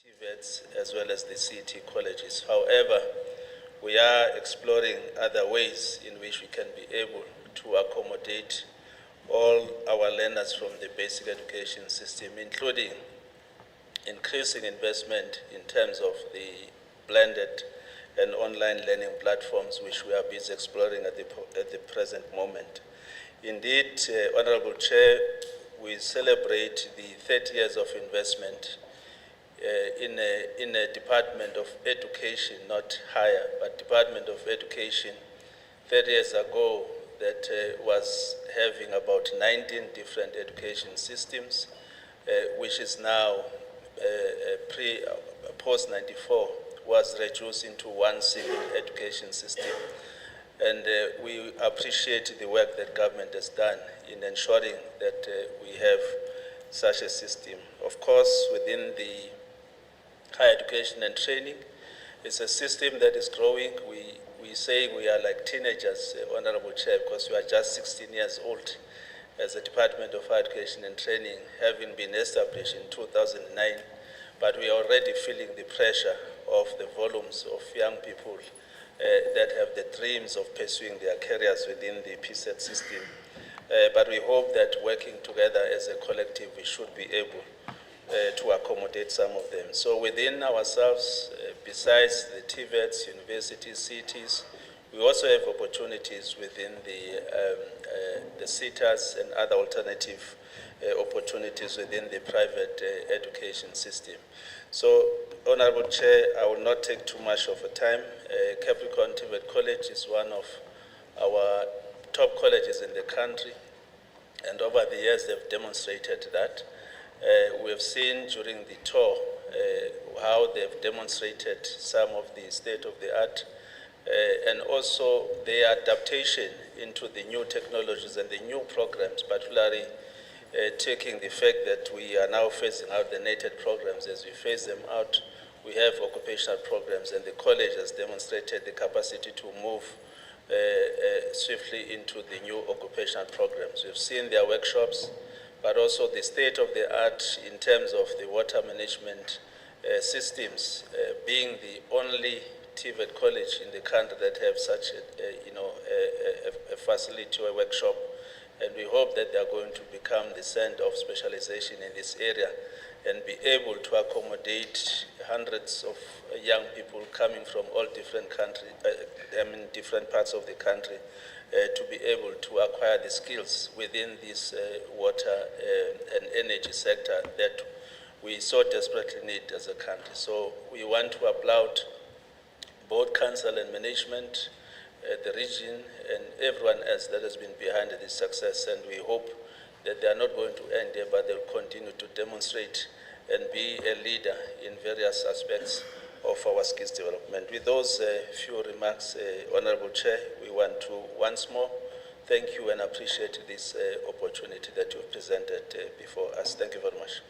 TVETs as well as the CET colleges. However, we are exploring other ways in which we can be able to accommodate all our learners from the basic education system, including increasing investment in terms of the blended and online learning platforms, which we are busy exploring at the present moment. Indeed, Honorable Chair, we celebrate the 30 years of investment in a Department of Education, not higher, but Department of Education 30 years ago that was having about 19 different education systems, which is now post-94 was reduced into one single education system. And we appreciate the work that government has done in ensuring that we have such a system. Of course, within the higher education and training, it's a system that is growing. We say we are like teenagers, Honorable Chair, because we are just 16 years old as a Department of Higher Education and Training, having been established in 2009, but we are already feeling the pressure of the volumes of young people that have the dreams of pursuing their careers within the PSET system. But we hope that working together as a collective, we should be able to accommodate some of them. So within ourselves, besides the TVETs, universities, cities, we also have opportunities within the SETAs and other alternative opportunities within the private education system. So, Honorable Chair, I will not take too much of a time. Capricorn TVET College is one of our top colleges in the country, and over the years they've demonstrated that. We have seen during the tour how they've demonstrated some of the state-of-the-art and also their adaptation into the new technologies and the new programs, particularly taking the fact that we are now phasing out the nated programs. As we phase them out, we have occupational programs, and the college has demonstrated the capacity to move swiftly into the new occupational programs. We've seen their workshops, but also the state-of-the-art in terms of the water management systems, being the only TVET college in the country that have such a facility or a workshop. And we hope that they are going to become the center of specialization in this area and be able to accommodate hundreds of young people coming from all different different parts of the country to be able to acquire the skills within this water and energy sector that we so desperately need as a country. So we want to applaud both council and management, the region, and everyone else that has been behind this success, and we hope that they are not going to end there, but they'll continue to demonstrate and be a leader in various aspects of our skills development. With those few remarks, Honorable Chair, we want to once more thank you and appreciate this opportunity that you have presented before us. Thank you very much.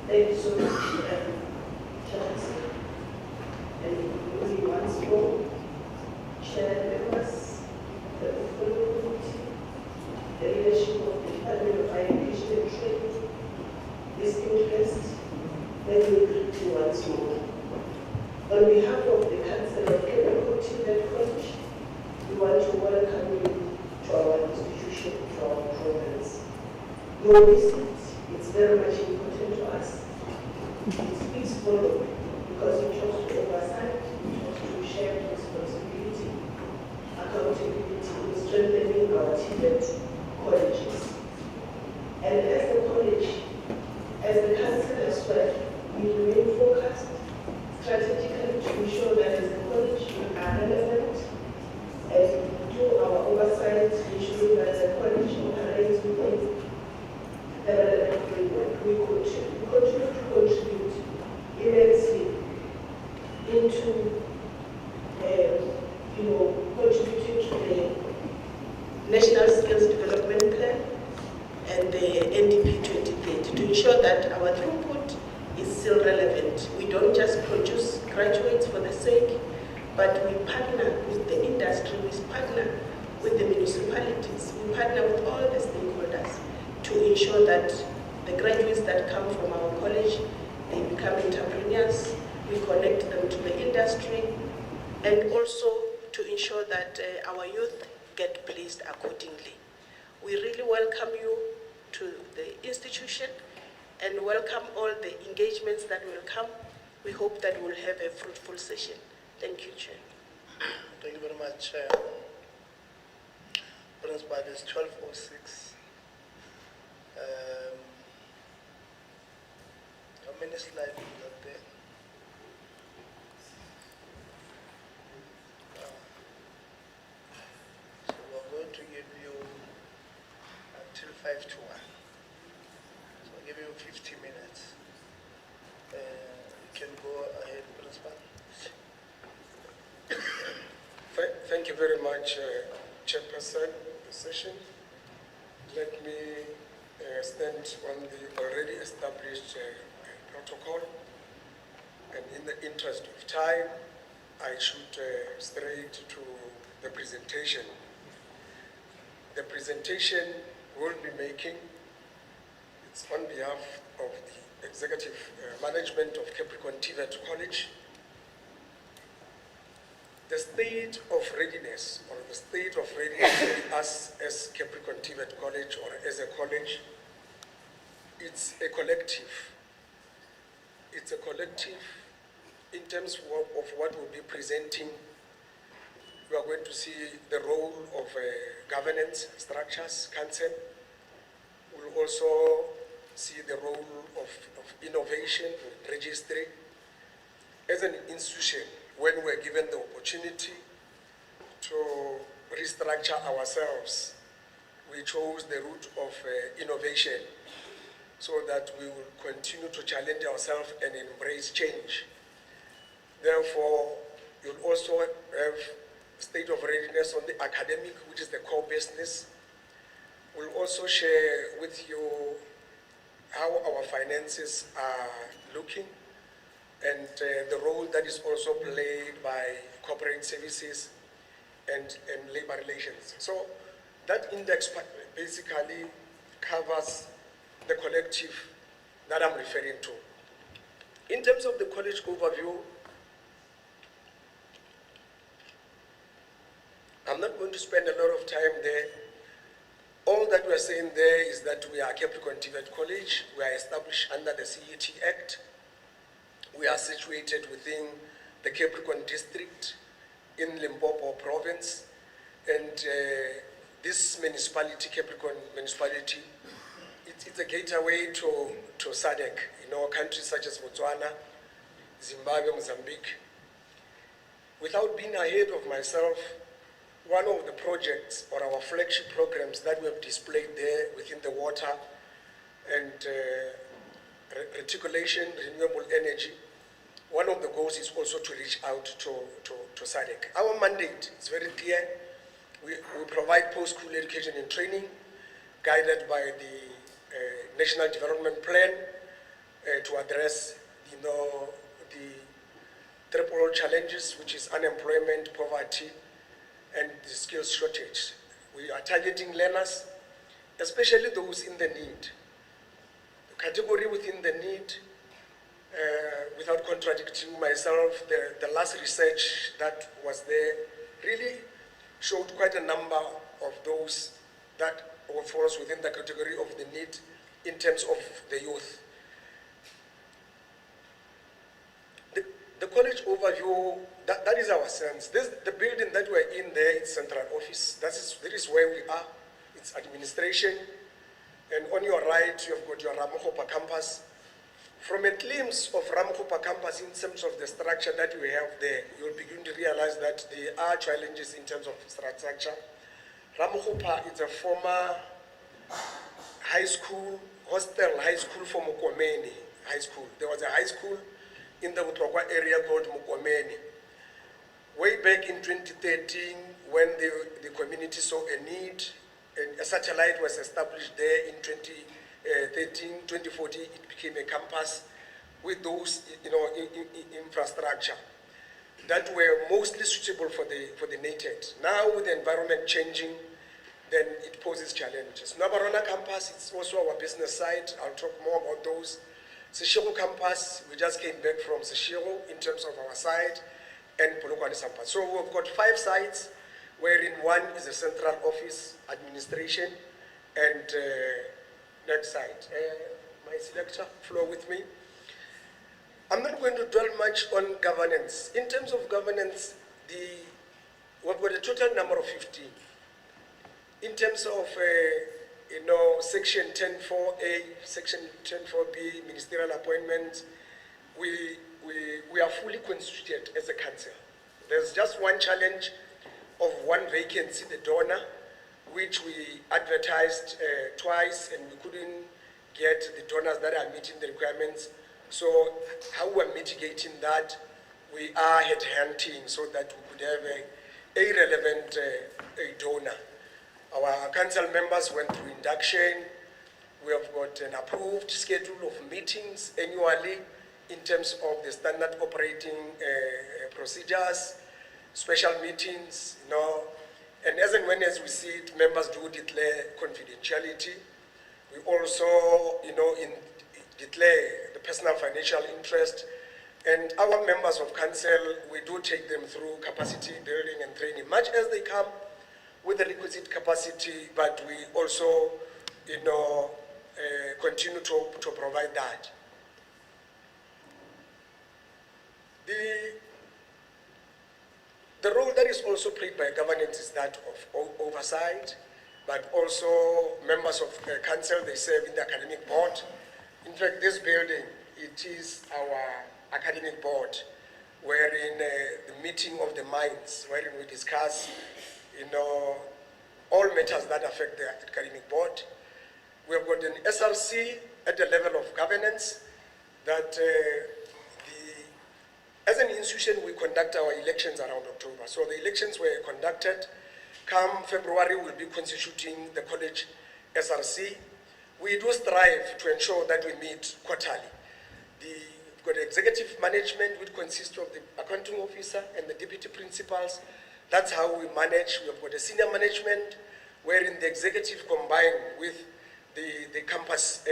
Thank you so much, Chancellor. And only once more, Chair members, the Full Committee, the leadership of the Department of Higher Education and Training, distinguished guests, let me greet you once more. On behalf of the Council of Capricorn TVET College, we want to welcome you to our institution, to our programs. Your visit is very much important to us. It speaks volumes because it chose to oversight, it chose to share responsibility, accountability in strengthening our TVET colleges. And as a college, as the council as well, we remain focused strategically to ensure that as a college we are relevant and do our oversight, ensuring that the college operates within the relevant framework. We continue to contribute immensely and we don't just produce graduates for the sake, but we partner with the industry, we partner with the municipalities, we partner with all the stakeholders to ensure that the graduates that come from our college, they become entrepreneurs, we connect them to the industry, and also to ensure that our youth get placed accordingly. We really welcome you to the institution and welcome all the engagements that will come. We hope that we'll have a fruitful session. Thank you, Chair. Thank you very much, Principal. It's 12:06. How many slides is that there? So we're going to give you until 5 to 1. So I'll give you 50 minutes. You can go ahead, Principal. Thank you very much, Chairperson of the session. Let me stand on the already established protocol, and in the interest of time, I should straight to the presentation. The presentation we'll be making, it's on behalf of the executive management of Capricorn TVET College. The state of readiness, or the state of readiness of us as Capricorn TVET College, or as a college, it's a collective. It's a collective in terms of what we'll be presenting. We are going to see the role of governance structures, council. We'll also see the role of innovation, registry. As an institution, when we're given the opportunity to restructure ourselves, we chose the route of innovation so that we will continue to challenge ourselves and embrace change. Therefore, you'll also have state of readiness on the academic, which is the core business. We'll also share with you how our finances are looking, and the role that is also played by corporate services and labor relations. So that index basically covers the collective that I'm referring to. In terms of the college overview, I'm not going to spend a lot of time there. All that we are saying there is that we are Capricorn TVET College. We are established under the CET Act. We are situated within the Capricorn district in Limpopo province. And this municipality, Capricorn municipality, it's a gateway to SADC, countries such as Botswana, Zimbabwe, Mozambique. Without being ahead of myself, one of the projects or our flagship programs that we have displayed there within the water and reticulation, renewable energy, one of the goals is also to reach out to SADC. Our mandate is very clear. We provide post-school education and training guided by the National Development Plan to address the triple challenges, which is unemployment, poverty, and the skills shortage. We are targeting learners, especially those in the need. The category within the need, without contradicting myself, the last research that was there really showed quite a number of those that falls within the category of the need in terms of the youth. The college overview, that is our sense. The building that we're in there is central office. That is where we are. It's administration. And on your right, you've got your Ramokgopa campus. From a glimpse of Ramokgopa campus in terms of the structure that we have there, you'll begin to realize that there are challenges in terms of structure. Ramokgopa is a former high school, hostel high school for Mokomeni High School. There was a high school in the Utlokwa area called Mokomeni. Way back in 2013, when the community saw a need, and a satellite was established there in 2013, 2014, it became a campus with those, infrastructure that were mostly suitable for the NATED. Now with the environment changing, then it poses challenges. Nabarona campus, it's also our business site. I'll talk more about those. Seshego campus, we just came back from Seshego in terms of our site, and Polokwane campus. So we've got 5 sites, wherein one is a central office, administration, and next site. My selector, floor with me. I'm not going to dwell much on governance. In terms of governance, we've got a total number of 15. In terms of, Section 10.4A, Section 10.4B, ministerial appointments, we are fully constituted as a council. There's just one challenge of one vacancy, the donor, which we advertised twice, and we couldn't get the donors that are meeting the requirements. So how we're mitigating that, we are headhunting so that we could have a relevant donor. Our council members went through induction. We have got an approved schedule of meetings annually in terms of the standard operating procedures, special meetings, and as and when, as we see it, members do declare confidentiality. We also, declare the personal financial interest, and our members of council, we do take them through capacity building and training, much as they come with the requisite capacity, but we also, continue to provide that. The role that is also played by governance is that of oversight, but also members of council, they serve in the academic board. In fact, this building, it is our academic board, wherein the meeting of the minds, wherein we discuss, all matters that affect the academic board. We have got an SRC at the level of governance that as an institution, we conduct our elections around October. So the elections were conducted. Come February, we'll be constituting the college SRC. We do strive to ensure that we meet quarterly. We've got executive management, which consists of the accounting officer and the deputy principals. That's how we manage. We've got a senior management, wherein the executive combined with the campus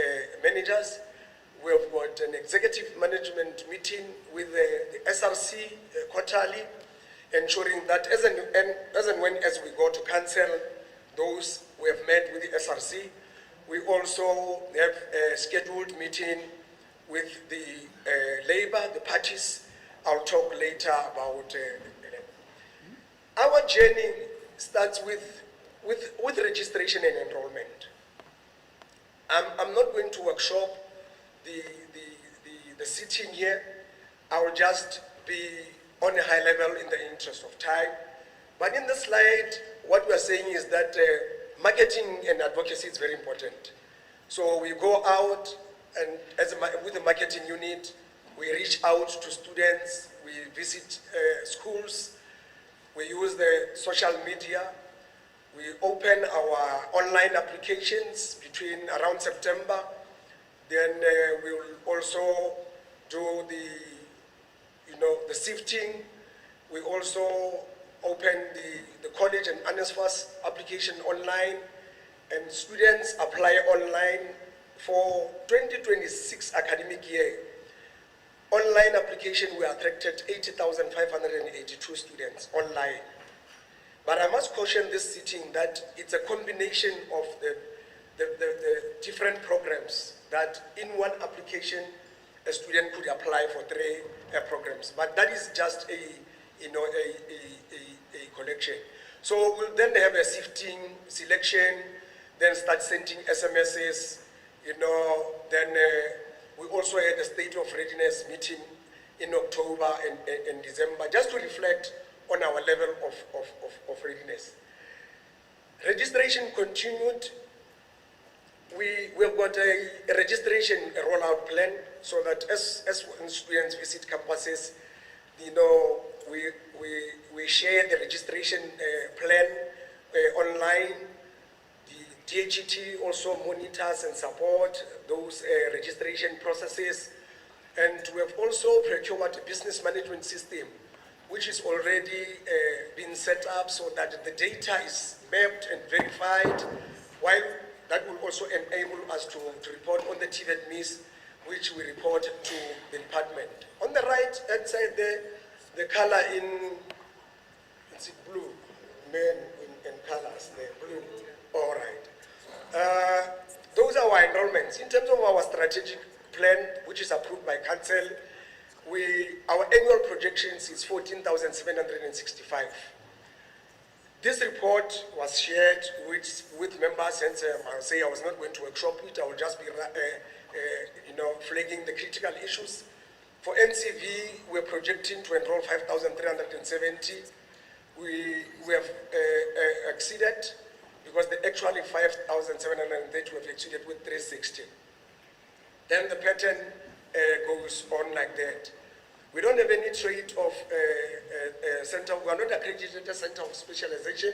managers. We have got an executive management meeting with the SRC quarterly, ensuring that as and when we go to council, those we have met with the SRC. We also have a scheduled meeting with the labor, the parties. I'll talk later about our journey starts with registration and enrollment. I'm not going to workshop the sitting here. I will just be on a high level in the interest of time. But in the slide, what we are saying is that marketing and advocacy is very important. So we go out and with the marketing unit, we reach out to students, we visit schools, we use the social media, we open our online applications between around September. Then we will also do the sifting. We also open the college and NSFAS application online, and students apply online for 2026 academic year. Online application, we attracted 80,582 students online. But I must caution this sitting that it's a combination of the different programs that in one application a student could apply for 3 programs. But that is just a collection. So we'll then have a sifting, selection, then start sending SMSs, then we also had a state of readiness meeting in October and December, just to reflect on our level of readiness. Registration continued. We've got a registration rollout plan, so that as when students visit campuses, we share the registration plan online. The DHET also monitors and support those registration processes. And we have also procured a business management system, which is already been set up so that the data is mapped and verified, while that will also enable us to report on the TVET miss, which we report to the department. On the right hand side there, the color in, it's blue, men in colors there, blue, all right. Those are our enrollments. In terms of our strategic plan, which is approved by council, our annual projections is 14,765. This report was shared with members, and I'll say I was not going to workshop it. I will just be, flagging the critical issues. For NCV, we're projecting to enroll 5,370. We have exceeded, because the actually 5,730 we have exceeded with 360. Then the pattern goes on like that. We don't have any trait of center. We are not accredited as center of specialization.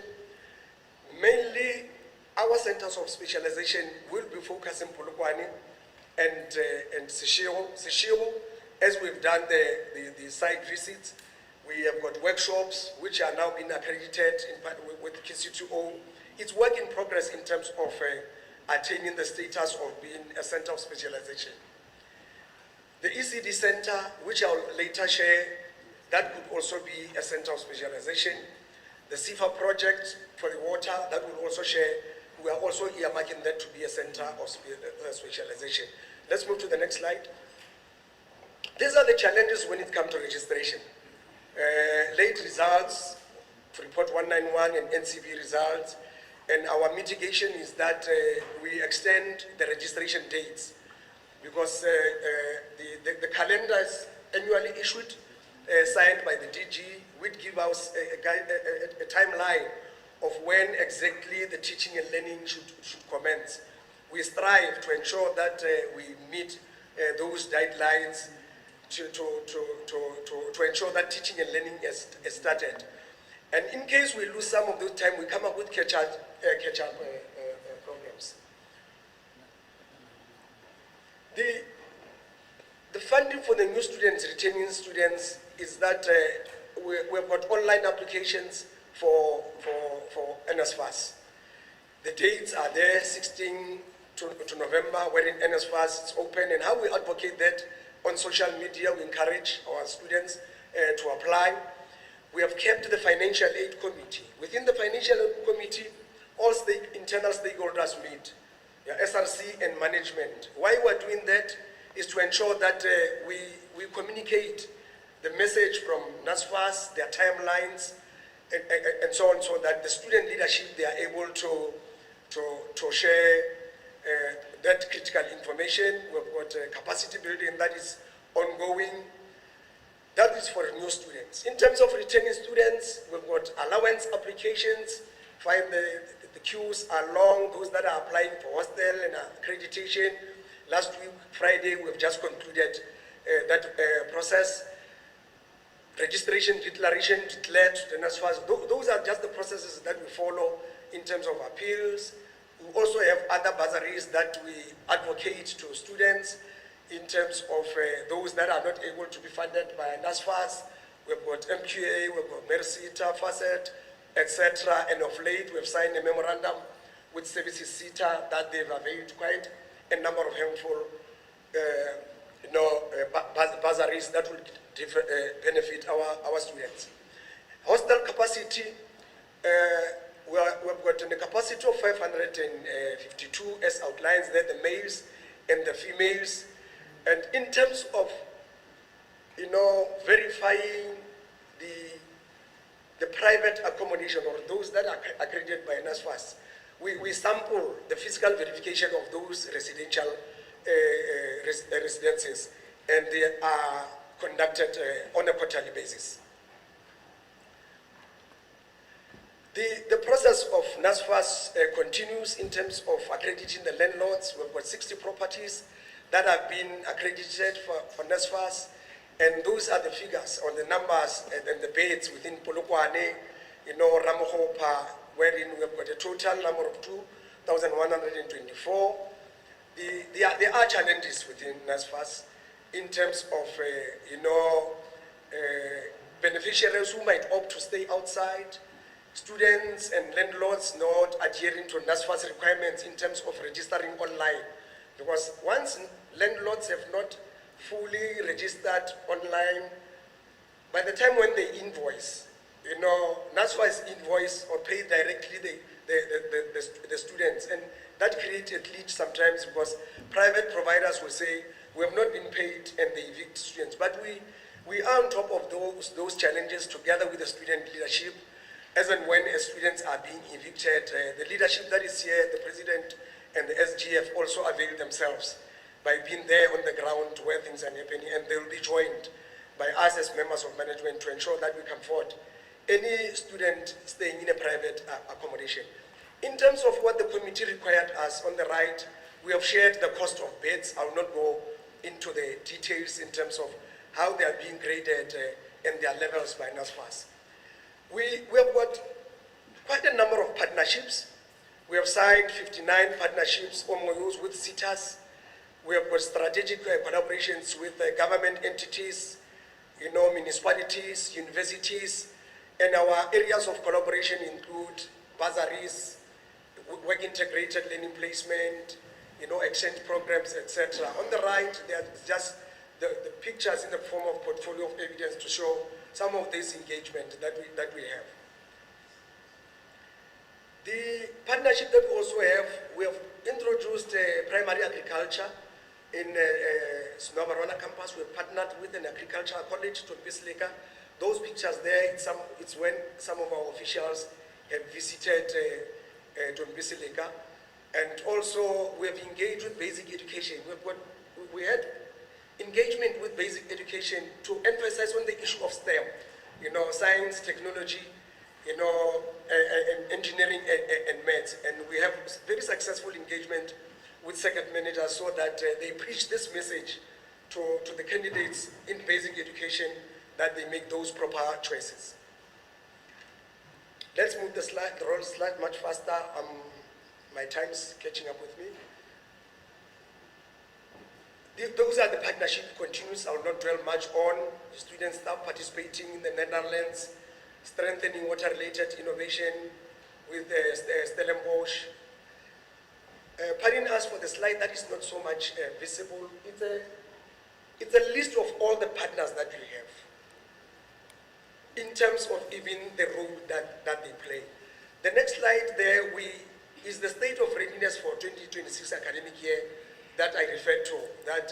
Mainly, our centers of specialization will be focused in Polokwane and Seshego. Seshego, as we've done the site visits, we have got workshops which are now being accredited with KC2O. It's work in progress in terms of attaining the status of being a center of specialization. The ECD center, which I'll later share, that could also be a center of specialization. The CIFA project for the water, that will also share. We are also earmarking that to be a center of specialization. Let's move to the next slide. These are the challenges when it comes to registration. Late results, report 191 and NCB results, and our mitigation is that we extend the registration dates, because the calendar is annually issued, signed by the DG, which give us a timeline of when exactly the teaching and learning should commence. We strive to ensure that we meet those deadlines to ensure that teaching and learning is started. And in case we lose some of those time, we come up with catch-up programs. The funding for the new students, returning students, is that we've got online applications for NSFAS. The dates are there, 16 to November, where in NSFAS it's open, and how we advocate that on social media. We encourage our students to apply. We have kept the financial aid committee. Within the financial aid committee, all internal stakeholders meet, SRC and management. Why we're doing that is to ensure that we communicate the message from NSFAS, their timelines, and so on, so that the student leadership, they are able to share that critical information. We've got capacity building that is ongoing. That is for new students. In terms of returning students, we've got allowance applications. Find the queues are long, those that are applying for hostel and accreditation. Last week, Friday, we've just concluded that process. Registration, declaration, declared to the NSFAS. Those are just the processes that we follow in terms of appeals. We also have other bursaries that we advocate to students in terms of those that are not able to be funded by NSFAS. We've got MQA, we've got Mersita, Facet, etc. And of late, we've signed a memorandum with Services CETA that they've availed quite a number of helpful bursaries that will benefit our students. Hostel capacity, we've got a capacity of 552 as outlines there, the males and the females. And in terms of, verifying the private accommodation or those that are accredited by NSFAS, we sample the physical verification of those residential residences, and they are conducted on a quarterly basis. The process of NSFAS continues in terms of accrediting the landlords. We've got 60 properties that have been accredited for NSFAS, and those are the figures on the numbers and the beds within Polokwane, Ramohopa, wherein we've got a total number of 2,124. There are challenges within NSFAS in terms of, beneficiaries who might opt to stay outside, students and landlords not adhering to NSFAS requirements in terms of registering online. Because once landlords have not fully registered online, by the time when they invoice, NSFAS invoice or pay directly the students. And that creates a glitch sometimes because private providers will say, we have not been paid, and they evict students. But we are on top of those challenges together with the student leadership. As and when students are being evicted, the leadership that is here, the president and the SGF also avail themselves by being there on the ground where things are happening, and they will be joined by us as members of management to ensure that we comfort any student staying in a private accommodation. In terms of what the committee required us, on the right, we have shared the cost of beds. I will not go into the details in terms of how they are being graded and their levels by NSFAS. We have got quite a number of partnerships. We have signed 59 partnerships, MOUs with CITAS. We have got strategic collaborations with government entities, municipalities, universities, and our areas of collaboration include bursaries, work integrated learning placement, exchange programs, etc. On the right, there are just the pictures in the form of portfolio of evidence to show some of this engagement that we have. The partnership that we also have, we have introduced primary agriculture in Snobarwana campus. We have partnered with an agricultural college to Bisleka. Those pictures there, it's when some of our officials have visited Don Bisleka. And also, we have engaged with basic education. We had engagement with basic education to emphasize on the issue of STEM, science, technology, engineering and maths. And we have very successful engagement with circuit managers so that they preach this message to the candidates in basic education, that they make those proper choices. Let's move the roll slide much faster. My time's catching up with me. Those are the partnership continues. I will not dwell much on. The student staff participating in the Netherlands, strengthening water-related innovation with Stellenbosch. Pardon us for the slide that is not so much visible. It's a list of all the partners that we have in terms of even the role that they play. The next slide there is the state of readiness for 2026 academic year that I referred to. That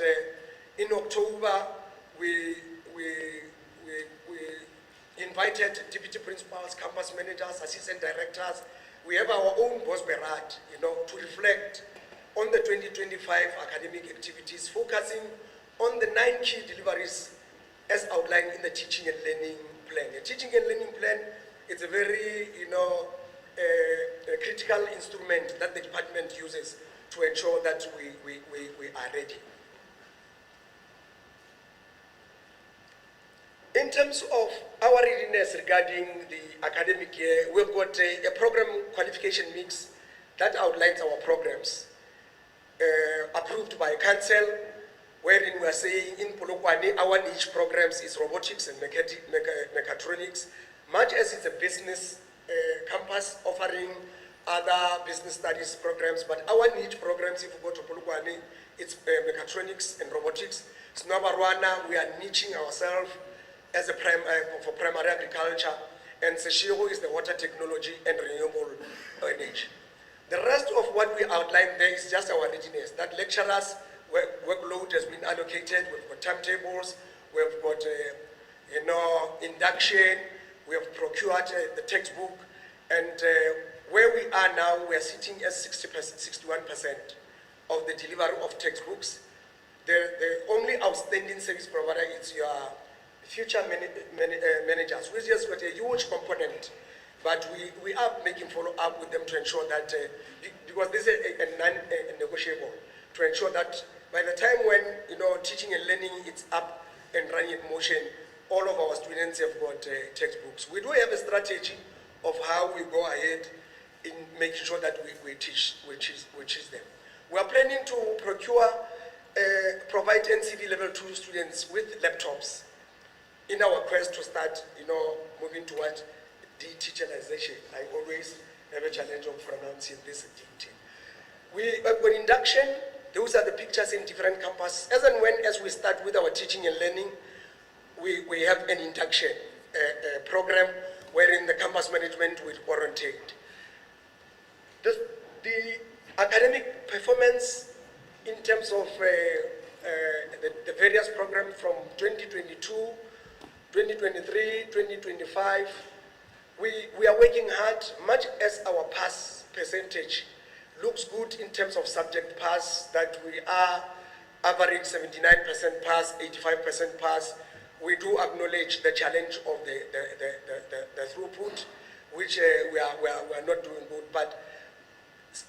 in October, we invited deputy principals, campus managers, assistant directors. We have our own boss Berat, to reflect on the 2025 academic activities, focusing on the 9 key deliveries as outlined in the teaching and learning plan. The teaching and learning plan is a very, a critical instrument that the department uses to ensure that we are ready. In terms of our readiness regarding the academic year, we've got a program qualification mix that outlines our programs approved by council, wherein we are saying in Polokwane, our niche programs is robotics and mechatronics, much as it's a business campus offering other business studies programs, but our niche programs, if we go to Polokwane, it's mechatronics and robotics. Snobarwana, we are niching ourselves as for primary agriculture, and Seshiro is the water technology and renewable energy. The rest of what we outlined there is just our readiness. That lecturers' workload has been allocated. We've got timetables. We've got induction. We have procured the textbook, and where we are now, we are sitting at 60%, 61% of the delivery of textbooks. The only outstanding service provider is your future managers, which has got a huge component, but we are making follow-up with them to ensure that, because this is a non-negotiable, to ensure that by the time when teaching and learning is up and running in motion, all of our students have got textbooks. We do have a strategy of how we go ahead in making sure that we teach them. We are planning to procure provide NCV level 2 students with laptops in our quest to start, moving towards digitalization. I always have a challenge of pronouncing this DT. When induction, those are the pictures in different campuses. As we start with our teaching and learning, we have an induction program wherein the campus management will orientate. The academic performance in terms of the various programs from 2022, 2023, 2025, we are working hard, much as our pass percentage looks good in terms of subject pass, that we are average 79% pass, 85% pass. We do acknowledge the challenge of the throughput, which we are not doing good. But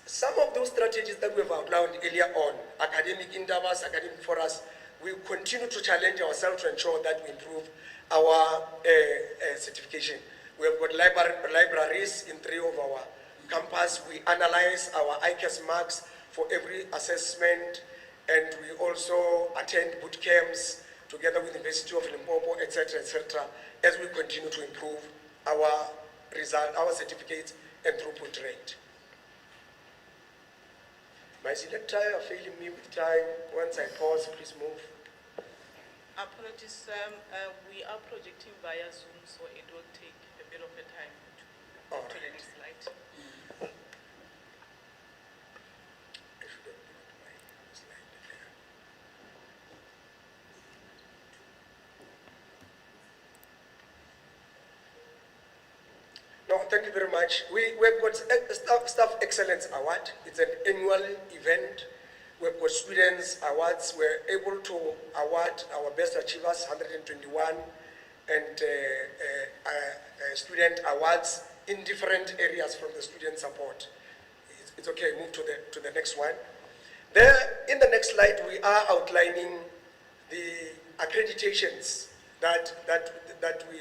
some of those strategies that we've outlined earlier on, academic endeavors, academic for us, we continue to challenge ourselves to ensure that we improve our certification. We have got libraries in 3 of our campus. We analyze our ICAS marks for every assessment, and we also attend boot camps together with the University of Limpopo, etc., as we continue to improve our result, our certificates and throughput rate. My selector are failing me with time. Once I pause, please move. Apologies, we are projecting via Zoom, so it will take a bit of a time to the next slide. I should have put my slide there. No, thank you very much. We've got Staff Excellence Award. It's an annual event. We've got students awards. We're able to award our best achievers, 121, and student awards in different areas from the student support. It's okay, move to the next one. There, in the next slide, we are outlining the accreditations that we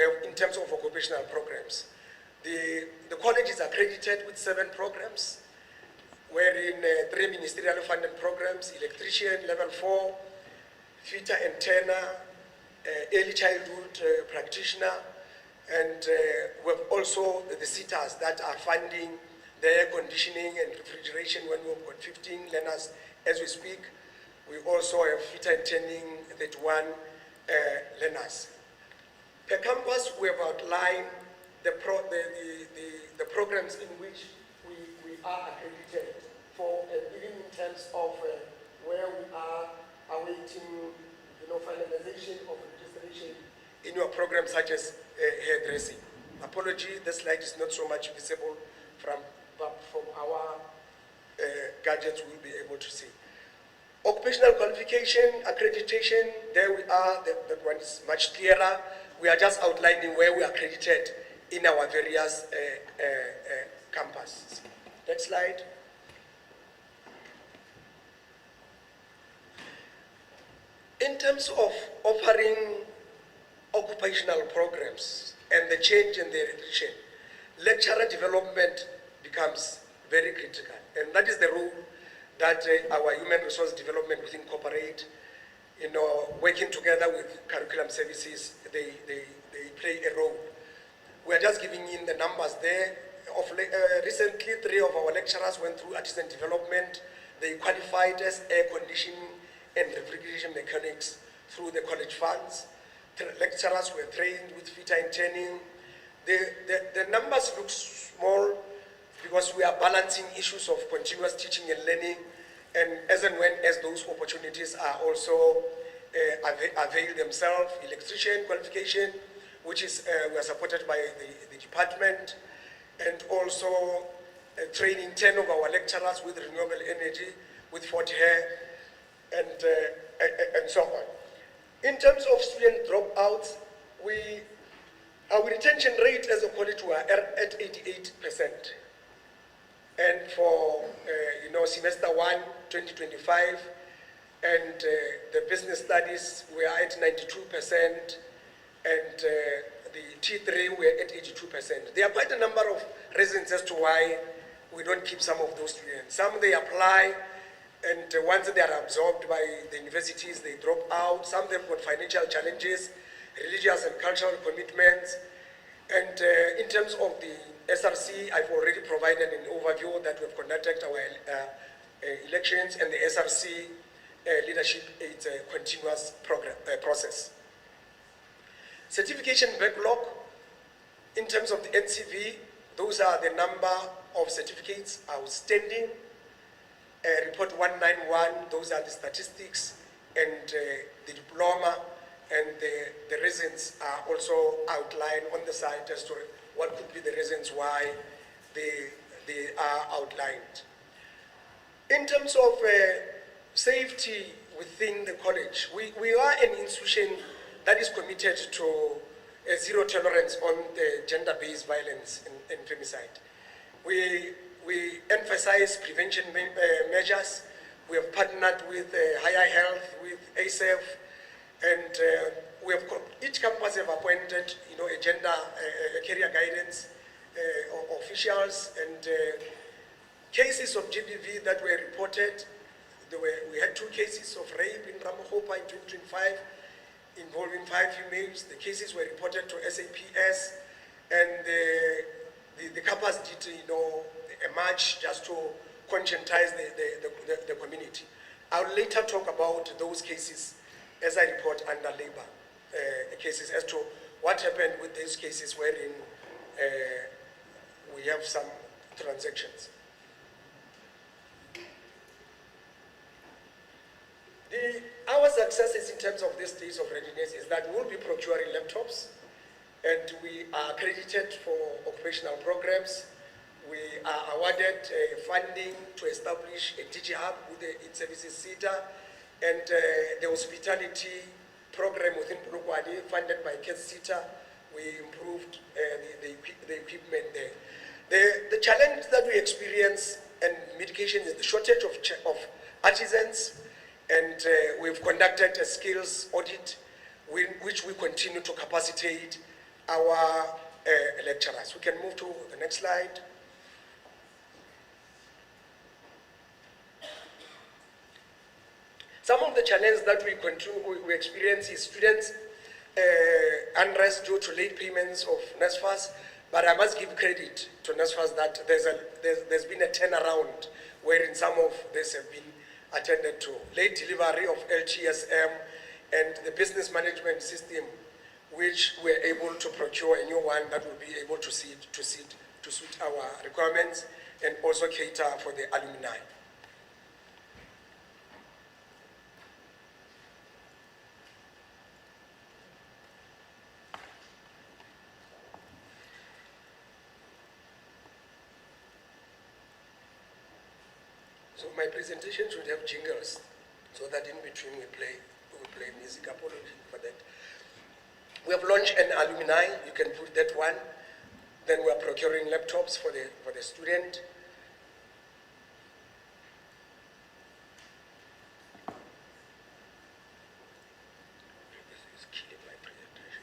have in terms of occupational programs. The college is accredited with 7 programs, wherein 3 ministerial funded programs: electrician, level 4, fitter and turner, early childhood practitioner, and we have also the sitters that are funding the air conditioning and refrigeration, when we've got 15 learners as we speak. We also have fitter and turning 31 learners. Per campus, we have outlined the programs in which we are accredited for, even in terms of where we are awaiting, finalization of registration in your programs such as hairdressing. Apology, the slide is not so much visible but from our gadgets we'll be able to see. Occupational qualification, accreditation, there we are, that one is much clearer. We are just outlining where we are accredited in our various campuses. Next slide. In terms of offering occupational programs and the change in the direction, lecturer development becomes very critical. And that is the role that our human resource development will incorporate, working together with curriculum services, they play a role. We are just giving in the numbers there. Recently, 3 of our lecturers went through artisan development. They qualified as air conditioning and refrigeration mechanics through the college funds. Lecturers were trained with fitter and turning. The numbers look small because we are balancing issues of continuous teaching and learning, and as those opportunities are also avail themselves. Electrician qualification, which is we are supported by the department, and also training 10 of our lecturers with renewable energy, with 40 hair, and so on. In terms of student dropouts, our retention rate as a college were at 88%. And for semester 1, 2025, and the business studies we are at 92%, and the T3 we are at 82%. There are quite a number of reasons as to why we don't keep some of those students. Some they apply And once they are absorbed by the universities, they drop out. Some of them got financial challenges, religious and cultural commitments. And in terms of the SRC, I've already provided an overview that we've conducted our elections, and the SRC leadership is a continuous process. Certification backlog, in terms of the NCV, those are the number of certificates outstanding. Report 191, those are the statistics, and the diploma and the reasons are also outlined on the site as to what could be the reasons why they are outlined. In terms of safety within the college, we are an institution that is committed to zero tolerance on the gender-based violence and femicide. We emphasize prevention measures. We have partnered with Higher Health, with ASAF, and each campus have appointed, a gender career guidance officials, and cases of GBV that were reported. We had 2 cases of rape in Ramahopa in 2025 involving 5 females. The cases were reported to SAPS, and the campus did, a march just to conscientize the community. I'll later talk about those cases as I report under labor cases as to what happened with these cases wherein we have some transactions. Our successes in terms of this stage of readiness is that we'll be procuring laptops, and we are accredited for occupational programs. We are awarded funding to establish a DG Hub with the services SETA, and the hospitality program within Polokwane funded by CASETA. We improved the equipment there. The challenge that we experience and mitigation is the shortage of artisans, and we've conducted a skills audit which we continue to capacitate our lecturers. We can move to the next slide. Some of the challenges that we experience is students unrest due to late payments of NSFAS, but I must give credit to NSFAS that there's been a turnaround wherein some of this have been attended to. Late delivery of LTSM and the business management system, which we're able to procure a new one that will be able to suit our requirements and also cater for the alumni. So my presentation should have jingles, so that in between we play music. Apology for that. We have launched an alumni. You can put that one. Then we are procuring laptops for the student. This is killing my presentation.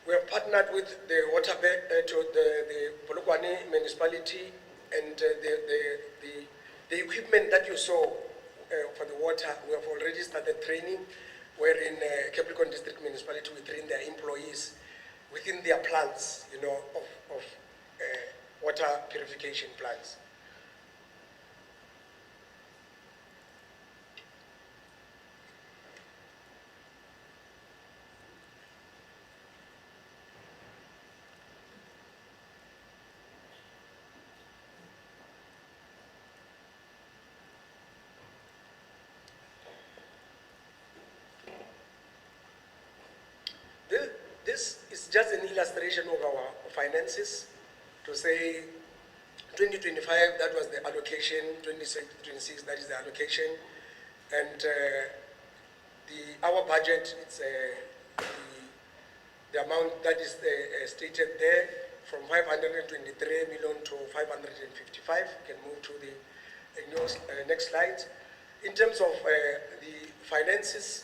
We have partnered with the water the Polokwane municipality, and the equipment that you saw for the water, we have already started training, wherein Capricorn District Municipality will train their employees within their plants, of water purification plants. This is just an illustration of our finances to say 2025, that was the allocation, 26, that is the allocation, and our budget, it's the amount that is stated there, from 523 million to 555. You can move to the next slide. In terms of the finances,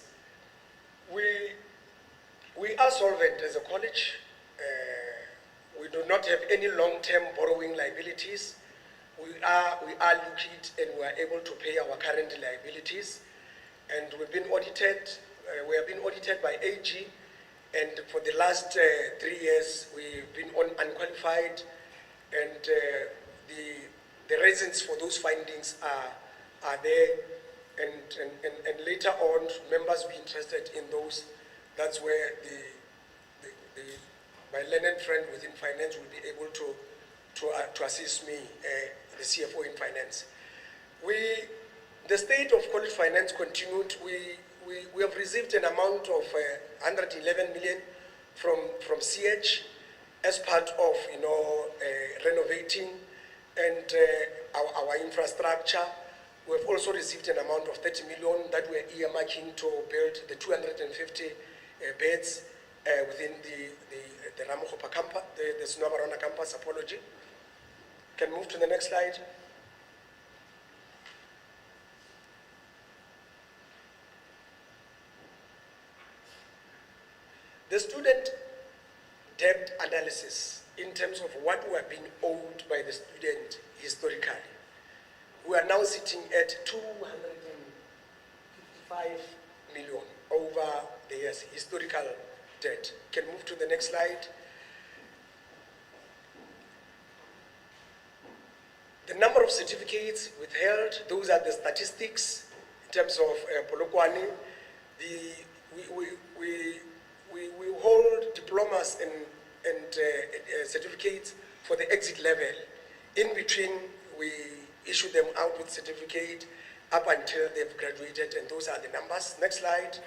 we are solvent as a college. We do not have any long-term borrowing liabilities. we are liquid and we are able to pay our current liabilities. And we've been audited, we have been audited by AG, and for the last 3 years, we've been unqualified, and the reasons for those findings are there, and later on, members be interested in those. That's where my learned friend within finance will be able to assist me, the CFO in finance. The state of college finance continued. We have received an amount of 111 million from CH as part of renovating and our infrastructure. We have also received an amount of 30 million that we are earmarking to build the 250 beds within the Ramokgopa campus, the Sunamarona campus. Apology. Can move to the next slide. The student debt analysis in terms of what we are being owed by the student historically. We are now sitting at 255 million over the years, historical debt. Can move to the next slide. The number of certificates withheld, those are the statistics in terms of Polokwane. We hold diplomas and certificates for the exit level. In between, we issue them out with certificate up until they've graduated, and those are the numbers. Next slide.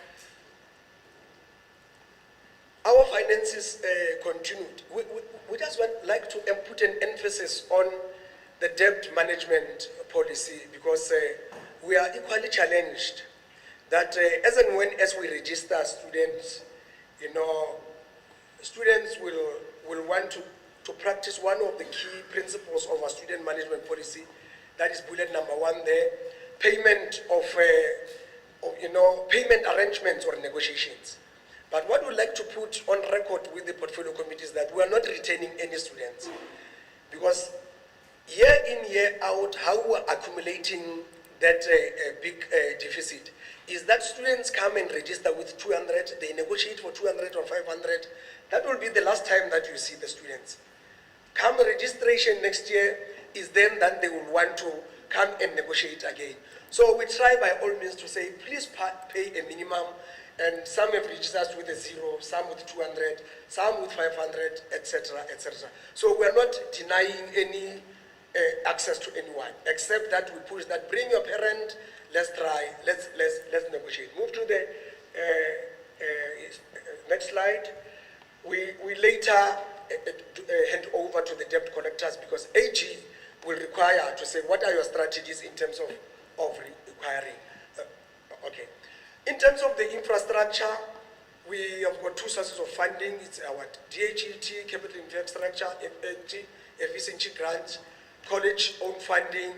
Our finances continued. We just like to put an emphasis on the debt management policy, because we are equally challenged that as and when we register students, students will want to practice one of the key principles of our student management policy. That is bullet number 1 there, payment of payment arrangements or negotiations. But what we'd like to put on record with the portfolio committee is that we are not retaining any students, because year in, year out, how we're accumulating that big deficit is that students come and register with 200, they negotiate for 200 or 500. That will be the last time that you see the students. Come registration next year is then that they will want to come and negotiate again. So we try by all means to say, please pay a minimum, and some have registered with a 0, some with 200, some with 500, etc., etc. So we are not denying any access to anyone, except that we push that, bring your parent, let's try, let's negotiate. Move to the next slide. We later hand over to the debt collectors, because AG will require to say, what are your strategies in terms of requiring? Okay. In terms of the infrastructure, we have got 2 sources of funding. It's our DHET, Capital Infrastructure, Efficiency Grant, college-owned funding,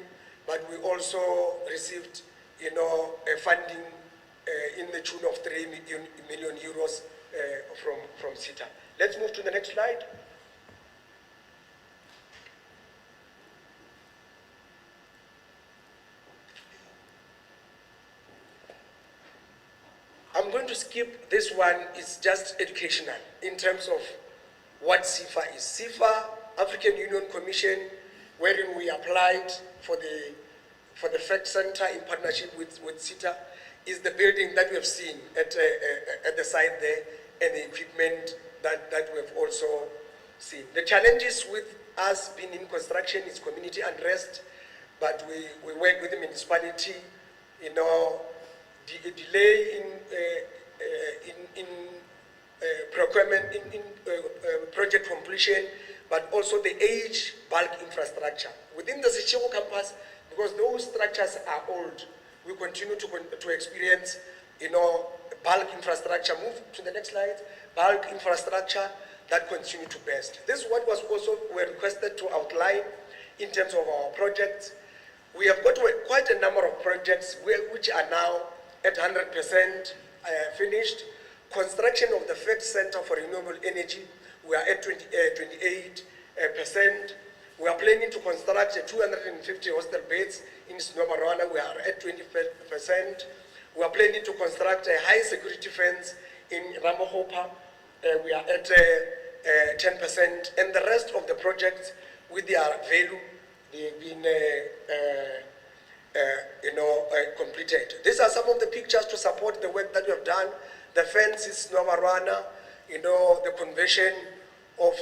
but we also received, funding in the tune of 3 million euros from SITA. Let's move to the next slide. I'm going to skip this one. It's just educational in terms of what CIFA is. CIFA, African Union Commission, wherein we applied for the FEC Center in partnership with SITA, is the building that we have seen at the site there, and the equipment that we have also seen. The challenges with us being in construction is community unrest, but we work with the municipality, delay in procurement, in project completion, but also the age bulk infrastructure. Within the Sechego campus, because those structures are old, we continue to experience, bulk infrastructure. Move to the next slide. Bulk infrastructure that continue to burst. This is what was also were requested to outline in terms of our projects. We have got quite a number of projects which are now at 100% finished. Construction of the FEC Center for Renewable Energy, we are at 28%. We are planning to construct 250 hostel beds in Snobarwana. We are at 20%. We are planning to construct a high security fence in Ramohopa. We are at 10%. And the rest of the projects with their value, they've been completed. These are some of the pictures to support the work that we have done. The fence is Snobarwana, the conversion of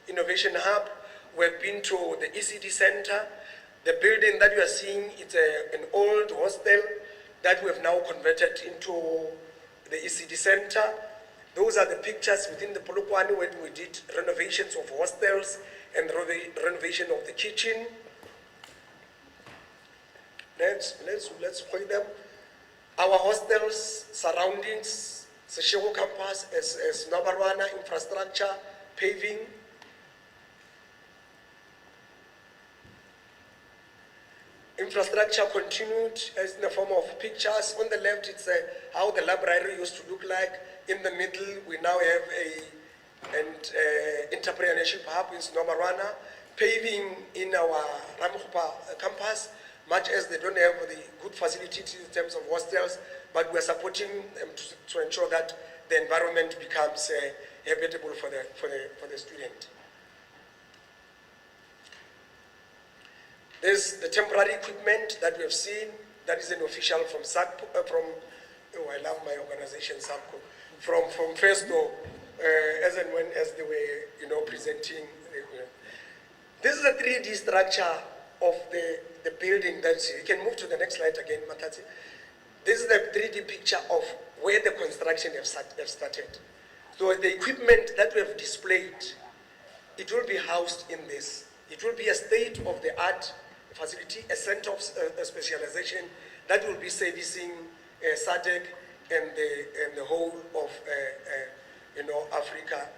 Innovation Hub. We've been to the ECD Center. The building that you are seeing, it's an old hostel that we have now converted into the ECD Center. Those are the pictures within the Polokwane when we did renovations of hostels and renovation of the kitchen. Let's point them. Our hostels, surroundings, Seshego campus, as Nabarwana, infrastructure, paving. Infrastructure continued as in the form of pictures. On the left, it's how the library used to look like. In the middle, we now have an entrepreneurship hub in Snobarwana. Paving in our Ramokgopa campus, much as they don't have the good facilities in terms of hostels, but we're supporting them to ensure that the environment becomes habitable for the student. There's the temporary equipment that we have seen. That is an official from SACPO, I love my organization, SACPO, from FESDO, as and when as they were, presenting. This is a 3D structure of the building. You can move to the next slide again, Matati. This is the 3D picture of where the construction have started. So the equipment that we have displayed, it will be housed in this. It will be a state-of-the-art facility, a center of specialization that will be servicing SADC and the whole of Africa.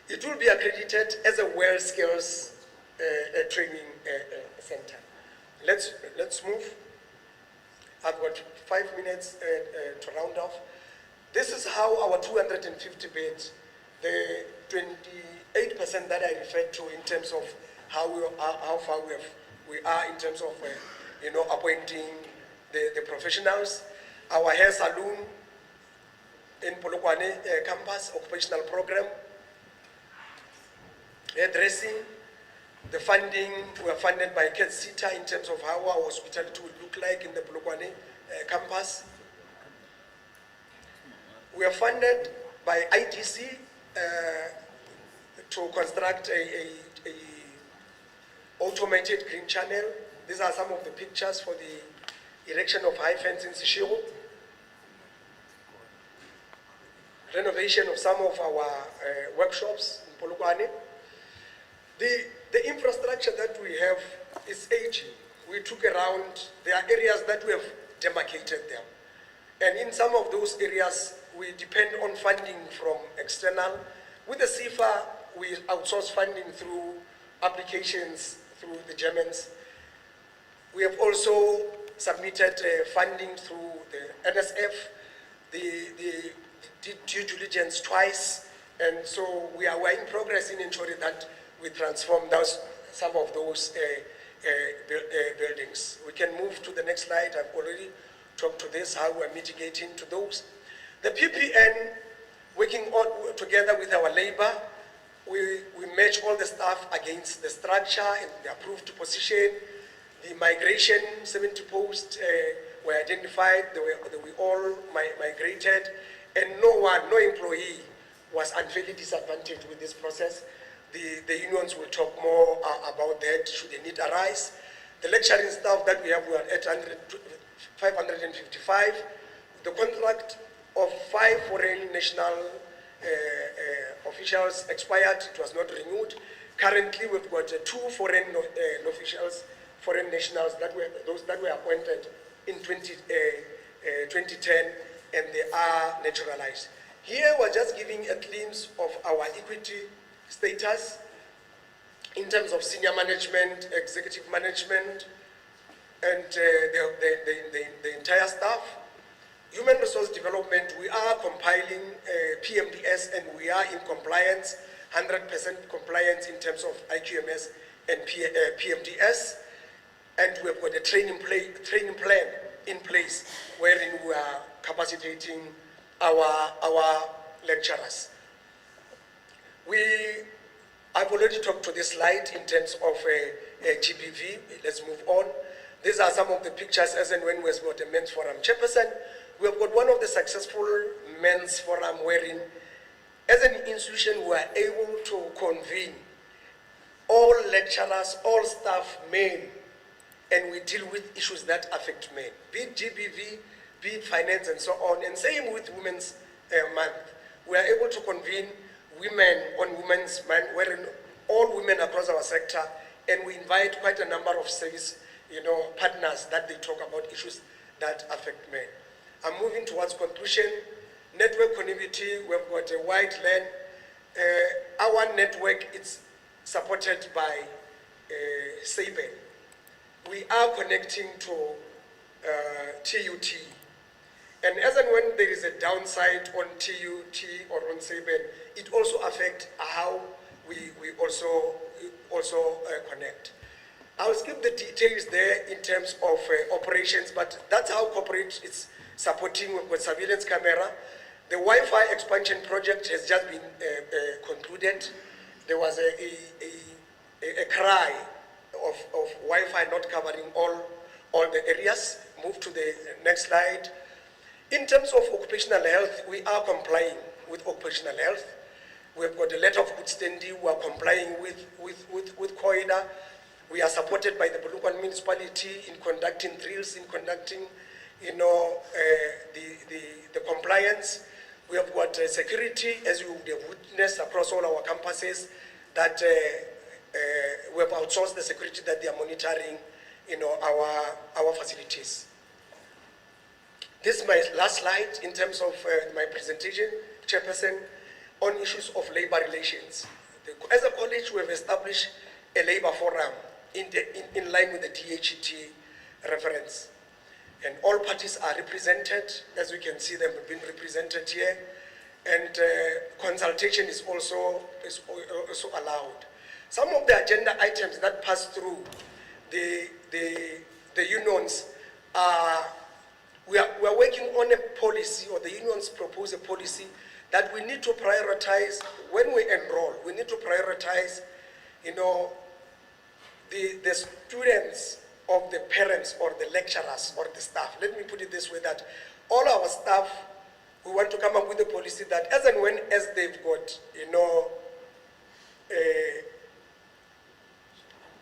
It will be accredited as a world skills training center. Let's move. I've got 5 minutes to round off. This is how our 250 beds, the 28% that I referred to in terms of how far we are in terms of appointing the professionals. Our hair salon in Polokwane campus, occupational program, hairdressing, the funding, we are funded by CATSITA in terms of how our hospitality will look like in the Polokwane campus. We are funded by IDC to construct a automated green channel. These are some of the pictures for the erection of high fence in Seshego. Renovation of some of our workshops in Polokwane. The infrastructure that we have is aging. We took around, there are areas that we have demarcated them. And in some of those areas, we depend on funding from external. With the CIFA, we outsource funding through applications through the Germans. We have also submitted funding through the NSF, the due diligence twice, and so we are in progress in ensuring that we transform some of those buildings. We can move to the next slide. I've already talked to this, how we're mitigating to those. The PPN, working together with our labor, we match all the staff against the structure and the approved position. The migration, 70 posts were identified, they were all migrated, and no employee was unfairly disadvantaged with this process. The unions will talk more about that should the need arise. The lecturing staff that we have, we are at 555. The contract of 5 foreign national officials expired, it was not renewed. Currently, we've got 2 foreign officials, foreign nationals, those that were appointed in 2010, and they are naturalized. Here, we're just giving a glimpse of our equity status in terms of senior management, executive management, and the entire staff. Human resource development, we are compiling PMDS and we are in compliance 100% compliance in terms of IQMS and PMDS. And we have got a training plan in place wherein we are capacitating our lecturers. I've already talked to this slide in terms of GBV. Let's move on. These are some of the pictures as and when we have got a men's forum chairperson. We have got one of the successful men's forum wherein, as an institution, we are able to convene all lecturers, all staff, men, and we deal with issues that affect men, be it GBV, be it finance, and so on. And same with Women's Month. We are able to convene women on Women's Month, wherein all women across our sector, and we invite quite a number of service partners that they talk about issues that affect men. I'm moving towards conclusion. Network connectivity, we've got a wide land. Our network is supported by SABEN. We are connecting to TUT. And as and when there is a downside on TUT or on SABEN, it also affects how we also connect. I'll skip the details there in terms of operations, but that's how corporate is supporting with surveillance camera. The Wi-Fi expansion project has just been concluded. There was a cry of Wi-Fi not covering all the areas. Move to the next slide. In terms of occupational health, we are complying with occupational health. We've got a letter of good standing. We are complying with COIDA. We are supported by the Bulukwan municipality in conducting drills, in conducting, the compliance. We have got security, as you would have witnessed across all our campuses, that we have outsourced the security that they are monitoring, our facilities. This is my last slide in terms of my presentation, Chairperson, on issues of labor relations. As a college, we have established a labor forum in line with the DHET reference. And all parties are represented, as we can see them being represented here. And consultation is also allowed. Some of the agenda items that pass through the unions are, we are working on a policy, or the unions propose a policy that we need to prioritize when we enroll. We need to prioritize, the students of the parents or the lecturers or the staff. Let me put it this way, that all our staff, we want to come up with a policy that as and when as they've got,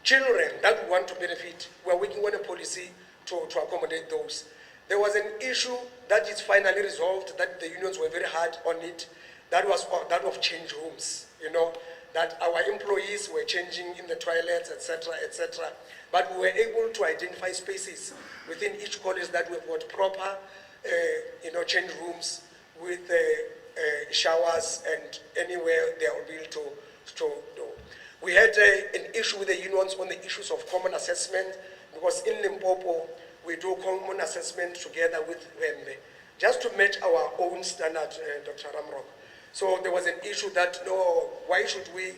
children that we want to benefit, we're working on a policy to accommodate those. There was an issue that is finally resolved, that the unions were very hard on it, that was that of change rooms, that our employees were changing in the toilets, etc., etc. But we were able to identify spaces within each college that we've got proper, change rooms with showers and anywhere they are able to do. We had an issue with the unions on the issues of common assessment, because in Limpopo, we do common assessment together with them, just to match our own standard, Dr. Ramrock. So there was an issue that, why should we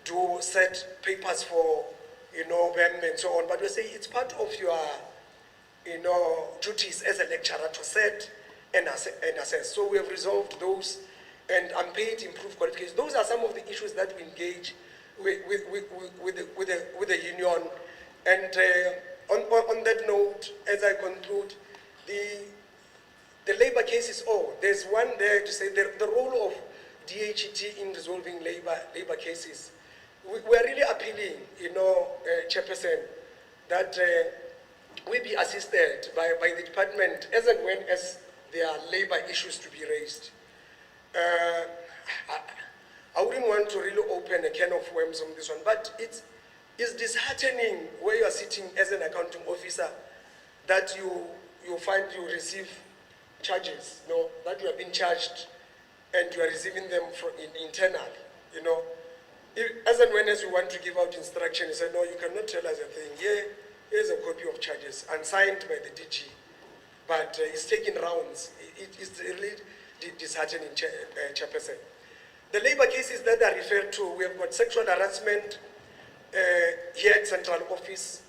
do set papers for, them and so on? But we say it's part of your, duties as a lecturer to set and assess. So we have resolved those, and unpaid improved qualifications. Those are some of the issues that we engage with the union. And on that note, as I conclude, the labor cases, there's one there to say the role of DHET in resolving labor cases. We are really appealing, Chairperson, that we be assisted by the department as and when as there are labor issues to be raised. I wouldn't want to really open a can of worms on this one, but it's disheartening where you are sitting as an accounting officer that you find you receive charges, that you have been charged and you are receiving them from internally, As and when as you want to give out instruction, you say, no, you cannot tell us a thing. Here's a copy of charges, unsigned by the DG, but it's taking rounds. It's really disheartening, Chairperson. The labor cases that are referred to, we have got sexual harassment here at central office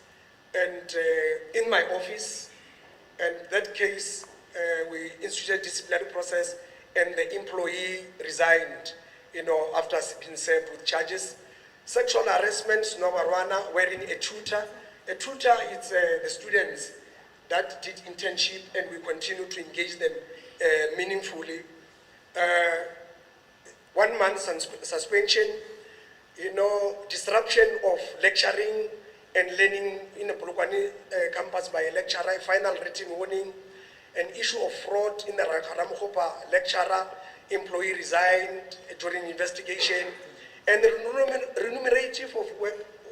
and in my office. And that case, we instituted disciplinary process and the employee resigned, after being served with charges. Sexual harassment, number one, wearing a tutor. A tutor is the students that did internship and we continue to engage them meaningfully. 1 month suspension, disruption of lecturing and learning in the Polokwane campus by a lecturer, final written warning, an issue of fraud in the Rakaramukhopa lecturer, employee resigned during investigation, and the remunerative of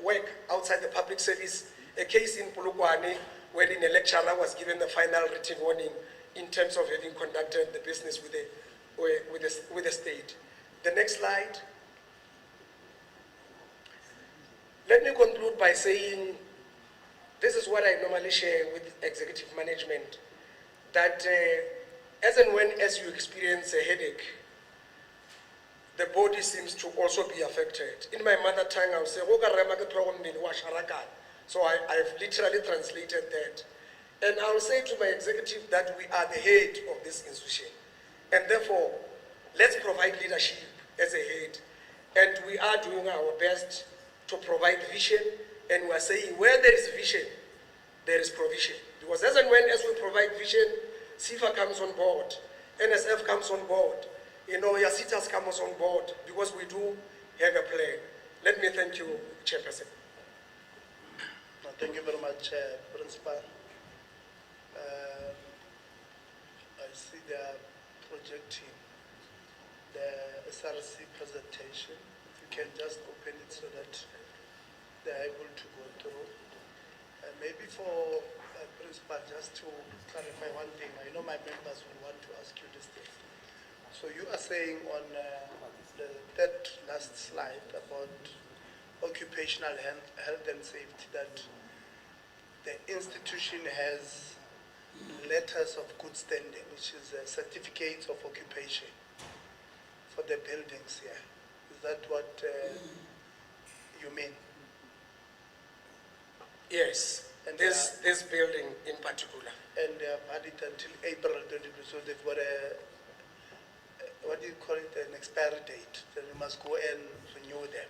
work outside the public service, a case in Polokwane wherein a lecturer was given the final written warning in terms of having conducted the business with the state. The next slide. Let me conclude by saying, this is what I normally share with executive management, that as and when as you experience a headache, the body seems to also be affected. In my mother tongue, I would say, so I've literally translated that. And I will say to my executive that we are the head of this institution. And therefore, let's provide leadership as a head. And we are doing our best to provide vision. And we are saying where there is vision, there is provision. Because as and when as we provide vision, CIFA comes on board, NSF comes on board, Yasitas comes on board, because we do have a plan. Let me thank you, Chairperson. Thank you very much, Principal. I see they are projecting the SRC presentation. If you can just open it so that they are able to go through. Maybe for Principal, just to clarify one thing, I know my members will want to ask you this thing. So you are saying on the third last slide about occupational health and safety that the institution has letters of good standing, which is certificates of occupation for the buildings here. Is that what you mean? Yes, and this building in particular. And they have had it until April 22, so they've got what do you call it, an expiry date. Then you must go and renew them.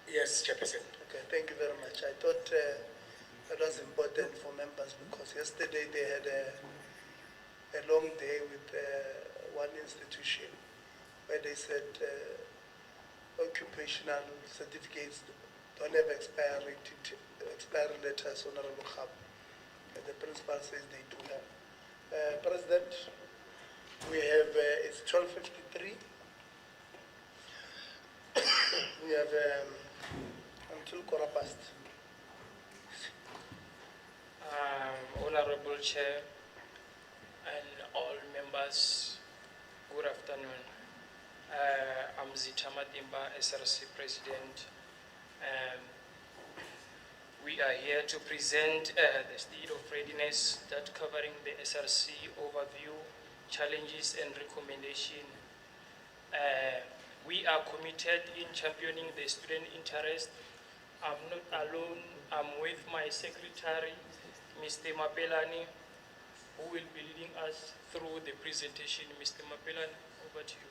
Yes, Chairperson. Okay, thank you very much. I thought that was important for members because yesterday they had a long day with one institution where they said occupational certificates don't have expiry letters, Honorable Khab. And the principal says they do have. President, we have, it's 12:53. We have until 15:15. Honorable Chair and all members, good afternoon. I'm Zita Madimba, SRC President. We are here to present the state of readiness that covering the SRC overview, challenges and recommendation. We are committed in championing the student interest. I'm not alone, I'm with my secretary, Mr. Mapelani, who will be leading us through the presentation. Mr. Mapelani, over to you.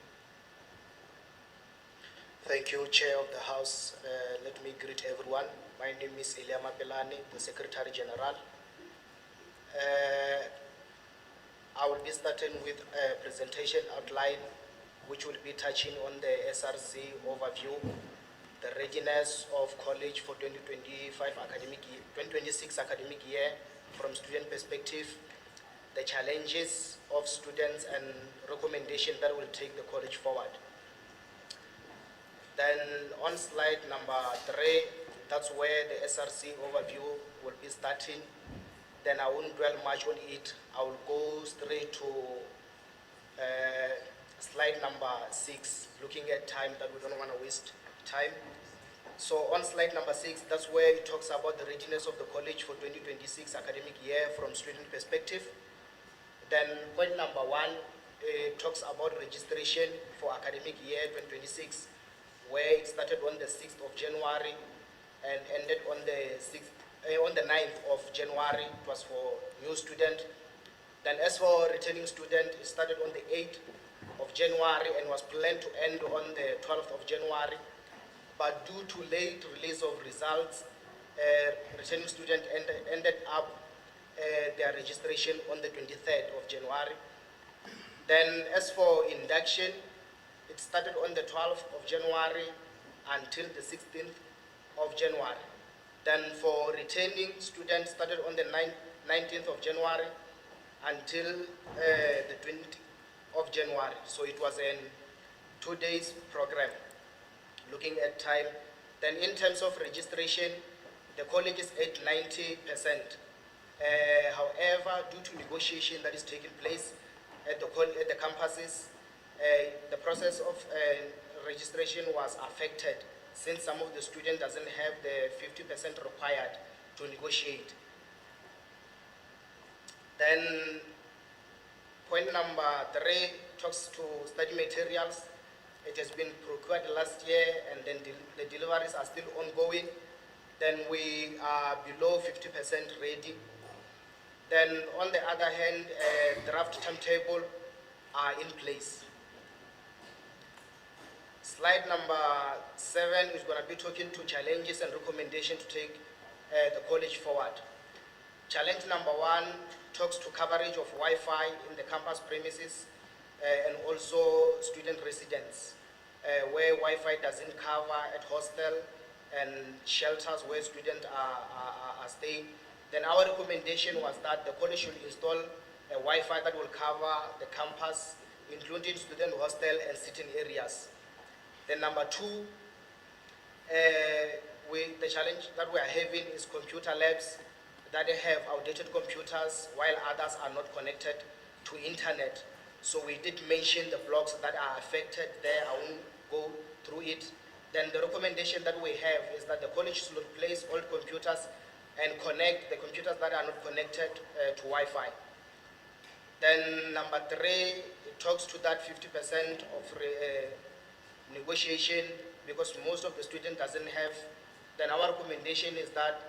Thank you, Chair of the House. Let me greet everyone. My name is Elia Mapelani, the Secretary General. I will be starting with a presentation outline which will be touching on the SRC overview, the readiness of college for 2026 academic year from student perspective, the challenges of students and recommendation that will take the college forward. Then on slide number 3, that's where the SRC overview will be starting. Then I won't dwell much on it. I will go straight to slide number 6, looking at time that we don't want to waste time. So on slide number 6, that's where it talks about the readiness of the college for 2026 academic year from student perspective. Then point number 1, talks about registration for academic year 2026, where it started on the 6th of January and ended on the 9th of January. It was for new student. Then as for returning student, it started on the 8th of January and was planned to end on the 12th of January. But due to late release of results, returning student ended up their registration on the 23rd of January. Then as for induction, it started on the 12th of January until the 16th of January. Then for returning students, started on the 19th of January until the 20th of January. So it was a 2 days program, looking at time. Then in terms of registration, the college is at 90%. However, due to negotiation that is taking place at the campuses, the process of registration was affected since some of the students doesn't have the 50% required to negotiate. Then point number 3 talks to study materials. It has been procured last year and then the deliveries are still ongoing. Then we are below 50% ready. Then on the other hand, draft timetable are in place. Slide number 7 is going to be talking to challenges and recommendations to take the college forward. Challenge number 1 talks to coverage of Wi-Fi in the campus premises and also student residence, where Wi-Fi doesn't cover at hostel and shelters where students are staying. Then our recommendation was that the college should install a Wi-Fi that will cover the campus, including student hostel and sitting areas. Then number 2, the challenge that we are having is computer labs that have outdated computers while others are not connected to internet. So we did mention the blocks that are affected there. I won't go through it. Then the recommendation that we have is that the college should replace old computers and connect the computers that are not connected to Wi-Fi. Then number 3, it talks to that 50% of negotiation because most of the student doesn't have. Then our recommendation is that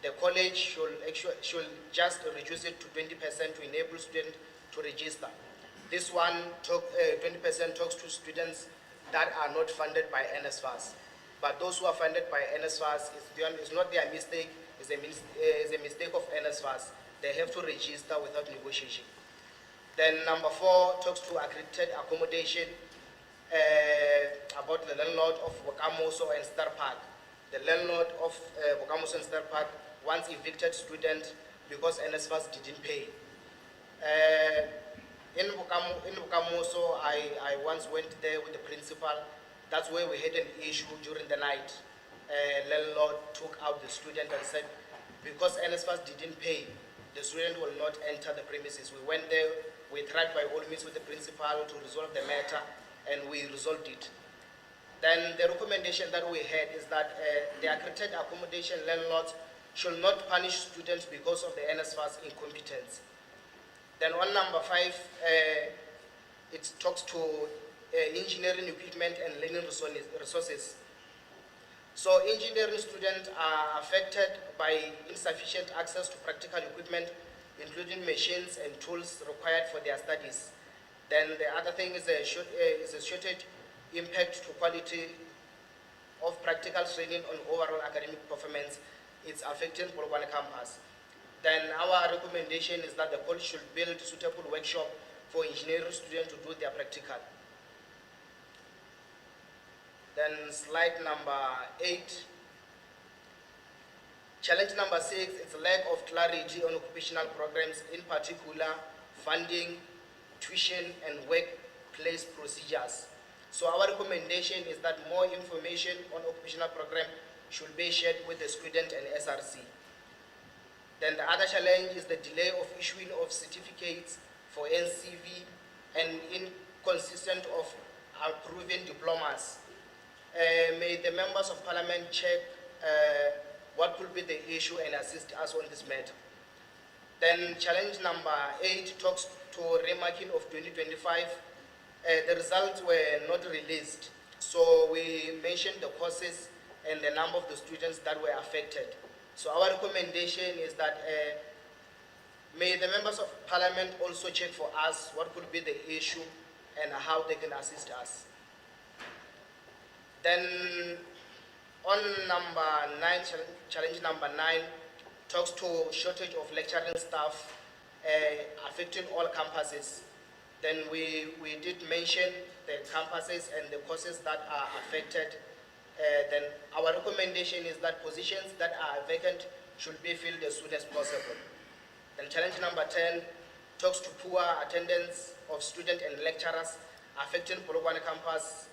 the college should just reduce it to 20% to enable students to register. This one, 20% talks to students that are not funded by NSFAS. But those who are funded by NSFAS, it's not their mistake, it's a mistake of NSFAS. They have to register without negotiation. Then number 4 talks to accredited accommodation about the landlord of Bokamoso and Star Park. The landlord of Bokamoso and Star Park once evicted students because NSFAS didn't pay. In Bokamoso, I once went there with the principal. That's where we had an issue during the night. Landlord took out the student and said, because NSFAS didn't pay, the student will not enter the premises. We went there, we tried by all means with the principal to resolve the matter, and we resolved it. Then the recommendation that we had is that the accredited accommodation landlords should not punish students because of the NSFAS incompetence. Then on number 5, it talks to engineering equipment and learning resources. So engineering students are affected by insufficient access to practical equipment, including machines and tools required for their studies. Then the other thing is a shortage impact to quality of practical training on overall academic performance. It's affecting Polokwane campus. Then our recommendation is that the college should build a suitable workshop for engineering students to do their practical. Then slide number 8. Challenge number 6 is lack of clarity on occupational programs, in particular funding, tuition, and workplace procedures. So our recommendation is that more information on occupational program should be shared with the student and SRC. Then the other challenge is the delay of issuing of certificates for NCV and inconsistent of approving diplomas. May the members of parliament check what could be the issue and assist us on this matter. Then challenge number 8 talks to remarking of 2025, the results were not released. So we mentioned the courses and the number of the students that were affected. So our recommendation is that may the members of parliament also check for us what could be the issue and how they can assist us. Then on number 9, challenge number 9, talks to shortage of lecturing staff affecting all campuses. Then we did mention the campuses and the courses that are affected. Then our recommendation is that positions that are vacant should be filled as soon as possible. Then challenge number 10 talks to poor attendance of students and lecturers affecting Polokwane campus,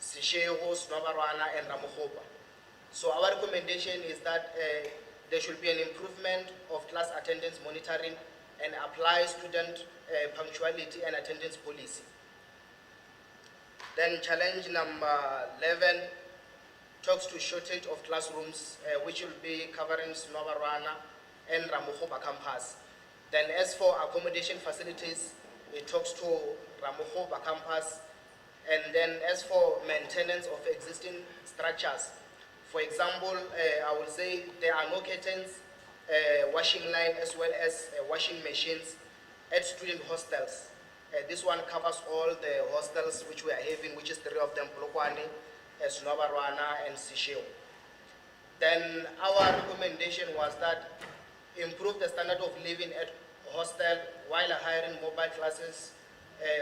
Seshego, Snobarwana, and Ramogopa. So our recommendation is that there should be an improvement of class attendance monitoring and apply student punctuality and attendance policy. Then challenge number 11 talks to shortage of classrooms, which will be covering Snobarwana and Ramogopa campus. Then as for accommodation facilities, it talks to Ramogopa campus. And then as for maintenance of existing structures, for example, I will say there are no curtains, washing line, as well as washing machines at student hostels. This one covers all the hostels which we are having, which is 3 of them, Polokwane, Snobarwana, and Seshego. Then our recommendation was that improve the standard of living at hostel while hiring mobile classes,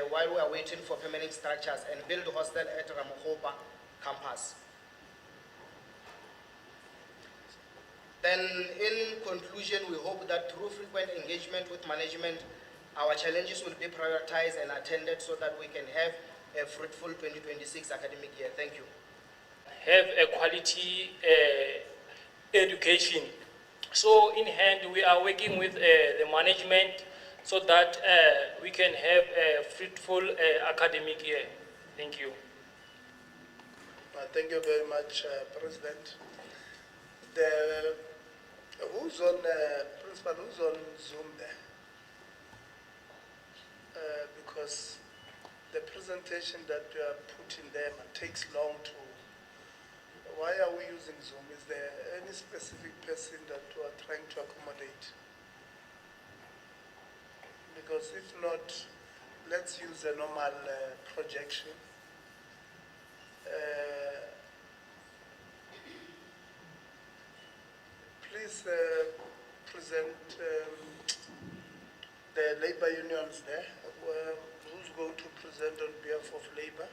while we are waiting for permanent structures, and build hostel at Ramogopa campus. Then in conclusion, we hope that through frequent engagement with management, our challenges will be prioritized and attended so that we can have a fruitful 2026 academic year. Thank you. Have a quality education. So in hand, we are working with the management so that we can have a fruitful academic year. Thank you. Thank you very much, President. Who's on, Principal, who's on Zoom there? Because the presentation that you are putting there takes long to. Why are we using Zoom? Is there any specific person that you are trying to accommodate? Because if not, let's use a normal projection. Please present the labor unions there. Who's going to present on behalf of labor?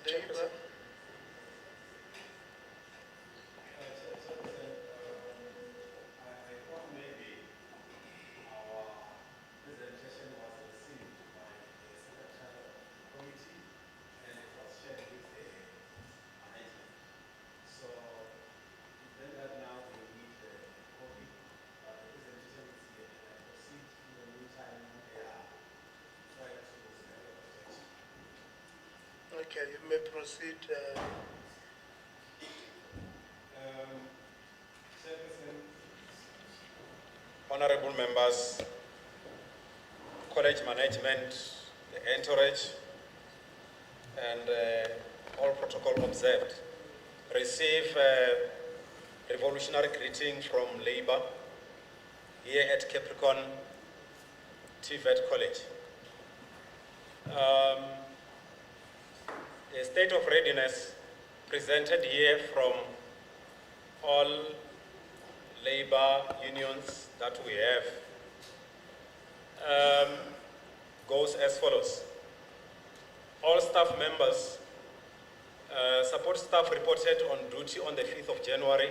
Labor. Okay, you may proceed. Honorable members, college management, the entourage, and all protocol observed, receive a revolutionary greeting from labor here at Capricorn TVET College. A state of readiness presented here from all labor unions that we have goes as follows. All staff members, support staff reported on duty on the 5th of January,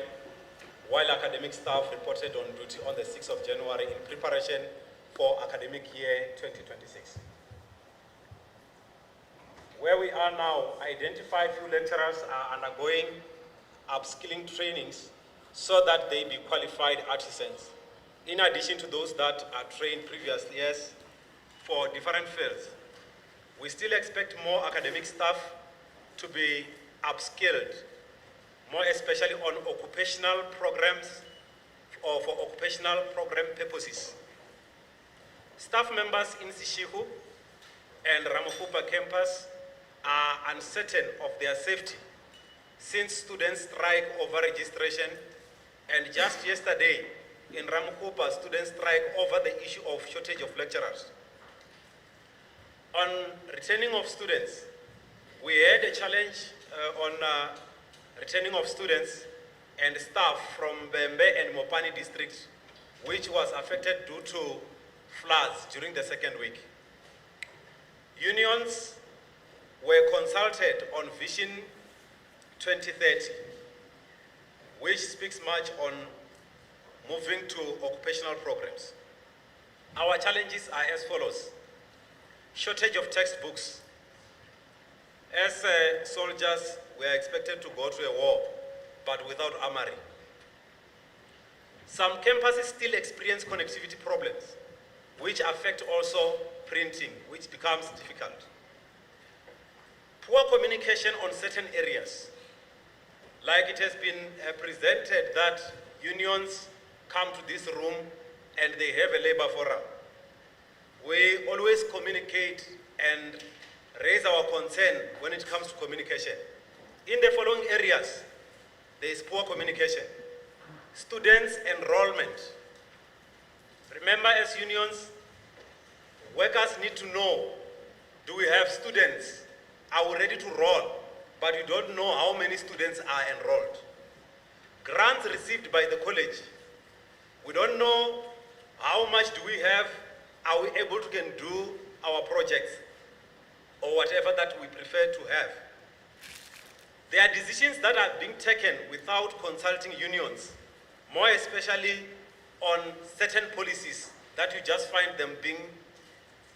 while academic staff reported on duty on the 6th of January in preparation for academic year 2026. where we are now, identify few lecturers are undergoing upskilling trainings so that they be qualified artisans, in addition to those that are trained previous years for different fields. We still expect more academic staff to be upskilled, more especially on occupational programs or for occupational program purposes. Staff members in Sishihu and Ramokhupa campus are uncertain of their safety since students strike over registration, and just yesterday in Ramokhupa, students strike over the issue of shortage of lecturers. On returning of students, we had a challenge on returning of students and staff from Bembe and Mopani districts, which was affected due to floods during the second week. Unions were consulted on Vision 2030, which speaks much on moving to occupational programs. Our challenges are as follows. Shortage of textbooks. As soldiers, we are expected to go to a war, but without armory. Some campuses still experience connectivity problems, which affect also printing, which becomes difficult. Poor communication on certain areas. Like it has been presented that unions come to this room and they have a labor forum. We always communicate and raise our concern when it comes to communication. In the following areas, there is poor communication. Students enrollment. Remember, as unions, workers need to know, do we have students? Are we ready to roll? But you don't know how many students are enrolled. Grants received by the college. We don't know how much do we have. Are we able to can do our projects or whatever that we prefer to have? There are decisions that are being taken without consulting unions, more especially on certain policies that you just find them being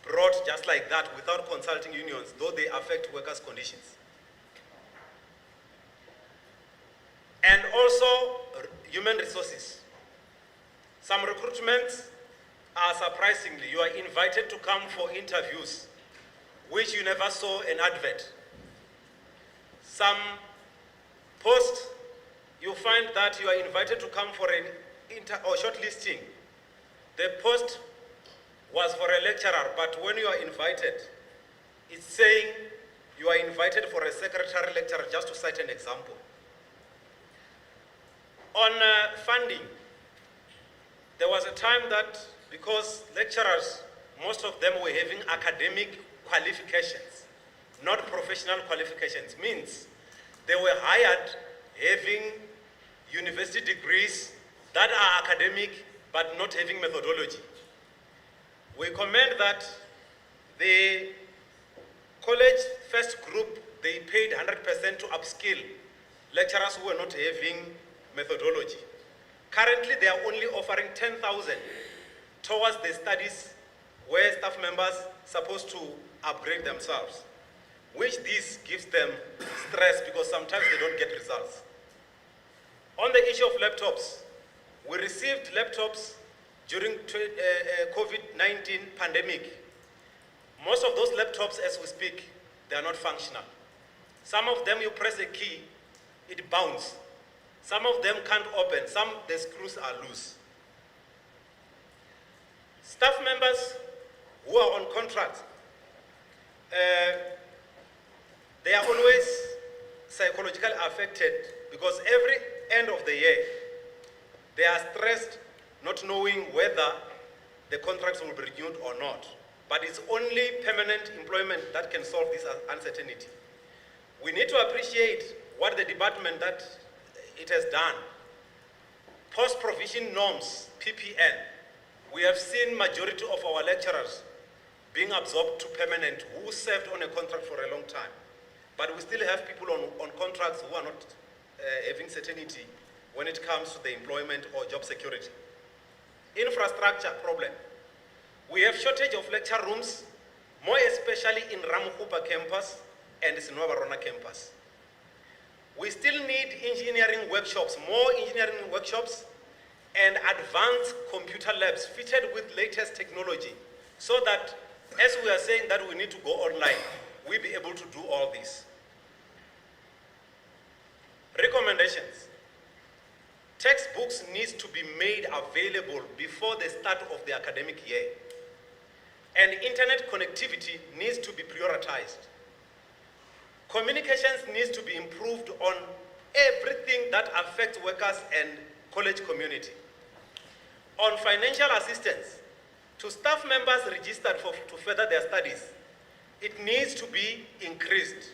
brought just like that without consulting unions, though they affect workers' conditions. And also human resources. Some recruitments are surprisingly, you are invited to come for interviews, which you never saw an advert. Some posts, you find that you are invited to come for an shortlisting. The post was for a lecturer, but when you are invited, it's saying you are invited for a secretary lecturer, just to cite an example. On funding, there was a time that because lecturers, most of them were having academic qualifications, not professional qualifications, means they were hired having university degrees that are academic but not having methodology. We commend that the college first group, they paid 100% to upskill lecturers who were not having methodology. Currently, they are only offering 10,000 towards the studies where staff members are supposed to upgrade themselves, which this gives them stress because sometimes they don't get results. On the issue of laptops, we received laptops during COVID-19 pandemic. Most of those laptops, as we speak, they are not functional. Some of them, you press a key, it bounces. Some of them can't open, some the screws are loose. Staff members who are on contract, they are always psychologically affected because every end of the year, they are stressed not knowing whether the contracts will be renewed or not. But it's only permanent employment that can solve this uncertainty. We need to appreciate what the department that it has done. Post-provision norms, PPN. We have seen majority of our lecturers being absorbed to permanent who served on a contract for a long time. But we still have people on contracts who are not having certainty when it comes to the employment or job security. Infrastructure problem. We have shortage of lecture rooms, more especially in Ramokhupa campus, and Sinobarona campus. We still need engineering workshops, more engineering workshops, and advanced computer labs fitted with latest technology, so that as we are saying that we need to go online, we'll be able to do all this. Recommendations. Textbooks needs to be made available before the start of the academic year. And internet connectivity needs to be prioritized. Communications needs to be improved on everything that affects workers and college community. On financial assistance, to staff members registered to further their studies, it needs to be increased.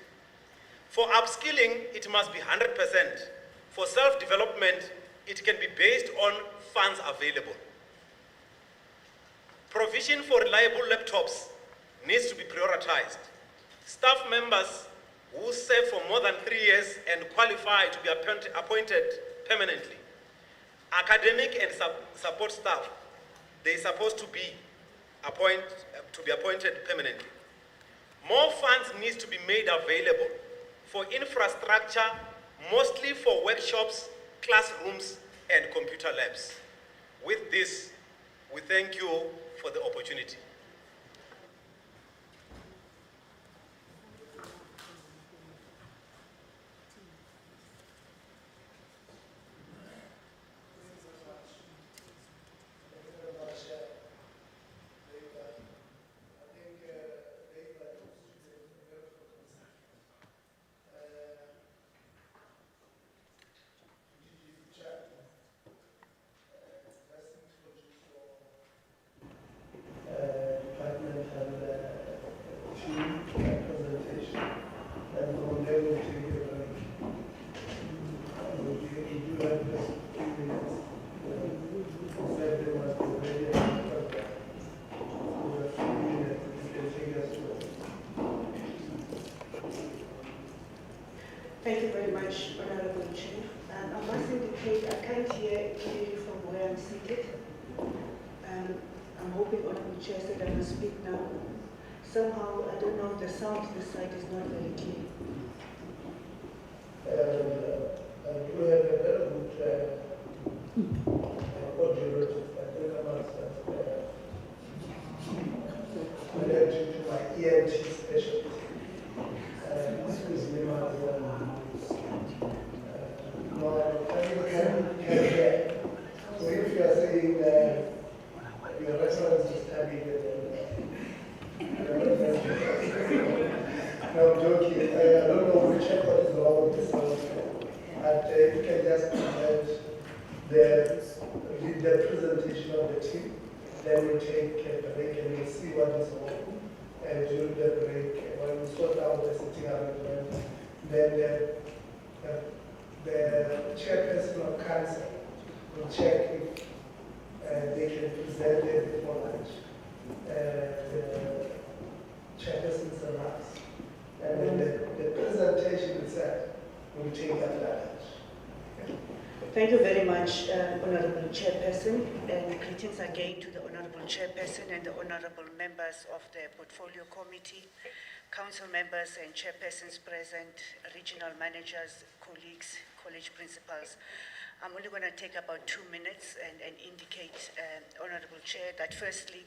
For upskilling, it must be 100%. For self-development, it can be based on funds available. Provision for reliable laptops needs to be prioritized. Staff members who serve for more than 3 years and qualify to be appointed permanently. Academic and support staff, they're supposed to be appointed permanently. More funds needs to be made available for infrastructure, mostly for workshops, classrooms, and computer labs. With this, we thank you for the opportunity. Thank you very much, Honorable Chief. I must indicate I can't hear clearly from where I'm seated. I'm hoping Honorable Chair said I will speak now. Somehow, I don't know if the sound this side is not very clear. You have a very good audio register. I think I must have connected to my ENT specialty. Excuse me, no, can hear. So if you are saying your reference is coming, no, I'm joking. I don't know which record is wrong with the sound, but you can just present the presentation of the team. Then we take a break and we'll see what is wrong. And during the break, when we sort out the sitting arrangement, then the chairperson of council will check if they can present it before lunch. The chairperson's remarks. And then the presentation itself will take after lunch. Thank you very much, Honorable Chairperson, and greetings again to the Honorable Chairperson and the Honorable members of the Portfolio Committee, Council members and Chairpersons present, regional managers, colleagues, college principals. I'm only going to take about 2 minutes and indicate, Honorable Chair, that firstly,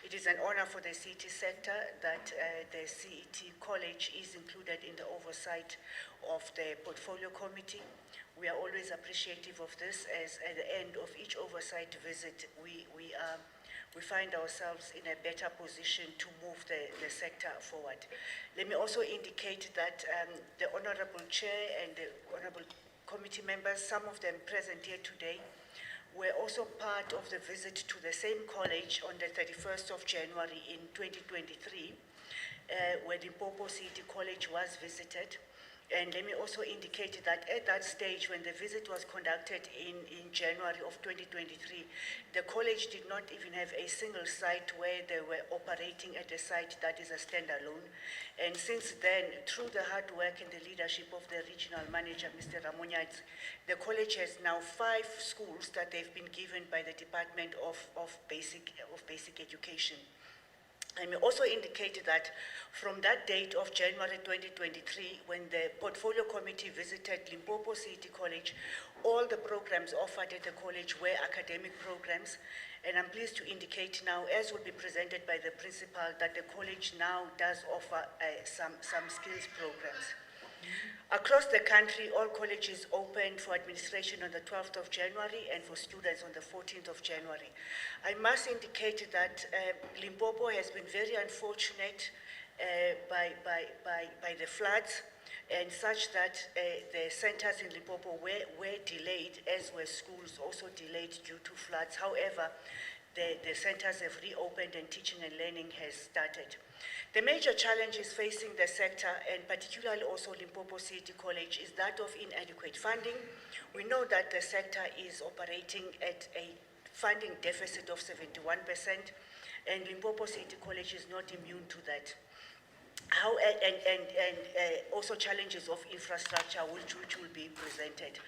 it is an honor for the CET sector that the CET College is included in the oversight of the Portfolio Committee. We are always appreciative of this, as at the end of each oversight visit, we find ourselves in a better position to move the sector forward. Let me also indicate that the Honorable Chair and the Honorable Committee members, some of them present here today, were also part of the visit to the same college on the 31st of January in 2023, where the Limpopo City College was visited. And let me also indicate that at that stage, when the visit was conducted in January of 2023, the college did not even have a single site where they were operating at a site that is a standalone. And since then, through the hard work and the leadership of the regional manager, Mr. Ramunyat, the college has now 5 schools that they've been given by the Department of Basic Education. I may also indicate that from that date of January 2023, when the Portfolio Committee visited Limpopo City College, all the programs offered at the college were academic programs. And I'm pleased to indicate now, as will be presented by the principal, that the college now does offer some skills programs. Across the country, all colleges opened for administration on the 12th of January and for students on the 14th of January. I must indicate that Limpopo has been very unfortunate by the floods, and such that the centers in Limpopo were delayed, as were schools also delayed due to floods. However, the centers have reopened and teaching and learning has started. The major challenges facing the sector, and particularly also Limpopo City College, is that of inadequate funding. We know that the sector is operating at a funding deficit of 71%, and Limpopo City College is not immune to that. Also challenges of infrastructure which will be presented.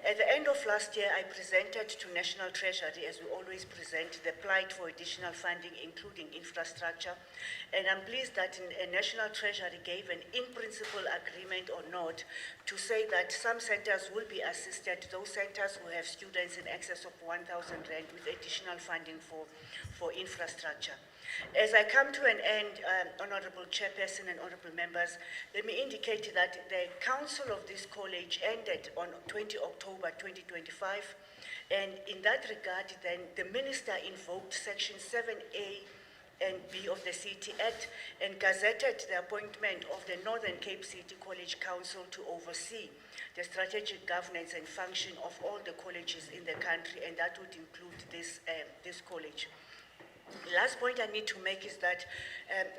At the end of last year, I presented to National Treasury, as we always present, the plight for additional funding, including infrastructure. And I'm pleased that National Treasury gave an in-principle agreement or not to say that some centers will be assisted, those centers who have students in excess of 1,000 rand, with additional funding for infrastructure. As I come to an end, Honorable Chairperson and Honorable Members, let me indicate that the council of this college ended on 20 October 2025, and in that regard, then the Minister invoked Section 7A and B of the City Act and gazetted the appointment of the Northern Cape City College Council to oversee the strategic governance and function of all the colleges in the country, and that would include this college. Last point I need to make is that,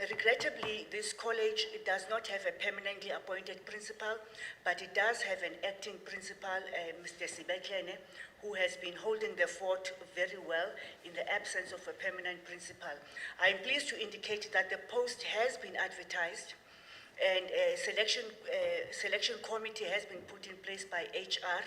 regrettably, this college does not have a permanently appointed principal, but it does have an acting principal, Mr. Sibeklene, who has been holding the fort very well in the absence of a permanent principal. I am pleased to indicate that the post has been advertised, and a selection committee has been put in place by HR.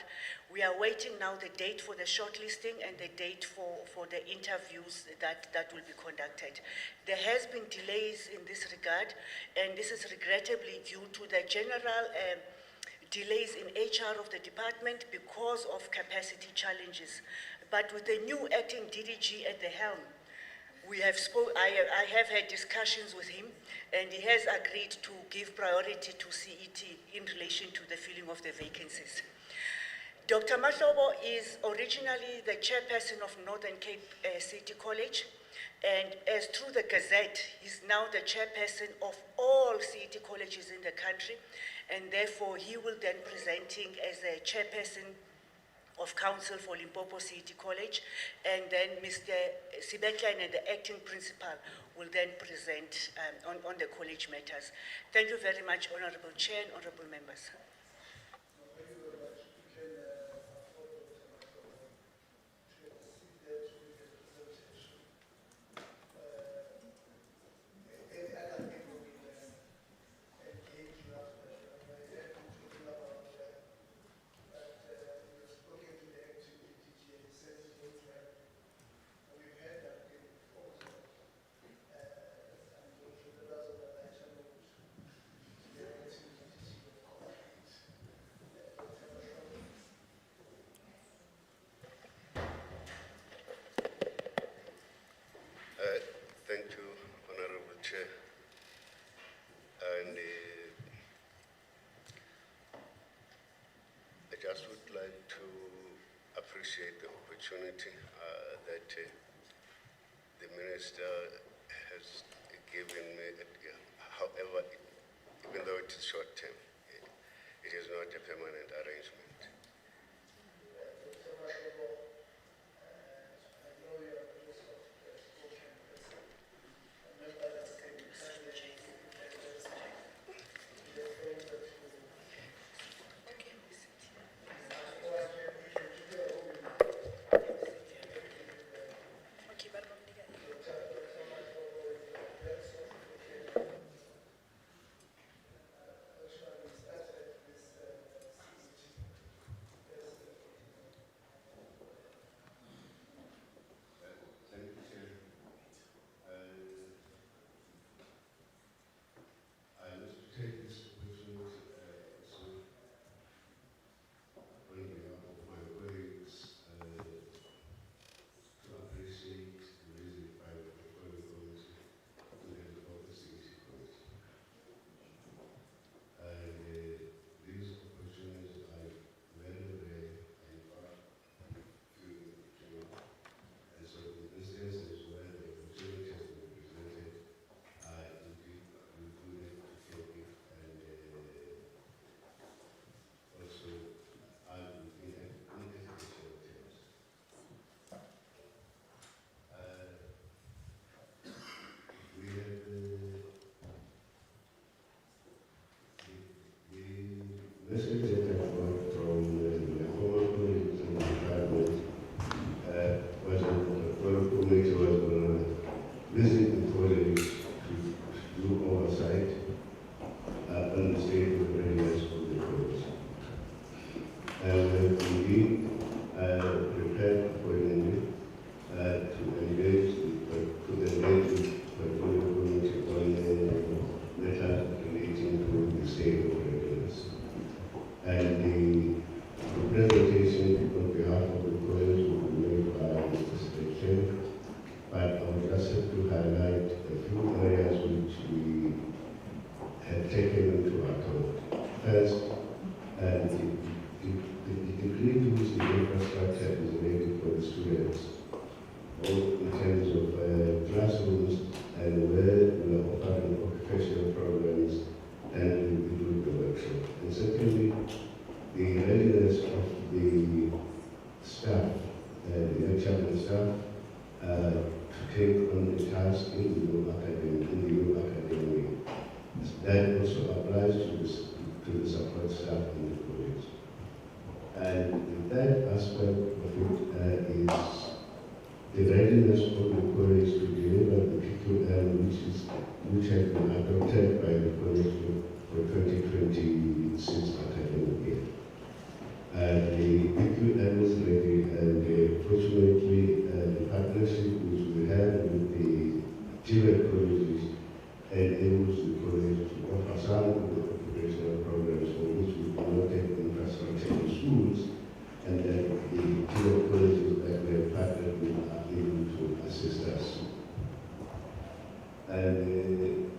We are waiting now the date for the shortlisting and the date for the interviews that will be conducted. There has been delays in this regard, and this is regrettably due to the general delays in HR of the department because of capacity challenges. But with the new acting DDG at the helm, I have had discussions with him, and he has agreed to give priority to CET in relation to the filling of the vacancies. Dr. Mahlobo is originally the chairperson of Northern Cape City College, and as through the Gazette, he's now the chairperson of all CET colleges in the country, and therefore he will then presenting as a chairperson of Council for Limpopo City College, and then Mr. Sibeklene, the acting principal, will then present on the college matters. Thank you very much, Honorable Chair and Honorable Members. Thank you, Honorable Chair. And I just would like to appreciate the opportunity that the Minister has given me. However, even though it is short term, it is not a permanent arrangement. be prepared accordingly to engage with the portfolio committee on matters relating to the state of readiness. And the presentation on behalf of the college will be made by Mr. Secretary, but I would just have to highlight a few areas which we have taken into account. First, the degree to which the infrastructure is ready for the students, both in terms of classrooms and where we are offering occupational programs and we do the workshop. And secondly, the readiness of the staff, the lecturing staff, to take on the task in the new academic year. That also applies to the support staff in the college. And the third aspect of it is the readiness of the college to deliver the PQM which has been adopted by the college for 2026 academic year. The PQM is ready, and fortunately the partnership which we have with the TVET colleges enables the college to offer some of the occupational programs for which we do not have infrastructure in schools, and then the TVET colleges that we have partnered with are able to assist us. And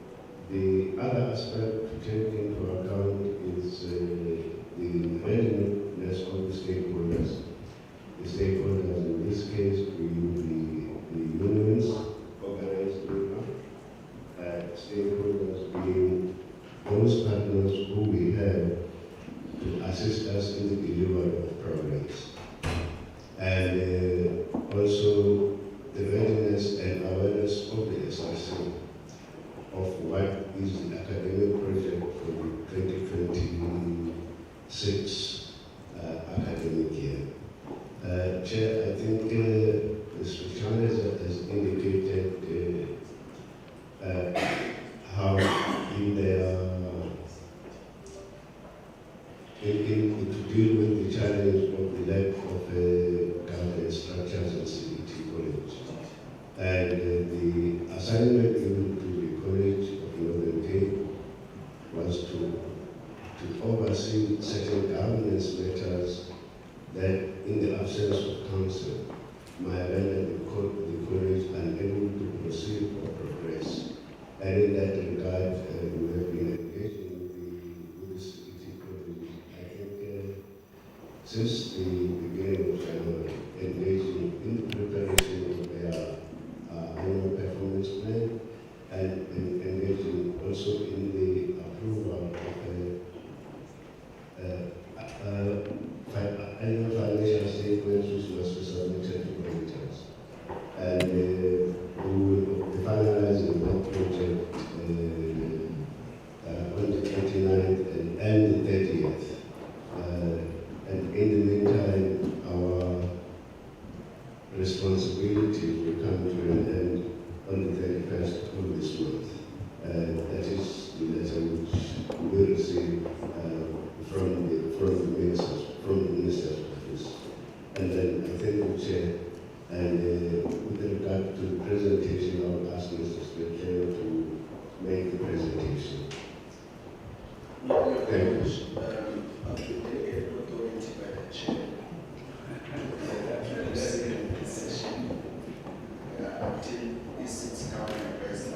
the other aspect to take into account is the readiness of the stakeholders. The stakeholders in this case being the unions, organized labor, stakeholders being those partners who we have to assist us in the delivery of programs. And also the readiness and awareness of the SRC of what is the academic project for the 2026 academic year. Chair, I think Mr. Chalmers has indicated how in their to deal with the challenge of the lack of governance structures in CBT College. And the assignment given to the College of Northern Cape was to oversee certain governance matters that, in the absence of council, might render the college unable to proceed or progress. And in that regard, we have been engaging with the CBT College, I think, since the beginning of January, engaging in the preparation of their annual performance plan and engaging also in the approval of annual financial statements which must be submitted to auditors. And we will be finalizing that project on the 29th and the 30th. And in the meantime, our responsibility will come to an end on the 31st of this month. That is the letter which we received from the minister's office. And then I thank the chair. And with regard to the presentation, I will ask Mr. Secretary to make the presentation. Thank you. Of the delegate authority by the chair. Until this sits down and rest.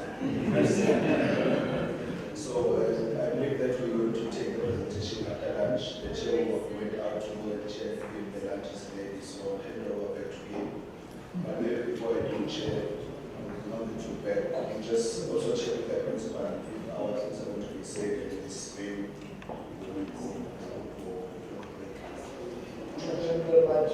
So I believe that we're going to take the presentation after lunch. The chair went out to the chair if the lunch is ready, so I'll hand over back to him. But maybe before I do, chair, not be too bad. I can just also check with the principal if our things are going to be saved in this way. Thank you very much.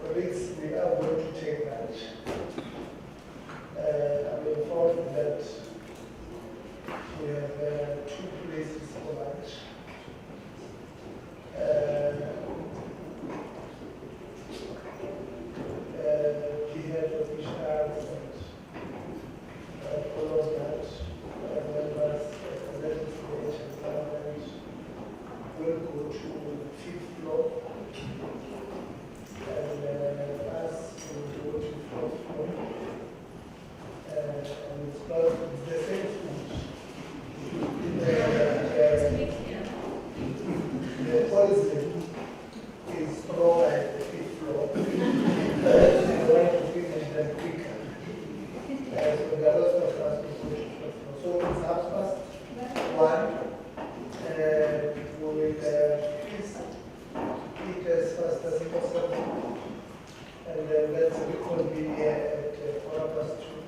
Colleagues, we are going to take lunch. I'm informed that we have 2 places for lunch. The head officials and follows that members representatives to the 5th floor. And us will go to 4th floor. And it's not it's the same school. The poison is strong at the 5th floor. We want to finish them quicker. So the rest of us will go to 4th floor. So it's half past 1. We will please eat as fast as possible. And then let's reconvene here at 2:15.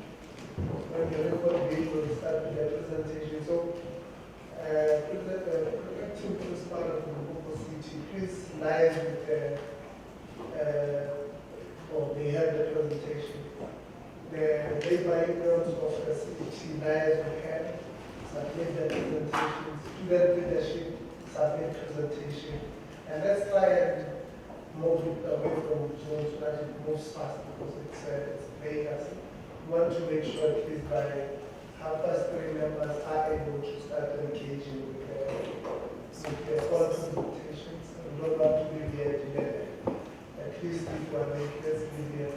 When the reconvene, we'll start with the presentation. So, acting principal of the Buko City, please live with or they have the presentation. The labor unions of the city live with her, submit the presentation, student leadership, submit presentation. And let's try and move it away from Zoom so that it moves fast because it's Vegas. We want to make sure at least by 3:30 members are able to start engaging with all presentations. We don't want to be here together. At least if one make, let's be here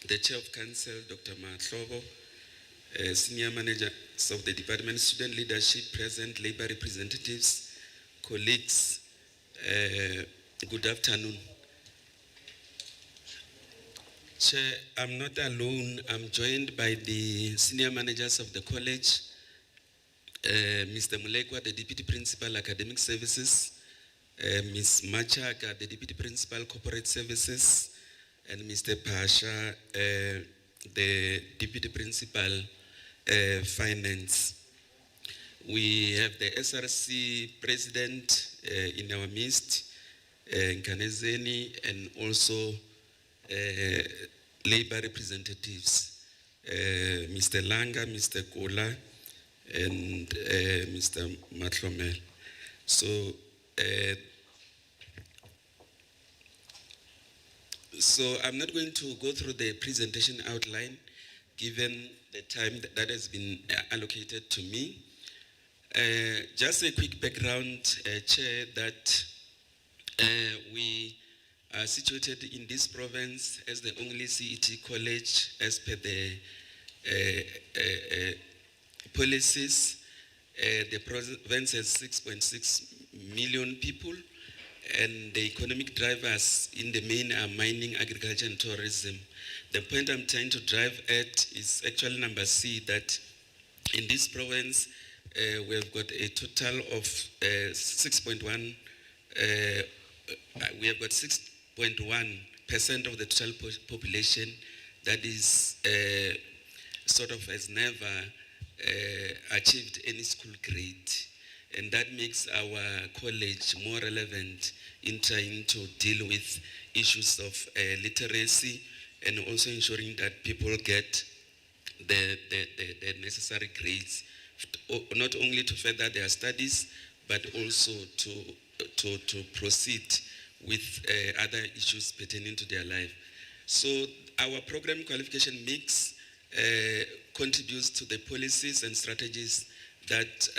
the Chair of Council, Dr. Mahlobo, Senior Managers of the Department, Student Leadership, present, labor representatives, colleagues, good afternoon. Chair, I'm not alone. I'm joined by the senior managers of the college, Mr. Mulekwa, the Deputy Principal, Academic Services, Ms. Machaka, the Deputy Principal, Corporate Services, and Mr. Pasha, the Deputy Principal, Finance. We have the SRC President in our midst, Nkanezeni, and also labor representatives, Mr. Langa, Mr. Kola, and Mr. Matlomel. So I'm not going to go through the presentation outline, given the time that has been allocated to me. Just a quick background, Chair, that we are situated in this province as the only CET college as per the policies. The province has 6.6 million people, and the economic drivers in the main are mining, agriculture, and tourism. The point I'm trying to drive at is actually number C, that in this province, we have got a total of 6.1, we have got 6.1% of the total population that is sort of has never achieved any school grade. And that makes our college more relevant in trying to deal with issues of literacy and also ensuring that people get the necessary grades, not only to further their studies, but also to proceed with other issues pertaining to their life. So our program qualification mix contributes to the policies and strategies that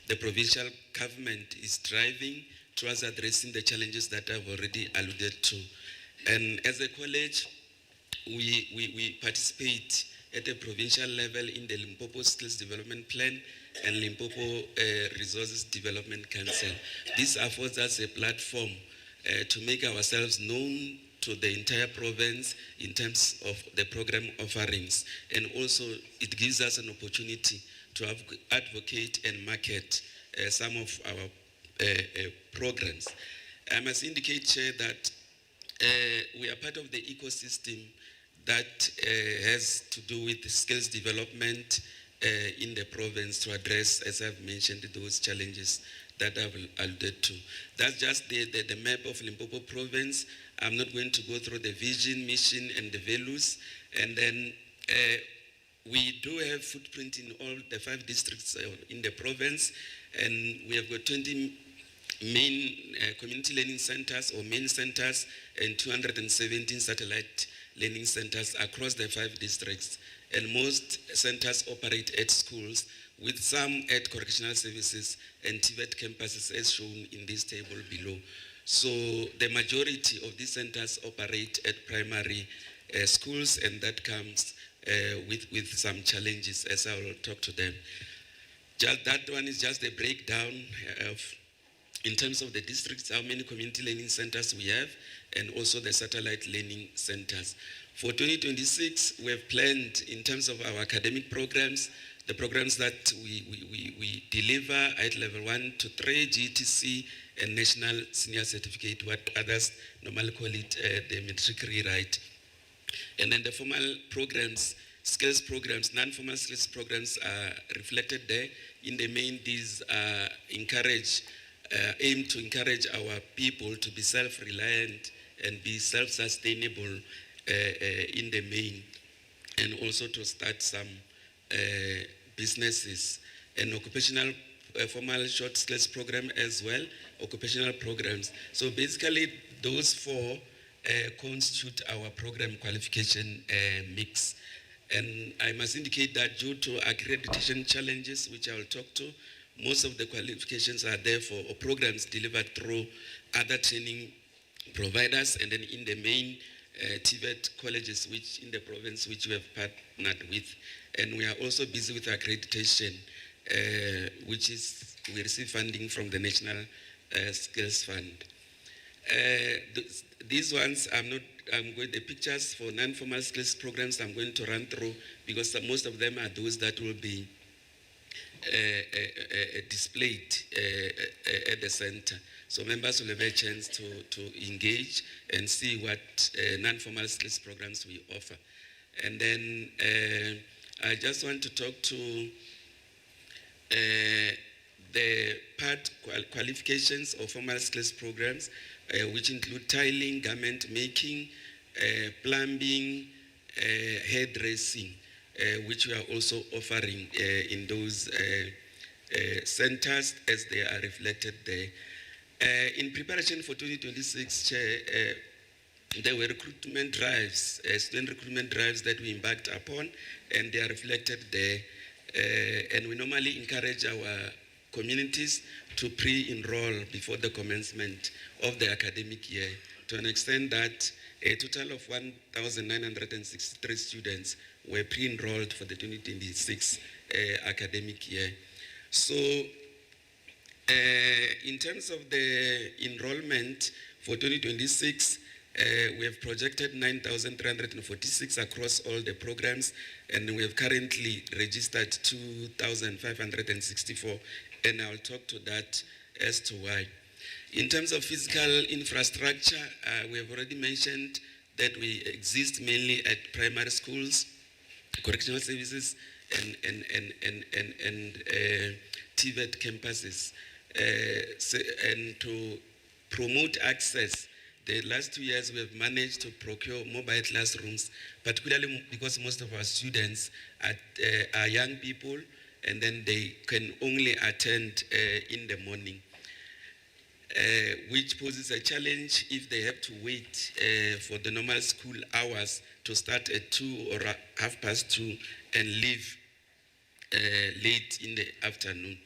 the provincial government is driving towards addressing the challenges that I've already alluded to. And as a college, we participate at a provincial level in the Limpopo Skills Development Plan and Limpopo Resources Development Council. This affords us a platform to make ourselves known to the entire province in terms of the program offerings. And also it gives us an opportunity to advocate and market some of our programs. I must indicate, Chair, that we are part of the ecosystem that has to do with skills development in the province to address, as I've mentioned, those challenges that I've alluded to. That's just the map of Limpopo province. I'm not going to go through the vision, mission, and the values. And then we do have footprint in all the 5 districts in the province, and we have got 20 main community learning centers or main centers and 217 satellite learning centers across the 5 districts. And most centers operate at schools, with some at correctional services and TVET campuses as shown in this table below. So the majority of these centers operate at primary schools, and that comes with some challenges, as I will talk to them. That one is just a breakdown of, in terms of the districts, how many community learning centers we have, and also the satellite learning centers. For 2026, we have planned, in terms of our academic programs, the programs that we deliver at level 1 to 3, GTC, and National Senior Certificate, what others normally call it the matric rewrite. And then the formal programs, skills programs, non-formal skills programs are reflected there. In the main, these aim to encourage our people to be self-reliant and be self-sustainable in the main, and also to start some businesses. And occupational formal short skills program as well, occupational programs. So basically those 4 constitute our program qualification mix. And I must indicate that due to accreditation challenges, which I will talk to, most of the qualifications are therefore, or programs delivered through other training providers, and then in the main TVET colleges which in the province which we have partnered with. And we are also busy with accreditation, which is, we receive funding from the National Skills Fund. These ones, the pictures for non-formal skills programs I'm going to run through because most of them are those that will be displayed at the center. So members will have a chance to engage and see what non-formal skills programs we offer. And then I just want to talk to the part qualifications of formal skills programs, which include tiling, garment making, plumbing, hairdressing, which we are also offering in those centers as they are reflected there. In preparation for 2026, Chair, there were recruitment drives, student recruitment drives that we embarked upon, and they are reflected there. And we normally encourage our communities to pre-enroll before the commencement of the academic year, to an extent that a total of 1,963 students were pre-enrolled for the 2026 academic year. So in terms of the enrollment for 2026, we have projected 9,346 across all the programs, and we have currently registered 2,564, and I'll talk to that as to why. In terms of physical infrastructure, we have already mentioned that we exist mainly at primary schools, correctional services, and TVET campuses. And to promote access, the last 2 years we have managed to procure mobile classrooms, particularly because most of our students are young people, and then they can only attend in the morning, which poses a challenge if they have to wait for the normal school hours to start at 2 or 2:30 and leave late in the afternoon.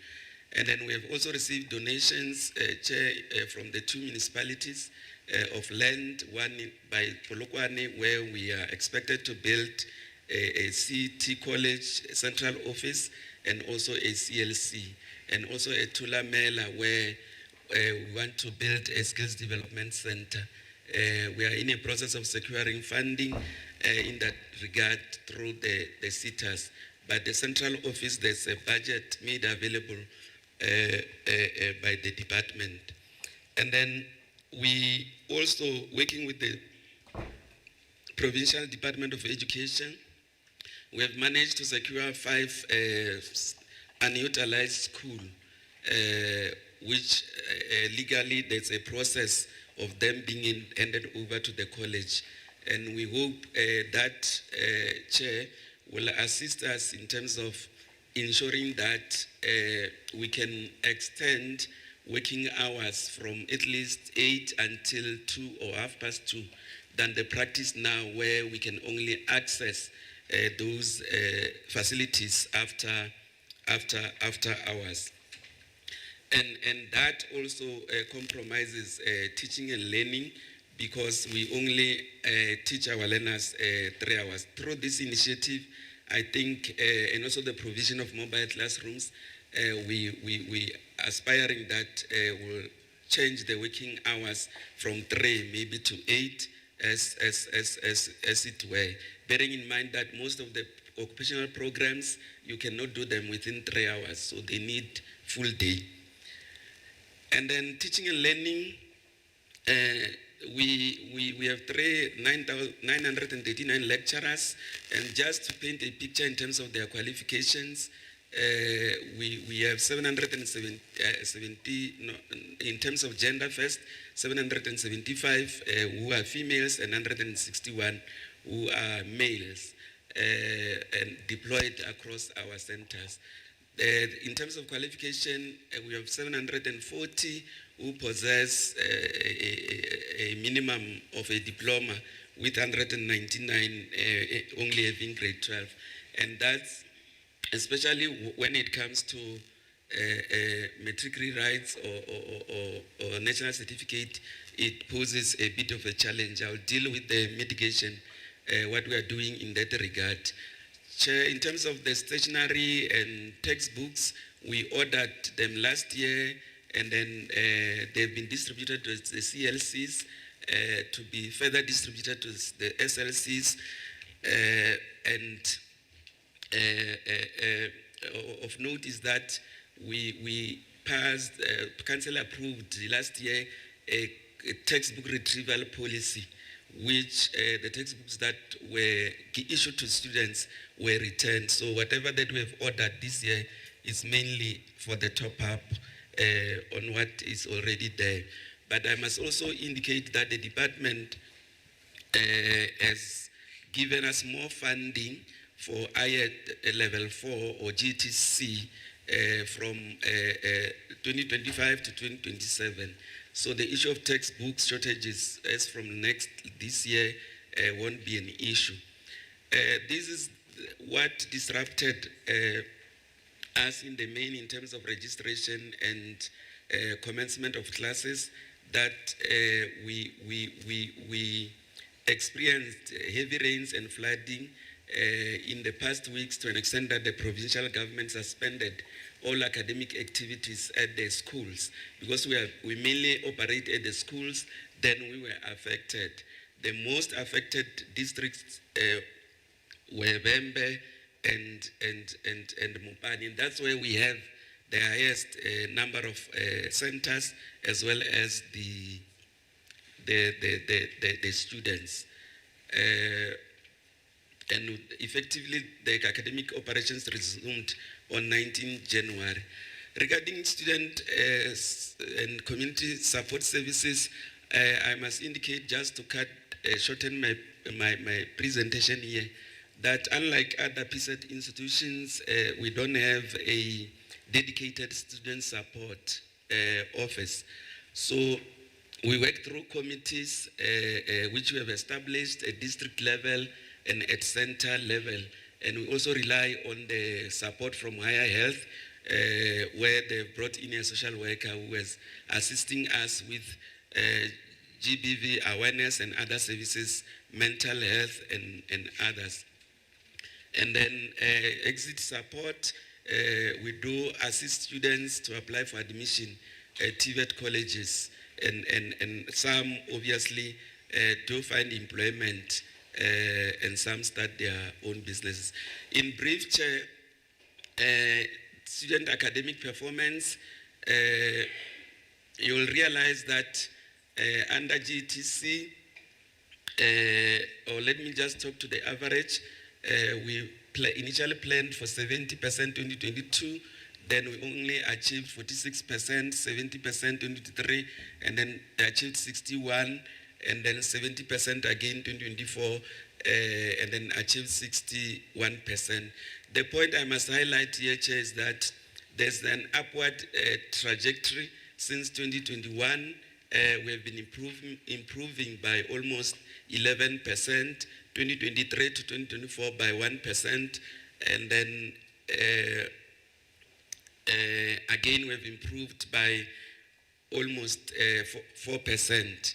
And then we have also received donations, Chair, from the 2 municipalities of land, one by Polokwane, where we are expected to build a CT college, central office, and also a CLC, and also a Tulamela, where we want to build a skills development center. We are in a process of securing funding in that regard through the CETAs. But the central office, there's a budget made available by the department. And then we also, working with the Provincial Department of Education, we have managed to secure 5 unutilized schools, which legally there's a process of them being handed over to the college. And we hope that Chair will assist us in terms of ensuring that we can extend working hours from at least 8 until 2 or 2:30 than the practice now, where we can only access those facilities after hours. And that also compromises teaching and learning, because we only teach our learners 3 hours. Through this initiative, I think, and also the provision of mobile classrooms, we aspiring that will change the working hours from 3 maybe to 8 as it were, bearing in mind that most of the occupational programs, you cannot do them within 3 hours, so they need full day. And then teaching and learning, we have 939 lecturers, and just to paint a picture in terms of their qualifications, we have 770, in terms of gender first, 775 who are females and 161 who are males, and deployed across our centers. In terms of qualification, we have 740 who possess a minimum of a diploma, with 199 only having grade 12. And that's especially when it comes to matric rewrites or national certificate it poses a bit of a challenge. I'll deal with the mitigation, what we are doing in that regard. Chair, in terms of the stationery and textbooks, we ordered them last year, and then they've been distributed to the CLCs, to be further distributed to the SLCs, and of note is that we passed, council approved last year a textbook retrieval policy, which the textbooks that were issued to students were returned. So whatever that we have ordered this year is mainly for the top-up on what is already there. But I must also indicate that the department has given us more funding for IET level 4 or GTC from 2025 to 2027. So the issue of textbook shortages as from this year won't be an issue. This is what disrupted us in the main in terms of registration and commencement of classes, that we experienced heavy rains and flooding in the past weeks, to an extent that the provincial government suspended all academic activities at the schools, because we mainly operate at the schools. Then we were affected. The most affected districts were Bembe and Mupani, and that's where we have the highest number of centers, as well as the students. And effectively, the academic operations resumed on 19 January. Regarding student and community support services, I must indicate, just to shorten my presentation here, that unlike other PSET institutions, we don't have a dedicated student support office. So we work through committees which we have established at district level and at center level. And we also rely on the support from Higher Health, where they've brought in a social worker who is assisting us with GBV awareness and other services, mental health and others. And then exit support, we do assist students to apply for admission at TVET colleges, and some obviously do find employment, and some start their own businesses. In brief, Chair, student academic performance, you will realize that under GTC, or let me just talk to the average, we initially planned for 70% 2022, then we only achieved 46%, 70% 2023, and then achieved 61%, and then 70% again 2024, and then achieved 61%. The point I must highlight here, Chair, is that there's an upward trajectory since 2021. We have been improving by almost 11%, 2023 to 2024 by 1%, and then again we've improved by almost 4%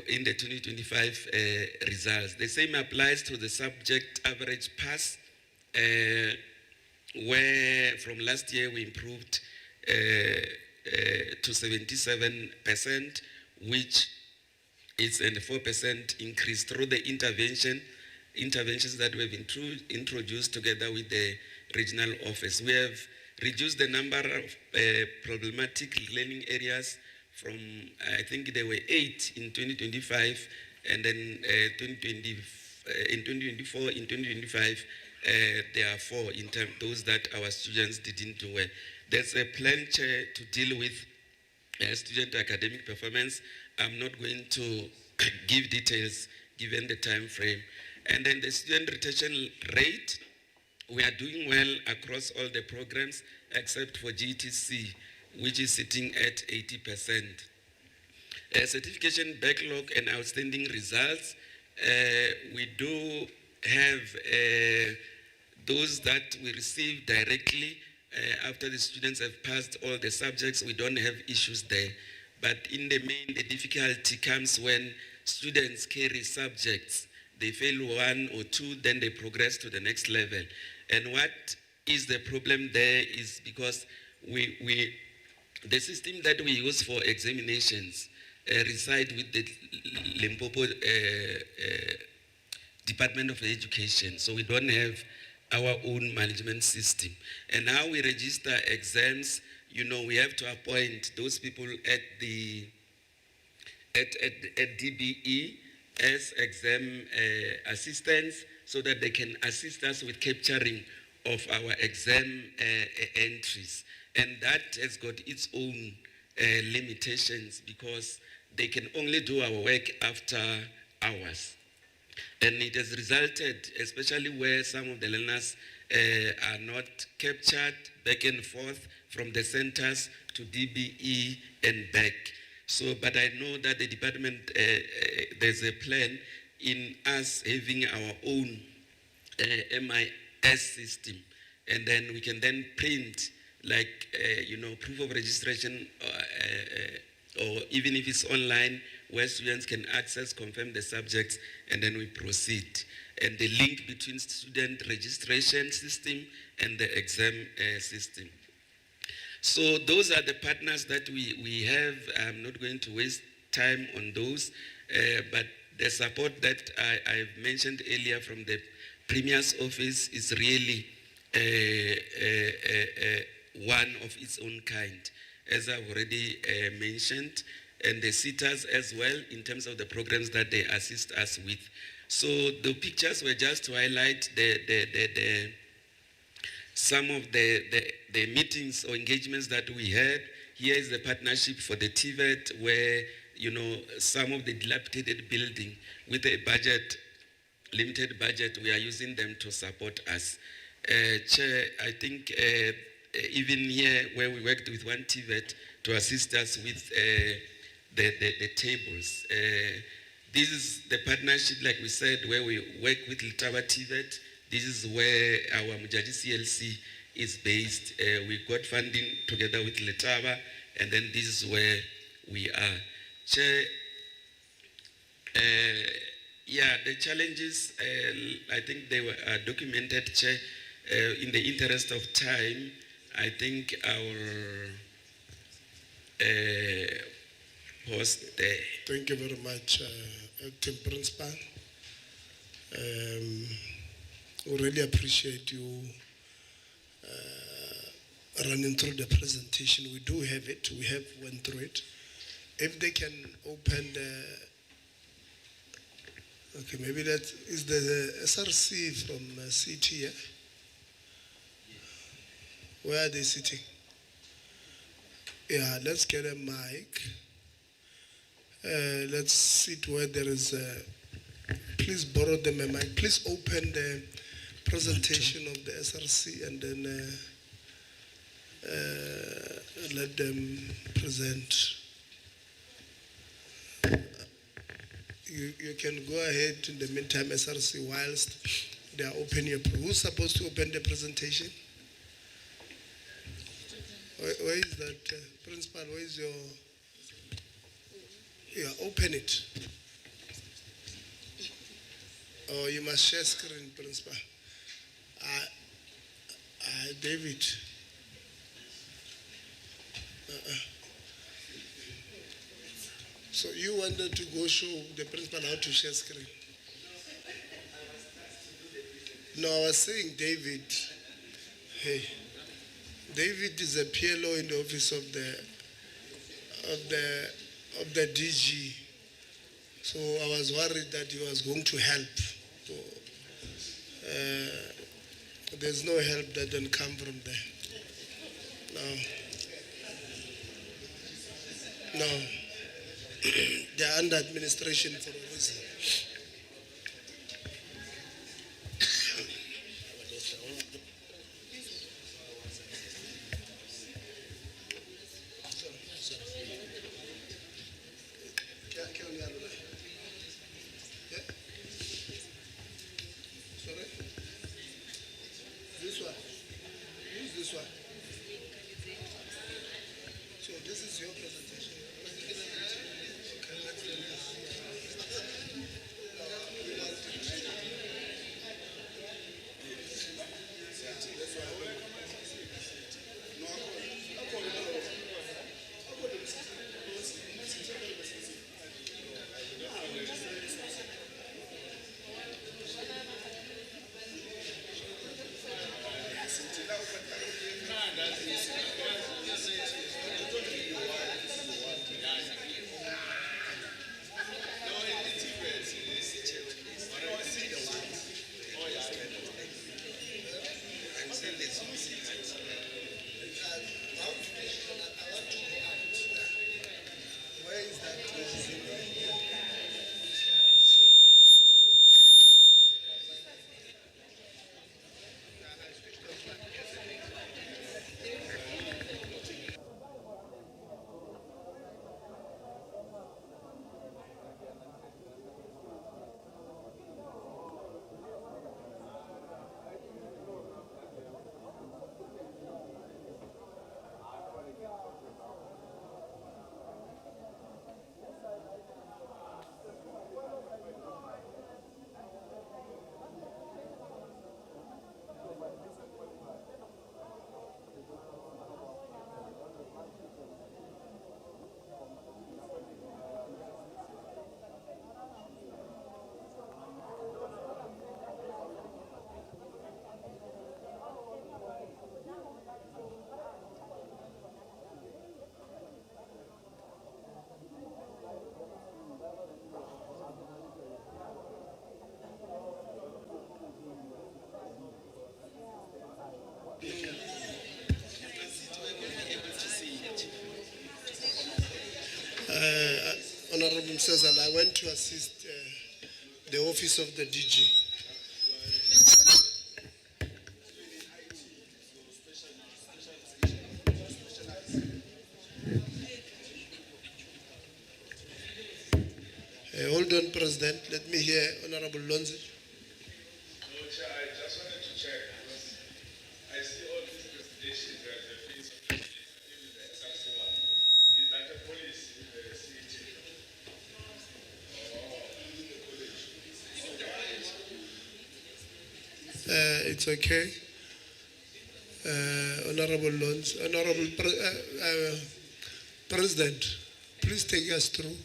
in the 2025 results. The same applies to the subject average pass, where from last year we improved to 77%, which is a 4% increase through the interventions that we've introduced together with the regional office. We have reduced the number of problematic learning areas from, I think there were 8 in 2025, and then in 2024, in 2025, there are 4 in terms those that our students didn't do well. There's a plan, Chair, to deal with student academic performance. I'm not going to give details given the time frame. And then the student retention rate, we are doing well across all the programs except for GTC, which is sitting at 80%. Certification backlog and outstanding results, we do have those that we receive directly after the students have passed all the subjects. We don't have issues there. But in the main, the difficulty comes when students carry subjects. They fail 1 or 2, then they progress to the next level. And what is the problem there is because the system that we use for examinations reside with the Limpopo Department of Education. So we don't have our own management system. And how we register exams, we have to appoint those people at DBE as exam assistants so that they can assist us with capturing of our exam entries. And that has got its own limitations because they can only do our work after hours. And it has resulted, especially where some of the learners are not captured back and forth from the centers to DBE and back. So, but I know that the department, there's a plan in us having our own MIS system. And then we can then print like, proof of registration or even if it's online, where students can access, confirm the subjects, and then we proceed. And the link between student registration system and the exam system. So those are the partners that we have. I'm not going to waste time on those, but the support that I've mentioned earlier from the Premier's office is really one of its own kind, as I've already mentioned, and the sitters as well in terms of the programs that they assist us with. So the pictures were just to highlight some of the meetings or engagements that we had. Here is the partnership for the TVET where, some of the dilapidated building with a budget, limited budget, we are using them to support us. Chair, I think even here where we worked with one TVET to assist us with the tables. This is the partnership, like we said, where we work with Letaba TVET. This is where our Mujaji CLC is based. We got funding together with Letaba, and then this is where we are. Chair, the challenges, I think they were documented, Chair. In the interest of time, I think our host there. Thank you very much, Acting Principal. We really appreciate you running through the presentation. We do have it. We have went through it. If they can open the, okay, maybe that is the SRC from CT, yeah? Where are they sitting? Yeah, let's get a mic. Let's sit where there is a, please borrow them a mic. Please open the presentation of the SRC and then let them present. You can go ahead in the meantime, SRC, whilst they are opening your, who's supposed to open the presentation? Where is that, Principal, where is your, yeah, open it. Oh, you must share screen, Principal. David. So you wanted to go show the principal how to share screen? No, I was saying David. Hey, David is a PLO in the office of the DG. So I was worried that he was going to help. So, there's no help that can come from there. No. They are under administration for a reason. Sorry? This one? Who's this one? So this is your presentation. President, I went to assist the office of the DG. Hold on, President. Let me hear Honorable Lonzi. No, Chair, I just wanted to check because I see all these presentations at the face of the even the SRC one. Is that a policy in the city? It's okay. Honorable Lonzi, Honorable President, please take us through.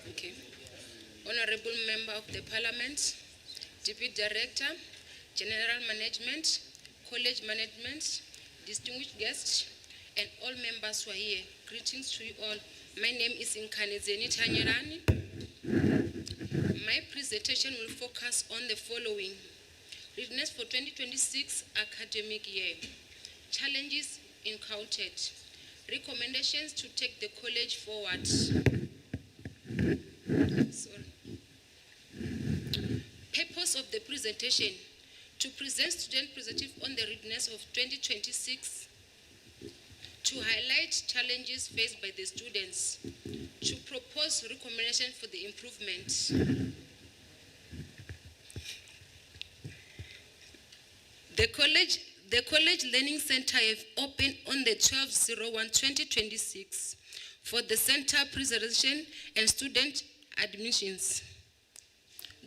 Okay. Honorable Member of the Parliament, Deputy Director, General Management, College Management, distinguished guests, and all members who are here, greetings to you all. My name is Nkanezeni Tanyerani. My presentation will focus on the following: readiness for 2026 academic year, challenges encountered, recommendations to take the college forward. Sorry. Purpose of the presentation: to present student perspective on the readiness of 2026, to highlight challenges faced by the students, to propose recommendations for the improvement. The College Learning Center have opened on the 12/01/2026 for the center preservation and student admissions.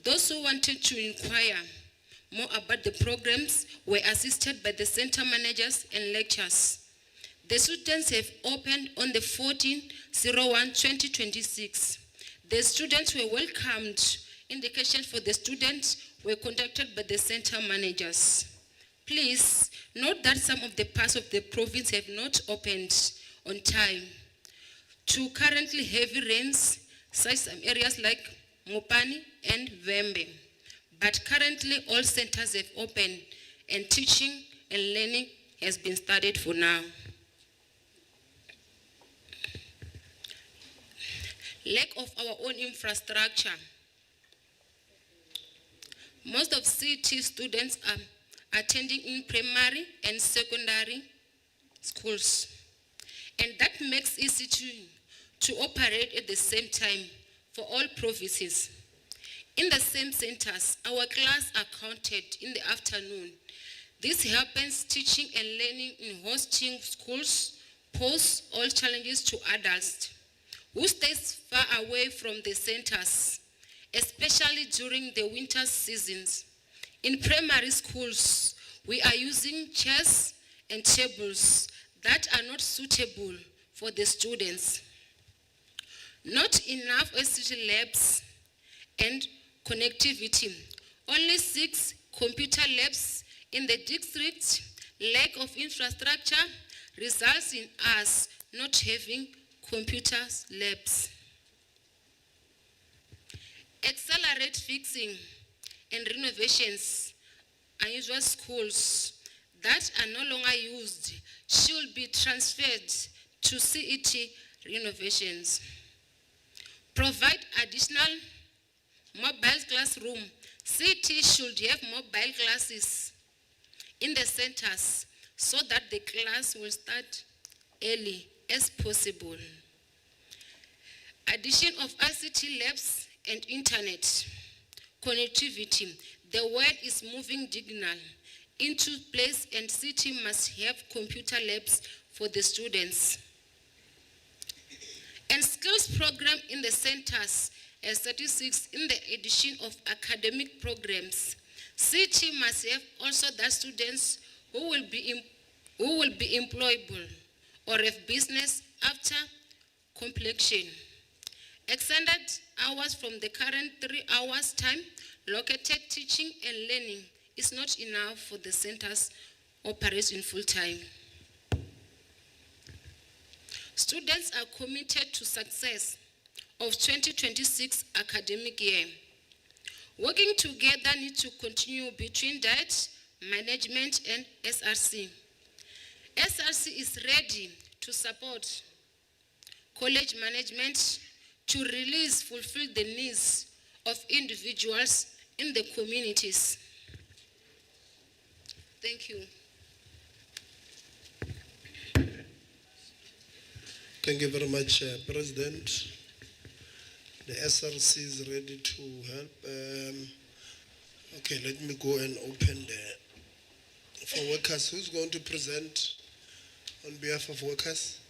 Those who wanted to inquire more about the programs were assisted by the center managers and lecturers. The students have opened on the 14/01/2026. The students were welcomed. Indications for the students were conducted by the center managers. Please note that some of the parts of the province have not opened on time to currently heavy rains, such some areas like Mopani and Vembe. But currently all centers have opened and teaching and learning has been started for now. Lack of our own infrastructure. Most of CT students are attending in primary and secondary schools, and that makes it easy to operate at the same time for all provinces. In the same centers, our classes are counted in the afternoon. This happens teaching and learning in hosting schools pose all challenges to adults who stay far away from the centers, especially during the winter seasons. In primary schools, we are using chairs and tables that are not suitable for the students. Not enough ICT labs and connectivity. Only 6 computer labs in the district. Lack of infrastructure results in us not having computer labs. Accelerate fixing and renovations. Unusual schools that are no longer used should be transferred to CET renovations. Provide additional mobile classroom. CET should have mobile classes in the centers so that the class will start early as possible. Addition of ICT labs and internet connectivity. The world is moving digital into place, and city must have computer labs for the students. And skills program in the centers as 36 in the addition of academic programs. City must have also the students who will be employable or have business after completion. Extended hours from the current 3 hours time, located teaching and learning is not enough for the centers operating full time. Students are committed to success of 2026 academic year. Working together need to continue between DIET, management and SRC. SRC is ready to support college management to fulfill the needs of individuals in the communities. Thank you. Thank you very much, President. The SRC is ready to help. Okay, let me go and open for workers. Who's going to present on behalf of workers?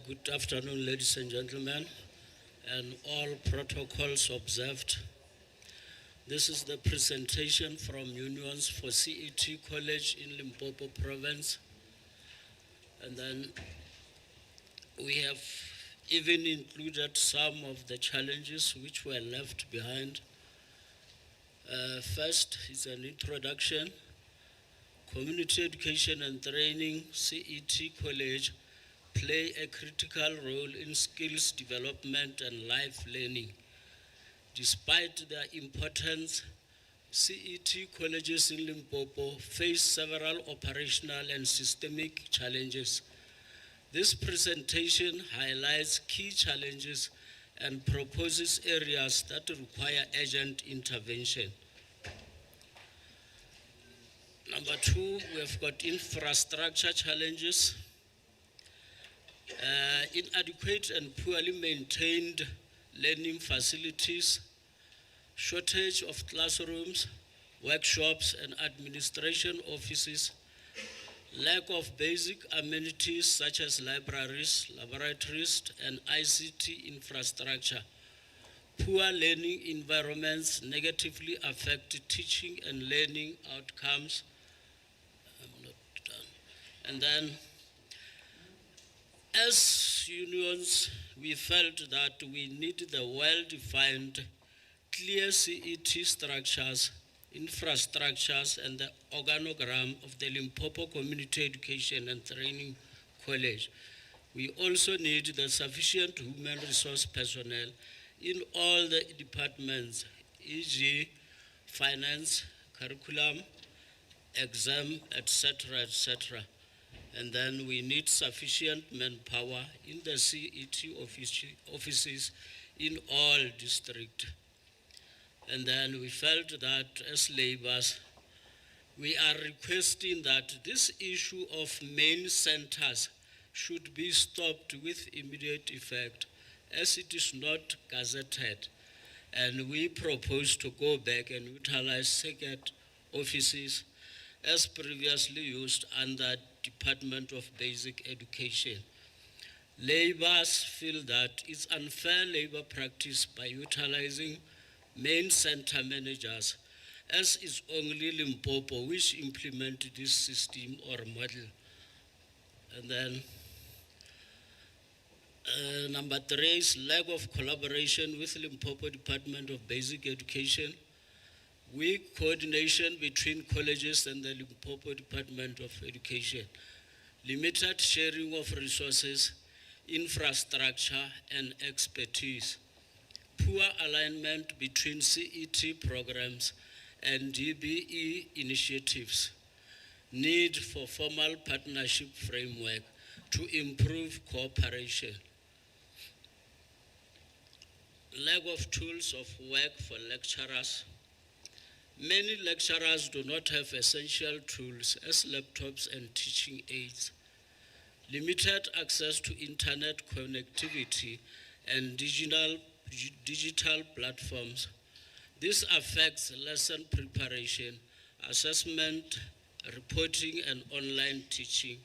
Good afternoon, ladies and gentlemen, and all protocols observed. This is the presentation from Unions for CET College in Limpopo Province. And then we have even included some of the challenges which were left behind. First is an introduction. Community Education and Training, CET College, play a critical role in skills development and life learning. Despite their importance, CET colleges in Limpopo face several operational and systemic challenges. This presentation highlights key challenges and proposes areas that require urgent intervention. Number two, we've got infrastructure challenges. Inadequate and poorly maintained learning facilities, shortage of classrooms, workshops and administration offices, lack of basic amenities such as libraries, laboratories and ICT infrastructure. Poor learning environments negatively affect teaching and learning outcomes. I'm not done. And then, as unions, we felt that we need the well-defined, clear CET structures, infrastructures, and the organogram of the Limpopo Community Education and Training College. We also need the sufficient human resource personnel in all the departments, e.g. finance, curriculum, exam, etc., etc. And then we need sufficient manpower in the CET offices in all districts. And then we felt that as labours, we are requesting that this issue of main centres should be stopped with immediate effect, as it is not gazetted. And we propose to go back and utilise second offices as previously used under Department of Basic Education. Labours feel that it's unfair labour practice by utilising main centre managers, as it's only Limpopo which implemented this system or model. And then number 3 is lack of collaboration with Limpopo Department of Basic Education, weak coordination between colleges and the Limpopo Department of Education, limited sharing of resources, infrastructure and expertise, poor alignment between CET programs and DBE initiatives, need for formal partnership framework to improve cooperation, lack of tools of work for lecturers. Many lecturers do not have essential tools as laptops and teaching aids, limited access to internet connectivity and digital platforms. This affects lesson preparation, assessment, reporting and online teaching.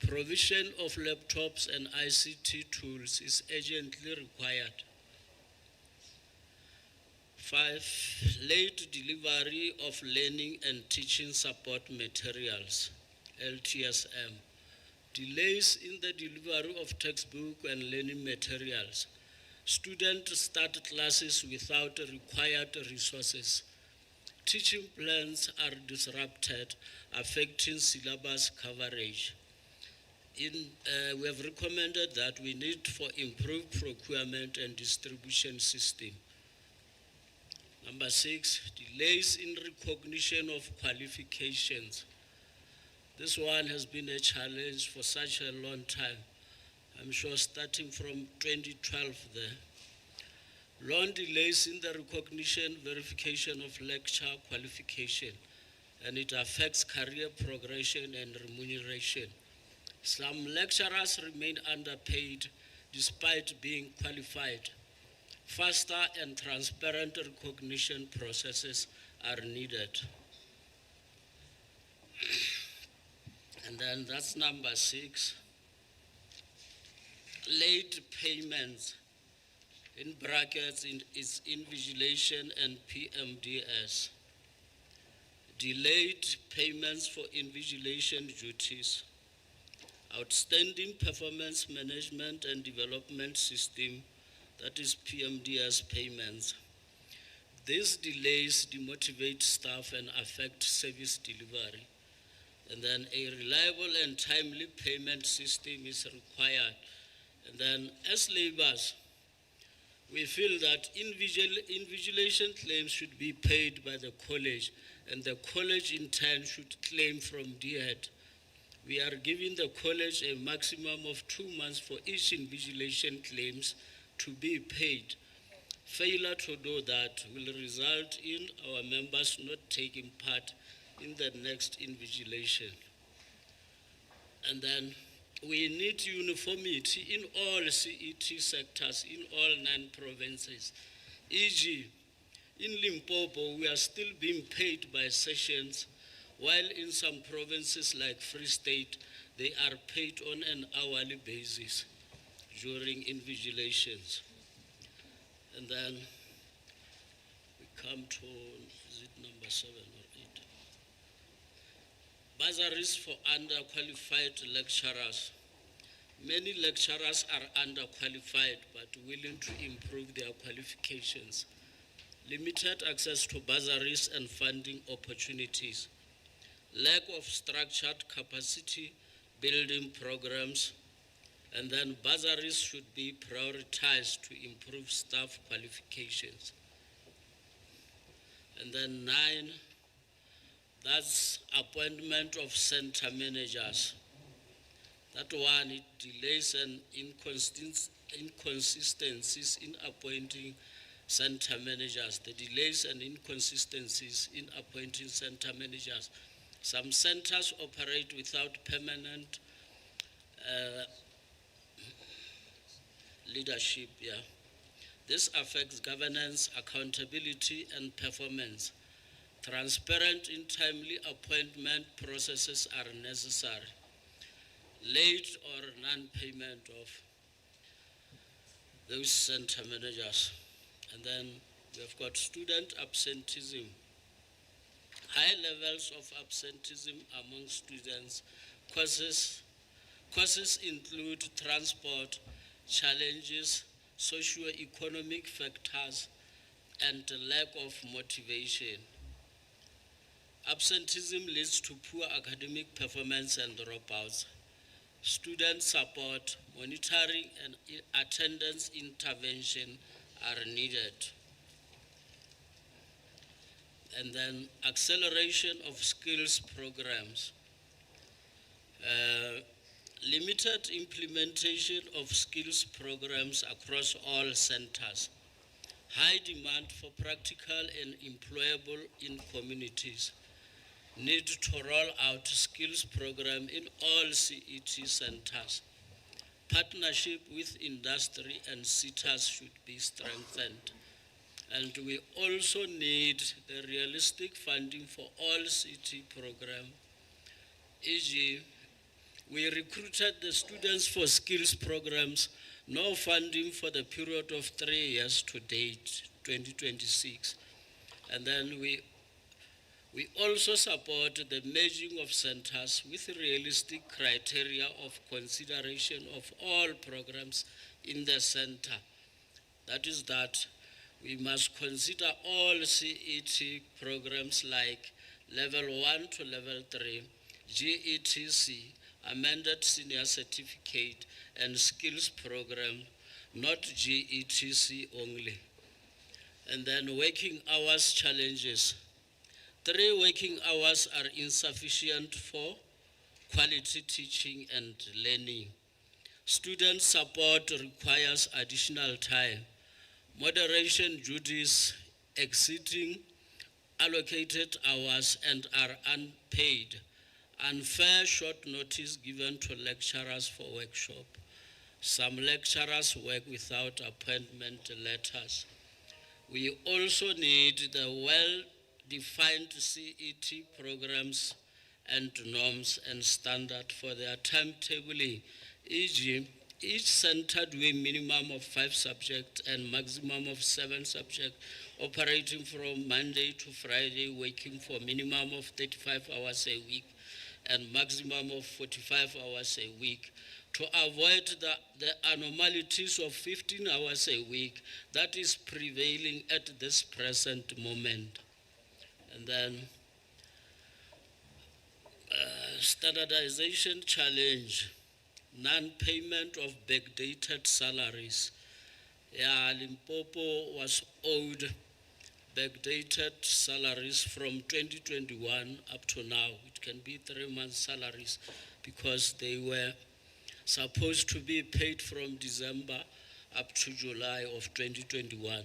Provision of laptops and ICT tools is urgently required. 5, late delivery of learning and teaching support materials, LTSM. Delays in the delivery of textbook and learning materials. Students start classes without required resources. Teaching plans are disrupted, affecting syllabus coverage. We have recommended that we need for improved procurement and distribution system. Number 6, delays in recognition of qualifications. This one has been a challenge for such a long time. I'm sure starting from 2012 there. Long delays in the recognition, verification of lecture qualification, and it affects career progression and remuneration. Some lecturers remain underpaid despite being qualified. Faster and transparent recognition processes are needed. And then that's number 6. Late payments, in brackets, is invigilation and PMDS. Delayed payments for invigilation duties. Outstanding performance management and development system, that is PMDS payments. These delays demotivate staff and affect service delivery. And then a reliable and timely payment system is required. And then as labours, we feel that invigilation claims should be paid by the college, and the college in turn should claim from DHET. We are giving the college a maximum of 2 months for each invigilation claims to be paid. Failure to do that will result in our members not taking part in the next invigilation. And then we need uniformity in all CET sectors, in all 9 provinces. E.g., in Limpopo, we are still being paid by sessions, while in some provinces like Free State, they are paid on an hourly basis during invigilations. And then we come to, is it number 7 or 8? Bursaries for underqualified lecturers. Many lecturers are underqualified but willing to improve their qualifications. Limited access to bursaries and funding opportunities. Lack of structured capacity building programs. And then bursaries should be prioritized to improve staff qualifications. And then 9, That's appointment of center managers. That one, it delays and inconsistencies in appointing center managers. The delays and inconsistencies in appointing center managers. Some centers operate without permanent leadership. Yeah. This affects governance, accountability, and performance. Transparent and timely appointment processes are necessary. Late or non-payment of those center managers. And then we've got student absenteeism. High levels of absenteeism among students. Causes include transport challenges, socio-economic factors, and lack of motivation. Absenteeism leads to poor academic performance and dropouts. Student support, monitoring, and attendance intervention are needed. And then acceleration of skills programs. Limited implementation of skills programs across all centers. High demand for practical and employable in communities. Need to roll out skills program in all CET centers. Partnership with industry and SETAs should be strengthened. And we also need the realistic funding for all CET programs. E.g., we recruited the students for skills programs, no funding for the period of 3 years to date, 2026. And then we also support the merging of centers with realistic criteria of consideration of all programs in the center. That is that we must consider all CET programs like level 1 to level 3, GETC, amended senior certificate, and skills program, not GETC only. And then working hours challenges. 3 working hours are insufficient for quality teaching and learning. Student support requires additional time. Moderation duties exceeding allocated hours and are unpaid. Unfair short notice given to lecturers for workshop. Some lecturers work without appointment letters. We also need the well-defined CET programs and norms and standard for their timetabling, e.g., each center doing minimum of 5 subjects and maximum of 7 subjects, operating from Monday to Friday, working for minimum of 35 hours a week and maximum of 45 hours a week, to avoid the anomalies of 15 hours a week that is prevailing at this present moment. And then standardization challenge, non-payment of backdated salaries. Yeah, Limpopo was owed backdated salaries from 2021 up to now. It can be 3 months salaries because they were supposed to be paid from December up to July of 2021,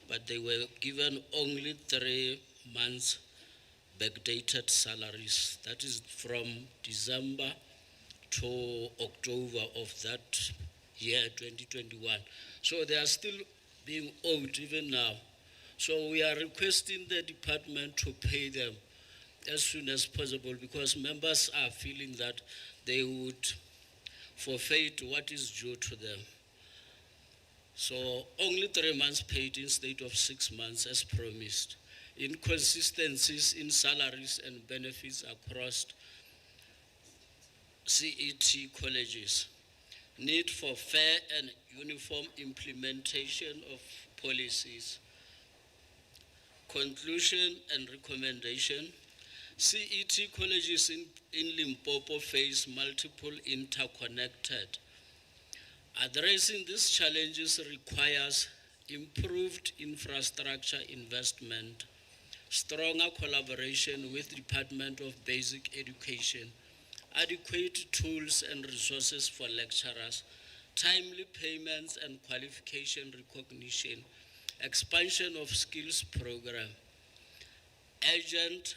but they were given only 3 months backdated salaries. That is from December to October of that year, 2021. So they are still being owed even now. So we are requesting the department to pay them as soon as possible because members are feeling that they would forfeit what is due to them. So only 3 months paid instead of 6 months as promised. Inconsistencies in salaries and benefits across CET colleges. Need for fair and uniform implementation of policies. Conclusion and recommendation. CET colleges in Limpopo face multiple interconnected. Addressing these challenges requires improved infrastructure investment, stronger collaboration with Department of Basic Education, adequate tools and resources for lecturers, timely payments and qualification recognition, expansion of skills program. Urgent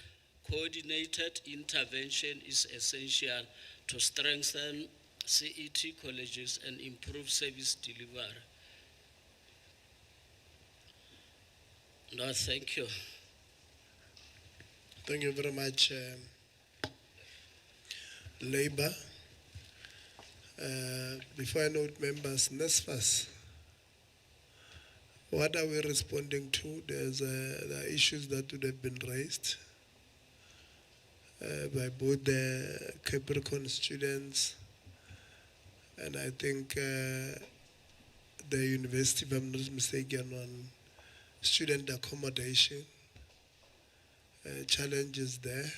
coordinated intervention is essential to strengthen CET colleges and improve service delivery. No, thank you. Thank you very much, Labour. Before I note members, NSFAS, what are we responding to? There are issues that would have been raised by both the Capricorn students and I think the university, if I'm not mistaken, on student accommodation, challenges there.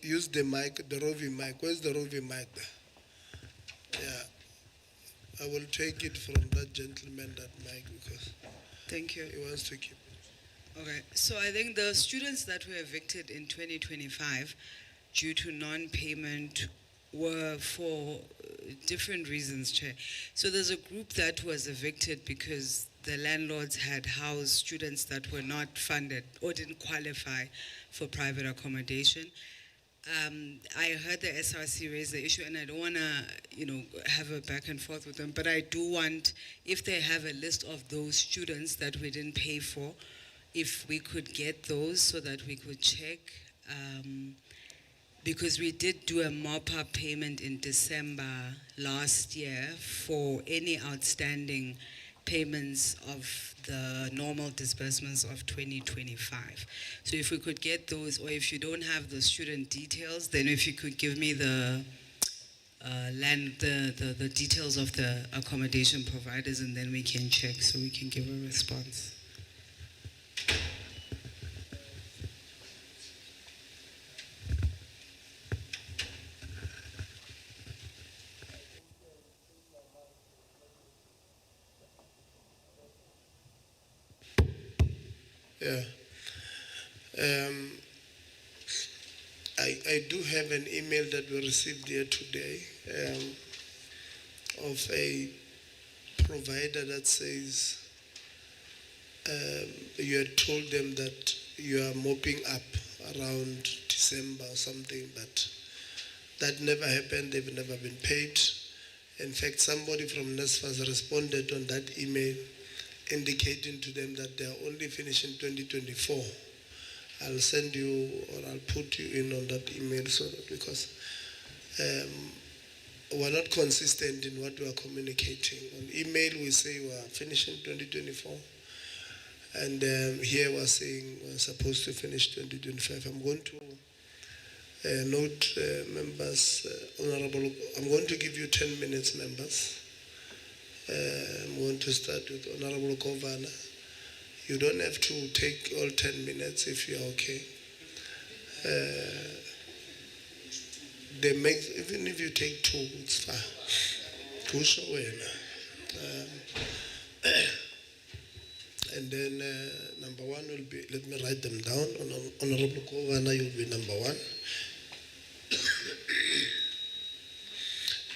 Use the mic, the roving mic. Where's the roving mic there? Yeah. I will take it from that gentleman, that mic, because Thank you. he wants to keep it. Okay, so I think the students that were evicted in 2025 due to non-payment were for different reasons, Chair. So there's a group that was evicted because the landlords had housed students that were not funded or didn't qualify for private accommodation. I heard the SRC raise the issue, and I don't want to, have a back and forth with them, but I do want, if they have a list of those students that we didn't pay for, if we could get those so that we could check, because we did do a mop-up payment in December last year for any outstanding payments of the normal disbursements of 2025. So if we could get those, or if you don't have the student details, then if you could give me the the details of the accommodation providers, and then we can check so we can give a response. Yeah. I do have an email that we received here today of a provider that says you had told them that you are mopping up around December or something, but that never happened. They've never been paid. In fact, somebody from NSFAS responded on that email indicating to them that they are only finishing 2024. I'll send you, or I'll put you in on that email, so that, because we're not consistent in what we are communicating. On email we say we are finishing 2024, and here we're saying we're supposed to finish 2025. I'm going to note members, Honorable, I'm going to give you 10 minutes, members. I'm going to start with Honorable Governor. You don't have to take all 10 minutes if you're okay. Even if you take 2, it's fine. And then number 1 will be, let me write them down. Honorable Governor, you'll be number 1.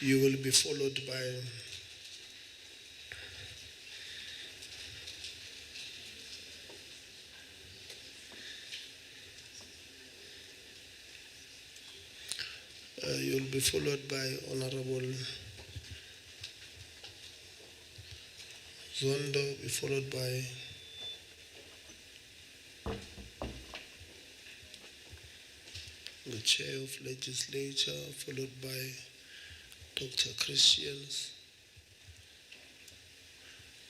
You will be followed by you'll be followed by Honorable Zondo, be followed by the Chair of Legislature, followed by Dr. Christians,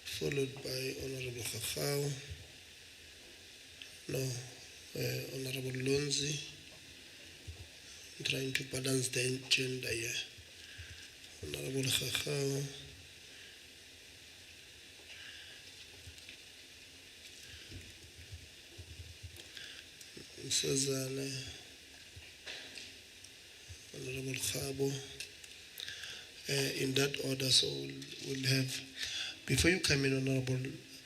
followed by Honorable Khafau, Honorable Lonzi. I'm trying to balance the agenda here. Honorable Khakao. Msazana. Honorable Khabo. In that order, so we'll have, before you come in, Honorable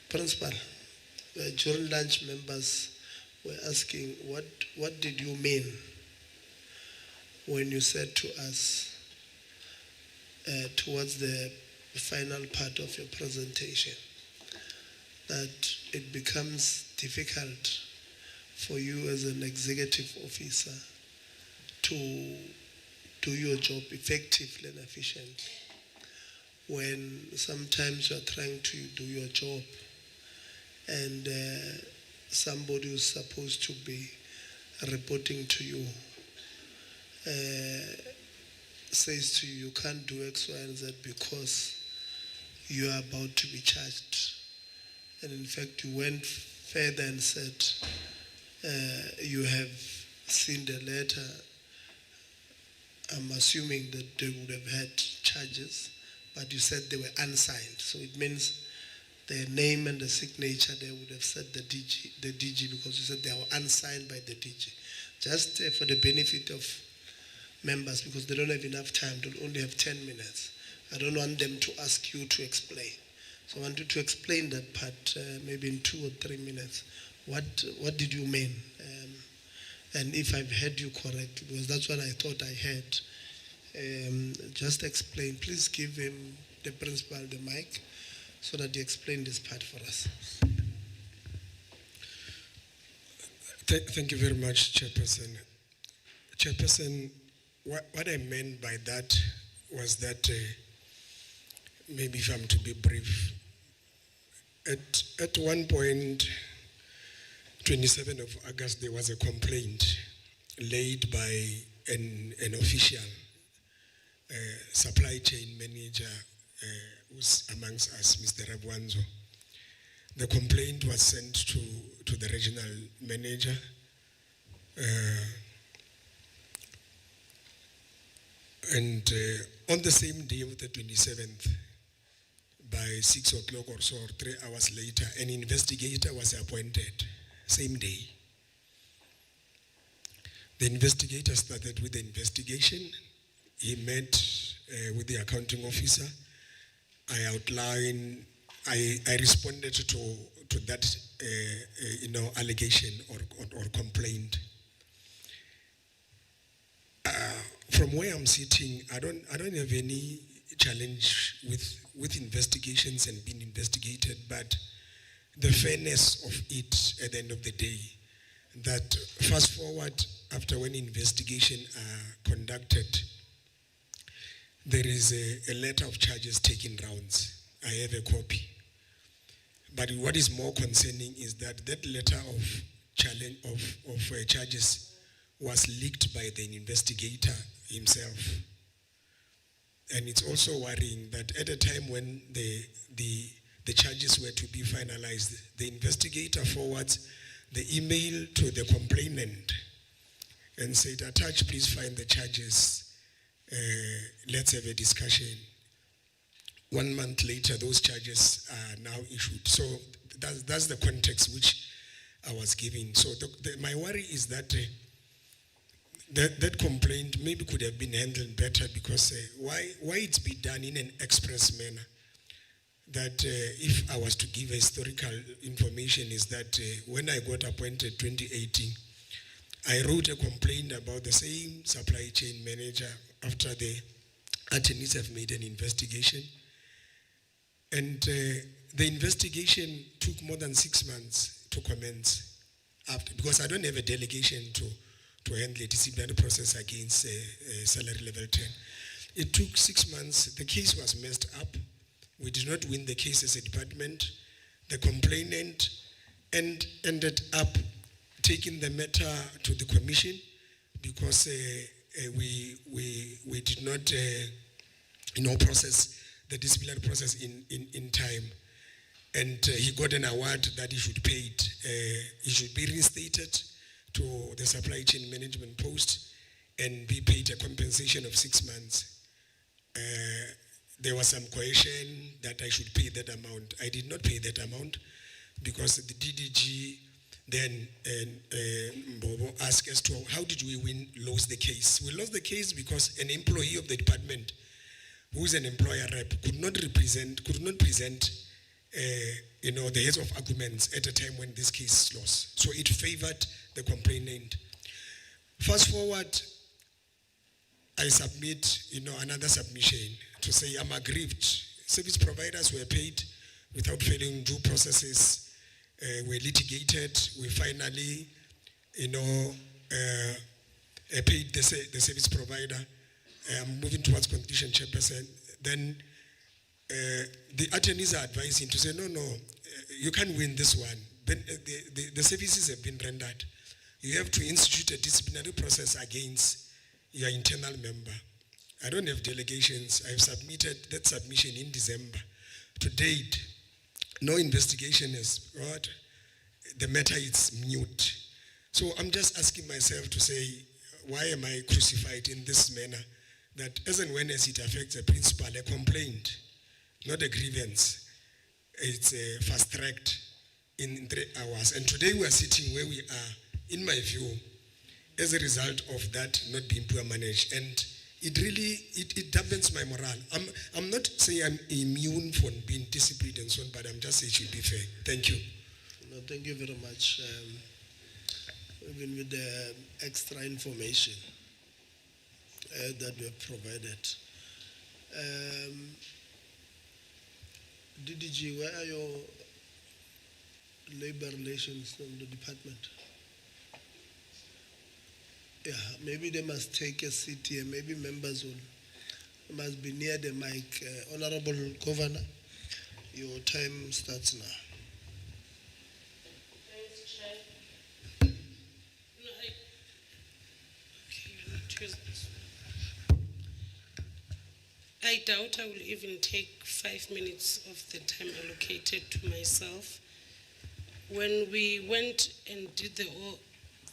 Principal, during lunch members were asking, what did you mean when you said to us towards the final part of your presentation that it becomes difficult for you as an executive officer to do your job effectively and efficiently when sometimes you are trying to do your job and somebody who's supposed to be reporting to you says to you, you can't do X, Y, and Z because you are about to be charged. And in fact, you went further and said you have seen the letter. I'm assuming that they would have had charges, but you said they were unsigned. So it means the name and the signature, they would have said the DG because you said they were unsigned by the DG. Just for the benefit of members, because they don't have enough time, they'll only have 10 minutes. I don't want them to ask you to explain. So I want you to explain that part, maybe in 2 or 3 minutes. What did you mean? And if I've heard you correctly, because that's what I thought I heard. Just explain. Please give him, the principal, the mic, so that he explain this part for us. Thank you very much, Chairperson. Chairperson, what I meant by that was that, maybe if I'm to be brief, at one point, 27th of August, there was a complaint laid by an official, supply chain manager, who's amongst us, Mr. Rabwanzo. The complaint was sent to the regional manager. And on the same day of the 27th, by 6 o'clock or so, or 3 hours later, an investigator was appointed, same day. The investigator started with the investigation. He met with the accounting officer. I responded to that allegation or complaint. From where I'm sitting, I don't have any challenge with investigations and being investigated, but the fairness of it at the end of the day, that fast forward after when investigation are conducted, there is a letter of charges taking rounds. I have a copy. But what is more concerning is that letter of charges was leaked by the investigator himself. And it's also worrying that at a time when the charges were to be finalized, the investigator forwards the email to the complainant and said, attach, please find the charges. Let's have a discussion. 1 month later, those charges are now issued. So that's the context which I was giving. So my worry is that that complaint maybe could have been handled better, because why it's been done in an express manner. That if I was to give historical information, is that when I got appointed 2018, I wrote a complaint about the same supply chain manager after the attorneys have made an investigation. And the investigation took more than 6 months to commence, because I don't have a delegation to handle a disciplinary process against salary level 10. It took 6 months. The case was messed up. We did not win the case as a department. The complainant ended up taking the matter to the commission because we did not process the disciplinary process in time. And he got an award that he should pay it. He should be reinstated to the supply chain management post and be paid a compensation of 6 months. there was some coercion that I should pay that amount. I did not pay that amount because the DDG then Mbobo asked us to, how did we lose the case? We lost the case because an employee of the department, who is an employer rep, could not present, the heads of arguments at a time when this case is lost. So it favored the complainant. Fast forward, I submit, another submission to say I'm aggrieved. Service providers were paid without failing due processes. Were litigated. We finally, paid the service provider. I'm moving towards conclusion, Chairperson. Then the attorneys are advising to say, no, you can't win this one. Then the services have been rendered. You have to institute a disciplinary process against your internal member. I don't have delegations. I've submitted that submission in December. To date, no investigation is brought. The matter is mute. So I'm just asking myself to say, why am I crucified in this manner? That as and when as it affects a principal, a complaint, not a grievance, it's fast-tracked in 3 hours. And today we are sitting where we are, in my view, as a result of that not being poor managed. And it really, it dampens my morale. I'm not saying I'm immune from being disciplined and so on, but I'm just saying it should be fair. Thank you. No, thank you very much. Even with the extra information that we have provided. DDG, where are your labor relations from the department? Yeah, maybe they must take a seat here. Maybe members must be near the mic. Honorable Governor, your time starts now. Thanks, Chair. I doubt I will even take 5 minutes of the time allocated to myself. When we went and did the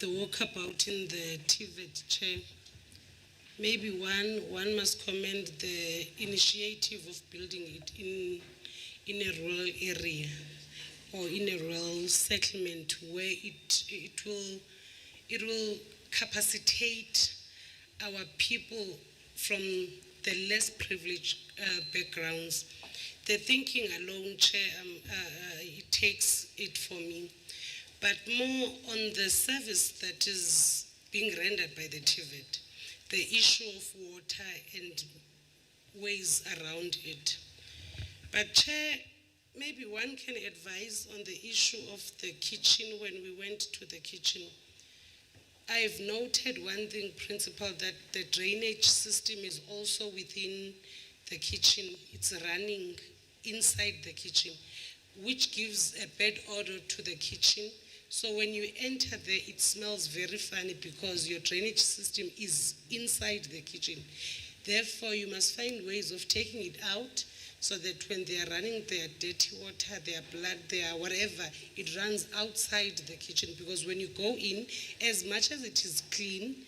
walkabout in the TVET, Chair, maybe one must commend the initiative of building it in a rural area or in a rural settlement where it will capacitate our people from the less privileged backgrounds. The thinking alone, Chair, it takes it for me. But more on the service that is being rendered by the TVET, the issue of water and ways around it. But Chair, maybe one can advise on the issue of the kitchen. When we went to the kitchen, I've noted one thing, Principal, that the drainage system is also within the kitchen. It's running inside the kitchen, which gives a bad odor to the kitchen. So when you enter there, it smells very funny because your drainage system is inside the kitchen. Therefore, you must find ways of taking it out so that when they are running their dirty water, their blood, their whatever, it runs outside the kitchen. Because when you go in, as much as it is clean,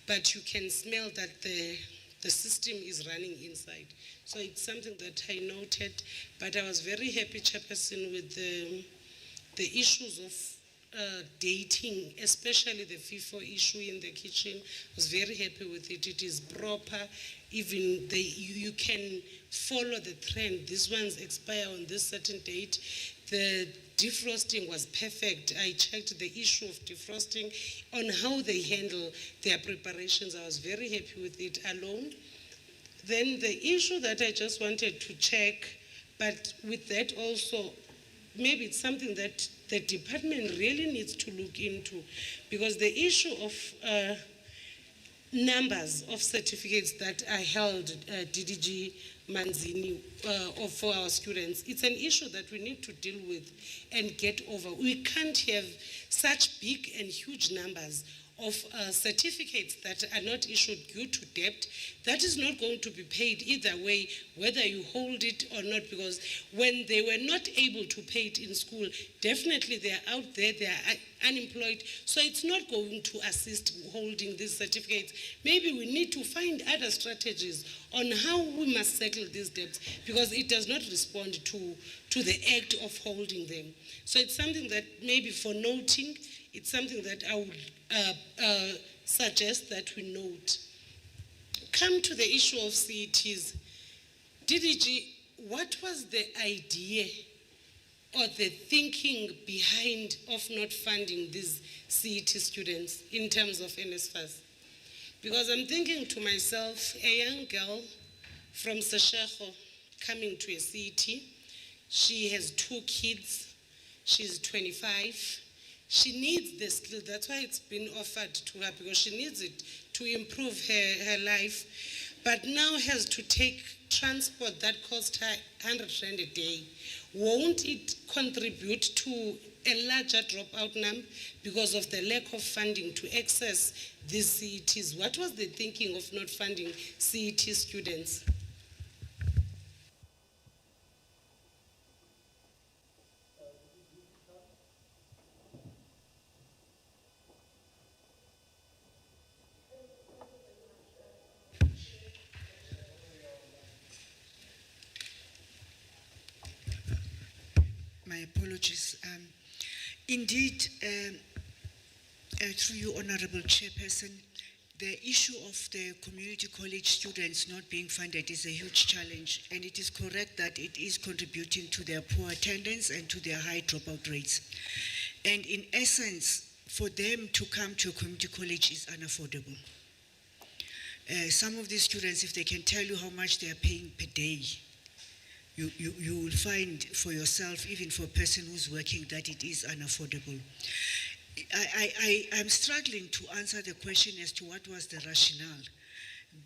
but you can smell that the system is running inside. So it's something that I noted, but I was very happy, Chairperson, with the issues of dating, especially the FIFO issue in the kitchen. I was very happy with it. It is proper. Even you can follow the trend. These ones expire on this certain date. The defrosting was perfect. I checked the issue of defrosting on how they handle their preparations. I was very happy with it alone. Then the issue that I just wanted to check, but with that also, maybe it's something that the department really needs to look into, because the issue of numbers of certificates that are held, DDG Manzini, for our students, it's an issue that we need to deal with and get over. We can't have such big and huge numbers of certificates that are not issued due to debt, that is not going to be paid either way, whether you hold it or not, because when they were not able to pay it in school, definitely they are out there, they are unemployed, so it's not going to assist holding these certificates. Maybe we need to find other strategies on how we must settle these debts, because it does not respond to the act of holding them. So it's something that maybe for noting, it's something that I would suggest that we note. Come to the issue of CETs. DDG, what was the idea or the thinking behind of not funding these CET students in terms of NSFAS? Because I'm thinking to myself, a young girl from Seshego coming to a CET, she has 2 kids, she's 25, she needs the skill, that's why it's been offered to her, because she needs it to improve her life, but now has to take transport that costs her 100 Rand a day. Won't it contribute to a larger dropout number because of the lack of funding to access these CETs? What was the thinking of not funding CET students? My apologies. Indeed, through you, Honorable Chairperson, the issue of the community college students not being funded is a huge challenge, and it is correct that it is contributing to their poor attendance and to their high dropout rates. And in essence, for them to come to a community college is unaffordable. Some of these students, if they can tell you how much they are paying per day, you will find for yourself, even for a person who's working, that it is unaffordable. I'm struggling to answer the question as to what was the rationale.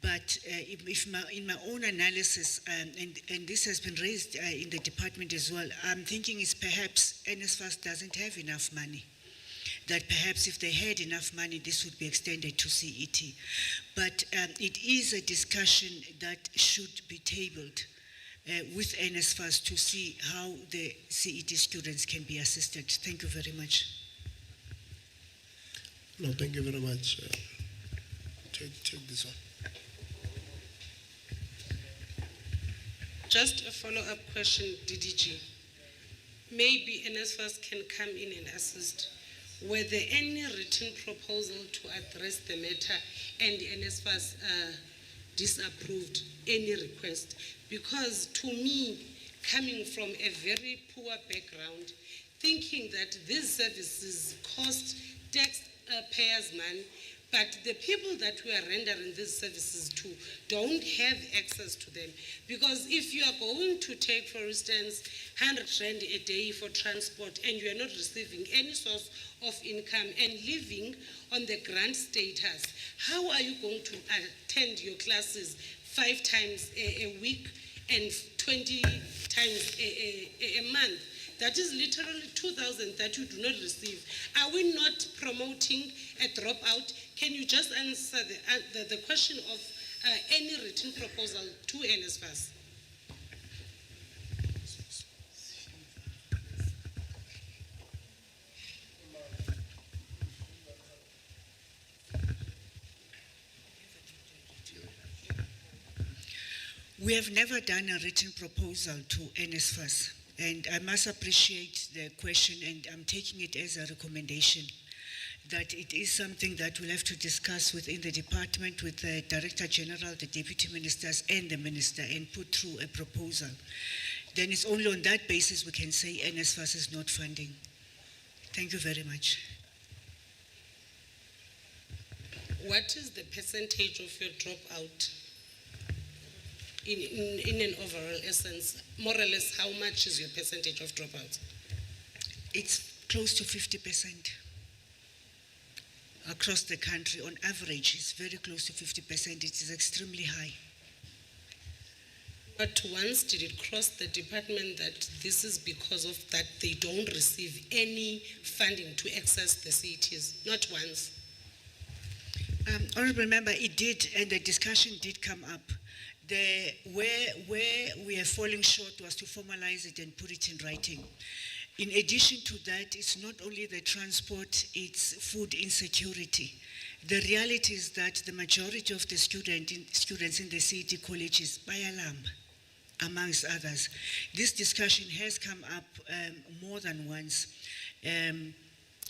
But in my own analysis, and this has been raised in the department as well, I'm thinking is perhaps NSFAS doesn't have enough money. That perhaps if they had enough money, this would be extended to CET. But it is a discussion that should be tabled with NSFAS to see how the CET students can be assisted. Thank you very much. No, thank you very much. Take this one. Just a follow-up question, DDG. Maybe NSFAS can come in and assist. Were there any written proposal to address the matter and NSFAS disapproved any request? Because to me, coming from a very poor background, thinking that these services cost taxpayers' money, but the people that we are rendering these services to don't have access to them. Because if you are going to take, for instance, 100 Rand a day for transport and you are not receiving any source of income and living on the grant status, how are you going to attend your classes 5 times a week and 20 times a month? That is literally 2,000 that you do not receive. Are we not promoting a dropout? Can you just answer the question of any written proposal to NSFAS? We have never done a written proposal to NSFAS. And I must appreciate the question, and I'm taking it as a recommendation that it is something that we'll have to discuss within the department with the Director General, the Deputy Ministers, and the Minister, and put through a proposal. Then it's only on that basis we can say NSFAS is not funding. Thank you very much. What is the percentage of your dropout? In an overall essence, more or less, how much is your percentage of dropouts? It's close to 50% across the country. On average, it's very close to 50%. It is extremely high. But once did it cross the department that this is because of that they don't receive any funding to access the CETs? Not once. Honorable Member, it did, and the discussion did come up. Where we are falling short was to formalize it and put it in writing. In addition to that, it's not only the transport, it's food insecurity. The reality is that the majority of the students in the city colleges buy a lamb, amongst others. This discussion has come up more than once.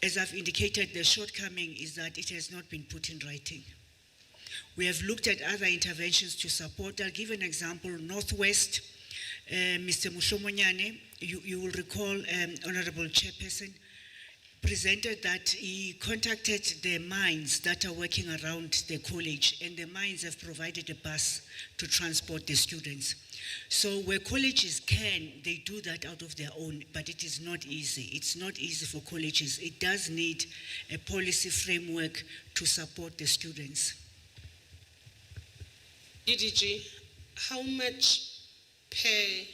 As I've indicated, the shortcoming is that it has not been put in writing. We have looked at other interventions to support. I'll give an example. Northwest, Mr. Mushomonyane, you will recall, Honorable Chairperson, presented that he contacted the mines that are working around the college, and the mines have provided a bus to transport the students. So where colleges can, they do that out of their own, but it is not easy. It's not easy for colleges. It does need a policy framework to support the students. DDG, how much per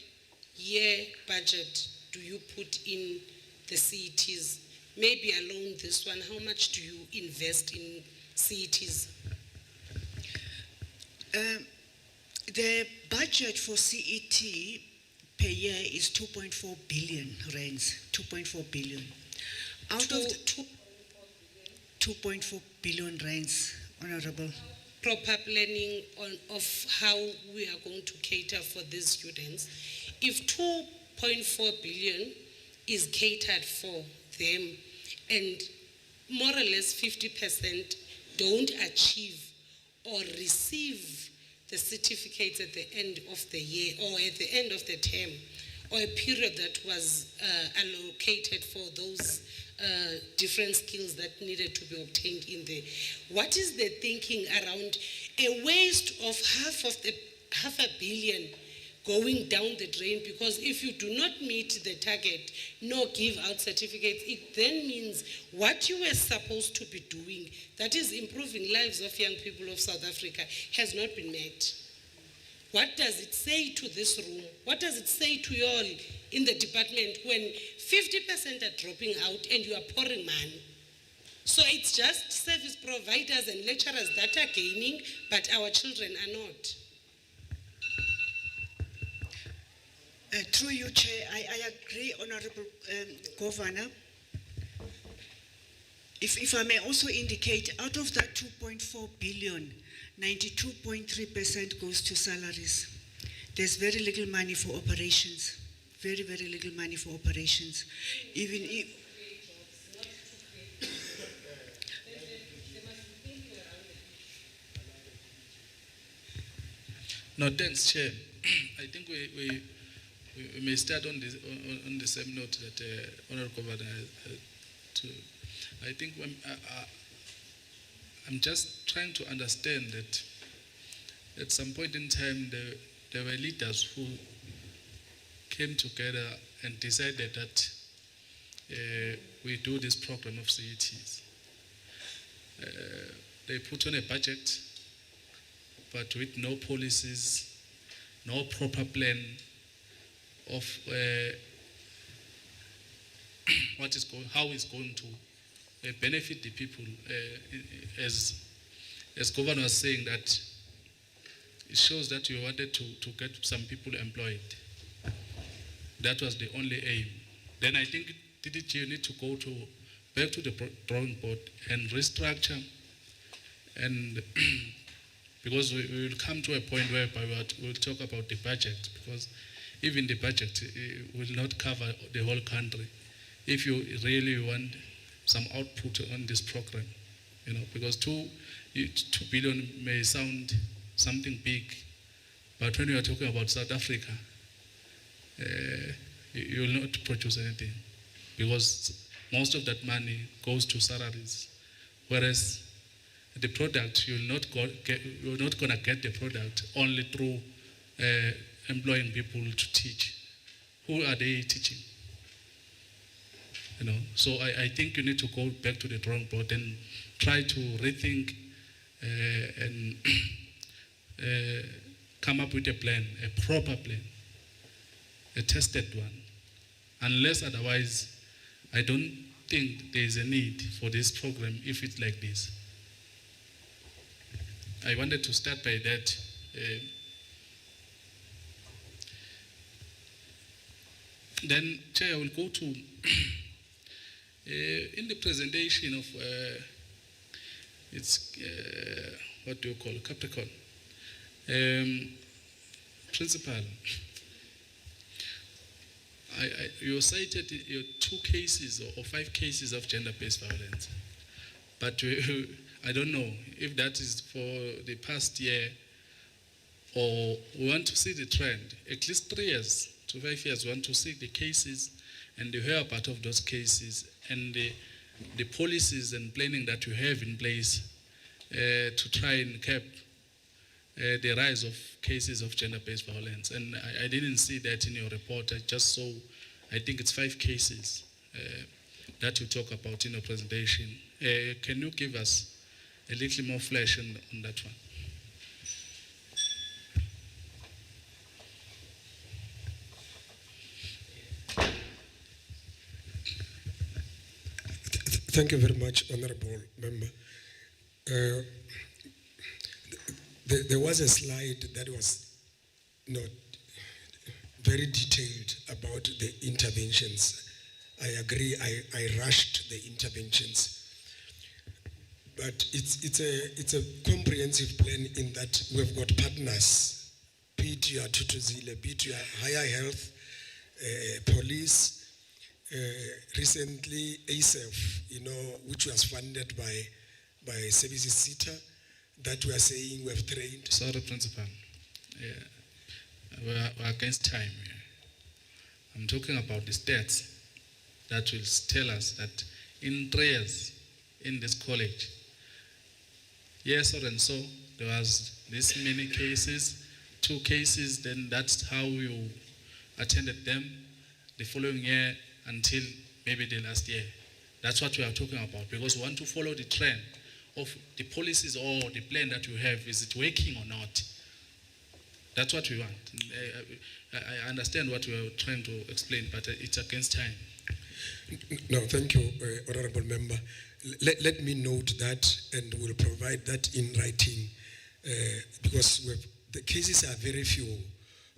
year budget do you put in the CETs? Maybe alone this one, how much do you invest in CETs? The budget for CET per year is 2.4 billion rands, 2.4 billion. Out of the 2.4 billion rands, Honorable. Proper planning of how we are going to cater for these students. If 2.4 billion is catered for them and more or less 50% don't achieve or receive the certificates at the end of the year or at the end of the term or a period that was allocated for those different skills that needed to be obtained in there. What is the thinking around a waste of half a billion going down the drain? Because if you do not meet the target, nor give out certificates, it then means what you were supposed to be doing, that is improving lives of young people of South Africa, has not been met. What does it say to this room? What does it say to you all in the department when 50% are dropping out and you are pouring money? So it's just service providers and lecturers that are gaining, but our children are not. Through you, Chair, I agree, Honorable Governor. If I may also indicate, out of that 2.4 billion, 92.3% goes to salaries. There's very little money for operations. Very, very little money for operations. Even if... No, thanks, Chair. I think we may start on the same note that Honorable Governor to. I think I'm just trying to understand that at some point in time there were leaders who came together and decided that we do this program of CETs. They put on a budget, but with no policies, no proper plan of how it's going to benefit the people. As Governor was saying, that it shows that you wanted to get some people employed. That was the only aim. Then I think you need to go back to the drawing board and restructure, and because we will come to a point whereby we'll talk about the budget, because even the budget will not cover the whole country if you really want some output on this program, because 2 billion may sound something big, but when you are talking about South Africa, you will not produce anything, because most of that money goes to salaries, whereas the product, you're not going to get the product only through employing people to teach. Who are they teaching? So I think you need to go back to the drawing board and try to rethink and come up with a plan, a proper plan, a tested one. Unless otherwise, I don't think there is a need for this program if it's like this. I wanted to start by that. Then, Chair, I will go to, in the presentation of, what do you call it, Capricorn, principal, you cited your 2 cases or 5 cases of gender-based violence, but I don't know if that is for the past year, or we want to see the trend, at least 3 years to 5 years, we want to see the cases and the whereabouts of those cases and the policies and planning that you have in place to try and cap the rise of cases of gender-based violence. And I didn't see that in your report. I just saw, I think it's 5 cases that you talk about in your presentation. Can you give us a little more flesh on that one? Thank you very much, Honorable Member. There was a slide that was not very detailed about the interventions. I agree, I rushed the interventions. But it's a comprehensive plan in that we've got partners, be it your Tutuzile, be it your higher health, police, recently ASEF, which was funded by Services SITA, that we are saying we have trained. Sorry, Principal. We're against time. I'm talking about the stats that will tell us that in 3 years in this college, yes or and so, there was this many cases, 2 cases, then that's how you attended them the following year until maybe the last year. That's what we are talking about, because we want to follow the trend of the policies or the plan that you have. Is it working or not? That's what we want. I understand what we are trying to explain, but it's against time. No, thank you, Honorable Member. Let me note that, and we'll provide that in writing, because the cases are very few.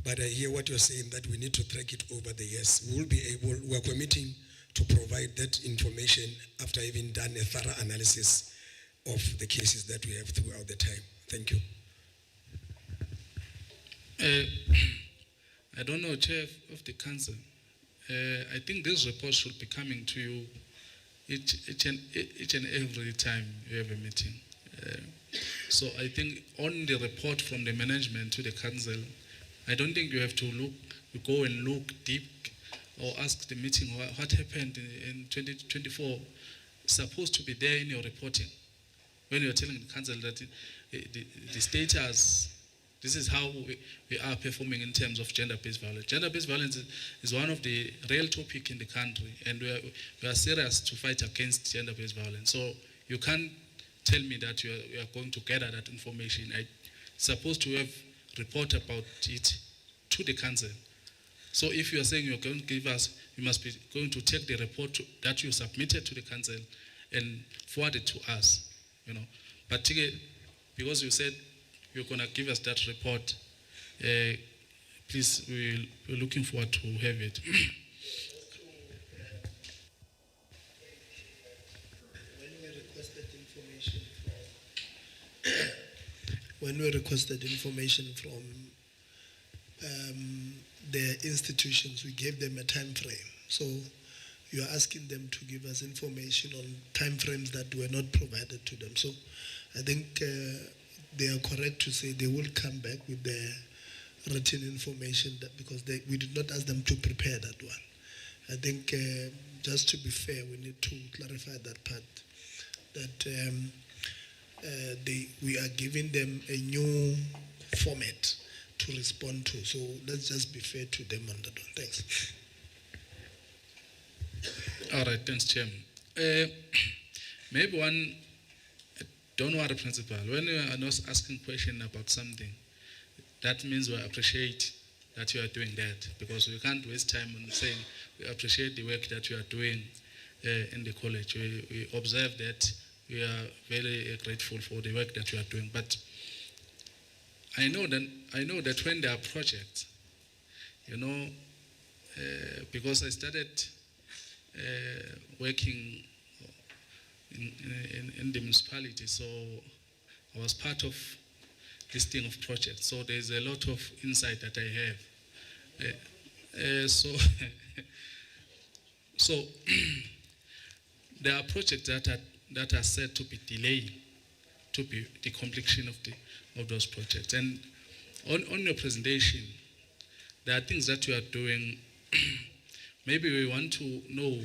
But I hear what you're saying, that we need to track it over the years. We are committing to provide that information after having done a thorough analysis of the cases that we have throughout the time. Thank you. I don't know, Chair of the Council. I think this report should be coming to you each and every time you have a meeting. So I think on the report from the management to the Council, I don't think you have to go and look deep or ask the meeting what happened in 2024. It's supposed to be there in your reporting. When you're telling the Council that the status, this is how we are performing in terms of gender-based violence. Gender-based violence is one of the real topics in the country, and we are serious to fight against gender-based violence. So you can't tell me that you are going to gather that information. It's supposed to have report about it to the Council. So if you are saying you're going to give us, you must be going to take the report that you submitted to the Council and forward it to us. But because you said you're going to give us that report, please, we're looking forward to have it. When we requested information from the institutions, we gave them a time frame. So you are asking them to give us information on time frames that were not provided to them. So I think they are correct to say they will come back with the written information, because we did not ask them to prepare that one. I think just to be fair, we need to clarify that part, that we are giving them a new format to respond to. So let's just be fair to them on that one. Thanks. All right, thanks, Chairman. Maybe one, don't worry, Principal. When you are not asking question about something, that means we appreciate that you are doing that, because we can't waste time on saying we appreciate the work that you are doing in the college. We observe that we are very grateful for the work that you are doing. But I know that when there are projects, because I started working in the municipality, so I was part of this thing of projects. So there's a lot of insight that I have. So there are projects that are said to be delayed, to be the completion of those projects. And on your presentation, there are things that you are doing. Maybe we want to know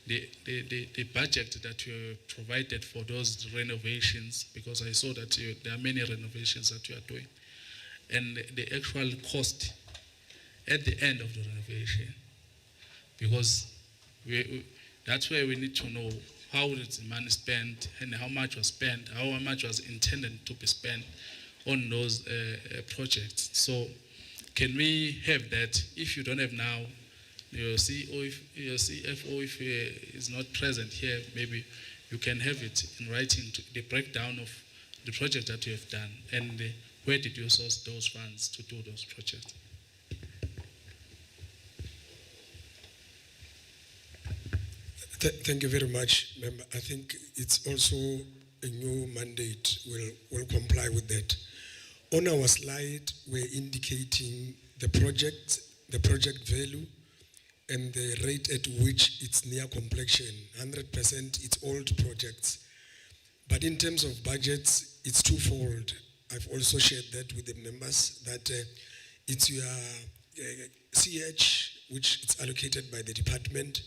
the budget that you provided for those renovations, because I saw that there are many renovations that you are doing, and the actual cost at the end of the renovation, because that's where we need to know how is the money spent and how much was spent, how much was intended to be spent on those projects. So can we have that? If you don't have now, your CEO, your CFO, if he is not present here, maybe you can have it in writing, the breakdown of the project that you have done, and where did you source those funds to do those projects? Thank you very much, Member. I think it's also a new mandate. We'll comply with that. On our slide, we're indicating the project value, and the rate at which it's near completion. 100% it's old projects. But in terms of budgets, it's twofold. I've also shared that with the members, that it's your CH, which is allocated by the department.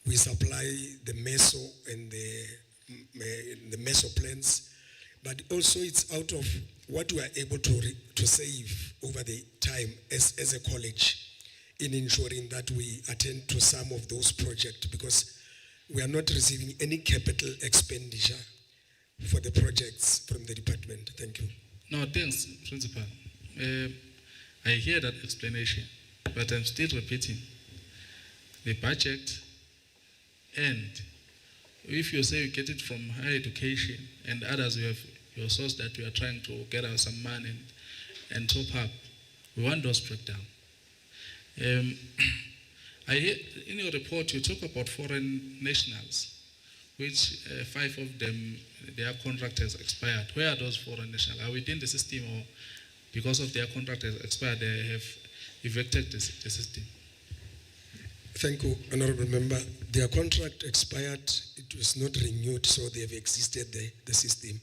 We supply the MESO and the MESO plans, but also it's out of what we are able to save over the time as a college, in ensuring that we attend to some of those projects, because we are not receiving any capital expenditure for the projects from the department. Thank you. No, thanks, Principal. I hear that explanation, but I'm still repeating. The budget, and if you say you get it from higher education and others, you have your source that you are trying to get out some money and top up, we want those breakdown. I hear in your report you talk about foreign nationals, which 5 of them, their contract has expired. Where are those foreign nationals? Are within the system, or because of their contract has expired, they have evicted the system? Thank you, Honorable Member. Their contract expired, it was not renewed, so they have existed the system.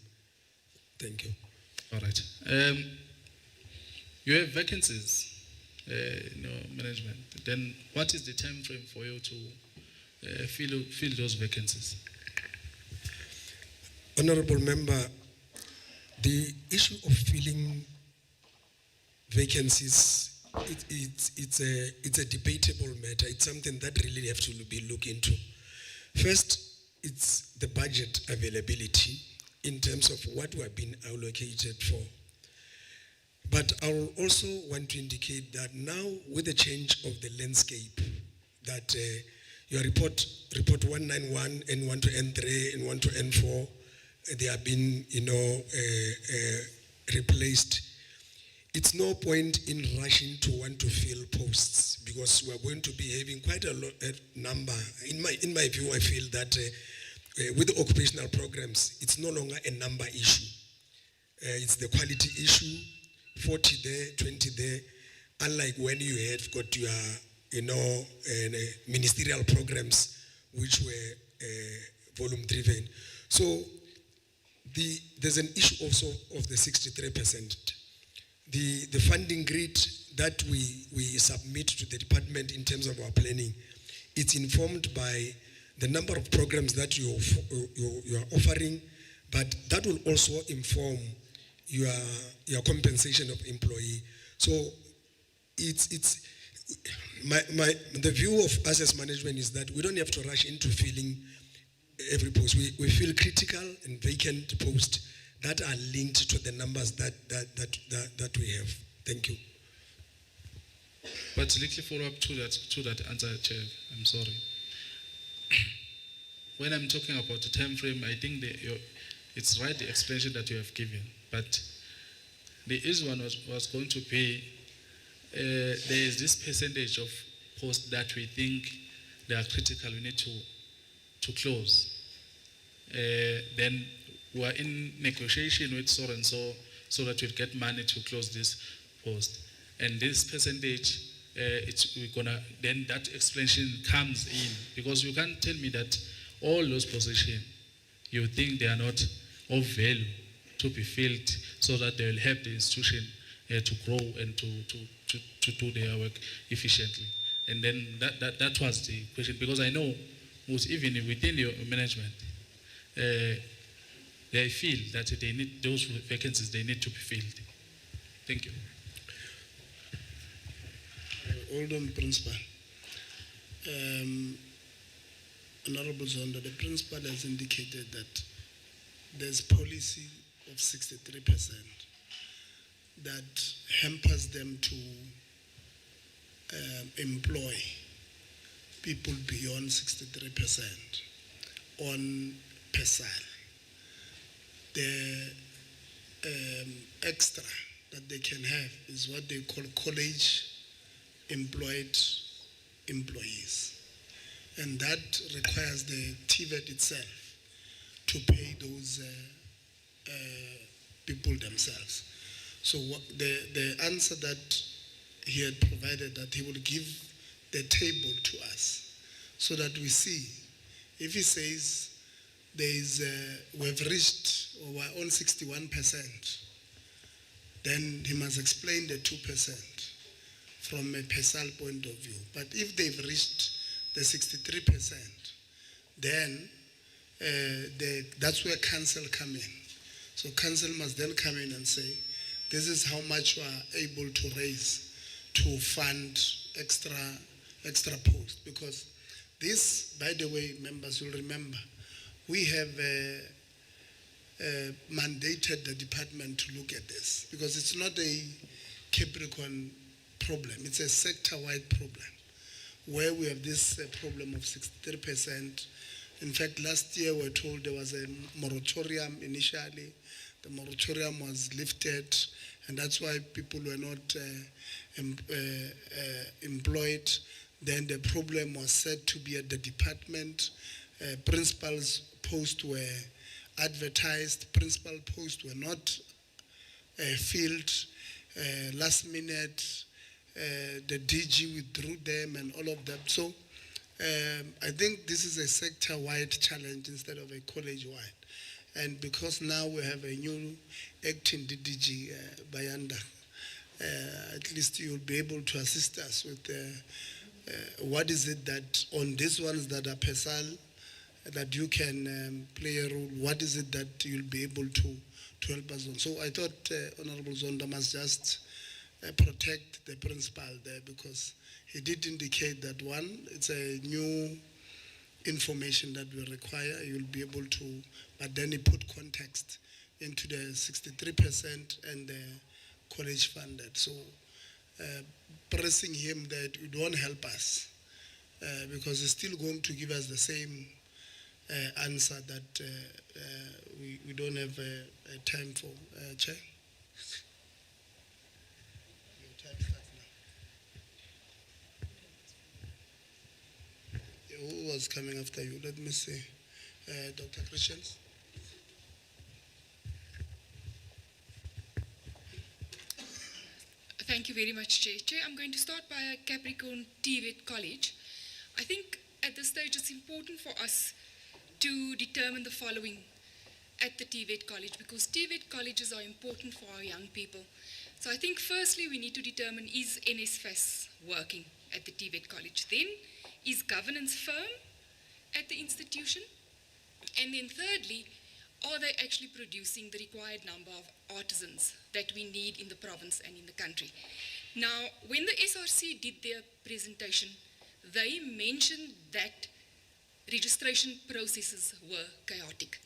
Thank you. All right. You have vacancies in your management. Then what is the time frame for you to fill those vacancies? Honorable Member, the issue of filling vacancies, it's a debatable matter. It's something that really have to be looked into. First, it's the budget availability in terms of what we have been allocated for. But I will also want to indicate that now, with the change of the landscape, that your report 191, N1 to N3, N1 to N4, they have been, replaced. It's no point in rushing to want to fill posts, because we are going to be having quite a number. In my view, I feel that with the occupational programs, it's no longer a number issue. It's the quality issue. 40 there, 20 there. Unlike when you had got your, ministerial programs, which were volume driven. So there's an issue also of the 63%. The funding grid that we submit to the department in terms of our planning, it's informed by the number of programs that you are offering, but that will also inform your compensation of employee. So it's the view of us as management is that we don't have to rush into filling every post. We feel critical and vacant posts that are linked to the numbers that we have. Thank you. But little follow up to that answer, Chair. I'm sorry. When I'm talking about the time frame, I think it's right, the explanation that you have given. But the easy one was going to be, there is this percentage of posts that we think they are critical, we need to close. Then we are in negotiation with so and so that we'll get money to close this post. And this percentage, we're gonna, then that explanation comes in, because you can't tell me that all those positions, you think they are not of value to be filled so that they will help the institution to grow and to do their work efficiently. And then that was the question, because I know most even within your management, they feel that they need those vacancies, they need to be filled. Thank you. Hold on, Principal. Honorable Zondo, the Principal has indicated that there's policy of 63% that hampers them to employ people beyond 63% on PESAL. The extra that they can have is what they call college employed employees. And that requires the TVET itself to pay those people themselves. So the answer that he had provided, that he will give the table to us so that we see. If he says we've reached or we're on 61%, then he must explain the 2% from a PESAL point of view. But if they've reached the 63%, then that's where council come in. So council must then come in and say, this is how much we are able to raise to fund extra posts. Because this, by the way, members will remember, we have mandated the department to look at this, because it's not a Capricorn problem, it's a sector-wide problem, where we have this problem of 63%. In fact, last year we were told there was a moratorium initially. The moratorium was lifted, and that's why people were not employed. Then the problem was said to be at the department. Principals' posts were advertised. Principal posts were not filled. Last minute, the DG withdrew them and all of that. So I think this is a sector-wide challenge instead of a college-wide. And because now we have a new acting DDG, Bayanda, at least you'll be able to assist us with what is it that on these ones that are PESAL, that you can play a role, what is it that you'll be able to help us on. So I thought Honorable Zonda must just protect the principal there, because he did indicate that one, it's a new information that we require, you'll be able to, but then he put context into the 63% and the college funded. So pressing him that it won't help us, because he's still going to give us the same answer that we don't have time for. Chair? Your time starts now. Who was coming after you? Let me see. Dr. Christians? Thank you very much, Chair. Chair, I'm going to start by Capricorn TVET College. I think at this stage it's important for us to determine the following at the TVET College, because TVET colleges are important for our young people. So I think firstly we need to determine, is NSFAS working at the TVET College? Then, is governance firm at the institution? And then thirdly, are they actually producing the required number of artisans that we need in the province and in the country? Now, when the SRC did their presentation, they mentioned that registration processes were chaotic.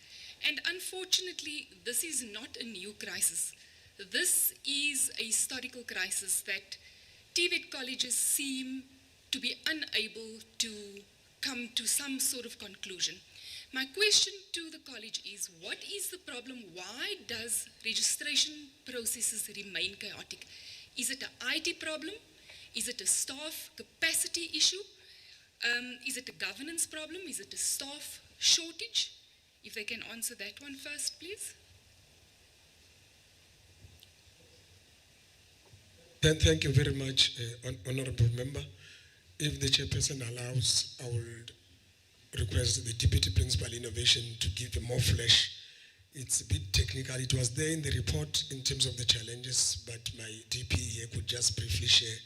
And unfortunately, this is not a new crisis. This is a historical crisis that TVET colleges seem to be unable to come to some sort of conclusion. My question to the college is, what is the problem? Why does registration processes remain chaotic? Is it an IT problem? Is it a staff capacity issue? Is it a governance problem? Is it a staff shortage? If they can answer that one first, please. Then thank you very much, Honorable Member. If the chairperson allows, I will request the Deputy Principal Innovation to give more flesh. It's a bit technical. It was there in the report in terms of the challenges, but my DP here could just briefly share.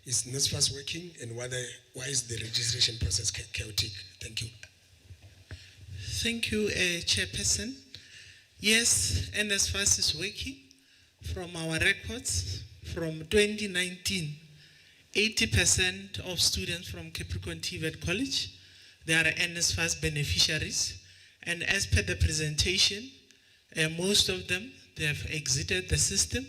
Is NSFAS working, and why is the registration process chaotic? Thank you. Thank you, Chairperson. Yes, NSFAS is working. From our records, from 2019, 80% of students from Capricorn TVET College, they are NSFAS beneficiaries. And as per the presentation, most of them, they have exited the system.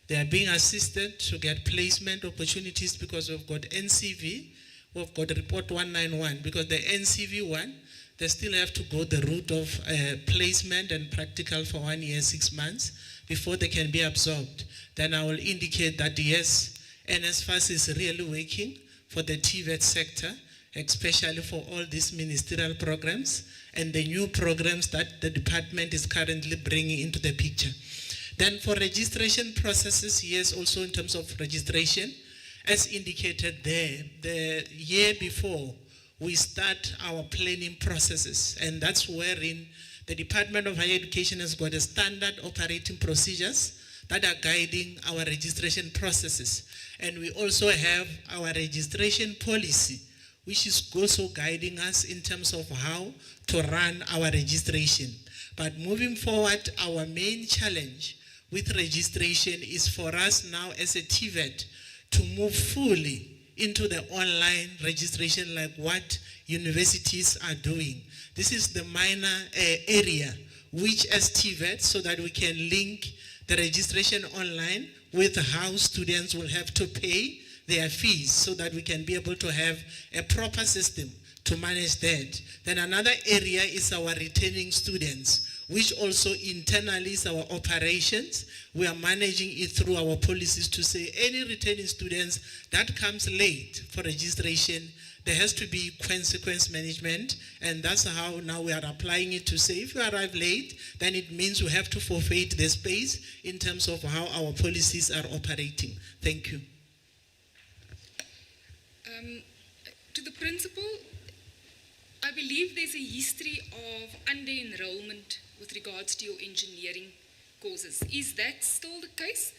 They are being assisted to get placement opportunities because we've got NCV, we've got Report 191, because the NCV one, they still have to go the route of placement and practical for 1 year, 6 months before they can be absorbed. Then I will indicate that yes, NSFAS is really working for the TVET sector, especially for all these ministerial programs and the new programs that the department is currently bringing into the picture. Then for registration processes, yes, also in terms of registration, as indicated there, the year before, we start our planning processes, and that's wherein the Department of Higher Education has got a standard operating procedures that are guiding our registration processes. And we also have our registration policy, which is also guiding us in terms of how to run our registration. But moving forward, our main challenge with registration is for us now as a TVET to move fully into the online registration like what universities are doing. This is the minor area which as TVET, so that we can link the registration online with how students will have to pay their fees so that we can be able to have a proper system to manage that. Then another area is our returning students, which also internally is our operations. We are managing it through our policies to say any returning students that comes late for registration, there has to be consequence management, and that's how now we are applying it to say if you arrive late, then it means we have to forfeit the space in terms of how our policies are operating. Thank you. To the principal, I believe there's a history of under-enrollment with regards to your engineering courses. Is that still the case,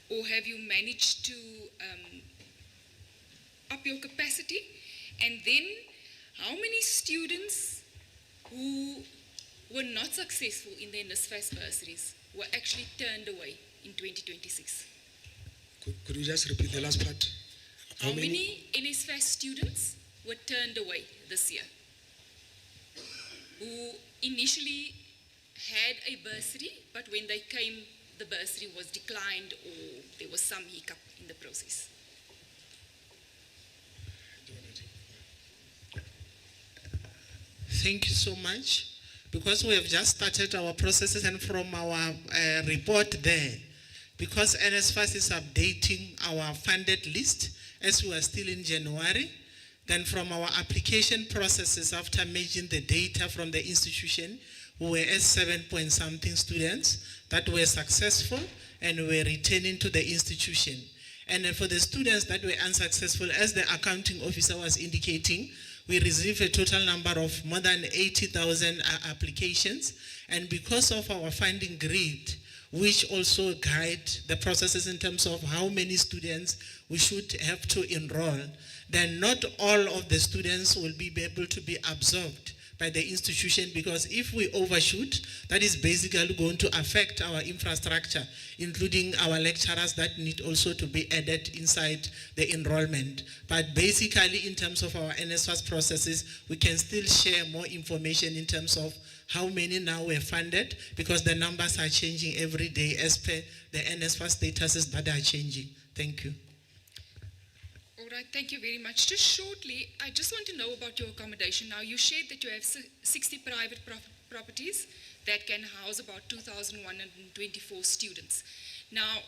or have you managed to up your capacity? And then, how many students who were not successful in their NSFAS bursaries were actually turned away in 2026? Could you just repeat the last part? How many NSFAS students were turned away this year who initially had a bursary, but when they came, the bursary was declined or there was some hiccup in the process? Thank you so much. Because we have just started our processes, and from our report there, because NSFAS is updating our funded list as we are still in January, then from our application processes after merging the data from the institution, we were at 7-point-something students that were successful and were returning to the institution. And then for the students that were unsuccessful, as the accounting officer was indicating, we received a total number of more than 80,000 applications. And because of our funding grid, which also guide the processes in terms of how many students we should have to enroll, then not all of the students will be able to be absorbed by the institution, because if we overshoot, that is basically going to affect our infrastructure, including our lecturers that need also to be added inside the enrollment. But basically, in terms of our NSFAS processes, we can still share more information in terms of how many now were funded, because the numbers are changing every day as per the NSFAS statuses that are changing. Thank you. All right, thank you very much. Just shortly, I just want to know about your accommodation. Now, you shared that you have 60 private properties that can house about 2,124 students. Now,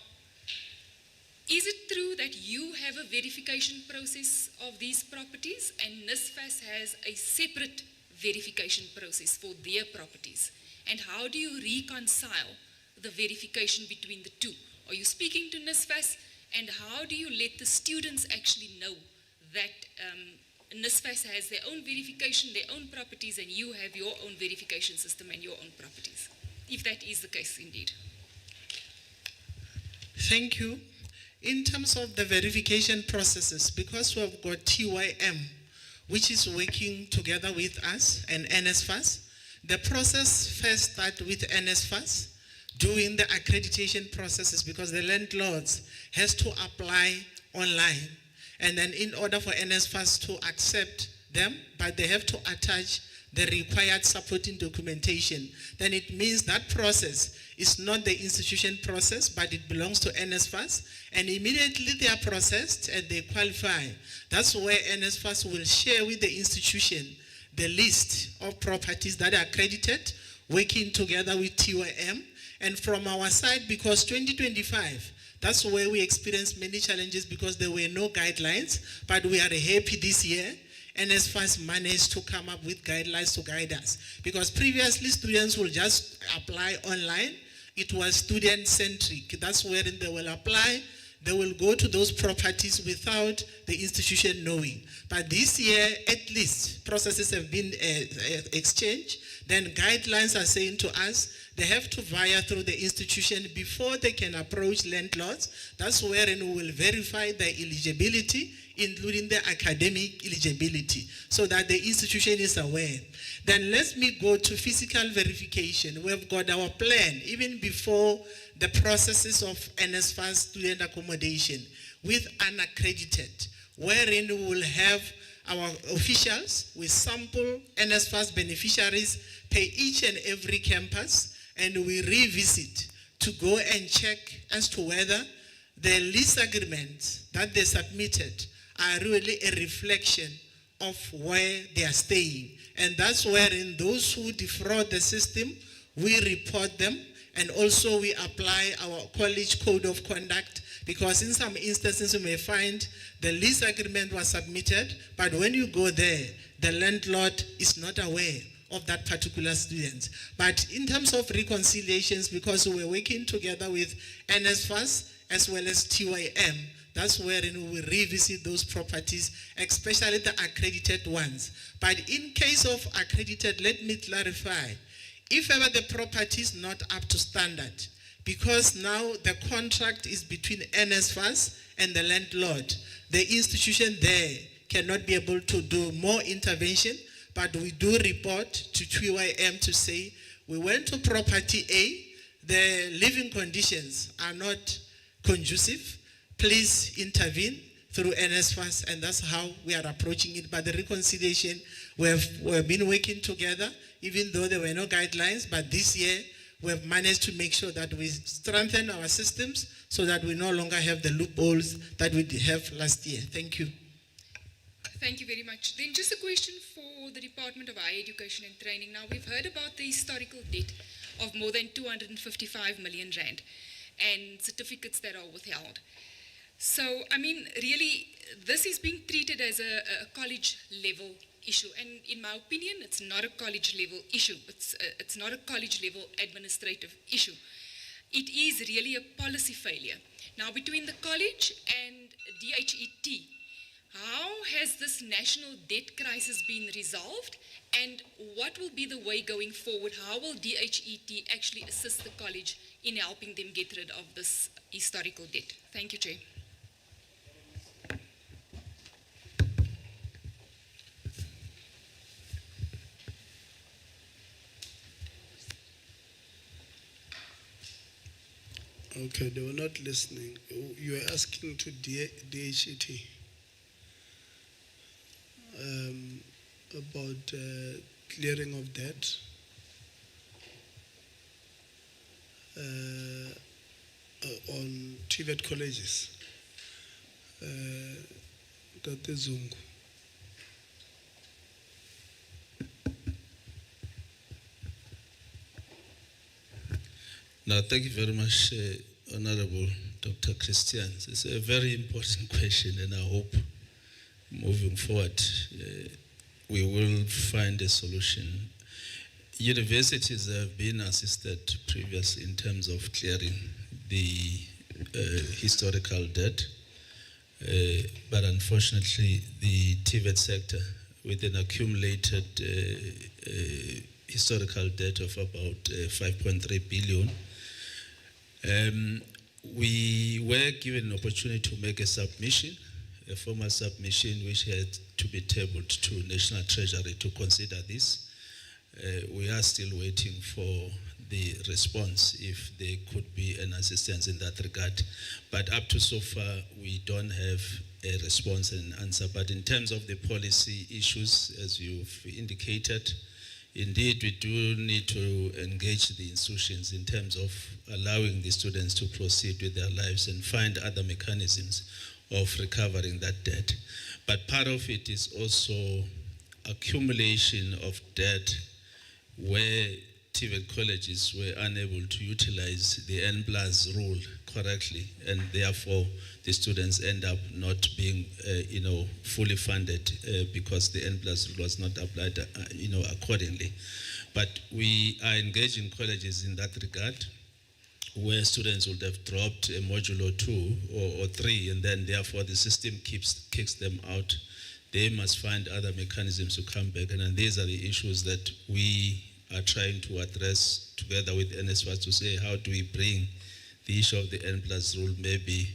is it true that you have a verification process of these properties and NSFAS has a separate verification process for their properties? And how do you reconcile the verification between the two? Are you speaking to NSFAS? And how do you let the students actually know that NSFAS has their own verification, their own properties, and you have your own verification system and your own properties, if that is the case indeed? Thank you. In terms of the verification processes, because we have got TYM, which is working together with us and NSFAS, the process first starts with NSFAS, doing the accreditation processes because the landlords has to apply online. And then in order for NSFAS to accept them, but they have to attach the required supporting documentation. Then it means that process is not the institution process, but it belongs to NSFAS. And immediately they are processed and they qualify. That's where NSFAS will share with the institution the list of properties that are accredited, working together with TYM. And from our side, because 2025, that's where we experienced many challenges because there were no guidelines, but we are happy this year. NSFAS managed to come up with guidelines to guide us. Because previously students will just apply online. It was student-centric. That's wherein they will apply. They will go to those properties without the institution knowing. But this year, at least, processes have been exchanged. Then guidelines are saying to us, they have to via through the institution before they can approach landlords. That's wherein we will verify the eligibility, including the academic eligibility, so that the institution is aware. Then let me go to physical verification. We've got our plan, even before the processes of NSFAS student accommodation with unaccredited, wherein we will have our officials with sample NSFAS beneficiaries per each and every campus, and we revisit to go and check as to whether the lease agreements that they submitted are really a reflection of where they are staying. And that's wherein those who defraud the system, we report them, and also we apply our college code of conduct, because in some instances you may find the lease agreement was submitted, but when you go there, the landlord is not aware of that particular student. But in terms of reconciliations, because we were working together with NSFAS as well as TYM, that's wherein we will revisit those properties, especially the accredited ones. But in case of accredited, let me clarify, if ever the property is not up to standard, because now the contract is between NSFAS and the landlord, the institution there cannot be able to do more intervention, but we do report to TYM to say, we went to property A, the living conditions are not conducive, please intervene through NSFAS, and that's how we are approaching it. But the reconciliation, we've been working together, even though there were no guidelines, but this year we have managed to make sure that we strengthen our systems so that we no longer have the loopholes that we have last year. Thank you. Thank you very much. Then just a question for the Department of Higher Education and Training. Now, we've heard about the historical debt of more than 255 million rand and certificates that are withheld. So, I mean, really, this is being treated as a college-level issue. And in my opinion, it's not a college-level issue. It's not a college-level administrative issue. It is really a policy failure. Now, between the college and DHET, how has this national debt crisis been resolved, and what will be the way going forward? How will DHET actually assist the college in helping them get rid of this historical debt? Thank you, Chair. Okay, they were not listening. You were asking to DHET about clearing of debt. On TVET colleges. Tate Zungu. No, thank you very much, Honorable Dr. Christian. It's a very important question, and I hope moving forward we will find a solution. Universities have been assisted previously in terms of clearing the historical debt, but unfortunately the TVET sector, with an accumulated historical debt of about 5.3 billion, we were given an opportunity to make a submission, a formal submission which had to be tabled to National Treasury to consider this. We are still waiting for the response if there could be an assistance in that regard. But up to so far, we don't have a response and answer. But in terms of the policy issues, as you've indicated, indeed, we do need to engage the institutions in terms of allowing the students to proceed with their lives and find other mechanisms of recovering that debt. But part of it is also accumulation of debt where TVET colleges were unable to utilize the N+ rule correctly, and therefore the students end up not being, fully funded because the N+ rule was not applied, accordingly. But we are engaging colleges in that regard, where students would have dropped a module or two or three, and then therefore the system kicks them out. They must find other mechanisms to come back, and then these are the issues that we are trying to address together with NSFAS to say, how do we bring the issue of the N+ rule maybe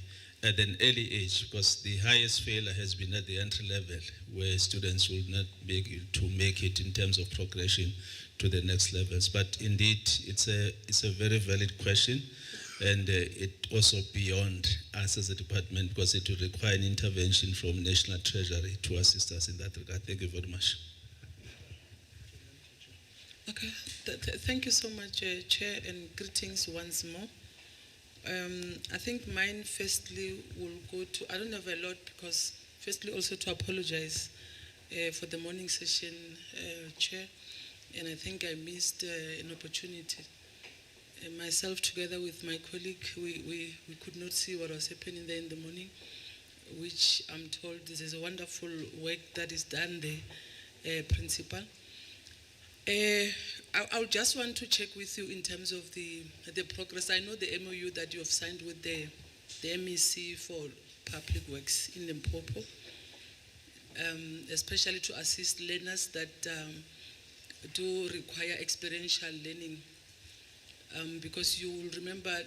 at an early age, because the highest failure has been at the entry level, where students will not be able to make it in terms of progression to the next levels. But indeed, it's a very valid question, and it also beyond us as a department, because it will require an intervention from National Treasury to assist us in that regard. Thank you very much. Okay, thank you so much, Chair, and greetings once more. I think mine firstly will go to, I don't have a lot, because firstly also to apologize for the morning session, Chair, and I think I missed an opportunity. Myself together with my colleague, we could not see what was happening there in the morning, which I'm told this is a wonderful work that is done there, Principal. I would just want to check with you in terms of the progress. I know the MOU that you have signed with the MEC for Public Works in Limpopo, especially to assist learners that do require experiential learning. Because you will remember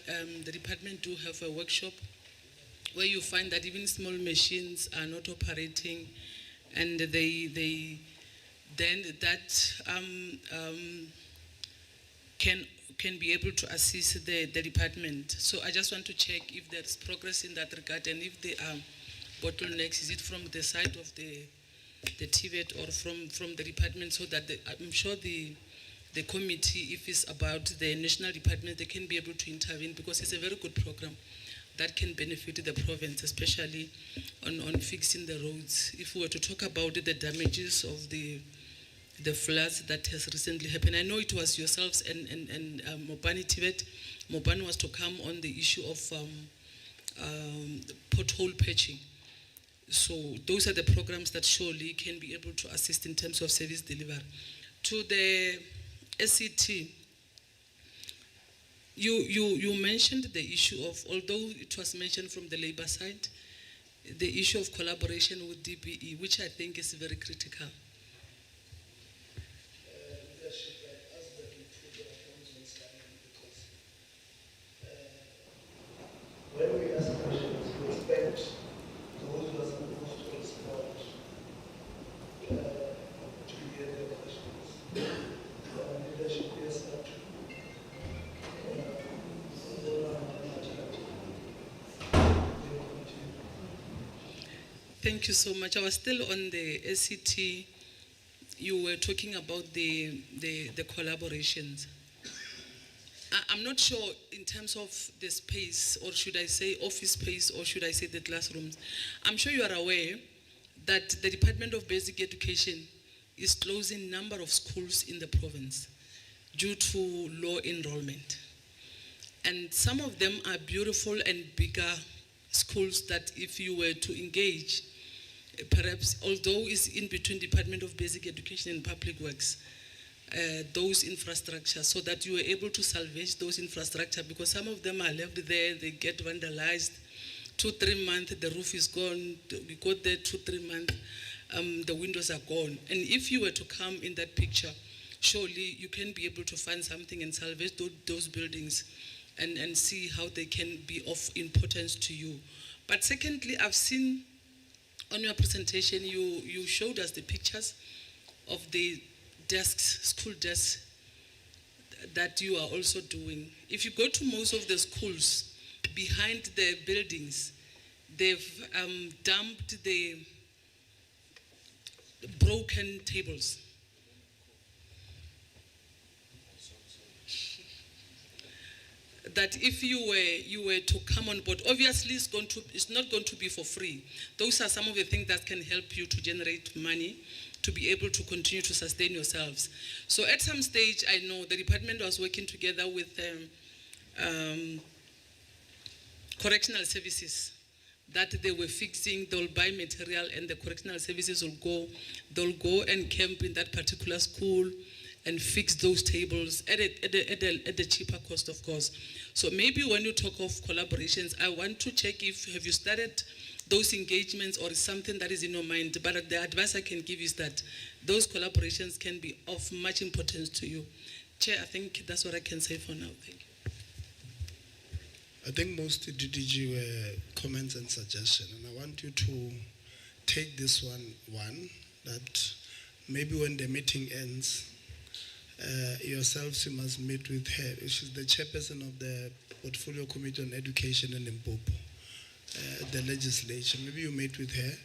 the department do have a workshop where you find that even small machines are not operating, and then that can be able to assist the department. So I just want to check if there's progress in that regard, and if there are bottlenecks, is it from the side of the TVET or from the department, so that I'm sure the committee, if it's about the national department, they can be able to intervene, because it's a very good program that can benefit the province, especially on fixing the roads. If we were to talk about the damages of the floods that has recently happened, I know it was yourselves and Mopani TVET. Mopani was to come on the issue of pothole patching. So those are the programs that surely can be able to assist in terms of service delivery. To the SCT, you mentioned the issue of, although it was mentioned from the labor side, the issue of collaboration with DBE, which I think is very critical. When we ask questions, we expect those who are supposed to respond to hear their questions. Our leadership is not Thank you so much. I was still on the SCT. You were talking about the collaborations. I'm not sure in terms of the space, or should I say office space, or should I say the classrooms. I'm sure you are aware that the Department of Basic Education is closing number of schools in the province due to low enrollment. And some of them are beautiful and bigger schools that if you were to engage, perhaps, although it's in between Department of Basic Education and Public Works, those infrastructure, so that you are able to salvage those infrastructure, because some of them are left there, they get vandalized. 2-3 months, the roof is gone. We got there 2-3 months, the windows are gone. And if you were to come in that picture, surely you can be able to find something and salvage those buildings and see how they can be of importance to you. But secondly, I've seen on your presentation, you showed us the pictures of the desks, school desks, that you are also doing. If you go to most of the schools, behind the buildings, they've dumped the broken tables. That if you were to come on board, obviously it's not going to be for free. Those are some of the things that can help you to generate money to be able to continue to sustain yourselves. So at some stage, I know the department was working together with correctional services, that they were fixing, they'll buy material and the correctional services they'll go and camp in that particular school and fix those tables at a cheaper cost, of course. So maybe when you talk of collaborations, I want to check have you started those engagements or is something that is in your mind. But the advice I can give is that those collaborations can be of much importance to you. Chair, I think that's what I can say for now. Thank you. I think most DDG were comments and suggestions, and I want you to take this one, that maybe when the meeting ends, yourselves, you must meet with her. She's the chairperson of the Portfolio Committee on Education in Limpopo, the legislature. Maybe you meet with her,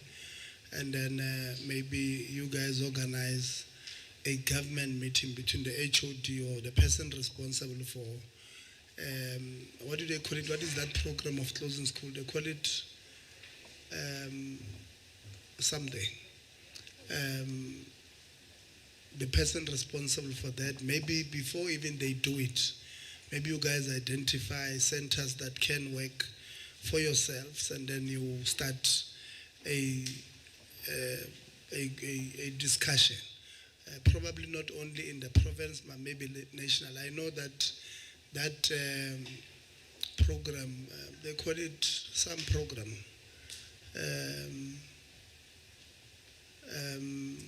and then maybe you guys organize a government meeting between the HOD or the person responsible for, what do they call it? What is that program of closing school? They call it something. The person responsible for that, maybe before even they do it, maybe you guys identify centers that can work for yourselves, and then you start a discussion. Probably not only in the province, but maybe national. I know that program, they call it some program,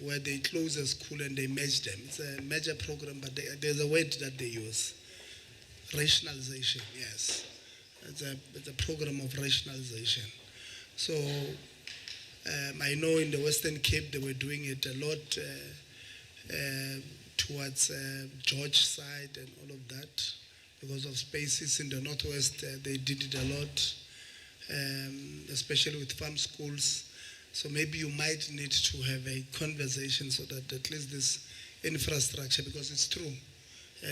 where they close a school and they merge them. It's a major program, but there's a word that they use. Rationalization, yes. It's a program of rationalization. So I know in the Western Cape they were doing it a lot towards George side and all of that. Because of spaces in the Northwest, they did it a lot, especially with farm schools. So maybe you might need to have a conversation so that at least this infrastructure, because it's true,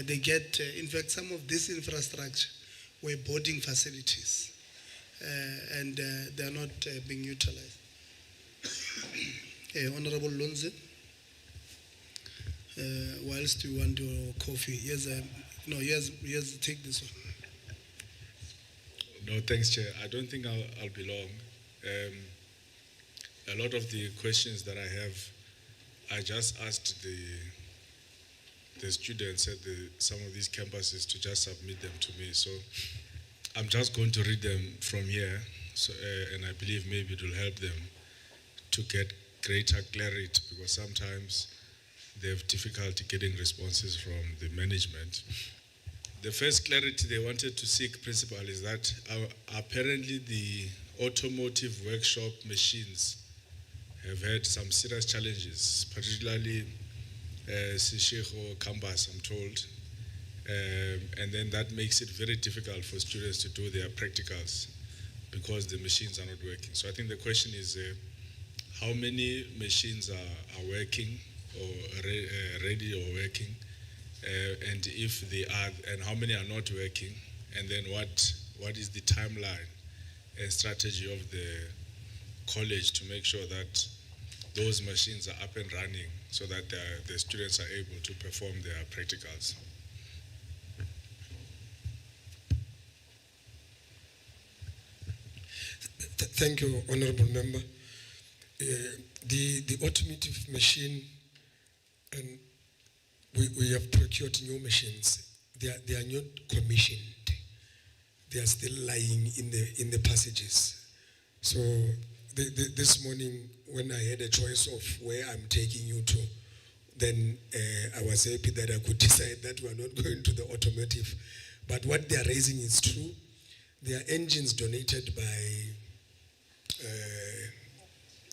they get, in fact, some of this infrastructure were boarding facilities, and they're not being utilized. Honorable Lonze, whilst you want your coffee, yes, take this one. No, thanks, Chair. I don't think I'll be long. A lot of the questions that I have, I just asked the students at some of these campuses to just submit them to me. So I'm just going to read them from here, and I believe maybe it will help them to get greater clarity, because sometimes they have difficulty getting responses from the management. The first clarity they wanted to seek, Principal, is that apparently the automotive workshop machines have had some serious challenges, particularly Sishego Campus, I'm told. And then that makes it very difficult for students to do their practicals because the machines are not working. So I think the question is how many machines are working or ready or working, and if they are, and how many are not working, and then what is the timeline and strategy of the college to make sure that those machines are up and running so that the students are able to perform their practicals. Thank you, Honorable Member. The automotive machine, and we have procured new machines. They are not commissioned. They are still lying in the passages. So this morning, when I had a choice of where I'm taking you to, then I was happy that I could decide that we are not going to the automotive. But what they are raising is true. They are engines donated by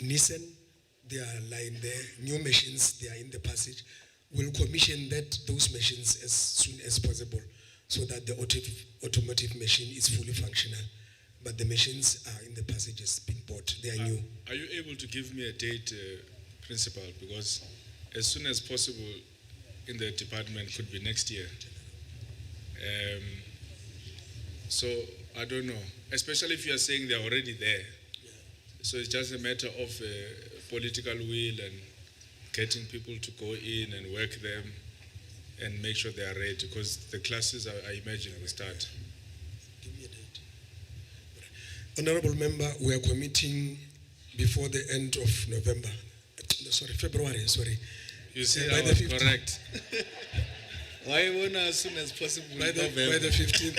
Nissan. They are lying there. New machines, they are in the passage. We'll commission those machines as soon as possible so that the automotive machine is fully functional. But the machines are in the passages being bought. They are new. Are you able to give me a date, Principal? Because as soon as possible in the department could be next year. So I don't know, especially if you are saying they are already there. So it's just a matter of political will and getting people to go in and work them and make sure they are ready, because the classes, I imagine, will start. Give me a date. Honorable Member, we are committing before the end of November. Sorry, February, sorry. You see, by I the was 15th. correct. Why won't as soon as possible? By the 15th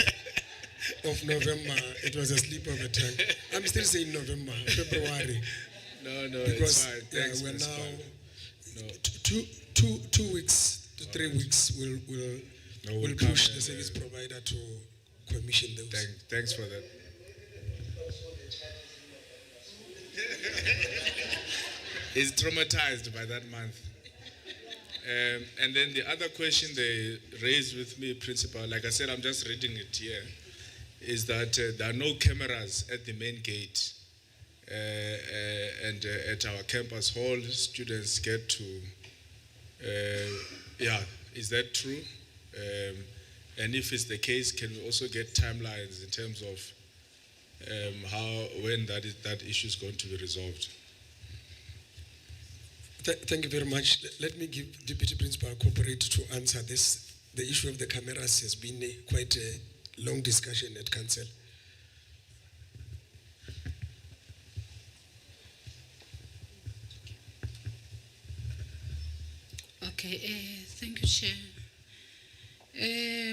of November, it was a slip of a tongue. I'm still saying November, February. No, Because it's fine. Thanks, we're Principal. now No. 2 weeks to 3 weeks. We'll come push and, the service provider to commission those. Thanks for that. He's traumatized by that month. And then the other question they raised with me, Principal, like I said, I'm just reading it here, is that there are no cameras at the main gate. And at our campus hall, students get to, is that true? And if it's the case, can we also get timelines in terms of when that issue is going to be resolved? Thank you very much. Let me give Deputy Principal Corporate to answer this. The issue of the cameras has been quite a long discussion at Council. Okay, thank you, Chair.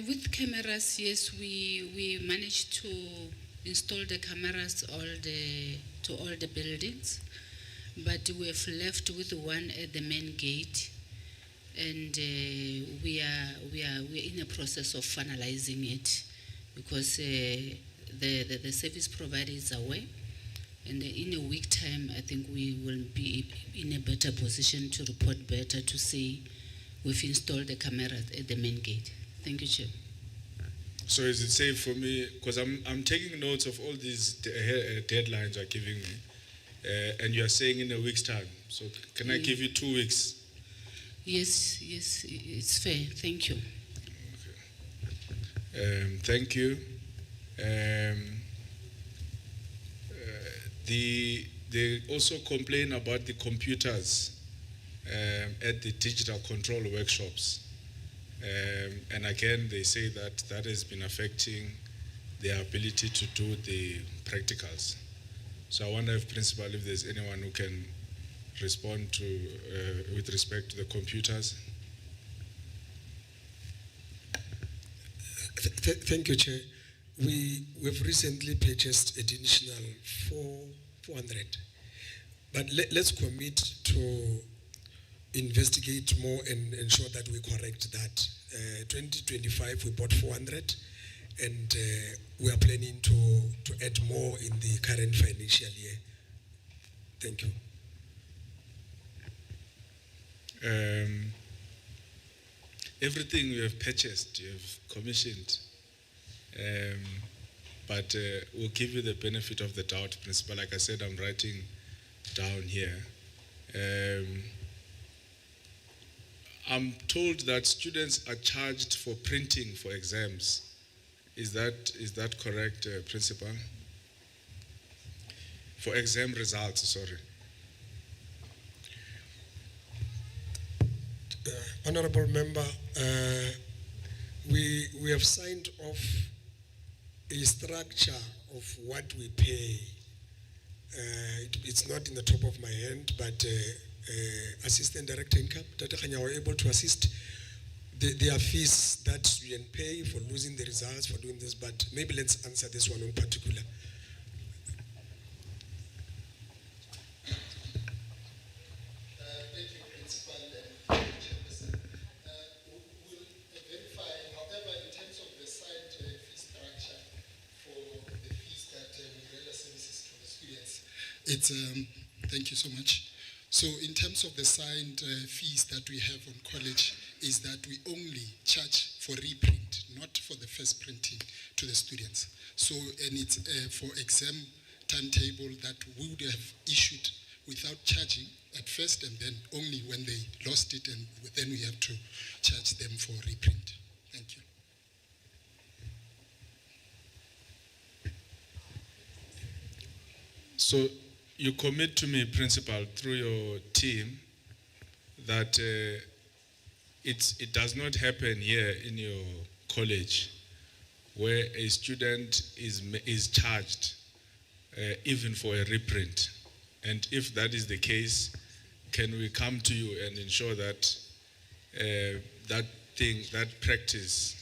With cameras, yes, we managed to install the cameras to all the buildings, but we have left with one at the main gate, and we are in a process of finalizing it, because the service provider is away, and in a week time, I think we will be in a better position to report better, to say we've installed the cameras at the main gate. Thank you, Chair. So is it safe for me, because I'm taking notes of all these deadlines you're giving me, and you are saying in a week's time. So can I give you 2 weeks? Yes, it's fair. Thank you. Thank you. They also complain about the computers at the digital control workshops. And again, they say that has been affecting their ability to do the practicals. So I wonder if, Principal, if there's anyone who can respond to with respect to the computers. Thank you, Chair. We've recently purchased additional 400, but let's commit to investigate more and ensure that we correct that. 2025 we bought 400, and we are planning to add more in the current financial year. Thank you. Everything you have purchased, you have commissioned, but we'll give you the benefit of the doubt, Principal. Like I said, I'm writing down here. I'm told that students are charged for printing for exams. Is that correct, Principal? For exam results, sorry. Honorable Member, we have signed off a structure of what we pay. It's not in the top of my hand, but Assistant Director Income, Tata Khanya, were able to assist. There are fees that students pay for losing the results, for doing this, but maybe let's answer this one in particular. Thank you, Principal and Chairperson. We'll verify, however, in terms of the site fee structure for the fees that we render services to the students, it's, thank you so much. So in terms of the signed fees that we have on college, is that we only charge for reprint, not for the first printing to the students. So, and it's for exam timetable that we would have issued without charging at first, and then only when they lost it, and then we have to charge them for reprint. Thank you. So you commit to me, Principal, through your team, that it does not happen here in your college where a student is charged even for a reprint. And if that is the case, can we come to you and ensure that that practice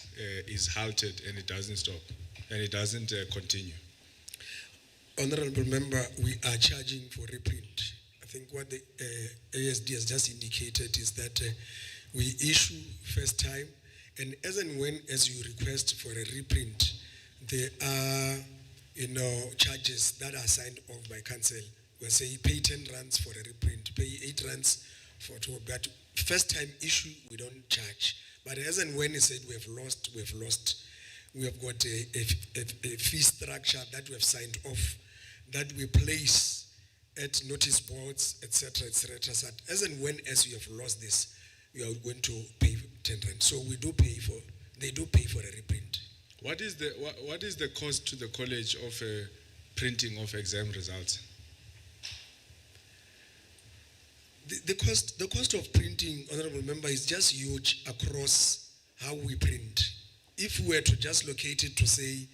is halted and it doesn't stop and it doesn't continue? Honorable Member, we are charging for reprint. I think what the ASD has just indicated is that we issue first time, and as and when, as you request for a reprint, there are, charges that are signed off by council. We'll say pay 10 rands for a reprint, pay 8 rands for two. But first time issue, we don't charge. But as and when he said we have lost, we have lost. We have got a fee structure that we have signed off, that we place at notice boards, etc., etc. So as and when, as you have lost this, you are going to pay 10 rand. So they do pay for a reprint. What is the cost to the college of printing of exam results? The cost of printing, Honorable Member, is just huge across how we print. If we were to just locate it to say,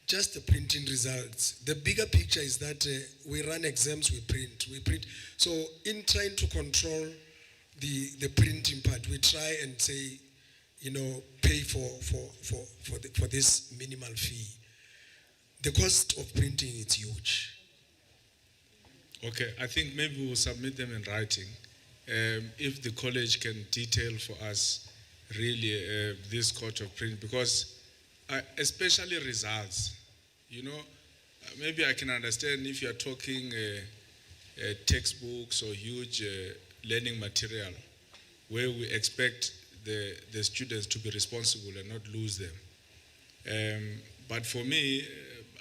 just the printing results, the bigger picture is that we run exams, we print. So in trying to control the printing part, we try and say, pay for this minimal fee. The cost of printing is huge. Okay, I think maybe we'll submit them in writing. If the college can detail for us really this cost of print, because especially results, maybe I can understand if you're talking textbooks or huge learning material where we expect the students to be responsible and not lose them. But for me,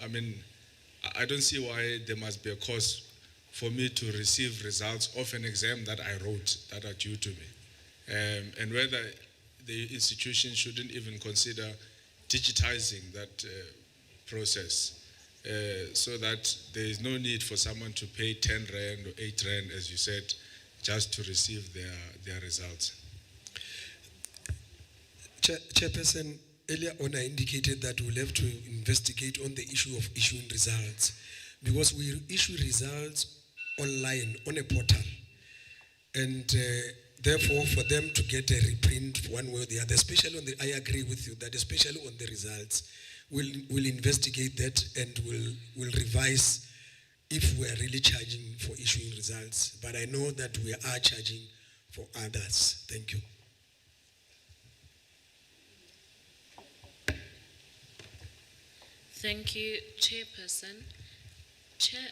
I don't see why there must be a cost for me to receive results of an exam that I wrote that are due to me. And whether the institution shouldn't even consider digitizing that process so that there is no need for someone to pay 10 rand or 8 rand, as you said, just to receive their results. Chairperson, earlier on I indicated that we'll have to investigate on the issue of issuing results, because we issue results online on a portal, and therefore for them to get a reprint one way or the other, especially I agree with you that especially on the results, we'll investigate that and we'll revise if we are really charging for issuing results. But I know that we are charging for others. Thank you. Thank you, Chairperson. Chair,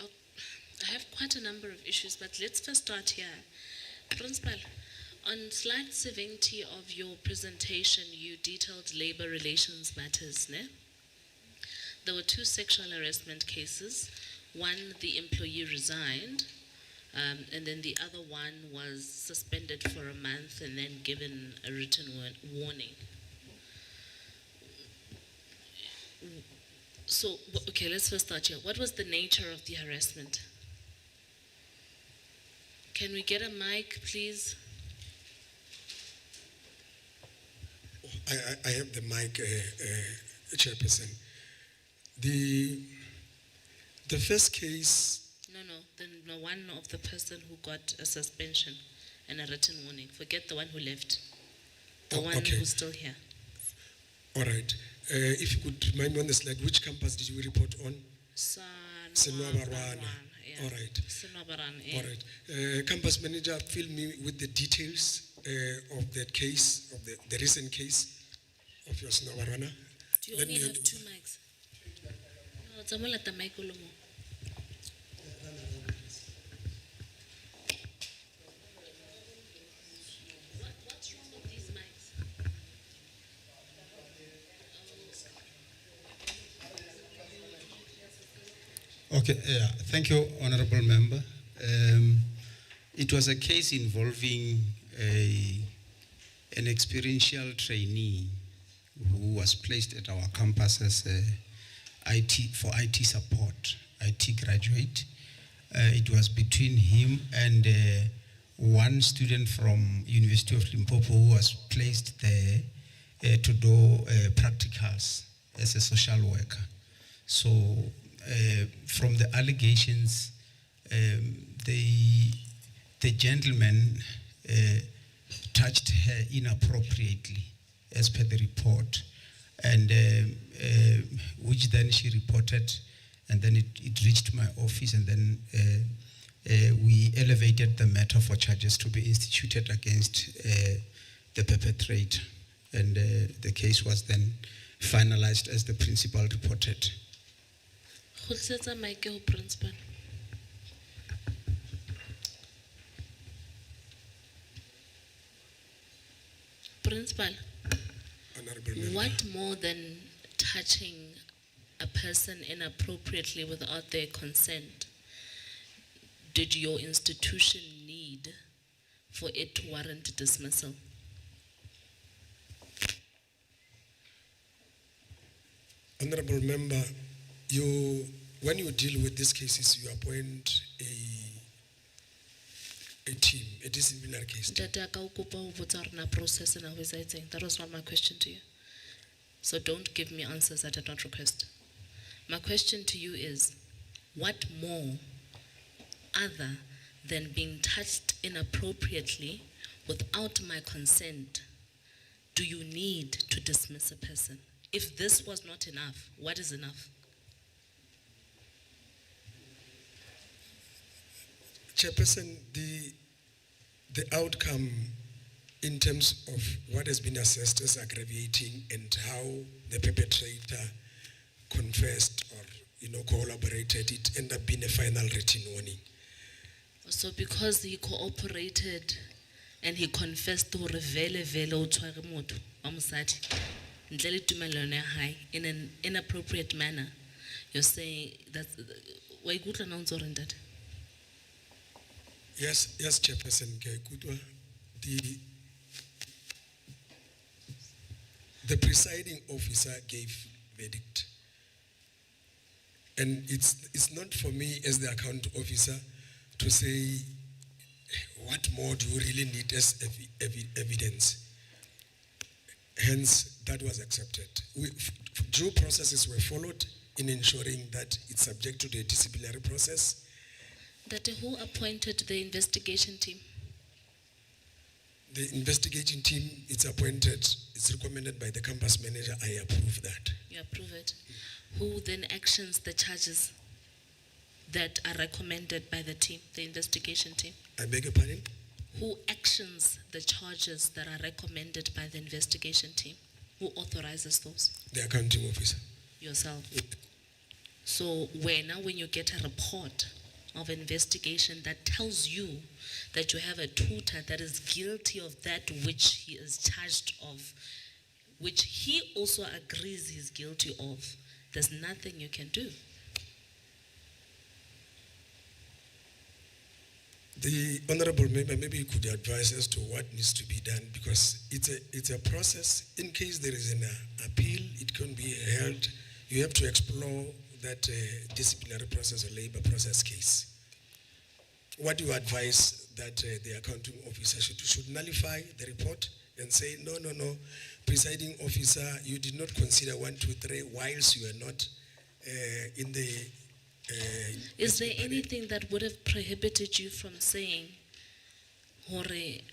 I have quite a number of issues, but let's first start here. Principal, on slide 70 of your presentation, you detailed labor relations matters, ne? There were 2 sexual harassment cases. One, the employee resigned, and then the other one was suspended for a month and then given a written warning. So, okay, let's first start here. What was the nature of the harassment? Can we get a mic, please? I have the mic, Chairperson. The first case. The one of the person who got a suspension and a written warning. Forget the one who left. The one who's still here. All right. If you could remind me on the slide, which campus did you report on? Senwabarwana. Yeah. All right. Senwabarwana, yeah. All right. Campus manager, fill me with the details of that case, of the recent case of your Senwabarwana. Do you only have 2 mics? No, it's a mic. What's wrong with these mics? Okay, yeah, thank you, Honorable Member. It was a case involving an experiential trainee who was placed at our campus as IT support, IT graduate. It was between him and one student from University of Limpopo who was placed there to do practicals as a social worker. So from the allegations, the gentleman touched her inappropriately, as per the report, and which then she reported, and then it reached my office, and then we elevated the matter for charges to be instituted against the perpetrator, and the case was then finalized as the principal reported. Principal. Principal, what more than touching a person inappropriately without their consent did your institution need for it to warrant dismissal? Honorable Member, when you deal with these cases, you appoint a team, a disciplinary case team. That was not my question to you. So don't give me answers I did not request. My question to you is, what more, other than being touched inappropriately without my consent, do you need to dismiss a person? If this was not enough, what is enough? Chairperson, the outcome in terms of what has been assessed as aggravating and how the perpetrator confessed or collaborated, it ended up being a final written warning. So because he cooperated and he confessed to in an inappropriate manner, you're saying that Yes, Chairperson Kudwa. The presiding officer gave verdict. And it's not for me as the account officer to say what more do you really need as evidence. Hence, that was accepted. Due processes were followed in ensuring that it's subject to the disciplinary process. That who appointed the investigation team? The investigation team, it's appointed, it's recommended by the campus manager. I approve that. You approve it. Who then actions the charges that are recommended by the team, the investigation team? I beg your pardon? Who actions the charges that are recommended by the investigation team? Who authorizes those? The accounting officer. Yourself. So when you get a report of investigation that tells you that you have a tutor that is guilty of that which he is charged of, which he also agrees he's guilty of, there's nothing you can do. The honorable member, maybe you could advise as to what needs to be done, because it's a process. In case there is an appeal, it can be held. You have to explore that disciplinary process or labor process case. What do you advise that the accounting officer should nullify the report and say, no, presiding officer, you did not consider 1, 2, 3 whilst you were not in the. Is there anything that would have prohibited you from saying, Hore,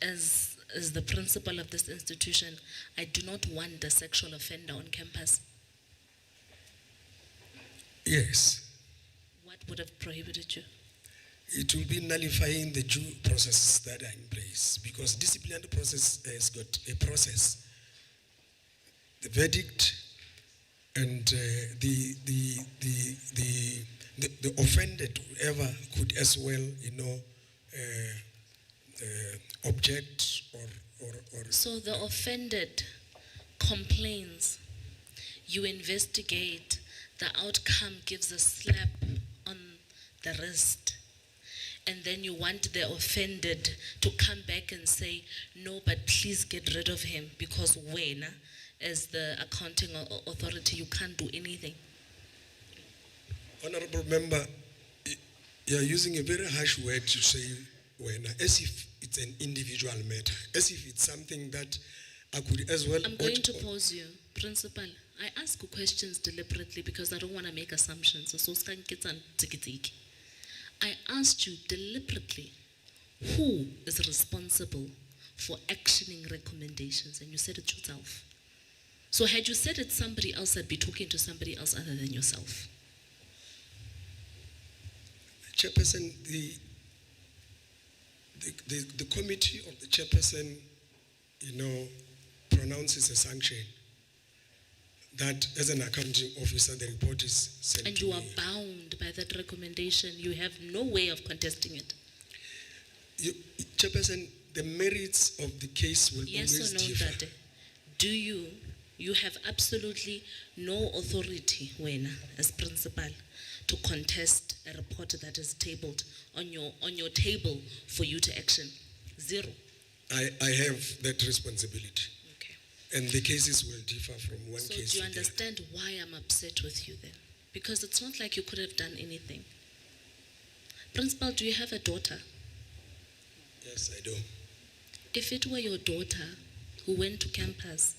as the principal of this institution, I do not want a sexual offender on campus? Yes. What would have prohibited you? It will be nullifying the due processes that are in place, because disciplinary process has got a process. The verdict and the offended, whoever could as well, object or. So the offended complains, you investigate, the outcome gives a slap on the wrist, and then you want the offended to come back and say, no, but please get rid of him, because when, as the accounting authority, you can't do anything. Honorable member, you are using a very harsh word to say when, as if it's an individual matter, as if it's something that I could as well. I'm going to pause you, Principal. I ask questions deliberately because I don't want to make assumptions. I asked you deliberately, who is responsible for actioning recommendations? And you said it yourself. So had you said it somebody else, I'd be talking to somebody else other than yourself. Chairperson, the committee of the chairperson, pronounces a sanction that as an accounting officer, the report is sent and to you me. are bound by that recommendation. You have no way of contesting it. Chairperson, the merits of the case will Yes always or no, differ. Tate? Do you have absolutely no authority, when as principal, to contest a report that is tabled on your table for you to action? Zero. I have that responsibility. Okay. And the cases will differ from one So case do you to the understand why I'm upset with you then? Because it's not like you could have done anything. Principal, do you have a daughter? Yes, I do. If it were your daughter who went to campus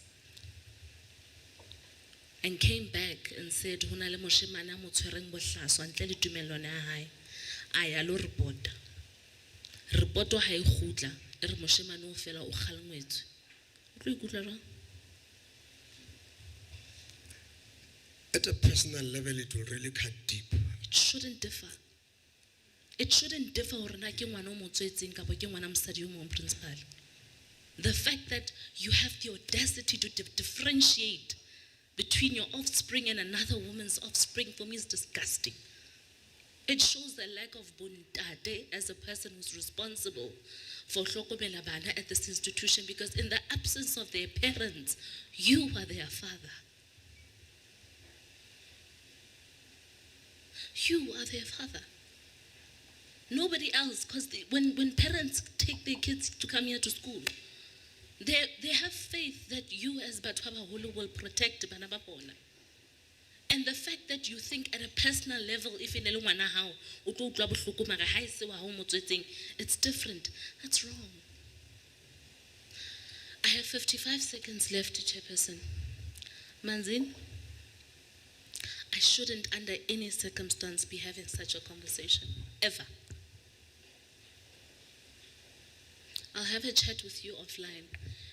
and came back and said, "Hona le moshemane a mo tshwereng bohlaswa ntle le tumellano ya hae," a ya lo report. Reporto ha e khutla, e re moshemane o fela o kgalengwetswe. O tlo ikutlwa jwang? At a personal level, it will really cut deep. It shouldn't differ. It shouldn't differ hore na ke ngwana o mo tswetseng kapa ke ngwana mosadi o mong, principal. The fact that you have the audacity to differentiate between your offspring and another woman's offspring, for me, is disgusting. It shows the lack of bontate as a person who's responsible for hlokomela bana at this institution, because in the absence of their parents, you are their father. You are their father. Nobody else, because when parents take their kids to come here to school, they have faith that you as Batwaba Hulu will protect bana ba bona. And the fact that you think at a personal level, if in elungwana how it's different. That's wrong. I have 55 seconds left, Chairperson. Manzin, I shouldn't under any circumstance be having such a conversation, ever. I'll have a chat with you offline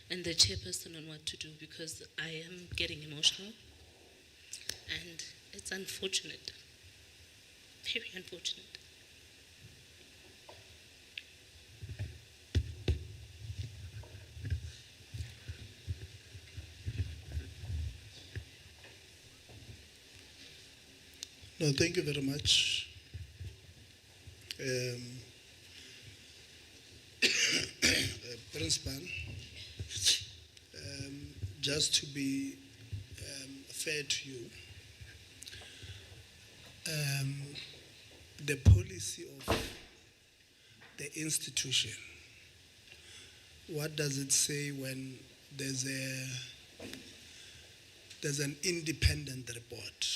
and the chairperson on what to do, because I am getting emotional and it's unfortunate, very unfortunate. No, thank you very much. Principal, just to be fair to you, the policy of the institution, what does it say when there's an independent report?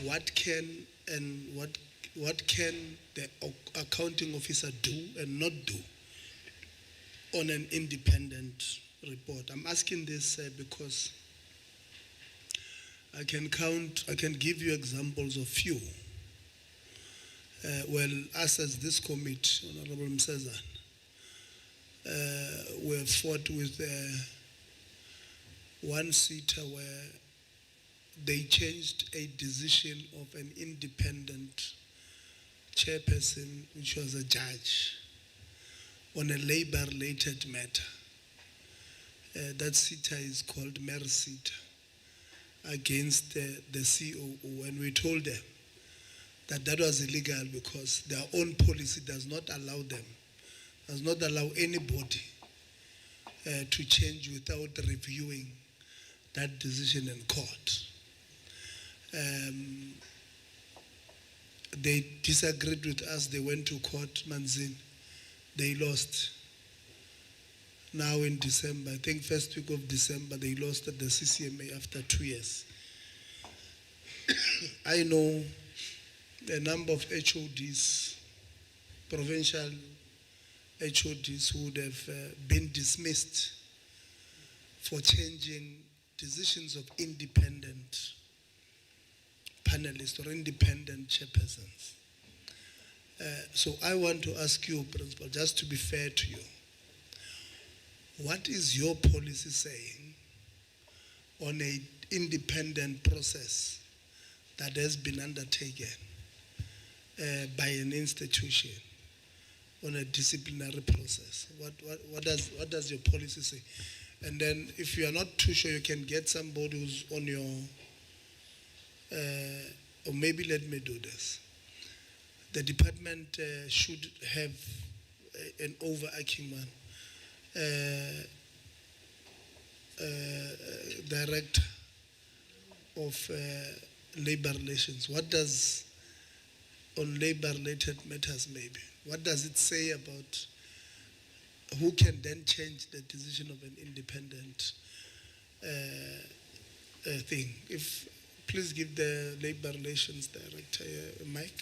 What can the accounting officer do and not do on an independent report. I'm asking this because I can give you examples of few. Well, us as this committee, Honorable Msezan, we have fought with one seater where they changed a decision of an independent chairperson, which was a judge, on a labor-related matter. That seater is called Mayor Seater, against the COO, and we told them that that was illegal because their own policy does not allow anybody to change without reviewing that decision in court. They disagreed with us, they went to court, Manzini, they lost. Now in December, I think first week of December, they lost at the CCMA after 2 years. I know a number of HODs, provincial HODs, who would have been dismissed for changing decisions of independent panelists or independent chairpersons. So I want to ask you, Principal, just to be fair to you, what is your policy saying on an independent process that has been undertaken by an institution on a disciplinary process? What does your policy say? And then if you are not too sure, you can get somebody who's on your, or maybe let me do this. The department should have an overarching one. Director of labor relations. What does, on labor-related matters maybe, what does it say about who can then change the decision of an independent thing? If please give the labor relations director a mic.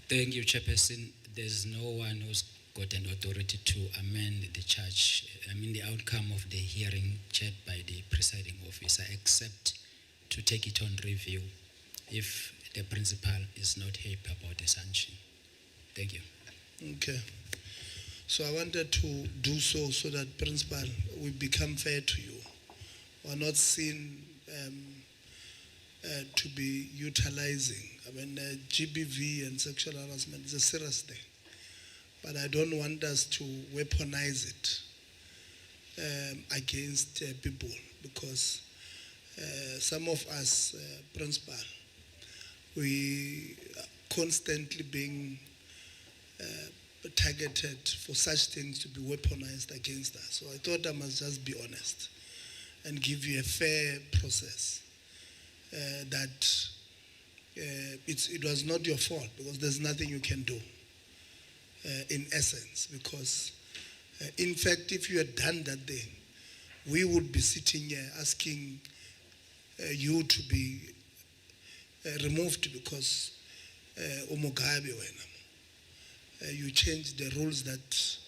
Thank you, Chairperson. There's no one who's got an authority to amend the charge, the outcome of the hearing chaired by the presiding officer, except to take it on review if the principal is not happy about the sanction. Thank you. Okay. So I wanted to do so that, Principal, we become fair to you. We're not seen to be utilizing. GBV and sexual harassment is a serious thing, but I don't want us to weaponize it against people, because some of us, Principal, we are constantly being targeted for such things to be weaponized against us. So I thought I must just be honest and give you a fair process. That it was not your fault, because there's nothing you can do in essence, because in fact, if you had done that thing, we would be sitting here asking you to be removed because you changed the rules that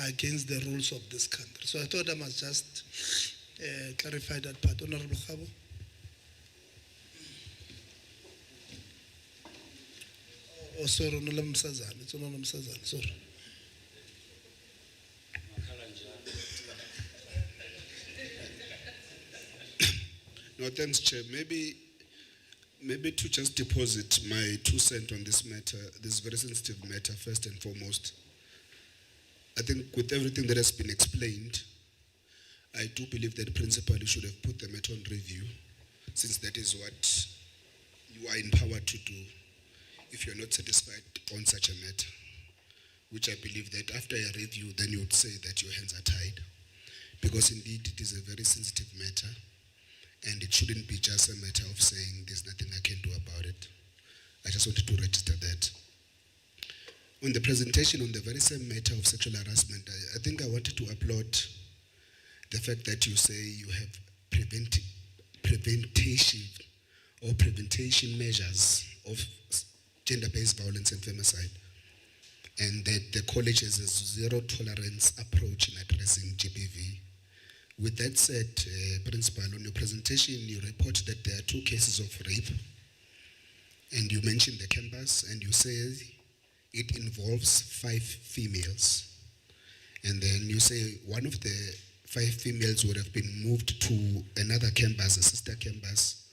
are against the rules of this country. So I thought I must just clarify that part. Honorable Khabo. Oh, sorry, it's Honorable Msazan, sorry. No, thanks, Chair. Maybe to just deposit my 2 cents on this matter, this very sensitive matter, first and foremost. I think with everything that has been explained, I do believe that principally should have put the matter on review, since that is what you are empowered to do if you're not satisfied on such a matter, which I believe that after a review, then you would say that your hands are tied, because indeed it is a very sensitive matter, and it shouldn't be just a matter of saying there's nothing I can do about it. I just wanted to register that. On the presentation on the very same matter of sexual harassment, I think I wanted to applaud the fact that you say you have prevention measures of gender-based violence and femicide. and that the college has a zero tolerance approach in addressing GBV. With that said, Principal, on your presentation, you report that there are 2 cases of rape, and you mentioned the campus, and you say it involves 5 females. And then you say one of the 5 females would have been moved to another campus, a sister campus,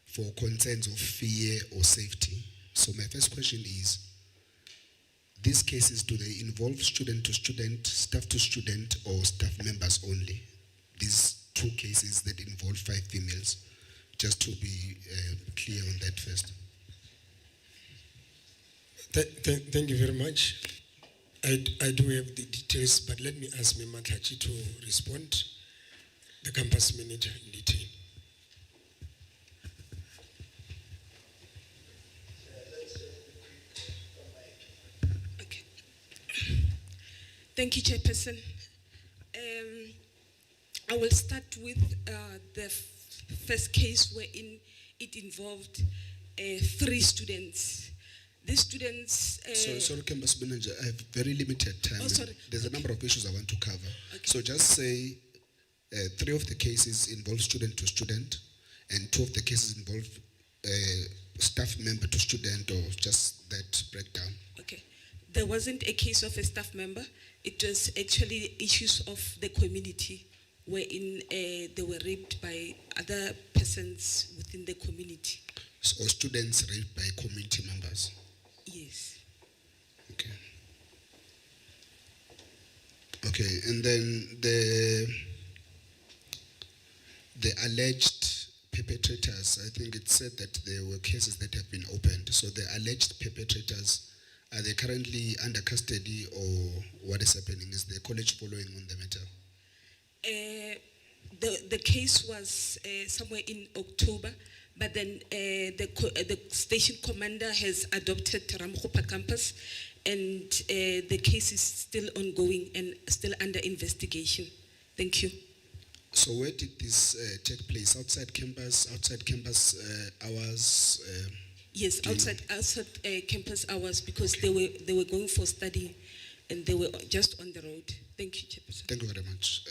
for concerns of fear or safety. So my first question is, these cases, do they involve student to student, staff to student, or staff members only? These 2 cases that involve 5 females, just to be clear on that first. Thank you very much. I do have the details, but let me ask Ms. Matlachi to respond, the campus manager in detail. Thank you, Chairperson. I will start with the first case wherein it involved 3 students. These students... sorry, campus manager, I have very limited time. Oh, sorry. There's a number of issues I want to cover. Okay. So just say 3 of the cases involve student to student, and 2 of the cases involve staff member to student, or just that breakdown. Okay. There wasn't a case of a staff member. It was actually issues of the community wherein they were raped by other persons within the community. So students raped by community members? Yes. Okay. Okay, and then the alleged perpetrators, I think it said that there were cases that have been opened. So the alleged perpetrators, are they currently under custody, or what is happening? Is the college following on the matter? The case was somewhere in October, but then the station commander has adopted Ramkhupa campus, and the case is still ongoing and still under investigation. Thank you. So where did this take place? Outside campus hours? Yes, outside campus hours, because they were going for study and they were just on the road. Thank you, Chairperson. Thank you very much.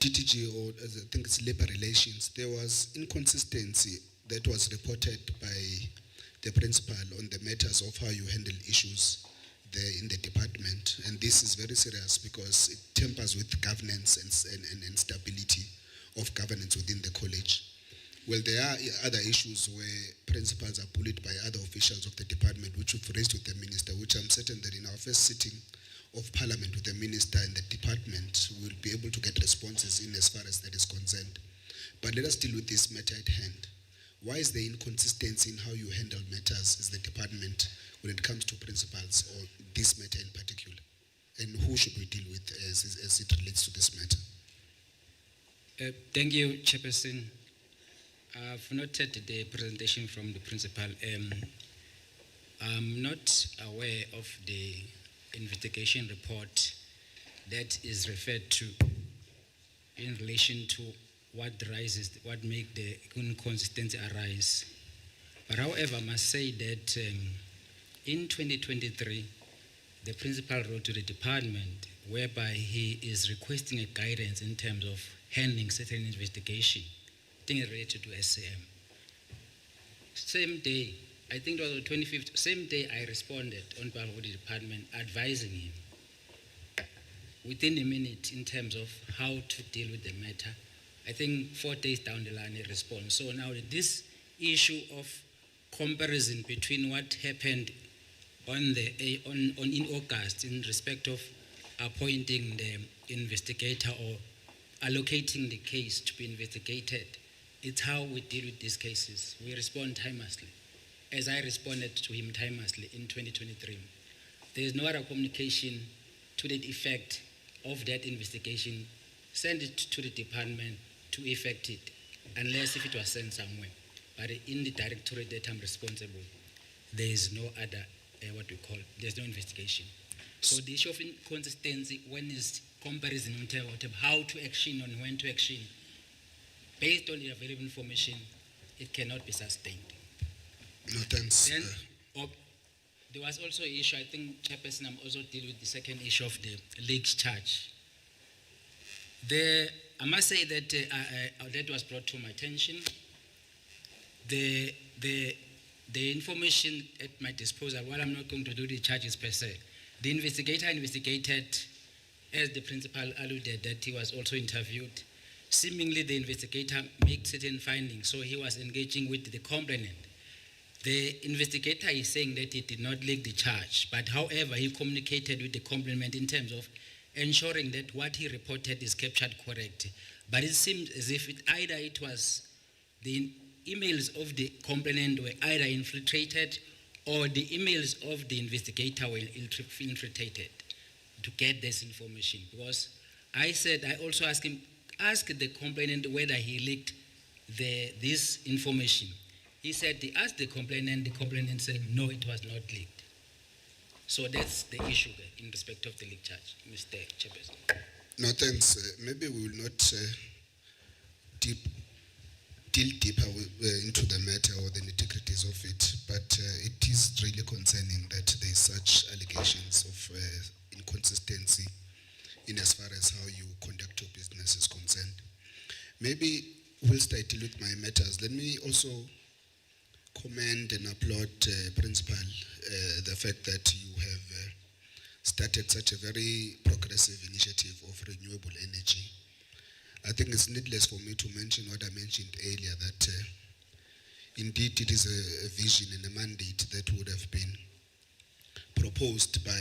TTG, or I think it's labor relations, there was inconsistency that was reported by the principal on the matters of how you handle issues there in the department. And this is very serious because it tampers with governance and stability of governance within the college. Well, there are other issues where principals are bullied by other officials of the department, which we've raised with the minister, which I'm certain that in our first sitting of parliament with the minister and the department, we'll be able to get responses in as far as that is concerned. But let us deal with this matter at hand. Why is there inconsistency in how you handle matters as the department when it comes to principals, or this matter in particular? And who should we deal with as it relates to this matter? Thank you, Chairperson. I've noted the presentation from the principal. I'm not aware of the investigation report that is referred to in relation to what make the inconsistency arise. But however, I must say that in 2023, the principal wrote to the department whereby he is requesting a guidance in terms of handling certain investigation, things related to SCM. Same day, I think it was the 25th, same day I responded on behalf of the department advising him within a minute in terms of how to deal with the matter. I think 4 days down the line he responds. So now this issue of comparison between what happened in August in respect of appointing the investigator or allocating the case to be investigated, it's how we deal with these cases. We respond timelessly, as I responded to him timelessly in 2023. There is no other communication to the effect of that investigation. Send it to the department to effect it, unless if it was sent somewhere. But in the directorate that I'm responsible, there is no other, there's no investigation. So the issue of inconsistency, when is comparison in terms of how to action and when to action, based on the available information, it cannot be sustained. No, thanks. Then, There was also an issue, I think, Chairperson, I'm also dealing with the second issue of the league's charge. I must say that that was brought to my attention. The information at my disposal, while I'm not going to do the charges per se, the investigator investigated, as the principal alluded, that he was also interviewed. Seemingly, the investigator made certain findings, so he was engaging with the complainant. The investigator is saying that he did not leak the charge, but however, he communicated with the complainant in terms of ensuring that what he reported is captured correct. But it seemed as if either it was the emails of the complainant were either infiltrated or the emails of the investigator were infiltrated to get this information. Because I also asked the complainant whether he leaked this information. He said he asked the complainant said no, it was not leaked. So that's the issue there in respect of the leak charge, Mr. Chairperson. No, thanks. Maybe we will not deal deeper into the matter or the nitty-gritties of it, but it is really concerning that there is such allegations of inconsistency in as far as how you conduct your business is concerned. Maybe whilst I deal with my matters, let me also commend and applaud Principal the fact that you have started such a very progressive initiative of renewable energy. I think it's needless for me to mention what I mentioned earlier, that indeed it is a vision and a mandate that would have been proposed by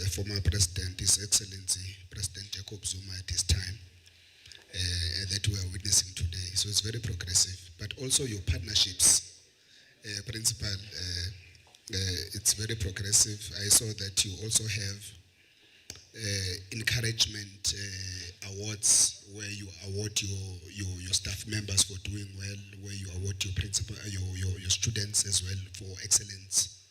the former President, His Excellency, President Jacob Zuma at his time, that we are witnessing today. So it's very progressive. But also your partnerships, Principal, it's very progressive. I saw that you also have encouragement awards where you award your staff members for doing well, where you award your principal, your students as well for excellence.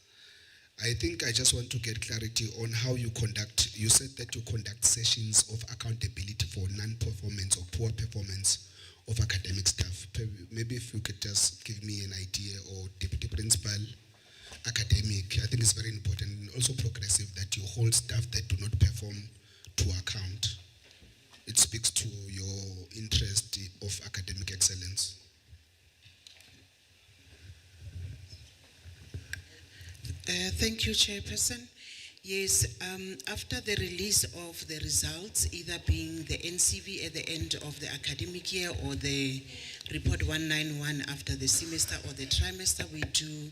I think I just want to get clarity on how you conduct. You said that you conduct sessions of accountability for non-performance or poor performance of academic staff. Maybe if you could just give me an idea, or deputy principal, academic. I think it's very important and also progressive that you hold staff that do not perform to account. It speaks to your interest of academic excellence. Thank you, Chairperson. Yes, after the release of the results, either being the NCV at the end of the academic year or the report 191 after the semester or the trimester, we do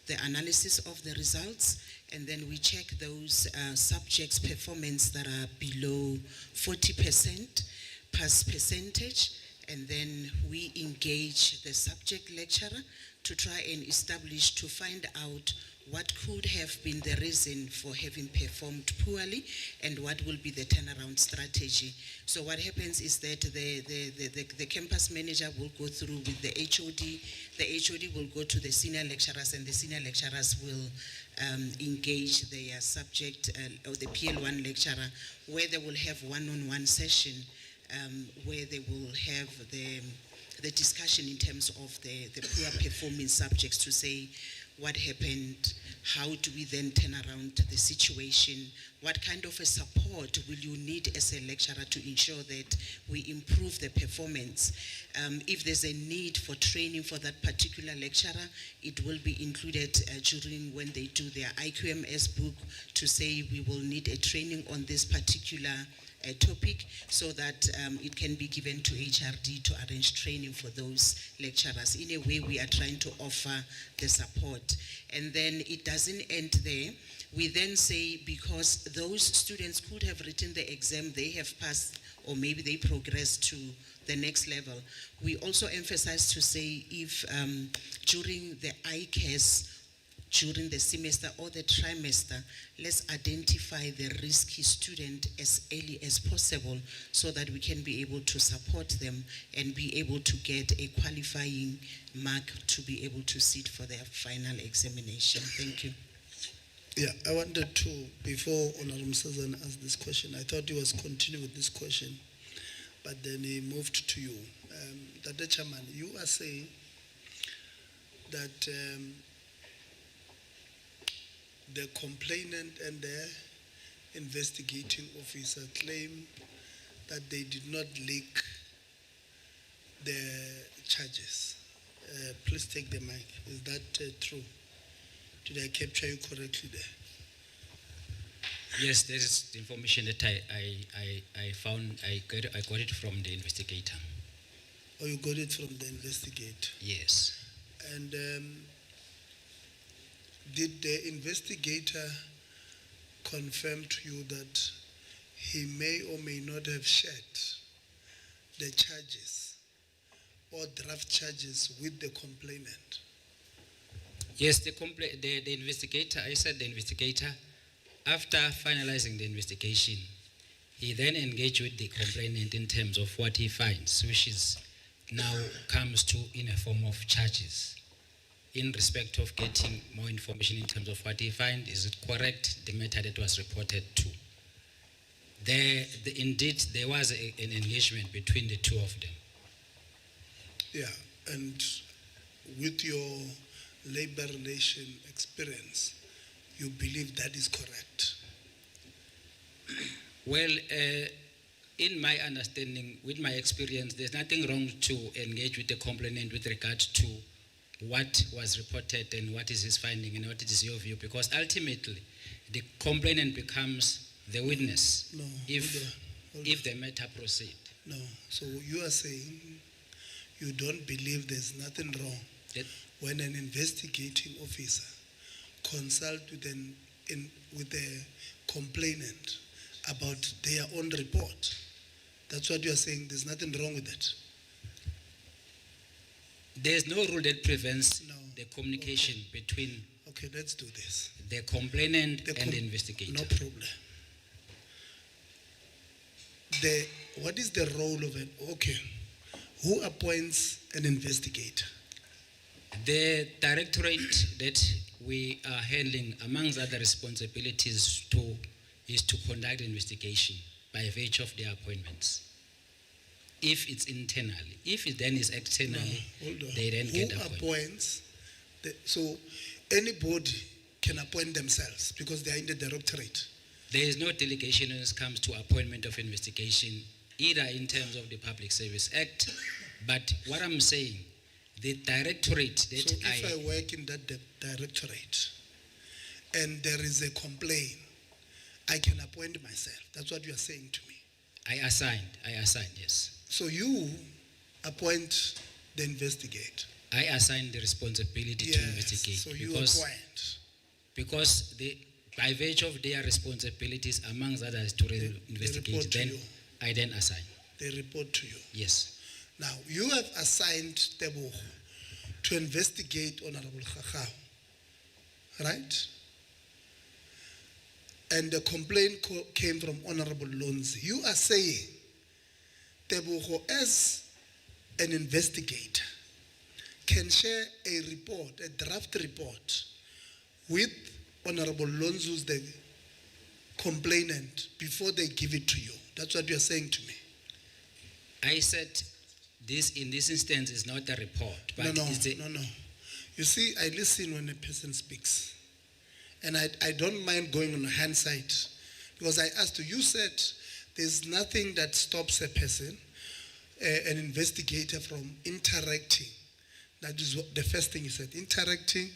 the analysis of the results, and then we check those subjects' performance that are below 40% pass percentage, and then we engage the subject lecturer to try and establish, to find out what could have been the reason for having performed poorly and what will be the turnaround strategy. So what happens is that the campus manager will go through with the HOD will go to the senior lecturers, and the senior lecturers will engage their subject or the PL1 lecturer, where they will have one-on-one session where they will have the discussion in terms of the poor performing subjects, to say what happened, how do we then turn around the situation, what kind of a support will you need as a lecturer to ensure that we improve the performance. If there's a need for training for that particular lecturer, it will be included during when they do their IQMS book, to say we will need a training on this particular topic, so that it can be given to HRD to arrange training for those lecturers. In a way, we are trying to offer the support. And then it doesn't end there. We then say, because those students could have written the exam, they have passed, or maybe they progressed to the next level. We also emphasize to say, if during the ICAS, during the semester or the trimester, let's identify the risky student as early as possible, so that we can be able to support them and be able to get a qualifying mark to be able to sit for their final examination. Thank you. Yeah, I wanted to, before Honorable Susan asked this question, I thought he was continuing with this question, but then he moved to you. Dr. Chairman, you are saying that the complainant and the investigating officer claim that they did not leak the charges. Please take the mic. Is that true? Did I capture you correctly there? Yes, there is the information that I found. I got it from the investigator. Or you got it from the investigator? Yes. And did the investigator confirm to you that he may or may not have shared the charges or draft charges with the complainant? Yes, the investigator, I said the investigator, after finalizing the investigation, he then engaged with the complainant in terms of what he finds, which is now comes to in a form of charges. In respect of getting more information in terms of what he finds, is it correct, the matter that was reported to? Indeed, there was an engagement between the two of them. Yeah, and with your labor relation experience, you believe that is correct? Well, in my understanding, with my experience, there's nothing wrong to engage with the complainant with regard to what was reported and what is his finding and what is your view, because ultimately the complainant becomes the witness if the matter proceeds. No, so you are saying you don't believe there's nothing wrong when an investigating officer consult with the complainant about their own report. That's what you are saying, there's nothing wrong with it? There's no rule that prevents the communication between Okay, let's do this. the complainant and the investigator. No problem. What is the role of it? Okay, who appoints an investigator? The directorate that we are handling, amongst other responsibilities, is to conduct investigation by virtue of their appointments. If it's internally, if it then is externally, they then get appointed. Who appoints? So anybody can appoint themselves because they are in the directorate. There is no delegation when it comes to appointment of investigation, either in terms of the Public Service Act, but what I'm saying, the directorate that So if I work in that directorate and there is a complaint, I can appoint myself. That's what you are saying to me. I assigned, yes. So you appoint the investigator. I assign the responsibility to investigate. So you appoint. Because by virtue of their responsibilities, amongst others, to investigate, then I then assign. They report to you. Yes. Now, you have assigned Tebogo to investigate Honorable Khakao, right? And the complaint came from Honorable Lonzi. You are saying Tebogo, as an investigator, can share a report, a draft report, with Honorable Lonzi, who's the complainant, before they give it to you. That's what you are saying to me. I said this in this instance is not a report, but No. You see, I listen when a person speaks. And I don't mind going on hindsight, because I asked you said there's nothing that stops a person, an investigator, from interacting. That is the first thing you said, interacting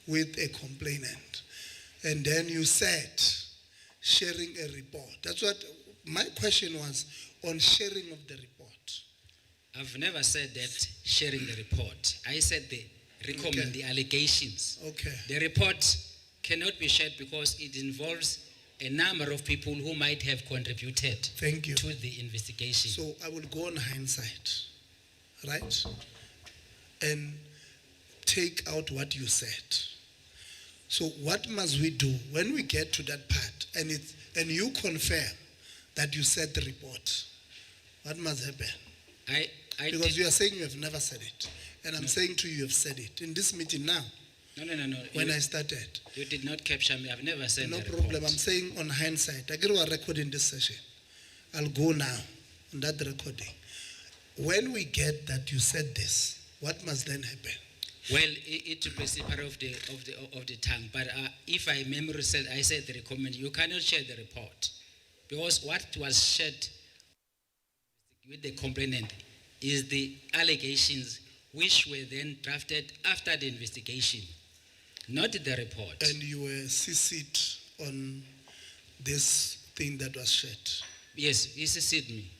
with a complainant. And then you said sharing a report. That's what my question was, on sharing of the report. I've never said that sharing the report. I said the allegations. Okay. The report cannot be shared because it involves a number of people who might have contributed to the investigation. So I will go on hindsight, right? And take out what you said. So what must we do when we get to that part and you confirm that you said the report? What must happen? Because you are saying you have never said it. And I'm saying to you, you have said it. In this meeting now. No. When I started. You did not capture me. I've never said No the problem. report. I'm saying on hindsight. I get a record in this session. I'll go now on that recording. When we get that you said this, what must then happen? Well, it will be separate of the tongue. But if I memory said, I said the recommend, you cannot share the report because what was shared with the complainant is the allegations which were then drafted after the investigation, not the report. And you were CC'd on this thing that was shared. Yes, he CC'd me.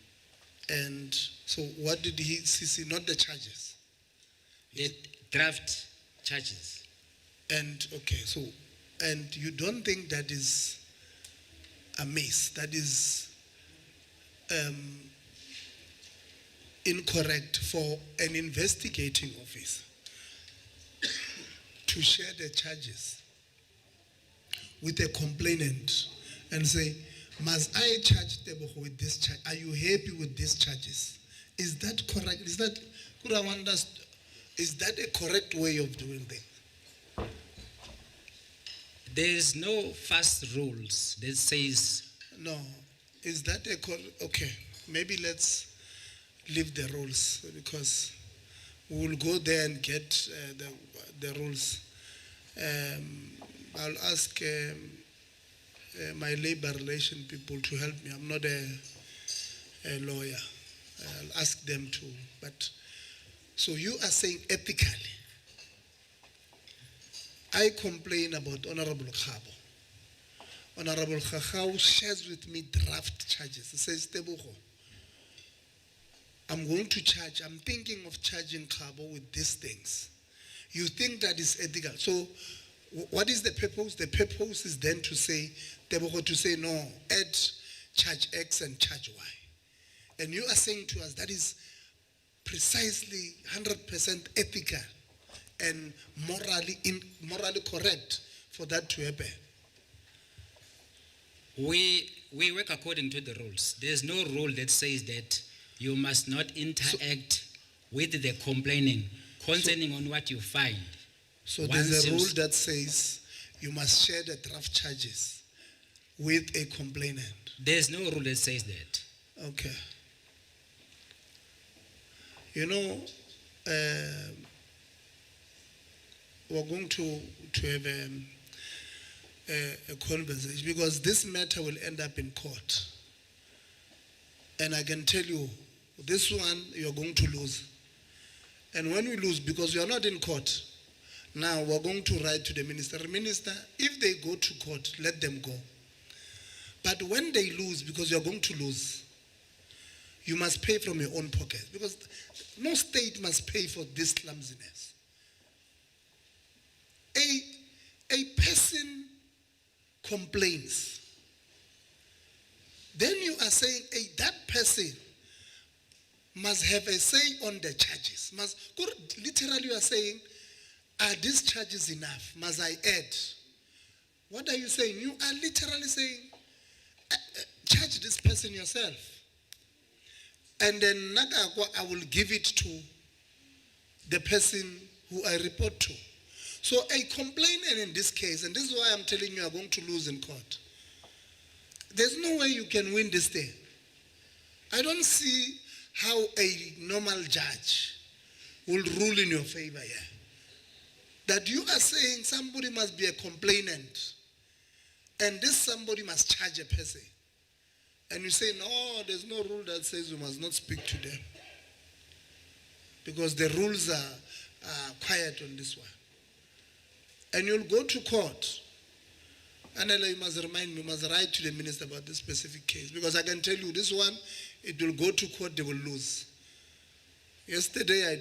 And so what did he CC? Not the charges. The draft charges. And okay, so, and you don't think that is amiss, that is incorrect for an investigating officer to share the charges with a complainant and say, must I charge Tebogo with this charge? Are you happy with these charges? Is that correct? Is that, could I understand? Is that a correct way of doing things? There is no fast rules that says. No. Is that a okay? Maybe let's leave the rules because we will go there and get the rules. I'll ask my labor relation people to help me. I'm not a lawyer. I'll ask them to. But so you are saying ethically. I complain about Honorable Khabo. Honorable Khao shares with me draft charges. He says, Tebogo, I'm going to charge, I'm thinking of charging Khabo with these things. You think that is ethical. So what is the purpose? The purpose is then to say, Tebogo to say, no, add charge X and charge Y. And you are saying to us that is precisely 100% ethical and morally correct for that to happen. We work according to the rules. There's no rule that says that you must not interact with the complaining concerning on what you find. So there's a rule that says you must share the draft charges with a complainant. There's no rule that says that. Okay. You know, we're going to have a conversation because this matter will end up in court. And I can tell you, this one you're going to lose. And when we lose, because you are not in court, now we're going to write to the minister. Minister, if they go to court, let them go. But when they lose, because you're going to lose, you must pay from your own pocket. Because no state must pay for this clumsiness. A person complains. Then you are saying, hey, that person must have a say on the charges. Literally you are saying, are these charges enough? Must I add? What are you saying? You are literally saying, charge this person yourself. And then I will give it to the person who I report to. So a complainant in this case, and this is why I'm telling you are going to lose in court. There's no way you can win this thing. I don't see how a normal judge will rule in your favor here. That you are saying somebody must be a complainant and this somebody must charge a person. And you say, no, there's no rule that says you must not speak to them. Because the rules are quiet on this one. And you'll go to court. And you must remind me, you must write to the minister about this specific case. Because I can tell you, this one, it will go to court, they will lose. Yesterday I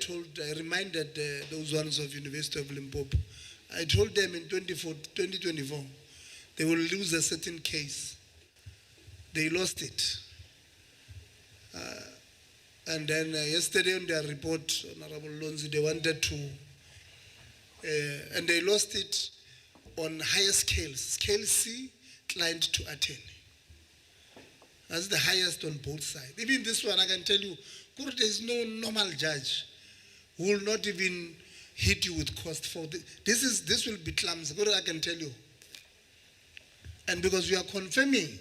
reminded those ones of University of Limpopo. I told them in 2024, they will lose a certain case. They lost it. And then yesterday on their report, Honorable Lonzi, they wanted to, and they lost it on higher scales. Scale C, client to attorney. That's the highest on both sides. Even this one, I can tell you, there is no normal judge who will not even hit you with cost for this. This will be clumsy. I can tell you. And because you are confirming,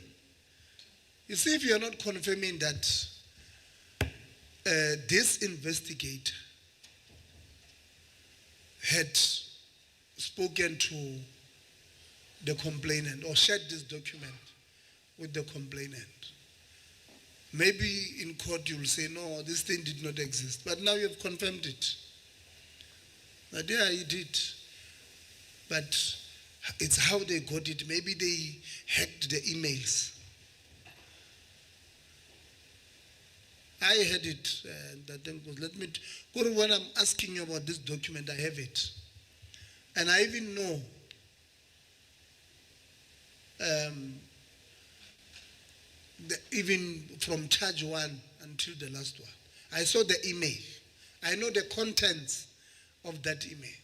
you see, if you are not confirming that this investigator had spoken to the complainant or shared this document with the complainant. Maybe in court you'll say, no, this thing did not exist. But now you have confirmed it. That yeah, he did. But it's how they got it. Maybe they hacked the emails. I had it. Let me. When I'm asking you about this document, I have it. And I even know even from charge 1 until the last one. I saw the email. I know the contents of that email.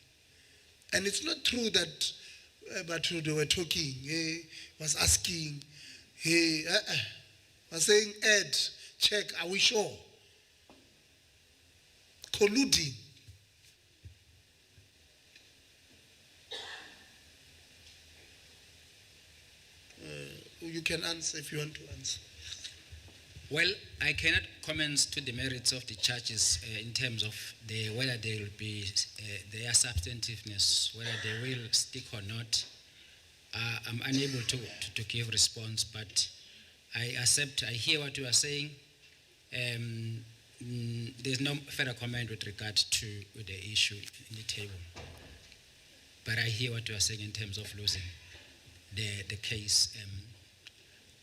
And it's not true that but they were talking, he was asking, he was saying, Ed, check, are we sure? Colluding. You can answer if you want to answer. Well, I cannot comment to the merits of the charges in terms of whether they will be their substantiveness, whether they will stick or not. I'm unable to give response, but I hear what you are saying. There's no further comment with regard to the issue in the table. But I hear what you are saying in terms of losing the case.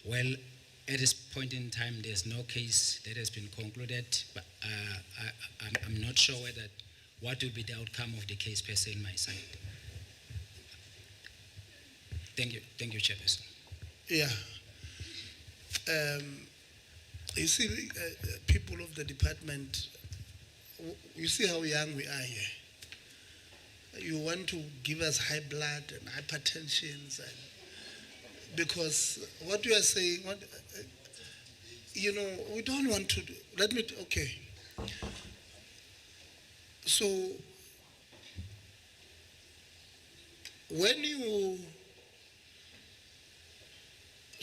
Well, at this point in time, there's no case that has been concluded, but I'm not sure what will be the outcome of the case per se on my side. Thank you, Chairperson. Yeah. You see, people of the department, you see how young we are here. You want to give us high blood and hypertensions, and because what you are saying, we don't want to do. Okay. So,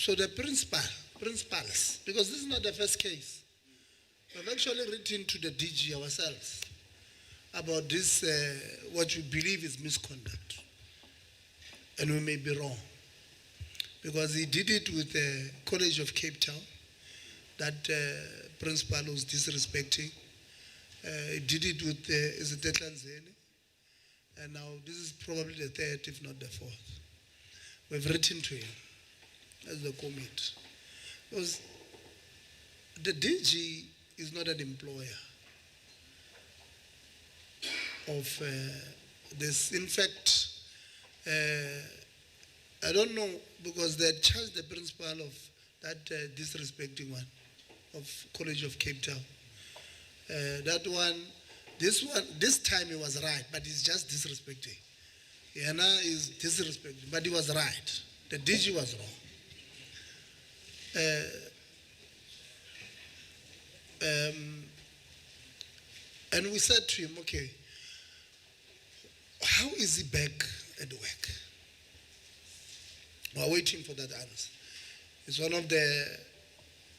the principals, because this is not the first case, we've actually written to the DG ourselves about this, what you believe is misconduct. And we may be wrong. Because he did it with the College of Cape Town, that principal was disrespecting. He did it with the Tanzania. And now this is probably the third, if not the fourth. We've written to him as the committee. Because the DG is not an employer of this. In fact, I don't know, because they charged the principal of that disrespecting one of College of Cape Town. This time he was right, but he's just disrespecting. Yana is disrespecting, but he was right. The DG was wrong. And we said to him, okay, how is he back at work? We're waiting for that answer. It's one of the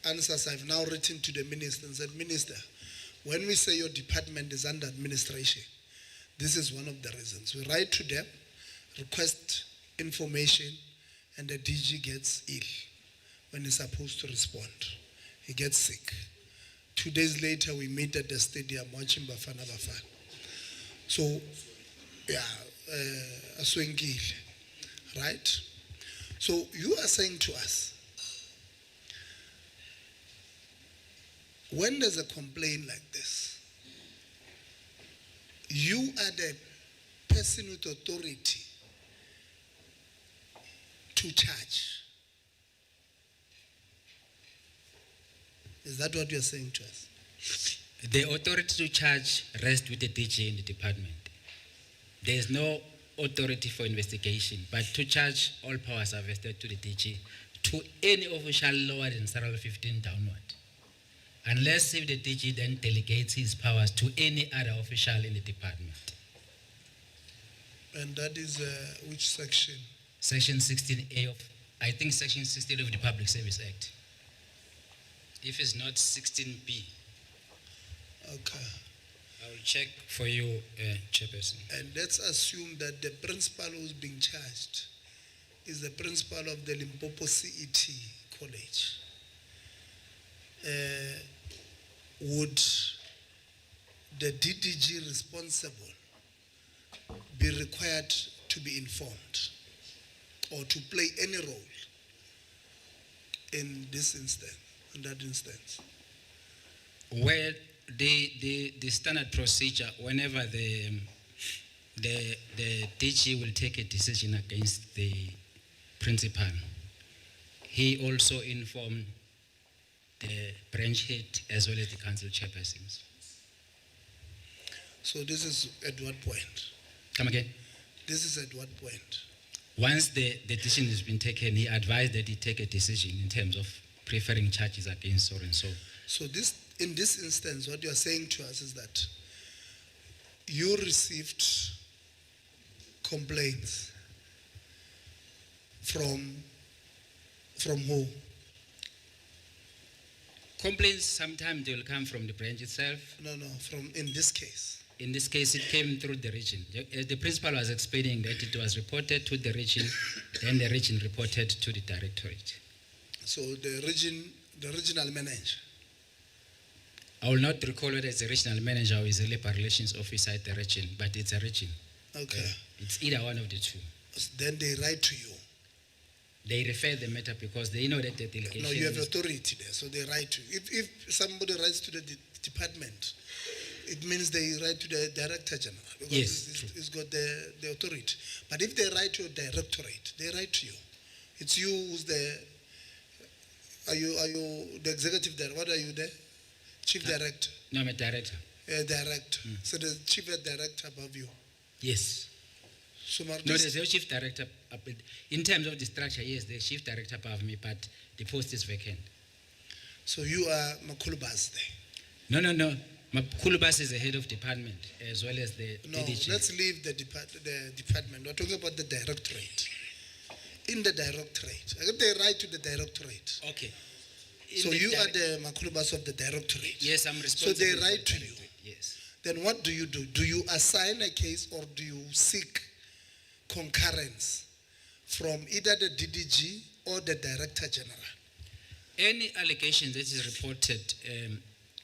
answers I've now written to the minister and said, Minister, when we say your department is under administration, this is one of the reasons. We write to them, request information, and the DG gets ill when he's supposed to respond. He gets sick. 2 days later, we meet at the stadium watching Bafana Bafana. So, yeah, Aswengile, right? So you are saying to us, when there's a complaint like this, you are the person with authority to charge. Is that what you're saying to us? The authority to charge rests with the DG in the department. There is no authority for investigation, but to charge, all powers are vested to the DG, to any official lower than Sarah 15 downward. Unless if the DG then delegates his powers to any other official in the department. And that is which section? Section 16A of, I think Section 16 of the Public Service Act. If it's not 16B. Okay. I will check for you, Chairperson. And let's assume that the principal who's being charged is the principal of the Limpopo CET College. Would the DDG responsible be required to be informed or to play any role in this instance, in that instance? Well, the standard procedure, whenever the DG will take a decision against the principal, he also informed the branch head as well as the council chairpersons. So this is at what point? Come again? This is at what point? Once the decision has been taken, he advised that he take a decision in terms of preferring charges against so and so. So this, in this instance, what you are saying to us is that you received complaints from who? Complaints, sometimes they will come from the branch itself. No, from in this case. In this case, it came through the region. The principal was explaining that it was reported to the region, then the region reported to the directorate. So the regional manager. I will not recall whether it's a regional manager or is a labor relations officer at the region, but it's a region. Okay. It's either one of the two. Then they write to you. They refer the matter because they know that the delegation. No, you have authority there, so they write to you. If somebody writes to the department, it means they write to the director general because yes, it's got the authority. But if they write to a directorate, they write to you. It's you who's the. Are you the executive there? What are you there? Chief director. No, I'm a director. Director. So the chief director above you. Yes. So no, there's no chief director. In terms of the structure, yes, there's chief director above me, but the post is vacant. So you are Makulubas there? No. Makulubas is the head of department as well as the DDG. Let's leave the department. We're talking about the directorate. In the directorate. They write to the directorate. Okay. So you are the Makulubas of the directorate. Yes, I'm responsible. So they write to you. Yes. Then what do you do? Do you assign a case or do you seek concurrence from either the DDG or the Director General? Any allegation that is reported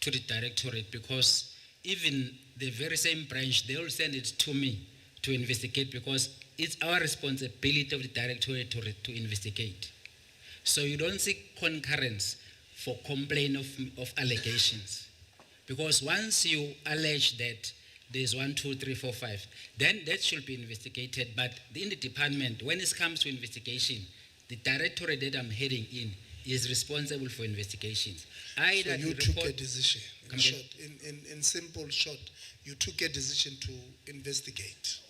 to the directorate, because even the very same branch, they will send it to me to investigate because it's our responsibility of the directorate to investigate. So you don't seek concurrence for complaint of allegations. Because once you allege that there's 1, 2, 3, 4, 5, then that should be investigated. But in the department, when it comes to investigation, the directorate that I'm heading in is responsible for investigations. So you took a decision. In short, in simple short, you took a decision to investigate.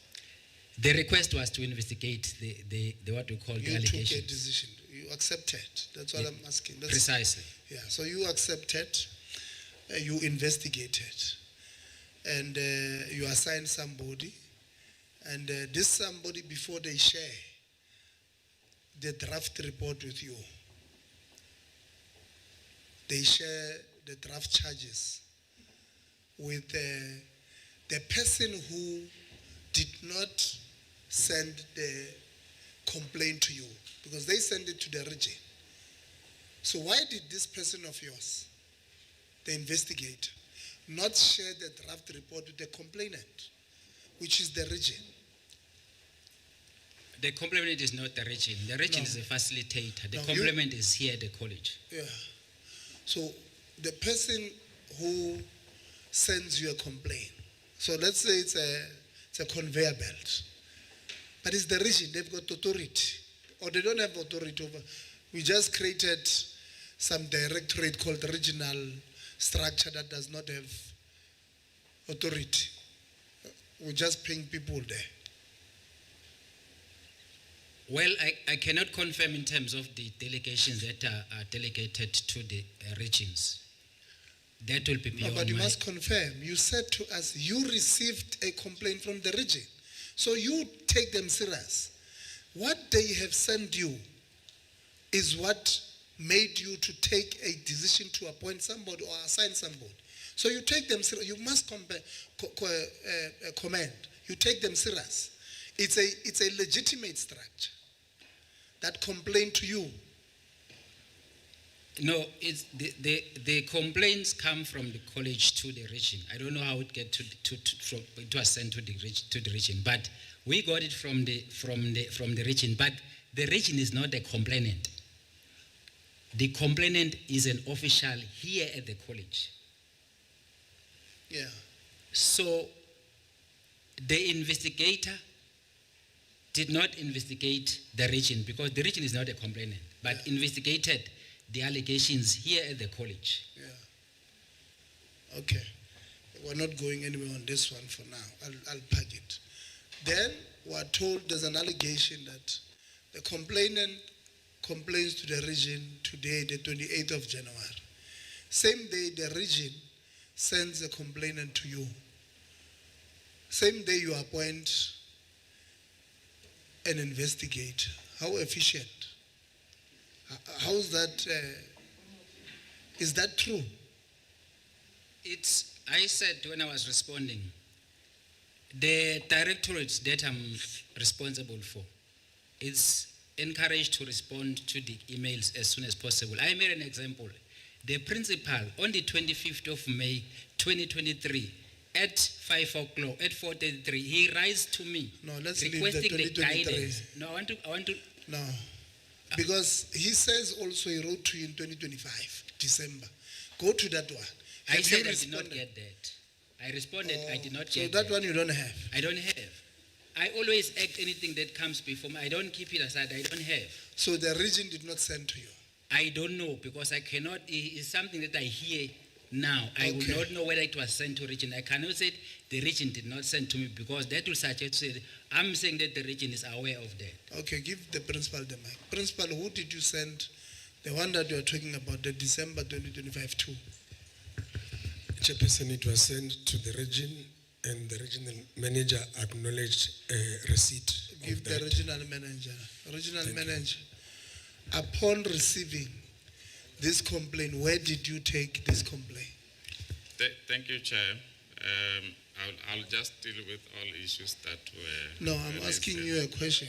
The request was to investigate the what we call the allegations. You took a decision. You accepted. That's what I'm asking. Precisely. Yeah. So you accepted. You investigated, and you assigned somebody, and this somebody, before they share the draft report with you, they share the draft charges with the person who did not send the complaint to you, because they sent it to the region. So why did this person of yours, the investigator, not share the draft report with the complainant, which is the region? The complainant is not the region. The region is a facilitator. The complainant is here at the college. Yeah. So the person who sends you a complaint, so let's say it's a conveyor belt, but it's the region, they've got authority, or they don't have authority over. We just created some directorate called the regional structure that does not have authority. We're just paying people there. Well, I cannot confirm in terms of the delegations that are delegated to the regions. That will be beyond but you must confirm. You said to us you received a complaint from the region. So you take them serious. What they have sent you is what made you to take a decision to appoint somebody or assign somebody. So you take them serious. You must comment. You take them serious. It's a legitimate structure that complain to you. No, it's the complaints come from the college to the region. I don't know how it get it was sent to the region, but we got it from the region. But the region is not the complainant. The complainant is an official here at the college. Yeah. So the investigator did not investigate the region because the region is not a complainant, but investigated the allegations here at the college. Yeah. Okay. We're not going anywhere on this one for now. I'll pack it. Then we're told there's an allegation that the complainant complains to the region today, the 28th of January. Same day, the region sends a complainant to you. Same day, you appoint an investigator. How efficient? How is that? Is that true? I said when I was responding, the directorate that I'm responsible for is encouraged to respond to the emails as soon as possible. I made an example. The principal on the 25th of May 2023 at 5 o'clock, at 4:33, he writes to me requesting the guidance. No, I want to. No. Because he says also he wrote to you in 2025, December. Go to that one. I said I did not get that. I responded, I did not get that. So that one you don't have? I don't have. I always act anything that comes before me. I don't keep it aside. I don't have. So the region did not send to you? I don't know because I cannot. It's something that I hear now. I will not know whether it was sent to region. I cannot say the region did not send to me because that will suggest that I'm saying that the region is aware of that. Okay, give the principal the mic. Principal, who did you send? The one that you are talking about, the December 2025 to? Chairperson, it was sent to the region and the regional manager acknowledged receipt. Give the regional manager. Regional manager, upon receiving this complaint, where did you take this complaint? Thank you, Chair. I'll just deal with all issues that were... No, I'm asking you a question.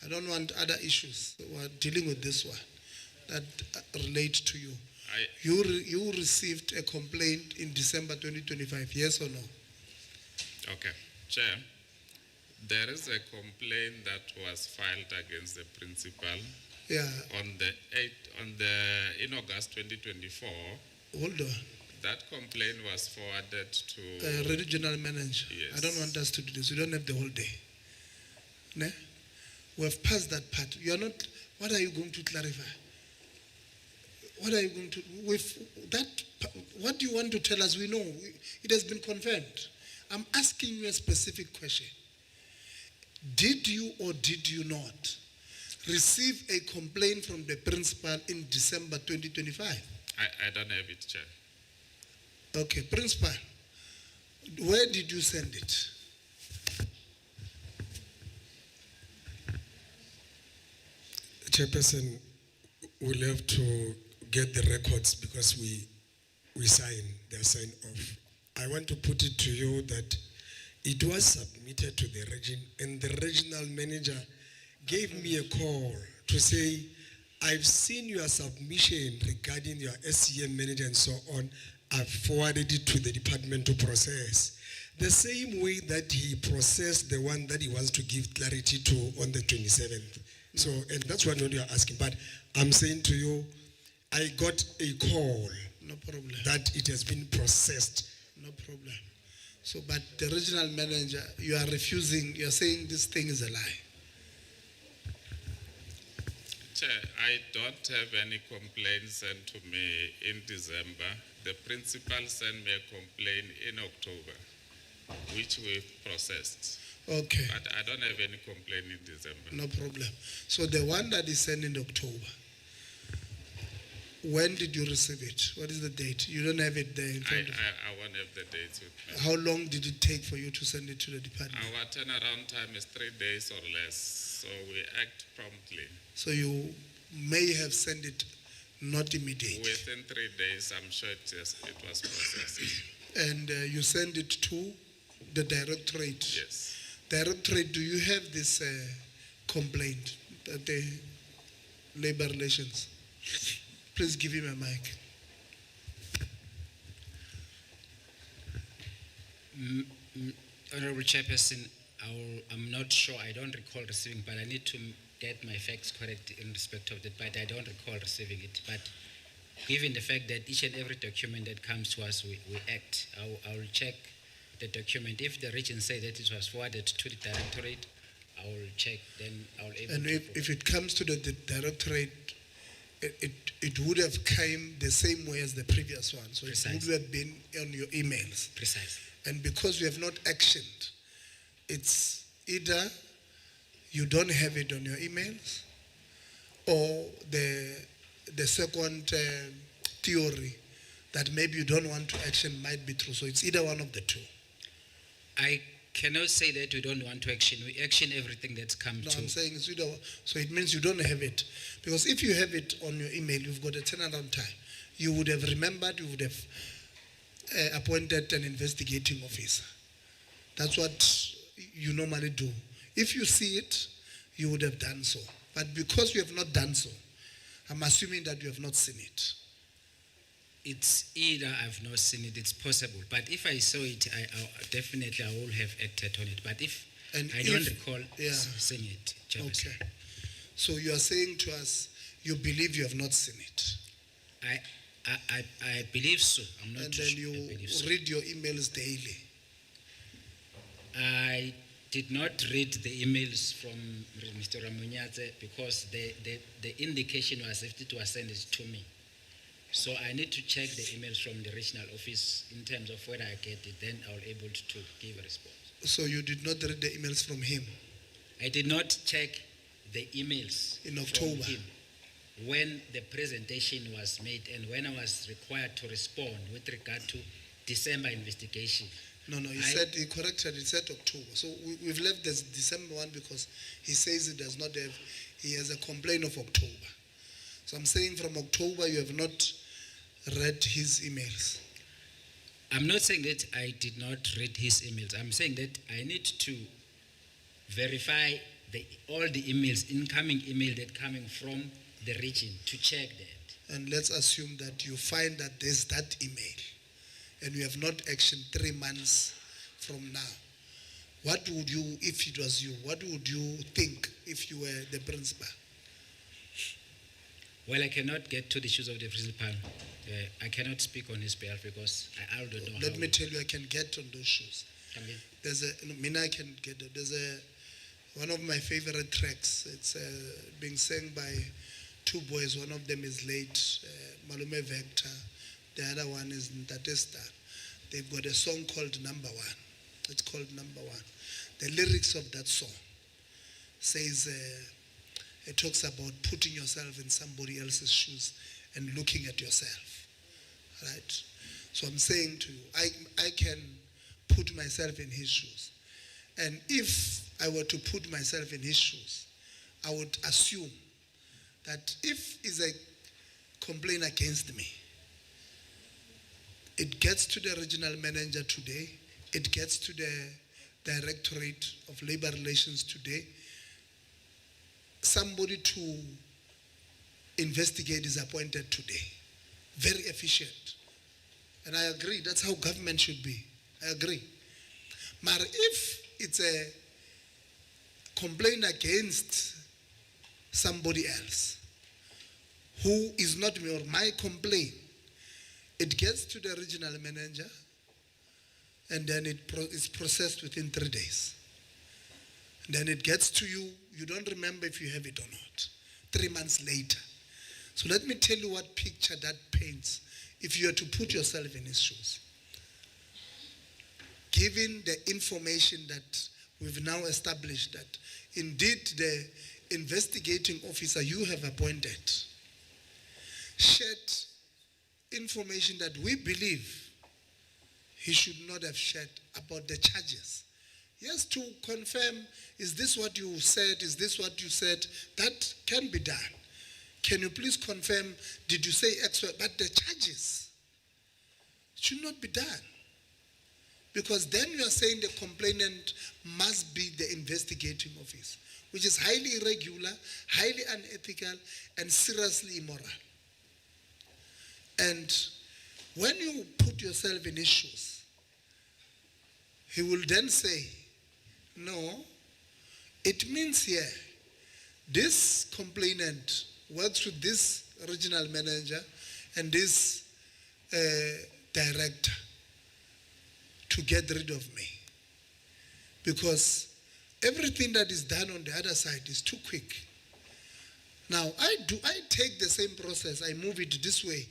I don't want other issues. We're dealing with this one that relate to you. You received a complaint in December 2025, yes or no? Okay. Chair, there is a complaint that was filed against the principal in August 2024. Hold on. That complaint was forwarded to... regional manager. Yes. I don't want us to do this. We don't have the whole day. Ne? We have passed that part. You are not... What are you going to clarify? What are you going to... With that, what do you want to tell us? We know. It has been confirmed. I'm asking you a specific question. Did you or did you not receive a complaint from the principal in December 2025? I don't have it, Chair. Okay, principal, where did you send it? Chairperson, we'll have to get the records because we sign, they're signed off. I want to put it to you that it was submitted to the region and the regional manager gave me a call to say, I've seen your submission regarding your SCM manager and so on. I've forwarded it to the department to process. The same way that he processed the one that he wants to give clarity to on the 27th. So, and that's what you're asking. But I'm saying to you, I got a call that it has been processed. No problem. So, but the regional manager, you are refusing, you are saying this thing is a lie. Chair, I don't have any complaints sent to me in December. The principal sent me a complaint in October, which we've processed. Okay. But I don't have any complaint in December. No problem. So the one that is sent in October, when did you receive it? What is the date? You don't have it there in front of you. I won't have the dates with me. How long did it take for you to send it to the department? Our turnaround time is 3 days or less, so we act promptly. So you may have sent it Not immediate. Within 3 days, I'm sure it was processed. And you send it to the directorate. Yes. Directorate, do you have this complaint that the labor relations? Please give him a mic. Honorable Chairperson, I'm not sure, I don't recall receiving, but I need to get my facts correct in respect of that, but I don't recall receiving it. But given the fact that each and every document that comes to us, we act, I will check the document. If the region say that it was forwarded to the directorate, I will check, then I will able And to... if it comes to the directorate, it would have come the same way as the previous one. So Precisely. it would have been on your emails. Precisely. And because you have not actioned, it's either you don't have it on your emails, or the second theory that maybe you don't want to action might be true. So it's either one of the two. I cannot say that we don't want to action. We action everything that's come No, to... I'm saying it's either, so it means you don't have it. Because if you have it on your email, you've got a turnaround time. You would have remembered, you would have appointed an investigating officer. That's what you normally do. If you see it, you would have done so. But because you have not done so, I'm assuming that you have not seen it. It's either I've not seen it, it's possible. But if I saw it, I definitely I will have acted on it. But if I don't recall seeing it, Chairperson. Okay. So you are saying to us, you believe you have not seen it. I believe so. I'm not And too then sure. you I believe so. read your emails daily. I did not read the emails from Mr. Ramunyadze because the indication was if it was sent to me. So I need to check the emails from the regional office in terms of whether I get it, then I'll able to give a response. So you did not read the emails from him? I did not check the emails in October from him when the presentation was made and when I was required to respond with regard to December investigation. No, he corrected, he said October. So we've left this December one because he says it does not have, he has a complaint of October. So I'm saying from October you have not read his emails. I'm not saying that I did not read his emails. I'm saying that I need to verify all the emails, incoming email that coming from the region to check that. And let's assume that you find that there's that email and you have not actioned 3 months from now. What would you, if it was you, what would you think if you were the principal? Well, I cannot get to the shoes of the principal. I cannot speak on his behalf because I don't know. Let me tell you, I can get on those shoes. I can get it. There's one of my favorite tracks. It's being sang by 2 boys. One of them is late, Malume Vector. The other one is Ntatesta. They've got a song called Number One. It's called Number One. The lyrics of that song says, it talks about putting yourself in somebody else's shoes and looking at yourself, right? So I'm saying to you, I can put myself in his shoes. And if I were to put myself in his shoes, I would assume that if is a complaint against me, it gets to the regional manager today, it gets to the Directorate of Labor Relations today, somebody to investigate is appointed today. Very efficient. And I agree, that's how government should be. I agree. But if it's a complaint against somebody else who is not me or my complaint, it gets to the regional manager and then it's processed within 3 days. Then it gets to you, you don't remember if you have it or not. 3 months later. So let me tell you what picture that paints if you are to put yourself in his shoes. Given the information that we've now established that indeed the investigating officer you have appointed shared information that we believe he should not have shared about the charges. Yes, to confirm, is this what you said? Is this what you said? That can be done. can you please confirm, did you say X? But the charges should not be done. Because then you are saying the complainant must be the investigating office, which is highly irregular, highly unethical, and seriously immoral. And when you put yourself in issues, he will then say, no, it means here, this complainant works with this regional manager and this director to get rid of me. Because everything that is done on the other side is too quick. Now, I take the same process, I move it this way.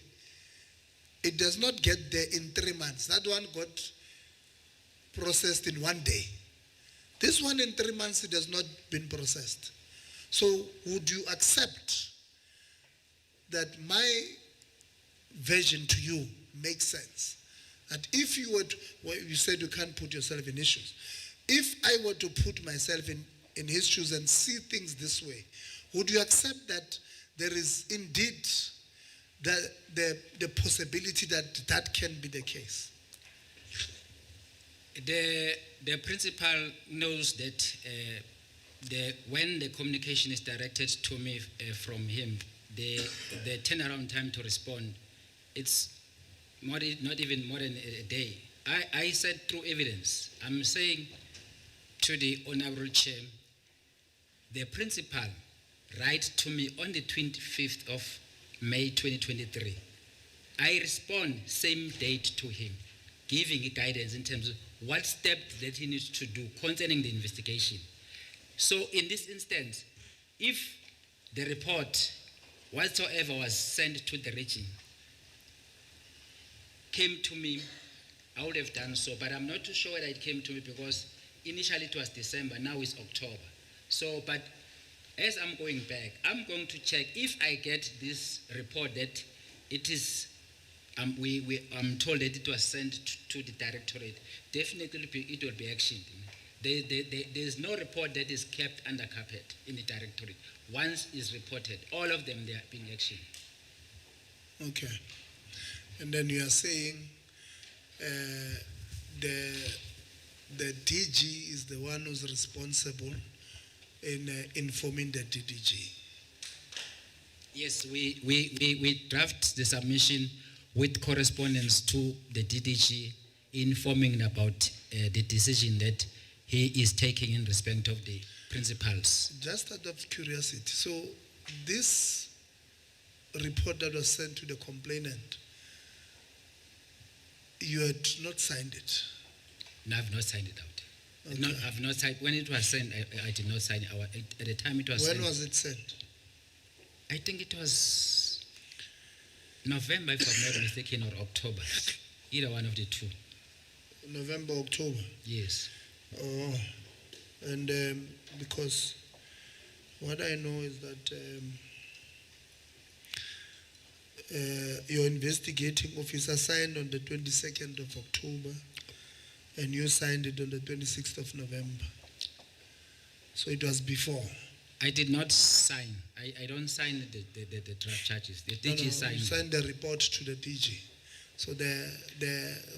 It does not get there in 3 months. That one got processed in 1 day. This one in 3 months, it has not been processed. So would you accept that my version to you makes sense? That if you were to, well, you said you can't put yourself in issues. If I were to put myself in his shoes and see things this way, would you accept that there is indeed the possibility that that can be the case? The principal knows that when the communication is directed to me from him, the turnaround time to respond, it's not even more than a day. I said through evidence, I'm saying to the Honorable Chair, the principal write to me on the 25th of May 2023. I respond same date to him, giving guidance in terms of what steps that he needs to do concerning the investigation. So in this instance, if the report whatsoever was sent to the region came to me, I would have done so, but I'm not too sure whether it came to me because initially it was December, now it's October. So, but as I'm going back, I'm going to check if I get this report that it is, I'm told that it was sent to the directorate, definitely it will be actioned. There's no report that is kept under carpet in the directorate. Once it's reported, all of them, they are being actioned. Okay. And then you are saying the DG is the one who's responsible in informing the DDG. Yes, we draft the submission with correspondence to the DDG informing about the decision that he is taking in respect of the principals. Just out of curiosity, so this report that was sent to the complainant, you had not signed it? No, I've not signed it out. Okay. No, I've not signed. When it was sent, I did not sign it. At the time it was When sent. was it sent? I think it was November, if I'm not mistaken, or October. Either one of the two. November, October? Yes. Oh, and because what I know is that your investigating officer signed on the 22nd of October and you signed it on the 26th of November. So it was before. I did not sign. I don't sign the draft charges. The DG signed. You signed the report to the DG. So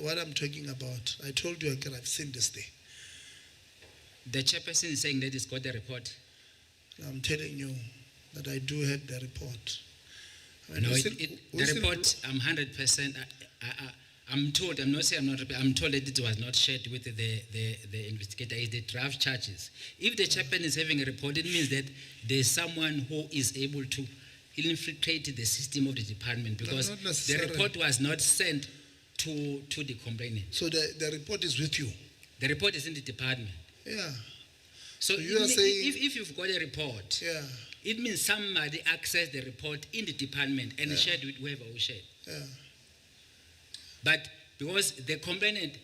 what I'm talking about, I told you again, I've seen this thing. The chairperson is saying that he's got the report. I'm telling you that I do have the report. I mean, No, the report, I'm 100%, I'm told, I'm not saying I'm not, I'm told that it was not shared with the investigator, it's the draft charges. If the chairman is having a report, it means that there's someone who is able to infiltrate the system of the department because not the necessarily. report was not sent to the complainant. So the report is with you? The report is in the department. Yeah. So you are saying, if you've got a report, yeah, it means somebody accessed the report in the department and shared with whoever who shared. yeah. But because the complainant,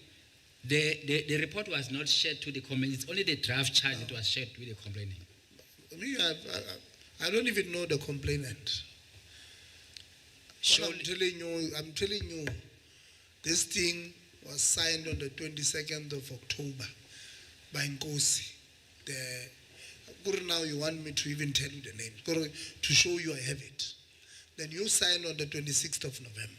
the report was not shared to the complainant, it's only the draft charge that was shared with the complainant. Me, I don't even know the complainant. Surely. I'm telling you, this thing was signed on the 22nd of October by Nkosi. Now you want me to even tell you the name, to show you I have it. Then you sign on the 26th of November.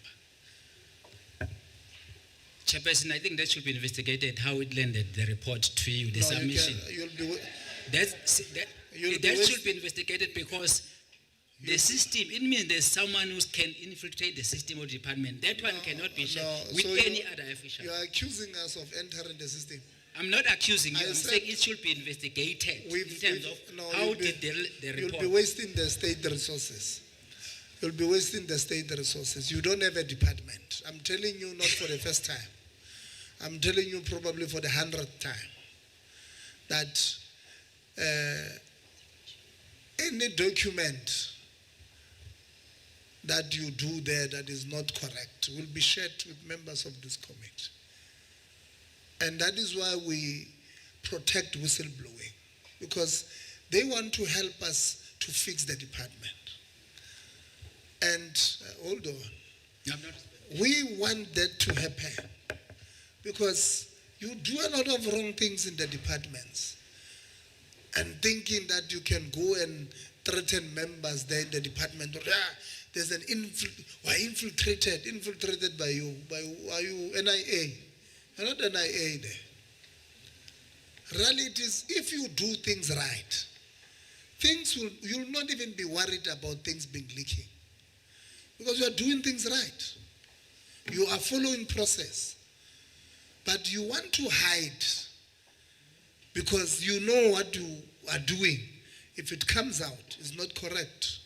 Chairperson, I think that should be investigated, how it landed, the report to you, the No, submission. you'll be, That should be investigated because the system, it means there's someone who can infiltrate the system or department. That one cannot be shared with so any other official. You are accusing us of entering the system. I'm not accusing you, I I'm said saying it should be investigated in terms of how did the You'll report. be wasting the state resources. You'll be wasting the state resources. You don't have a department. I'm telling you not for the first time. I'm telling you probably for the 100th time that any document that you do there that is not correct will be shared with members of this committee. And that is why we protect whistleblowing, because they want to help us to fix the department. And hold on, we want that to happen because you do a lot of wrong things in the departments and thinking that you can go and threaten members there in the department. There's an infiltrated by you. Are you NIA? You're not NIA there. Really, it is, if you do things right, you'll not even be worried about things being leaking. Because you are doing things right. You are following process. But you want to hide because you know what you are doing. If it comes out, it's not correct.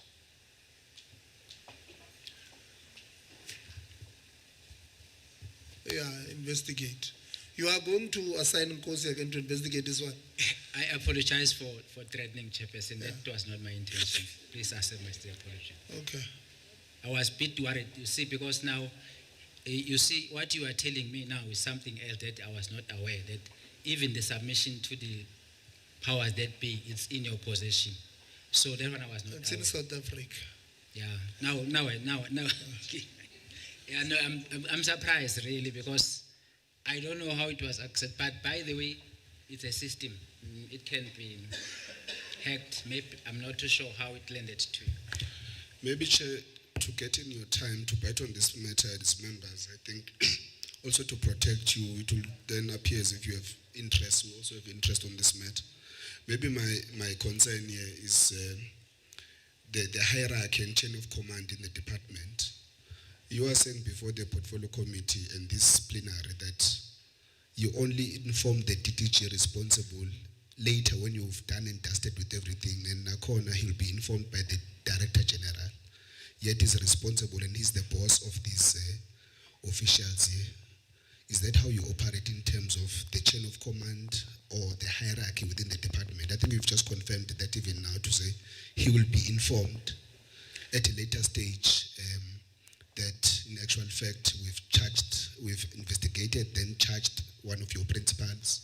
Yeah, investigate. You are going to assign Nkosi again to investigate this one. I apologize for threatening Chairperson. That was not my intention. Please accept my still apology. Okay. I was a bit worried, you see, because now, you see, what you are telling me now is something else that I was not aware, that even the submission to the powers that be, it's in your possession. So that one I was not It's aware. in South Africa. Yeah, now. Yeah, no, I'm surprised really because I don't know how it was accepted. But by the way, it's a system. It can be hacked. Maybe I'm not too sure how it landed to you. Maybe, Chair, to get in your time to bite on this matter as members, I think also to protect you, it will then appear as if you have interest, you also have interest on this matter. Maybe my concern here is the hierarchy and chain of command in the department. You are saying before the portfolio committee and this plenary that you only inform the DTG responsible later when you've done and dusted with everything, and Nakona, he'll be informed by the Director General. Yet he's responsible and he's the boss of these officials here. Is that how you operate in terms of the chain of command or the hierarchy within the department? I think you've just confirmed that even now to say he will be informed at a later stage that in actual fact we've investigated, then charged one of your principals,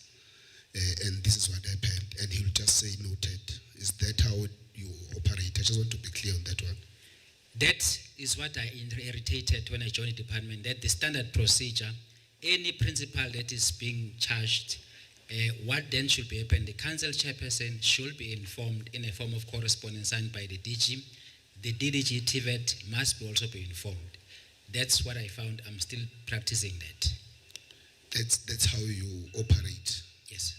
and this is what happened, and he'll just say noted. Is that how you operate? I just want to be clear on that one. That is what I irritated when I joined the department, that the standard procedure, any principal that is being charged, what then should be happened, the council chairperson should be informed in a form of correspondence signed by the DG. The DDG TVET must also be informed. That's what I found. I'm still practicing that. That's how you operate. Yes.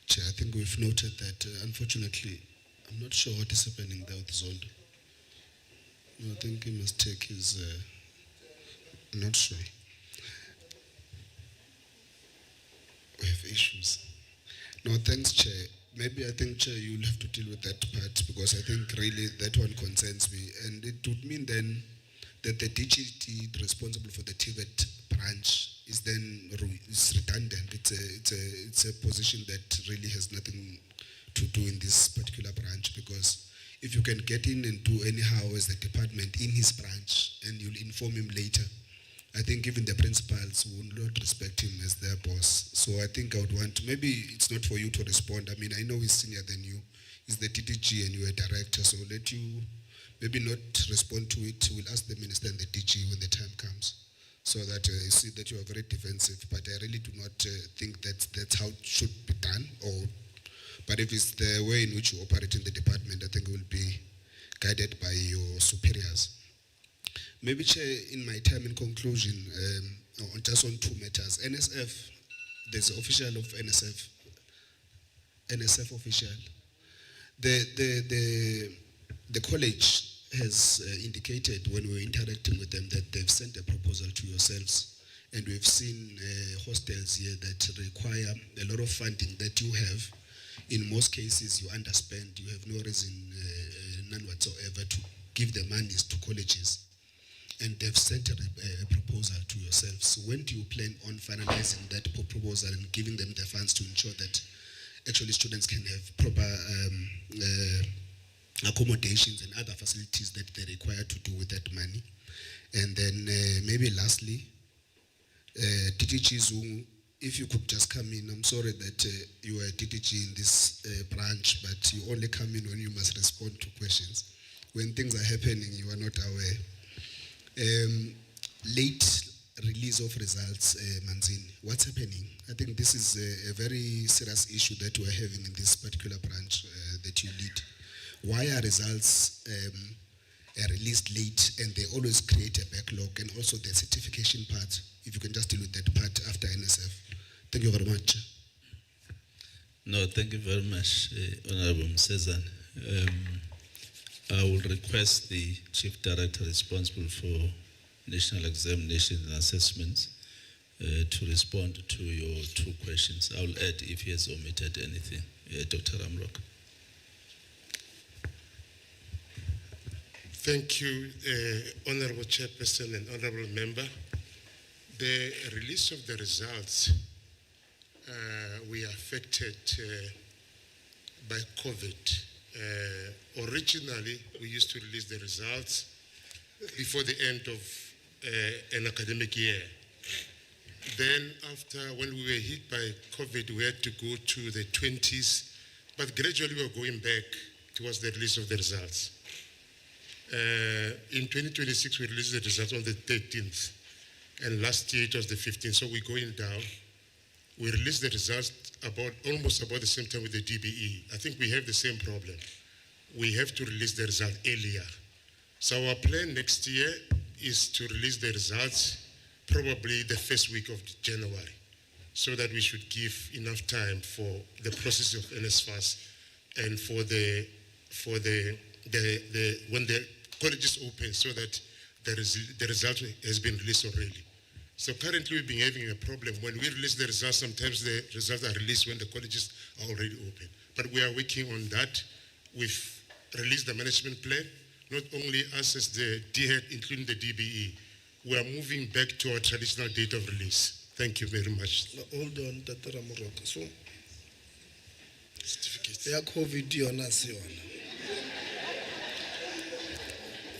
Chair, I think we've noted that, unfortunately, I'm not sure what is happening there with Zondo. No, I think he must take his, I'm not sure. We have issues. No, thanks, Chair. Maybe I think, Chair, you'll have to deal with that part because I think really that one concerns me. And it would mean then that the DGT responsible for the TVET branch is then redundant. It's a position that really has nothing to do in this particular branch, because if you can get in and do anyhow as the department in his branch and you'll inform him later, I think even the principals will not respect him as their boss. So I think I would want, maybe it's not for you to respond. I mean, I know he's senior than you. He's the DDG and you're a director, so let you maybe not respond to it. We'll ask the minister and the DG when the time comes, so that you see that you are very defensive. But I really do not think that that's how it should be done. But if it's the way in which you operate in the department, I think it will be guided by your superiors. Maybe, Chair, in my time in conclusion, just on two matters. NSF, there's an official of NSF official. The college has indicated when we were interacting with them that they've sent a proposal to yourselves, and we've seen hostels here that require a lot of funding that you have. In most cases, you underspend. You have no reason, none whatsoever, to give the monies to colleges. And they've sent a proposal to yourselves. So when do you plan on finalizing that proposal and giving them the funds to ensure that actually students can have proper accommodations and other facilities that they require to do with that money? And then maybe lastly, DDG Zungu, if you could just come in. I'm sorry that you are DDG in this branch, but you only come in when you must respond to questions. When things are happening, you are not aware. Late release of results, Manzini. What's happening? I think this is a very serious issue that we're having in this particular branch that you lead. Why are results released late, and they always create a backlog, and also the certification part? If you can just deal with that part after NSF. Thank you very much. No, thank you very much, Honorable Msezan. I will request the Chief Director responsible for National Examinations and Assessments to respond to your two questions. I will add if he has omitted anything. Dr. Ramrock. Thank you, Honorable Chairperson and Honorable Member. The release of the results, we are affected by COVID. Originally, we used to release the results before the end of an academic year. Then after, when we were hit by COVID, we had to go to the 20s, but gradually we were going back towards the release of the results. In 2026, we released the results on the 13th, and last year it was the 15th, so we're going down. We released the results almost about the same time with the DBE. I think we have the same problem. We have to release the result earlier. So our plan next year is to release the results probably the first week of January, so that we should give enough time for the process of NSFAS and for when the colleges open, so that the result has been released already. So currently we've been having a problem. When we release the results, sometimes the results are released when the colleges are already open. But we are working on that. We've released the management plan, not only us as the DHET, including the DBE. We are moving back to our traditional date of release. Thank you very much. Hold on, Dr. Ramoroka. So, certificate. Yeah, COVID, you're not seeing.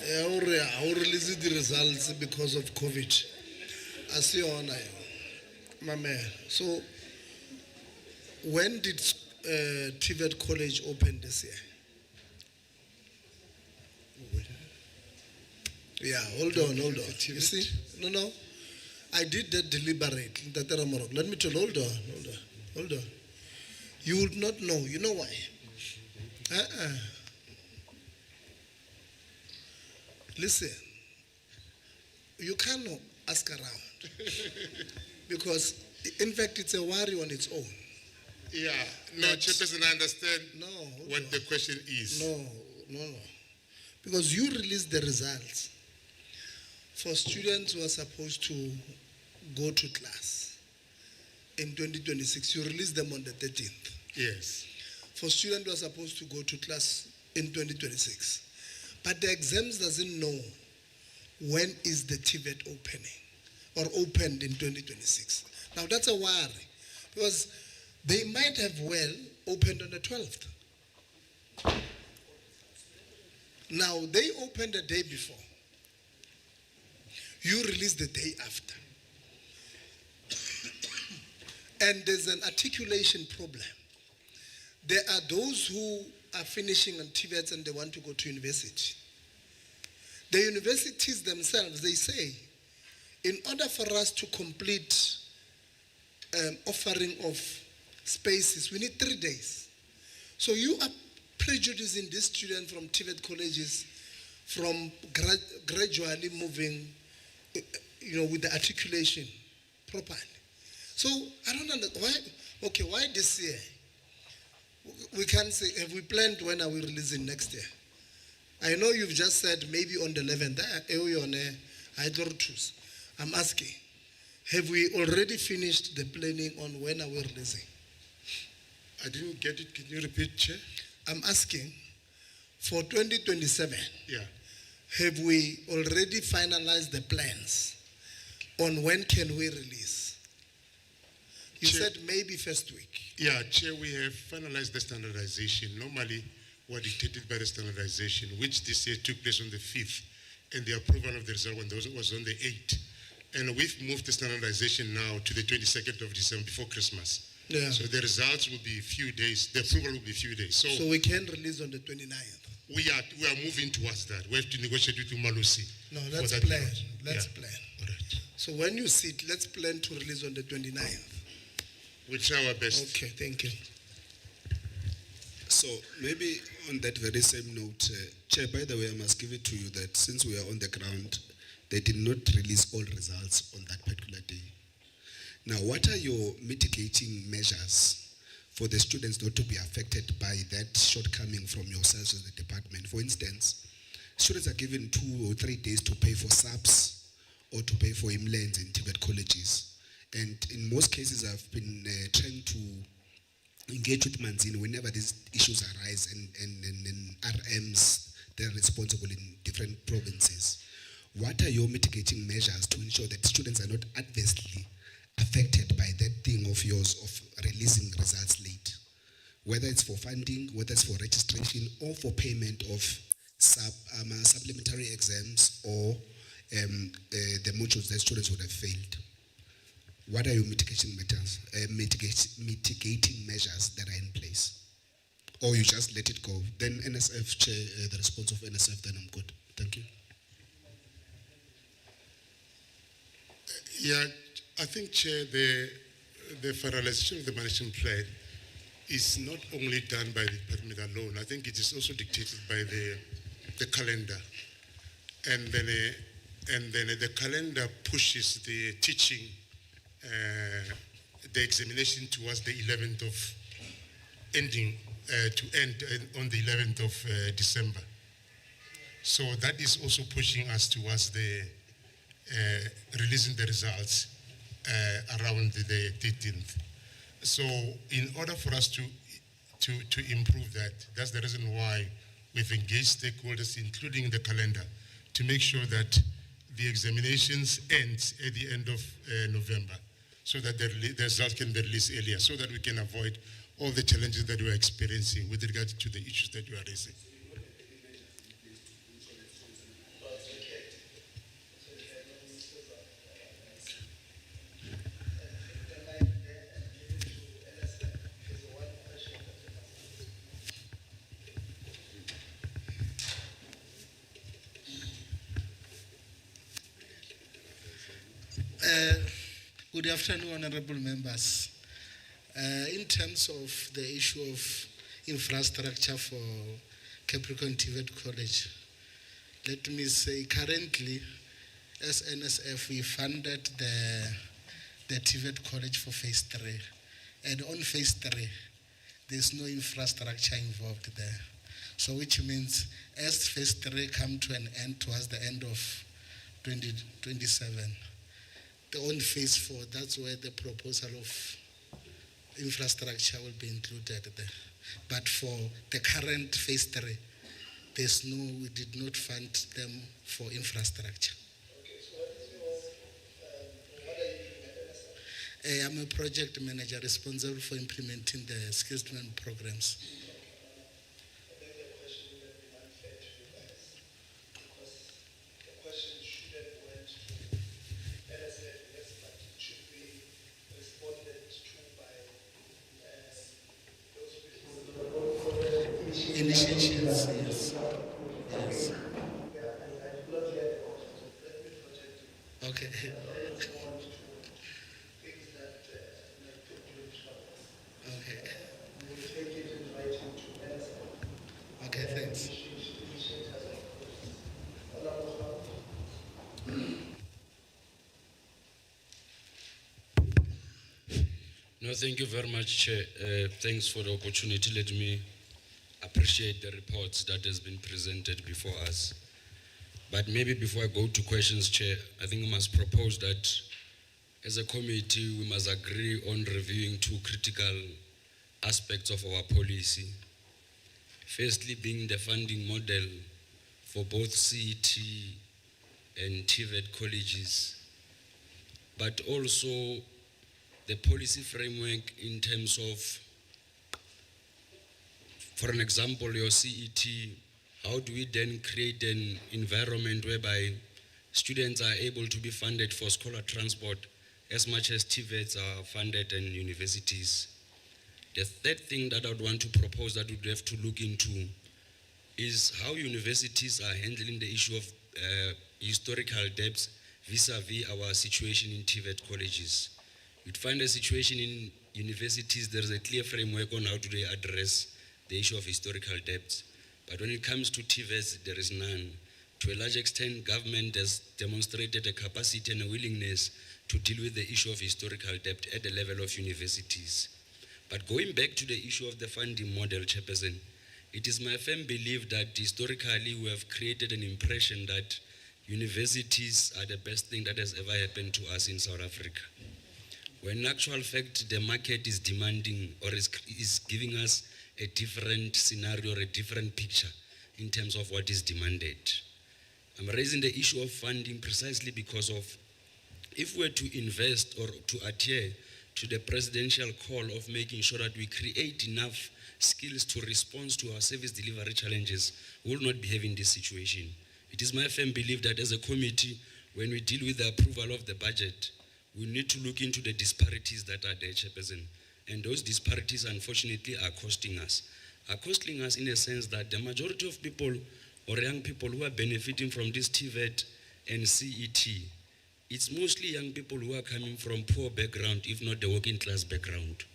I will release the results because of COVID. I see on my man. So, when did TVET College open this year? Yeah, hold on. You see? No. I did that deliberately. Let me tell you, hold on. You would not know. You know why? Listen, you cannot ask around. Because, in fact, it's a worry on its own. Yeah, no, Chairperson, I understand what the question is. No. Because you released the results for students who are supposed to go to class in 2026. You released them on the 13th. Yes. For students who are supposed to go to class in 2026. But the exams doesn't know when is the TVET opening or opened in 2026. Now that's a worry, because they might have well opened on the 12th. Now they opened the day before. You release the day after. And there's an articulation problem. There are those who are finishing on TVETs and they want to go to university. The universities themselves, they say, in order for us to complete offering of spaces, we need 3 days. So you are prejudicing this student from TVET colleges from gradually moving, with the articulation properly. So I don't understand why this year? We can't say, have we planned when are we releasing next year? I know you've just said maybe on the 11th, I'm asking, have we already finished the planning on when are we releasing? I didn't get it. Can you repeat, Chair? I'm asking, for 2027, Yeah. have we already finalized the plans on when can we release? You Chair- said maybe first week. Yeah, Chair, we have finalized the standardization. Normally, we're dictated by the standardization, which this year took place on the 5th, and the approval of the result was on the 8th. And we've moved the standardization now to the 22nd of December, before Christmas. Yeah. So the results will be a few days, the approval will be a few days. So we can release on the 29th. We are moving towards that. We have to negotiate with Umalusi. No, for let's that plan. period. Let's Yeah. plan. All right. So when you sit, let's plan to release on the 29th. We'll try our best. Okay, thank you. So maybe on that very same note, Chair, by the way, I must give it to you that since we are on the ground, they did not release all results on that particular day. Now, what are your mitigating measures for the students not to be affected by that shortcoming from yourselves as the department? For instance, students are given 2 or 3 days to pay for SAPs or to pay for IMLANs in TVET colleges. And in most cases, I've been trying to engage with Manzini whenever these issues arise and RMs, they're responsible in different provinces. What are your mitigating measures to ensure that students are not adversely affected by that thing of yours of releasing results late? Whether it's for funding, whether it's for registration, or for payment of supplementary exams or the modules that students would have failed. What are your mitigating measures that are in place? Or you just let it go? Then NSF, Chair, the response of NSF, then I'm good. Thank you. Yeah, I think, Chair, the finalization of the management plan is not only done by the department alone. I think it is also dictated by the calendar. And then the calendar pushes the teaching, the examination towards the 11th of ending, to end on the 11th of December. So that is also pushing us towards the releasing the results around the 13th. So in order for us to improve that, that's the reason why we've engaged stakeholders, including the calendar, to make sure that the examinations end at the end of November, so that the results can be released earlier, so that we can avoid all the challenges that we are experiencing with regard to the issues that you are raising. Good afternoon, honorable members. In terms of the issue of infrastructure for Capricorn TVET College, let me say currently, as NSF, we funded the TVET College for phase 3. And on phase 3, there's no infrastructure involved there. So which means as phase 3 come to an end towards the end of 2027, on phase 4, that's where the proposal of infrastructure will be included there. But for the current phase 3, we did not fund them for infrastructure. Okay, so what are you doing at NSF? I'm a project manager responsible for implementing the skills development programs. Initiations, yes. Yes. Okay. Okay. Thanks. No, thank you very much, Chair. Thanks for the opportunity. Let me appreciate the reports that has been presented before us. But maybe before I go to questions, Chair, I think I must propose that as a committee, we must agree on reviewing two critical aspects of our policy. Firstly, being the funding model for both CET and TVET colleges, but also the policy framework in terms of, for an example, your CET, how do we then create an environment whereby students are able to be funded for scholar transport as much as TVETs are funded in universities? The third thing that I would want to propose that we'd have to look into is how universities are handling the issue of historical debts vis-a-vis our situation in TVET colleges. You'd find a situation in universities, there's a clear framework on how do they address the issue of historical debts. But when it comes to TVETs, there is none. To a large extent, government has demonstrated a capacity and a willingness to deal with the issue of historical debt at the level of universities. But going back to the issue of the funding model, Chairperson, it is my firm belief that historically we have created an impression that universities are the best thing that has ever happened to us in South Africa. When in actual fact, the market is demanding or is giving us a different scenario or a different picture in terms of what is demanded. I'm raising the issue of funding precisely because of, if we're to invest or to adhere to the presidential call of making sure that we create enough skills to respond to our service delivery challenges, we will not be having this situation. It is my firm belief that as a committee, when we deal with the approval of the budget, we need to look into the disparities that are there, Chairperson. And those disparities, unfortunately, are costing us. Are costing us in a sense that the majority of people or young people who are benefiting from this TVET and CET, it's mostly young people who are coming from poor background, if not the working class background.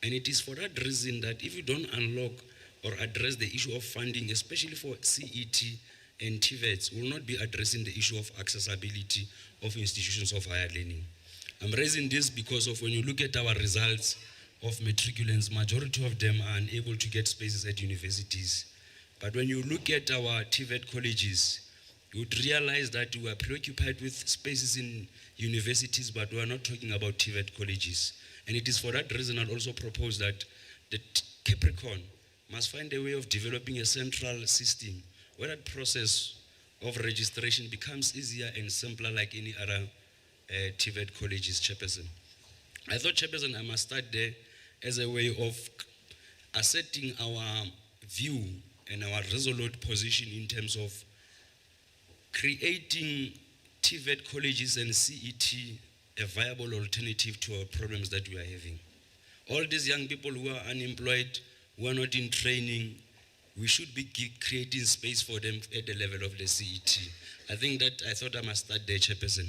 And it is for that reason that if you don't unlock or address the issue of funding, especially for CET and TVETs, we will not be addressing the issue of accessibility of institutions of higher learning. I'm raising this because of when you look at our results of matriculants, majority of them are unable to get spaces at universities. But when you look at our TVET colleges, you would realize that we are preoccupied with spaces in universities, but we are not talking about TVET colleges. And it is for that reason I'd also propose that the Capricorn must find a way of developing a central system where that process of registration becomes easier and simpler like any other TVET colleges, Chairperson. I thought, Chairperson, I must start there as a way of asserting our view and our resolute position in terms of creating TVET colleges and CET a viable alternative to our problems that we are having. All these young people who are unemployed, who are not in training, we should be creating space for them at the level of the CET. I thought I must start there, Chairperson.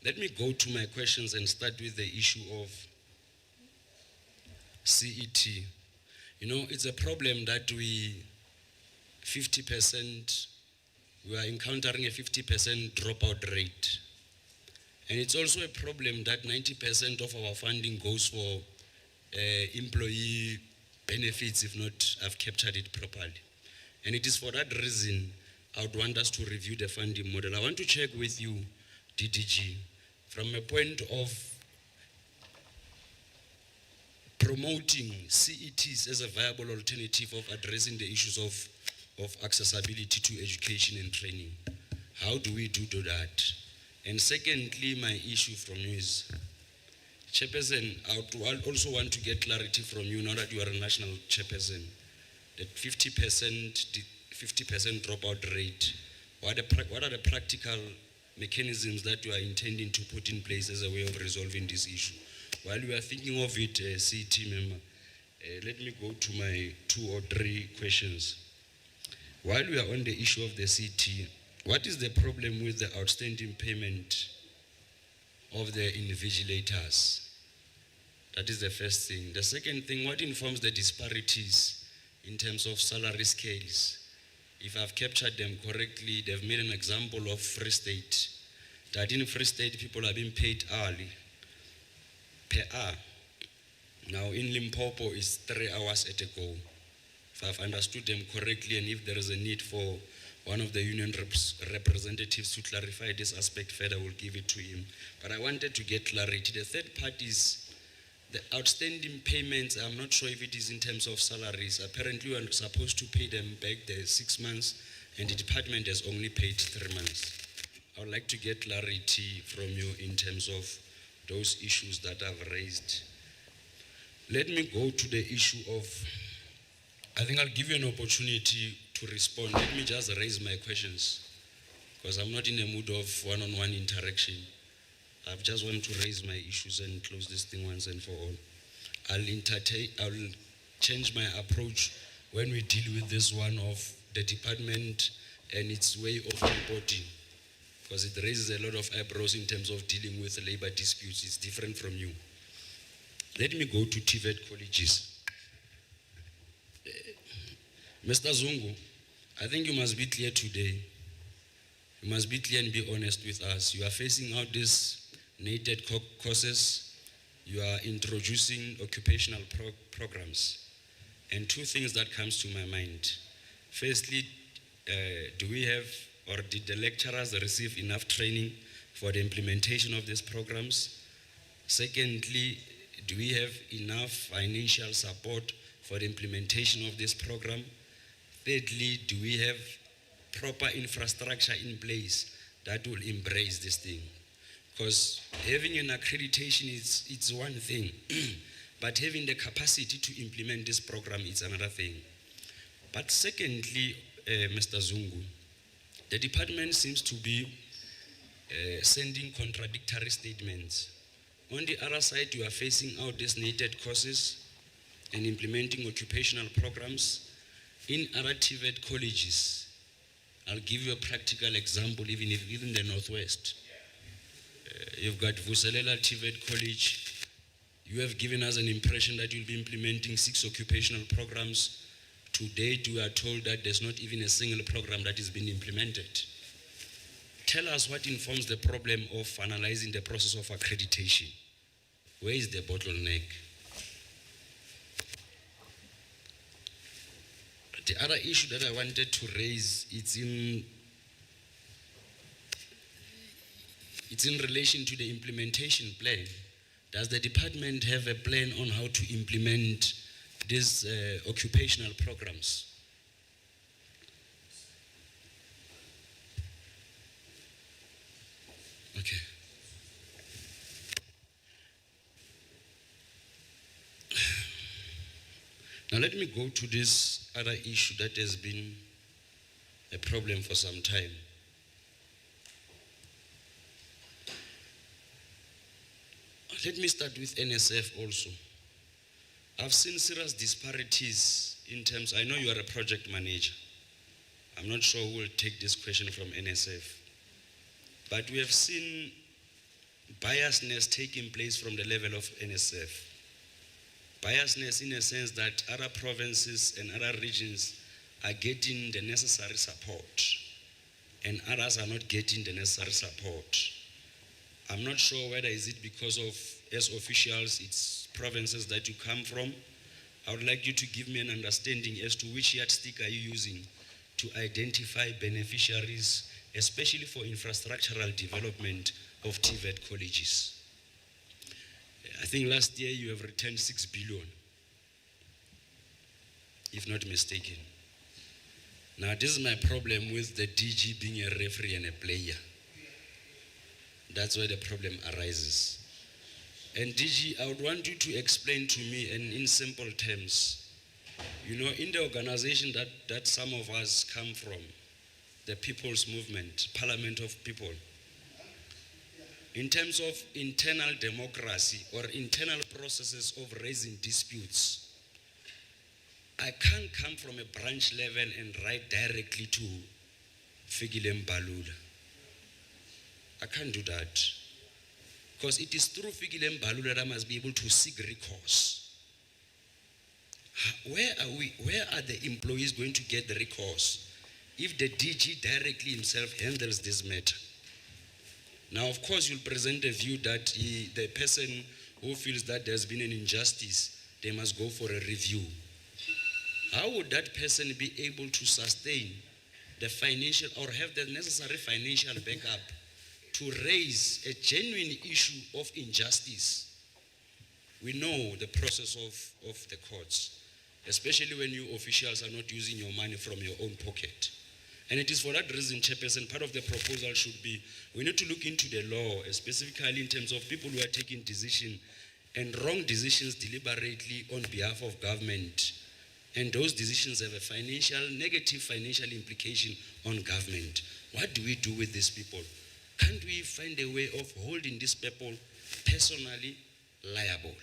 Let me go to my questions and start with the issue of CET. You know, it's a problem that we are encountering a 50% dropout rate. And it's also a problem that 90% of our funding goes for employee benefits, if not, I've captured it properly. And it is for that reason I would want us to review the funding model. I want to check with you, DDG, from a point of promoting CETs as a viable alternative of addressing the issues of accessibility to education and training. How do we do that? And secondly, my issue from you is, Chairperson, I would also want to get clarity from you now that you are a national chairperson, that 50% dropout rate. What are the practical mechanisms that you are intending to put in place as a way of resolving this issue? While you are thinking of it, CET member, let me go to my 2 or 3 questions. While we are on the issue of the CET, what is the problem with the outstanding payment of the invigilators? That is the first thing. The second thing, what informs the disparities in terms of salary scales. If I've captured them correctly, they've made an example of Free State. That in Free State, people are being paid hourly, per hour. Now in Limpopo, it's 3 hours at a go. If I've understood them correctly, and if there is a need for one of the union representatives to clarify this aspect further, we'll give it to him. But I wanted to get clarity. The third part is the outstanding payments. I'm not sure if it is in terms of salaries. Apparently, we are supposed to pay them back the 6 months, and the department has only paid 3 months. I would like to get clarity from you in terms of those issues that I've raised. Let me go to the issue of, I think I'll give you an opportunity to respond. Let me just raise my questions, because I'm not in a mood of one-on-one interaction. I just want to raise my issues and close this thing once and for all. I'll change my approach when we deal with this one of the department and its way of reporting, because it raises a lot of eyebrows in terms of dealing with labor disputes. It's different from you. Let me go to TVET colleges. Mr. Zungu, I think you must be clear today. You must be clear and be honest with us. You are phasing out these nated courses. You are introducing occupational programs. And two things that comes to my mind. Firstly, do we have, or did the lecturers receive enough training for the implementation of these programs? Secondly, do we have enough financial support for the implementation of this program? Thirdly, do we have proper infrastructure in place that will embrace this thing? Because having an accreditation it's one thing, but having the capacity to implement this program is another thing. But secondly, Mr. Zungu, the department seems to be sending contradictory statements. On the other side, you are phasing out these needed courses and implementing occupational programs in other TVET colleges. I'll give you a practical example, even in the Northwest. You've got Vuselela TVET College. You have given us an impression that you'll be implementing 6 occupational programs. To date, we are told that there's not even a single program that is being implemented. Tell us what informs the problem of analyzing the process of accreditation. Where is the bottleneck? The other issue that I wanted to raise, it's in relation to the implementation plan. Does the department have a plan on how to implement these occupational programs? Okay. Now let me go to this other issue that has been a problem for some time. Let me start with NSF also. I've seen serious disparities in terms, I know you are a project manager. I'm not sure who will take this question from NSF. But we have seen biasness taking place from the level of NSF. Biasness in a sense that other provinces and other regions are getting the necessary support and others are not getting the necessary support. I'm not sure whether is it because of, as officials, it's provinces that you come from. I would like you to give me an understanding as to which yardstick are you using to identify beneficiaries, especially for infrastructural development of TVET colleges. I think last year you have returned 6 billion, if not mistaken. Now this is my problem with the DG being a referee and a player. That's where the problem arises. And DG, I would want you to explain to me, and in simple terms, you know, in the organization that some of us come from, the People's Movement, Parliament of People, in terms of internal democracy or internal processes of raising disputes, I can't come from a branch level and write directly to Fikile Mbalula. I can't do that. Because it is through Fikile Mbalula that I must be able to seek recourse. Where are the employees going to get the recourse if the DG directly himself handles this matter? Now, of course, you'll present a view that the person who feels that there's been an injustice, they must go for a review. How would that person be able to sustain the financial or have the necessary financial backup to raise a genuine issue of injustice? We know the process of the courts, especially when you officials are not using your money from your own pocket. And it is for that reason, Chairperson, part of the proposal should be, we need to look into the law, specifically in terms of people who are taking decisions and wrong decisions deliberately on behalf of government. And those decisions have a negative financial implication on government. What do we do with these people? Can't we find a way of holding these people personally liable?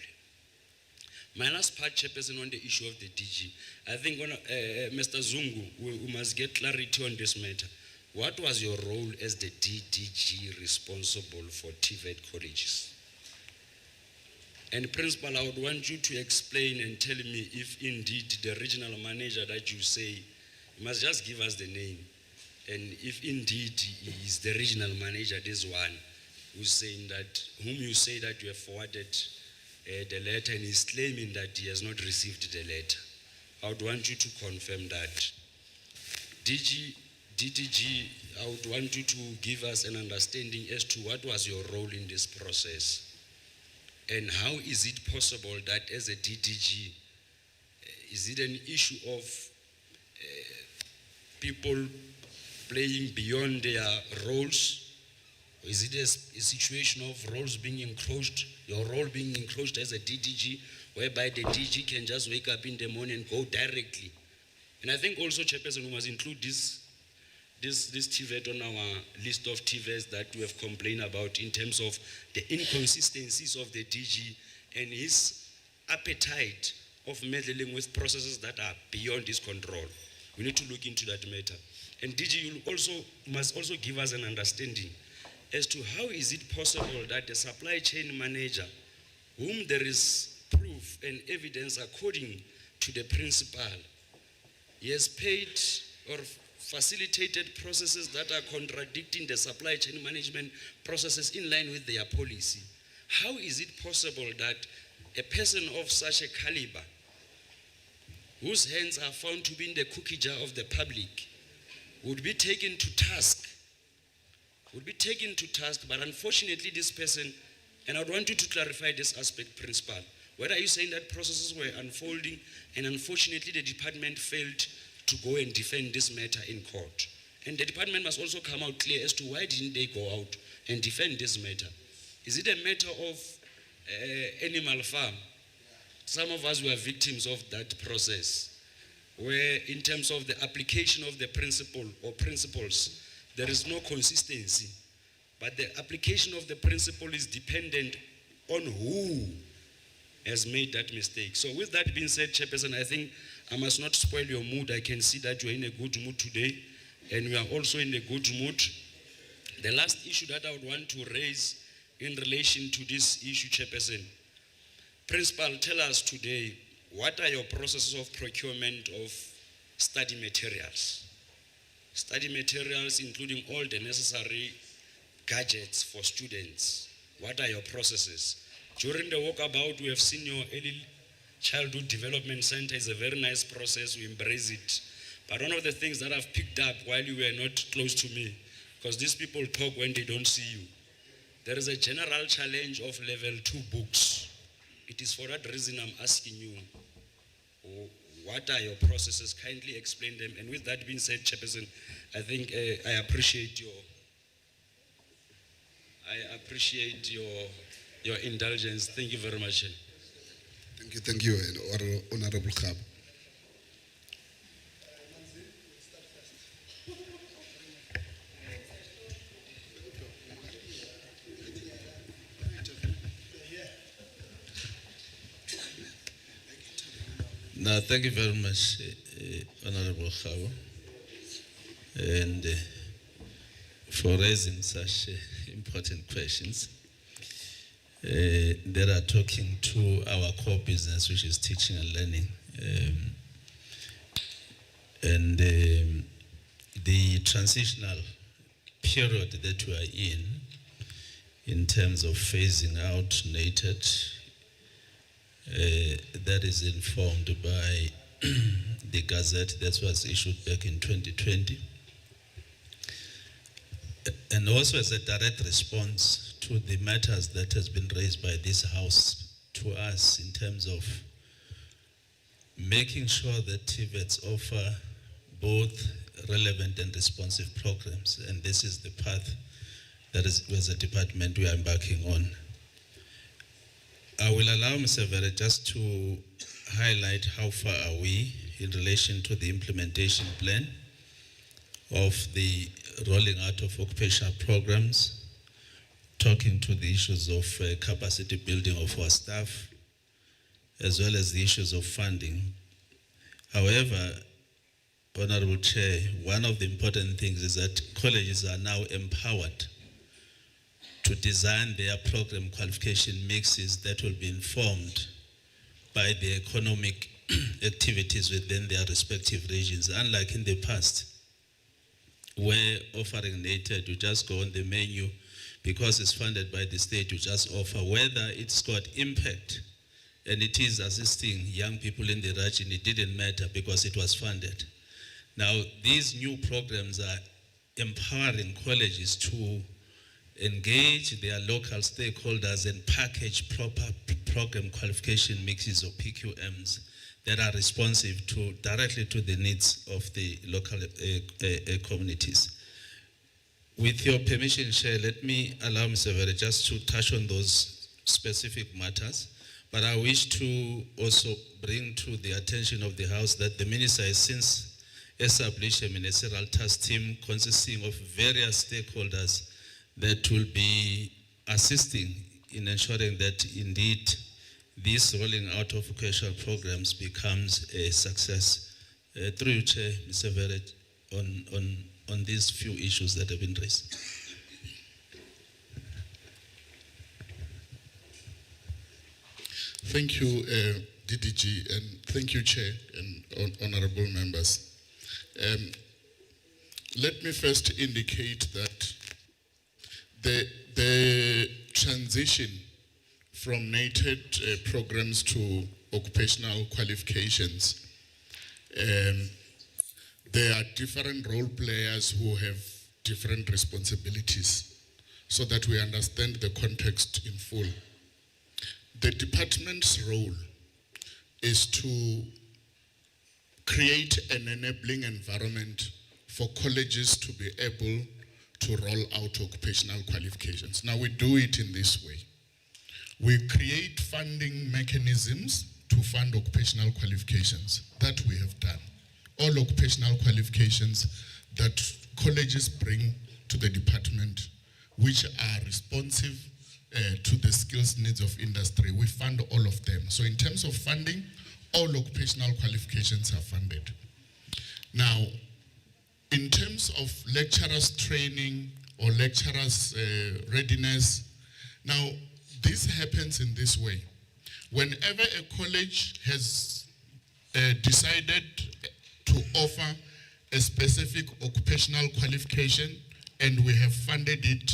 My last part, Chairperson, on the issue of the DG. I think Mr. Zungu, we must get clarity on this matter. What was your role as the DDG responsible for TVET colleges? And Principal, I would want you to explain and tell me if indeed the regional manager that you say, you must just give us the name. And if indeed he is the regional manager, this one, who's saying that, whom you say that you have forwarded the letter and is claiming that he has not received the letter. I would want you to confirm that. DDG, I would want you to give us an understanding as to what was your role in this process and how is it possible that as a DDG, is it an issue of people playing beyond their roles? Or is it a situation of roles being encroached, your role being encroached as a DDG, whereby the DG can just wake up in the morning and go directly? And I think also, Chairperson, we must include this TVET on our list of TVETs that we have complained about in terms of the inconsistencies of the DG and his appetite of meddling with processes that are beyond his control. We need to look into that matter. And DG, you must also give us an understanding as to how is it possible that the supply chain manager, whom there is proof and evidence according to the principal, he has paid or facilitated processes that are contradicting the supply chain management processes in line with their policy. How is it possible that a person of such a caliber, whose hands are found to be in the cookie jar of the public, would be taken to task? But unfortunately this person, and I would want you to clarify this aspect, Principal, whether are you saying that processes were unfolding and unfortunately the department failed to go and defend this matter in court? And the department must also come out clear as to why didn't they go out and defend this matter? Is it a matter of animal farm? Some of us were victims of that process, where in terms of the application of the principle or principles, there is no consistency. But the application of the principle is dependent on who has made that mistake. So with that being said, Chairperson, I think I must not spoil your mood. I can see that you're in a good mood today, and we are also in a good mood. The last issue that I would want to raise in relation to this issue, Chairperson, Principal, tell us today, what are your processes of procurement of study materials? Study materials including all the necessary gadgets for students. What are your processes? During the walkabout, we have seen your early childhood development center is a very nice process. We embrace it. But one of the things that I've picked up while you were not close to me, because these people talk when they don't see you, there is a general challenge of level 2 books. It is for that reason I'm asking you, what are your processes? Kindly explain them. And with that being said, Chairperson, I think I appreciate your indulgence. Thank you very much. Thank you, Honorable Khab. No, thank you very much, Honorable Khabo, and for raising such important questions that are talking to our core business, which is teaching and learning And the transitional period that we are in terms of phasing out NATED, that is informed by the Gazette that was issued back in 2020. And also as a direct response to the matters that has been raised by this House to us in terms of making sure that TVETs offer both relevant and responsive programs. And this is the path that is, as a department, we are embarking on. I will allow Mr. Vera just to highlight how far are we in relation to the implementation plan of the rolling out of occupational programs, talking to the issues of capacity building of our staff, as well as the issues of funding. However, Honorable Chair, one of the important things is that colleges are now empowered to design their program qualification mixes that will be informed by the economic activities within their respective regions, unlike in the past, where offering NATED, you just go on the menu, because it's funded by the state, you just offer, whether it's got impact and it is assisting young people in the region, it didn't matter because it was funded. Now, these new programs are empowering colleges to engage their local stakeholders and package proper program qualification mixes or PQMs that are responsive to directly to the needs of the local communities. With your permission, Chair, let me allow Mr. Vera just to touch on those specific matters, but I wish to also bring to the attention of the House that the Minister has since established a ministerial task team consisting of various stakeholders that will be assisting in ensuring that indeed this rolling out of vocational programs becomes a success. Through you, Chair, Mr. Verret, on these few issues that have been raised. Thank you, DDG, and thank you, Chair, and honorable members. Let me first indicate that the transition from NATED programs to occupational qualifications, there are different role players who have different responsibilities so that we understand the context in full. The department's role is to create an enabling environment for colleges to be able to roll out occupational qualifications. Now we do it in this way. We create funding mechanisms to fund occupational qualifications. That we have done. All occupational qualifications that colleges bring to the department, which are responsive to the skills needs of industry, we fund all of them. So in terms of funding, all occupational qualifications are funded. Now, in terms of lecturers training or lecturers readiness, now this happens in this way. Whenever a college has decided to offer a specific occupational qualification and we have funded it,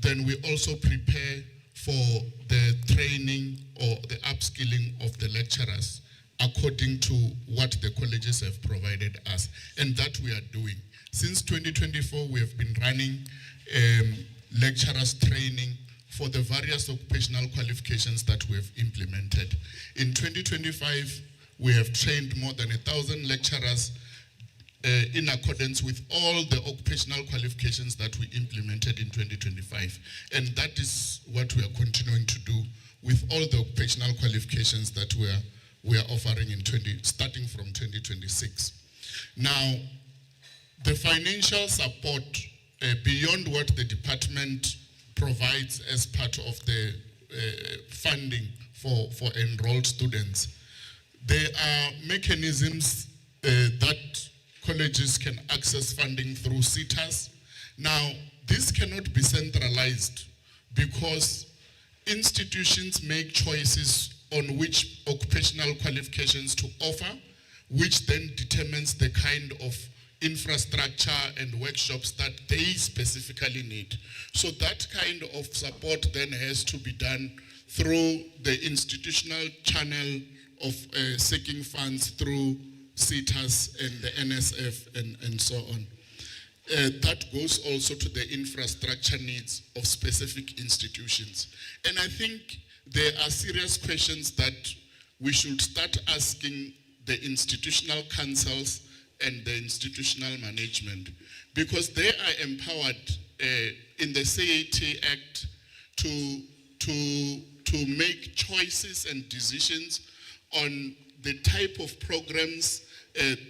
then we also prepare for the training or the upskilling of the lecturers according to what the colleges have provided us. And that we are doing. Since 2024, we have been running lecturers training for the various occupational qualifications that we have implemented. In 2025, we have trained more than 1,000 lecturers in accordance with all the occupational qualifications that we implemented in 2025. And that is what we are continuing to do with all the occupational qualifications that we are offering starting from 2026. Now, the financial support beyond what the department provides as part of the funding for enrolled students, there are mechanisms that colleges can access funding through CETAs. Now, this cannot be centralized because institutions make choices on which occupational qualifications to offer, which then determines the kind of infrastructure and workshops that they specifically need. So that kind of support then has to be done through the institutional channel of seeking funds through CETAS and the NSF and so on. That goes also to the infrastructure needs of specific institutions. And I think there are serious questions that we should start asking the institutional councils and the institutional management, because they are empowered in the CAT Act to make choices and decisions on the type of programs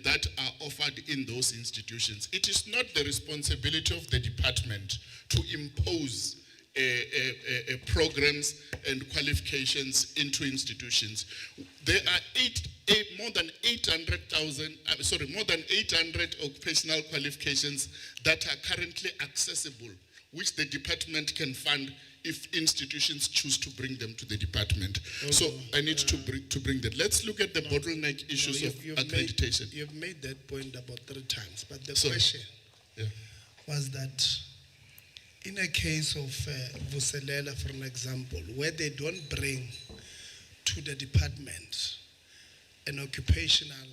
that are offered in those institutions. It is not the responsibility of the department to impose programs and qualifications into institutions. There are more than 800 occupational qualifications that are currently accessible, which the department can fund if institutions choose to bring them to the department. So I need to bring that. Let's look at the bottleneck issues of accreditation. You've made that point about 3 times, but the question was that in a case of Vuselela, for an example, where they don't bring to the department an occupational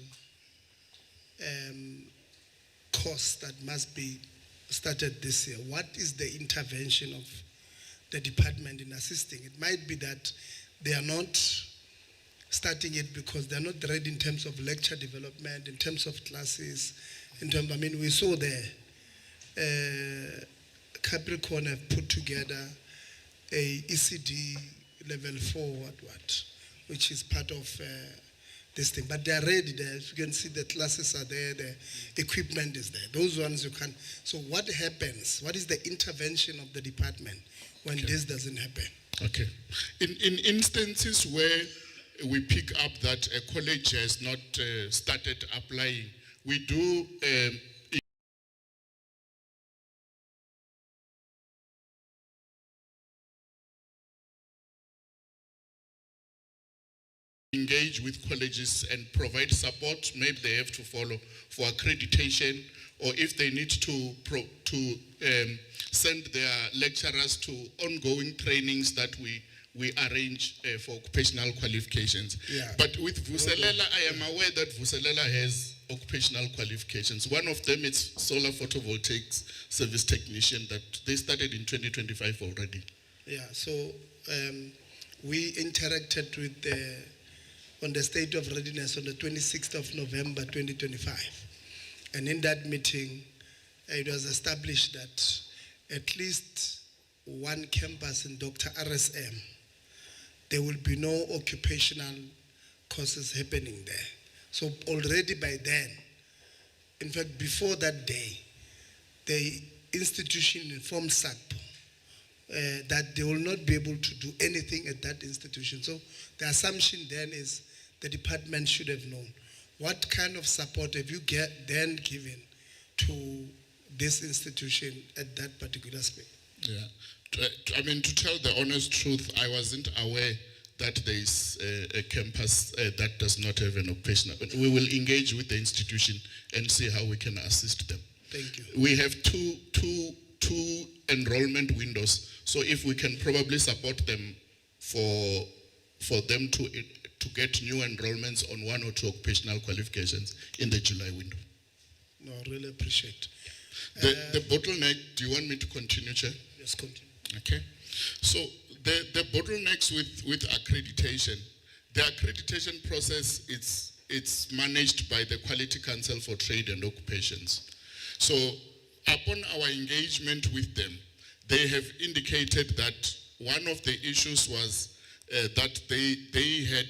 course that must be started this year, what is the intervention of the department in assisting? It might be that they are not starting it because they're not ready in terms of lecture development, in terms of classes, I mean, we saw there, Capricorn have put together a ECD level 4, which is part of this thing. But they are ready there. As you can see, the classes are there, the equipment is there. Those ones you can. So what happens? What is the intervention of the department when this doesn't happen? Okay. In instances where we pick up that a college has not started applying, we do engage with colleges and provide support. Maybe they have to follow for accreditation, or if they need to send their lecturers to ongoing trainings that we arrange for occupational qualifications. Yeah. But with Vuselela, I am aware that Vuselela has occupational qualifications. One of them is solar photovoltaics service technician that they started in 2025 already. Yeah, so we interacted with on the state of readiness on the 26th of November 2025. And in that meeting, it was established that at least one campus in Dr. RSM, there will be no occupational courses happening there. So already by then, in fact, before that day, the institution informed SACPO that they will not be able to do anything at that institution. So the assumption then is the department should have known. What kind of support have you then given to this institution at that particular space? Yeah, I mean, to tell the honest truth, I wasn't aware that there is a campus that does not have an occupational. We will engage with the institution and see how we can assist them. Thank you. We have two enrollment windows, so if we can probably support them for them to get new enrollments on 1 or 2 occupational qualifications in the July window. No, I really appreciate. The bottleneck, do you want me to continue, Chair? Yes, continue. Okay. So the bottlenecks with accreditation, the accreditation process, it's managed by the Quality Council for Trade and Occupations. So upon our engagement with them, they have indicated that one of the issues was that they had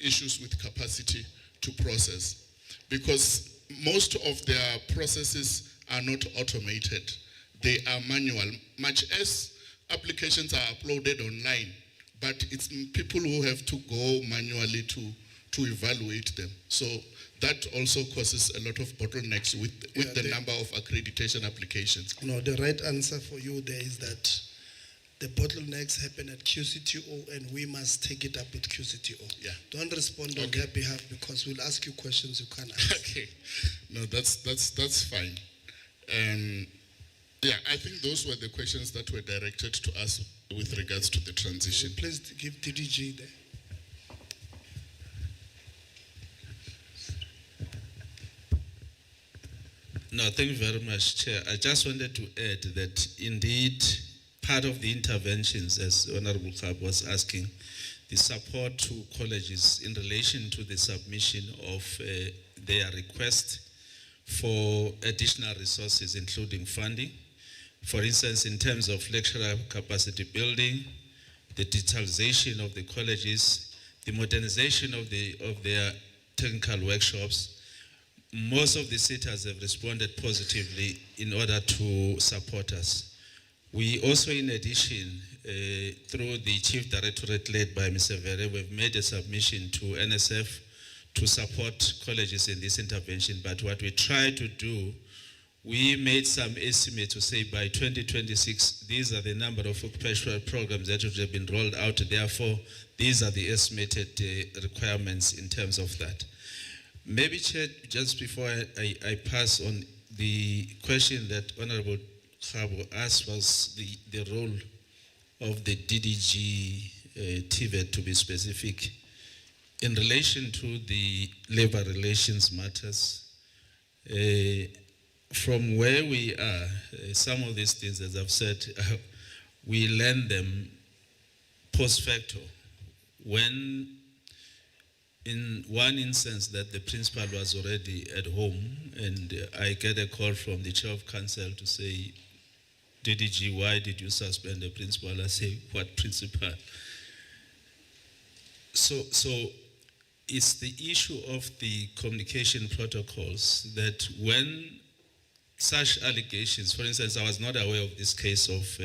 issues with capacity to process, because most of their processes are not automated. They are manual, much as applications are uploaded online, but it's people who have to go manually to evaluate them. So that also causes a lot of bottlenecks with the number of accreditation applications. No, the right answer for you there is that the bottlenecks happen at QCTO and we must take it up with QCTO. Yeah. Don't respond on their behalf because we'll ask you questions you can't ask. Okay. No, that's fine. Yeah, I think those were the questions that were directed to us with regards to the transition. Please give DDG there. No, thank you very much, Chair. I just wanted to add that indeed part of the interventions, as Honorable Khab was asking, the support to colleges in relation to the submission of their request for additional resources, including funding. For instance, in terms of lecturer capacity building, the digitalization of the colleges, the modernization of their technical workshops, most of the sitters have responded positively in order to support us. We also, in addition, through the Chief Directorate led by Mr. Vere, we've made a submission to NSF to support colleges in this intervention. But what we try to do, we made some estimates to say by 2026, these are the number of occupational programs that have been rolled out. Therefore, these are the estimated requirements in terms of that. Maybe, Chair, just before I pass on, the question that Honorable Khabo asked was the role of the DDG TVET, to be specific, in relation to the labor relations matters. From where we are, some of these things, as I've said, we learn them post facto. When, in one instance, that the principal was already at home, and I get a call from the chair of council to say, DDG, why did you suspend the principal? I say, what principal? So it's the issue of the communication protocols that when such allegations, for instance, I was not aware of this case of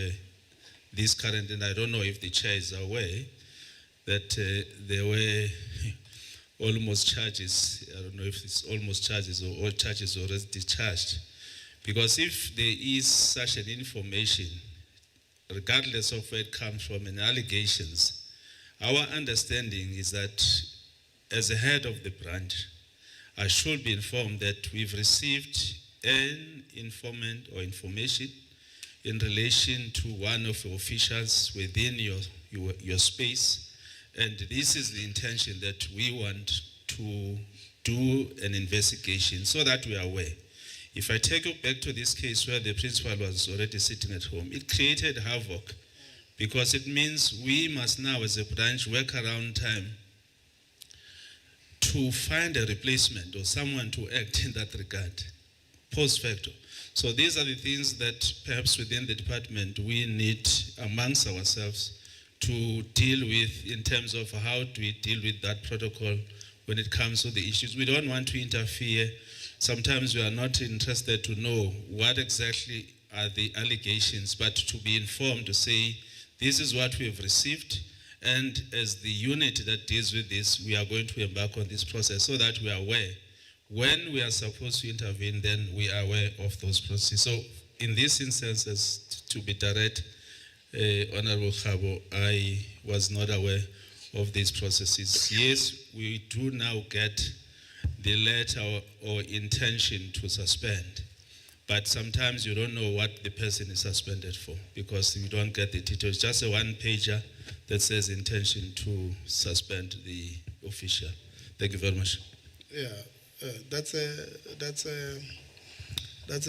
this current, and I don't know if the chair is aware that there were almost charges. I don't know if it's almost charges or all charges already discharged. Because if there is such an information, regardless of where it comes from and allegations, our understanding is that as a head of the branch, I should be informed that we've received an informant or information in relation to one of the officials within your space. And this is the intention, that we want to do an investigation so that we are aware. If I take you back to this case where the principal was already sitting at home, it created havoc because it means we must now as a branch work around time to find a replacement or someone to act in that regard, post facto. So these are the things that perhaps within the department we need amongst ourselves to deal with in terms of how do we deal with that protocol when it comes to the issues. We don't want to interfere. Sometimes we are not interested to know what exactly are the allegations, but to be informed to say, this is what we have received, and as the unit that deals with this, we are going to embark on this process so that we are aware. When we are supposed to intervene, then we are aware of those processes. So in this instance, as to be direct, Honorable Khabo, I was not aware of these processes. Yes, we do now get the letter or intention to suspend, but sometimes you don't know what the person is suspended for because you don't get the details. Just a one-pager that says intention to suspend the official. Thank you very much. Yeah, that's a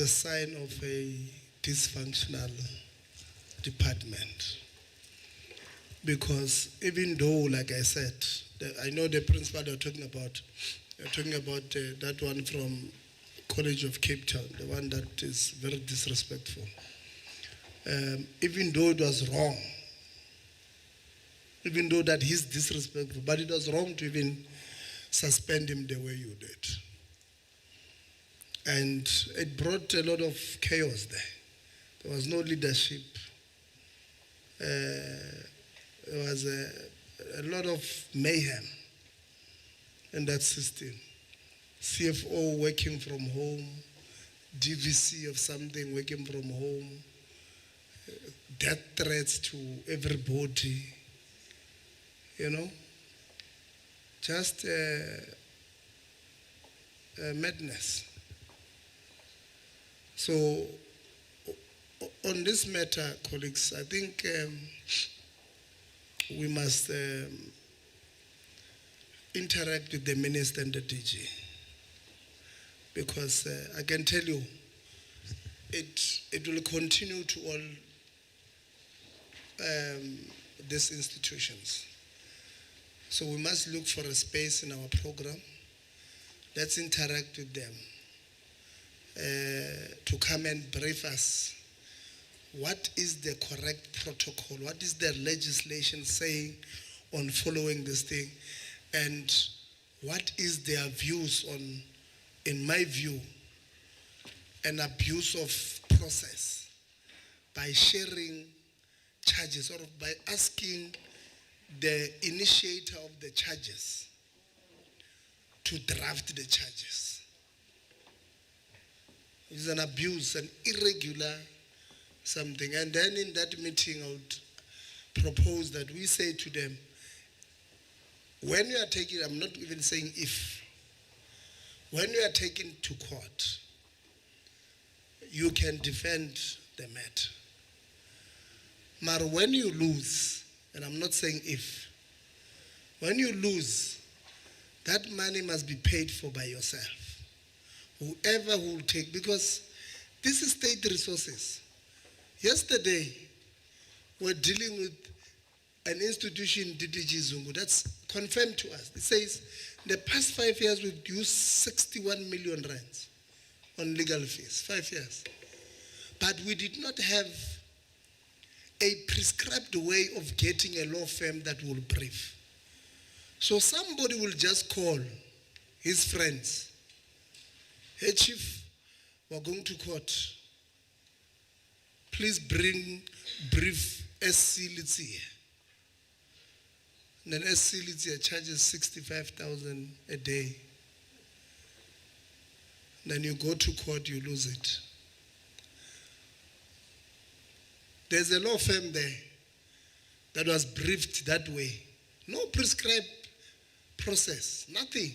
sign of a dysfunctional department. Because even though, like I said, I know the principal they're talking about that one from College of Cape Town, the one that is very disrespectful. Even though it was wrong, even though that he's disrespectful, but it was wrong to even suspend him the way you did. And it brought a lot of chaos there. There was no leadership. There was a lot of mayhem in that system. CFO working from home, DVC of something working from home, death threats to everybody, you know, just madness. So on this matter, colleagues, I think we must interact with the minister and the DG, because I can tell you it will continue to all these institutions. So we must look for a space in our program. Let's interact with them to come and brief us. What is the correct protocol? What is the legislation saying on following this thing? And what is their views on, in my view, an abuse of process by sharing charges or by asking the initiator of the charges to draft the charges. It's an abuse, an irregular something. And then in that meeting, I would propose that we say to them, when you are taking, I'm not even saying if, when you are taken to court, you can defend the matter. But when you lose, and I'm not saying if, when you lose, that money must be paid for by yourself. Whoever will take, because this is state resources. Yesterday, we're dealing with an institution, DDG Zungu, that's confirmed to us. It says, in the past 5 years, we've used 61 million rands on legal fees, 5 years. But we did not have a prescribed way of getting a law firm that will brief. So somebody will just call his friends. Hey chief, we're going to court. Please bring brief SC Litsia. And then SC Litsia charges 65,000 a day. Then you go to court, you lose it. There's a law firm there that was briefed that way. No prescribed process, nothing.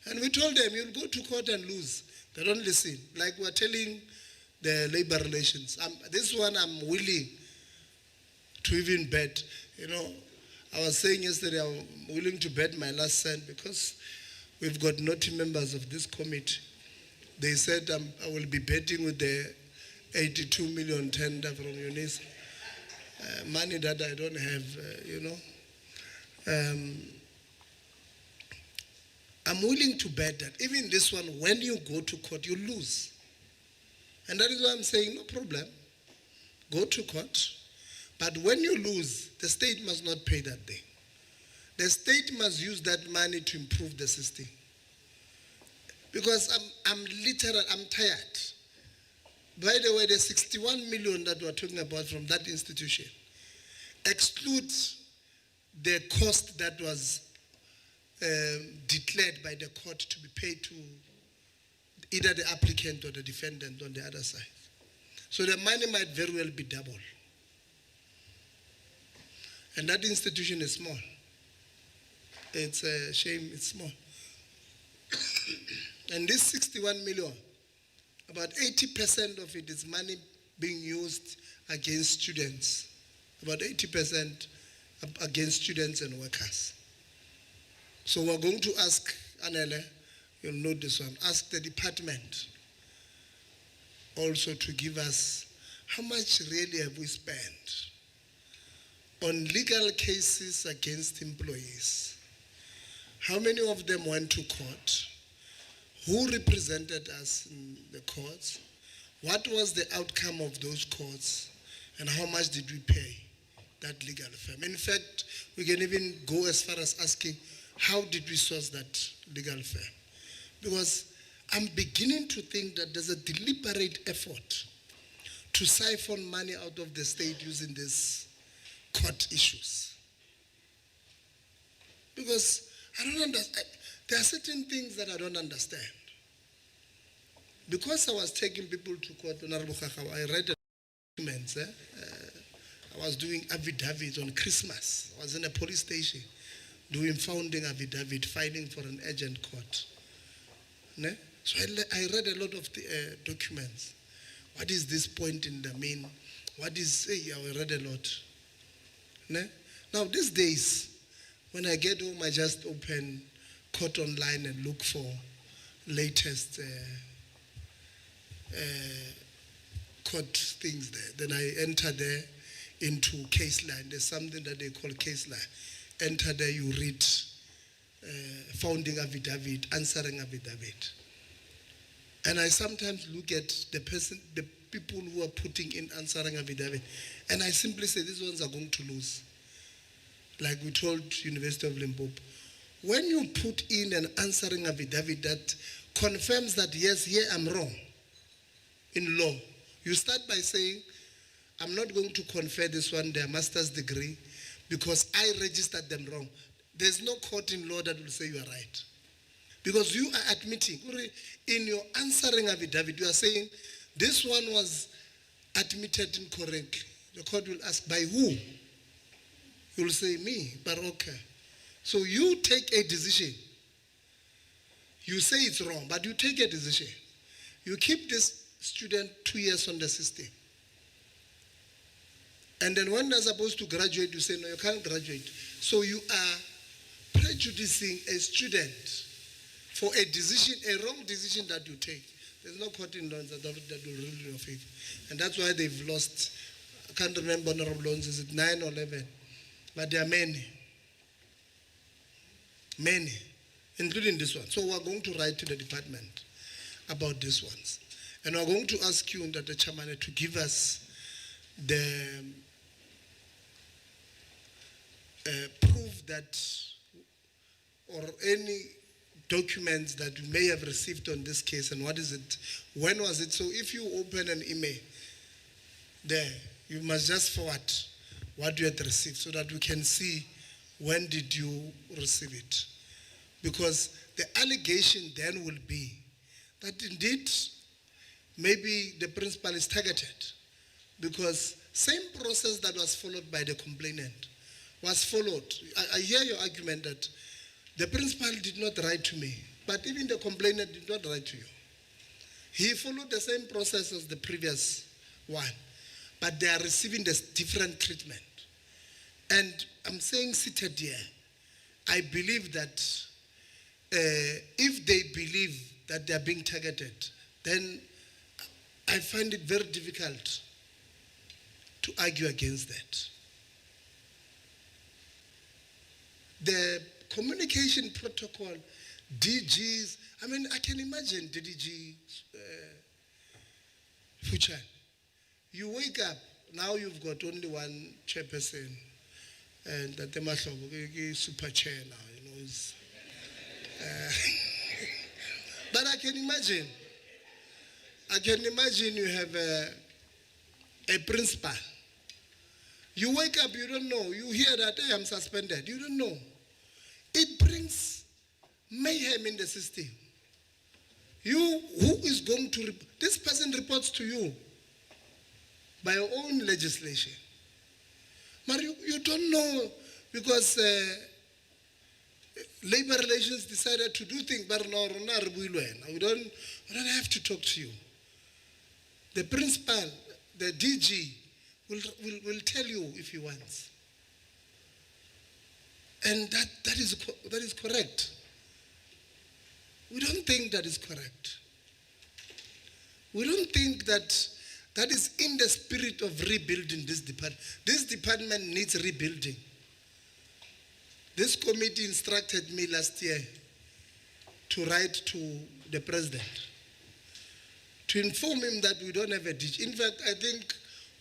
And we told them, you'll go to court and lose. They don't listen. Like we're telling the labor relations. This one I'm willing to even bet. You know, I was saying yesterday I'm willing to bet my last cent because we've got naughty members of this committee. They said I will be betting with the 82 million tender from UNIS. Money that I don't have, you know. I'm willing to bet that even this one, when you go to court, you lose. And that is why I'm saying, no problem. Go to court. But when you lose, the state must not pay that thing. The state must use that money to improve the system. Because I'm tired. By the way, the 61 million that we're talking about from that institution excludes the cost that was declared by the court to be paid to either the applicant or the defendant on the other side. So the money might very well be double. And that institution is small. It's a shame it's small. And this 61 million, about 80% of it is money being used against students. About 80% against students and workers. So we're going to ask, Anele, you'll note this one, ask the department also to give us how much really have we spent on legal cases against employees. How many of them went to court? Who represented us in the courts? What was the outcome of those courts? And how much did we pay that legal firm? In fact, we can even go as far as asking, how did we source that legal firm? Because I'm beginning to think that there's a deliberate effort to siphon money out of the state using these court issues. Because I don't understand. There are certain things that I don't understand. Because I was taking people to court, I read the documents I was doing affidavits on Christmas. I was in a police station doing founding affidavit, filing for an agent court. Ne? So I read a lot of the documents. What is this point in the mean? What is, I read a lot. Ne? Now these days, when I get home, I just open court online and look for latest court things there. Then I enter there into case line. There's something that they call case line. Enter there, you read founding affidavit, answering affidavit. And I sometimes look at the people who are putting in answering affidavit, and I simply say, these ones are going to lose. Like we told University of Limpopo, when you put in an answering affidavit that confirms that, yes, here I'm wrong in law, you start by saying, I'm not going to confer this one their master's degree because I registered them wrong. There's no court in law that will say you are right. Because you are admitting, in your answering affidavit, you are saying, this one was admitted incorrectly. The court will ask, by who? You will say, me, but okay. So you take a decision. You say it's wrong, but you take a decision. You keep this student 2 years on the system. And then when they're supposed to graduate, you say, no, you can't graduate. So you are prejudicing a student for a decision, a wrong decision that you take. There's no court in law that will rule in your favor. And that's why they've lost, I can't remember honorable loans, is it 9 or 11? But there are many. Many, including this one. So we're going to write to the department about these ones. And we're going to ask you, the chairman, to give us the proof that, or any documents that you may have received on this case, and what is it, when was it? So if you open an email there, you must just forward what you had received so that we can see when did you receive it. Because the allegation then will be that indeed maybe the principal is targeted, because same process that was followed by the complainant was followed. I hear your argument that the principal did not write to me, but even the complainant did not write to you. He followed the same process as the previous one, but they are receiving this different treatment. And I'm saying, seated here, I believe that if they believe that they are being targeted, then I find it very difficult to argue against that. The communication protocol, DGs, I mean, I can imagine the DG, Fuchan. You wake up, now you've got only one chairperson, and the Temahlobo, super chair now, you know. Is, but I can imagine you have a principal. You wake up, you don't know. You hear that, hey, I'm suspended. You don't know. It brings mayhem in the system. You, who is going to, this person reports to you by your own legislation. But you don't know, because labor relations decided to do things, but no, we don't have to talk to you. The principal, the DG, will tell you if he wants. And that is correct. We don't think that is correct. We don't think that is in the spirit of rebuilding this department. This department needs rebuilding. This committee instructed me last year to write to the president to inform him that we don't have a DG. In fact, I think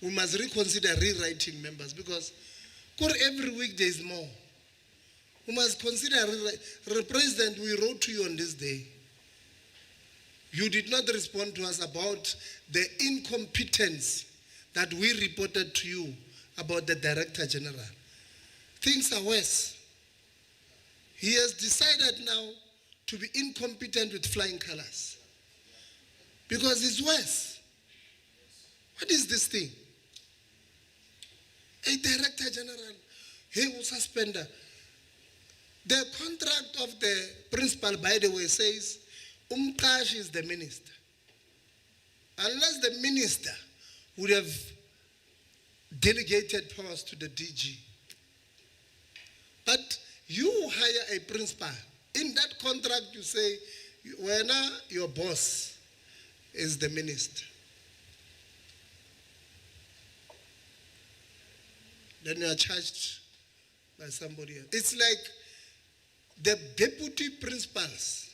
we must reconsider rewriting members, because every week there is more. We must consider, President, we wrote to you on this day. You did not respond to us about the incompetence that we reported to you about the Director General. Things are worse. He has decided now to be incompetent with flying colors, because it's worse. What is this thing? a director general, he will suspend her. The contract of the principal, by the way, says, Umqashi is the minister. Unless the minister would have delegated powers to the DG. But you hire a principal. In that contract, you say, when your boss is the minister. Then you are charged by somebody else. It's like the deputy principals.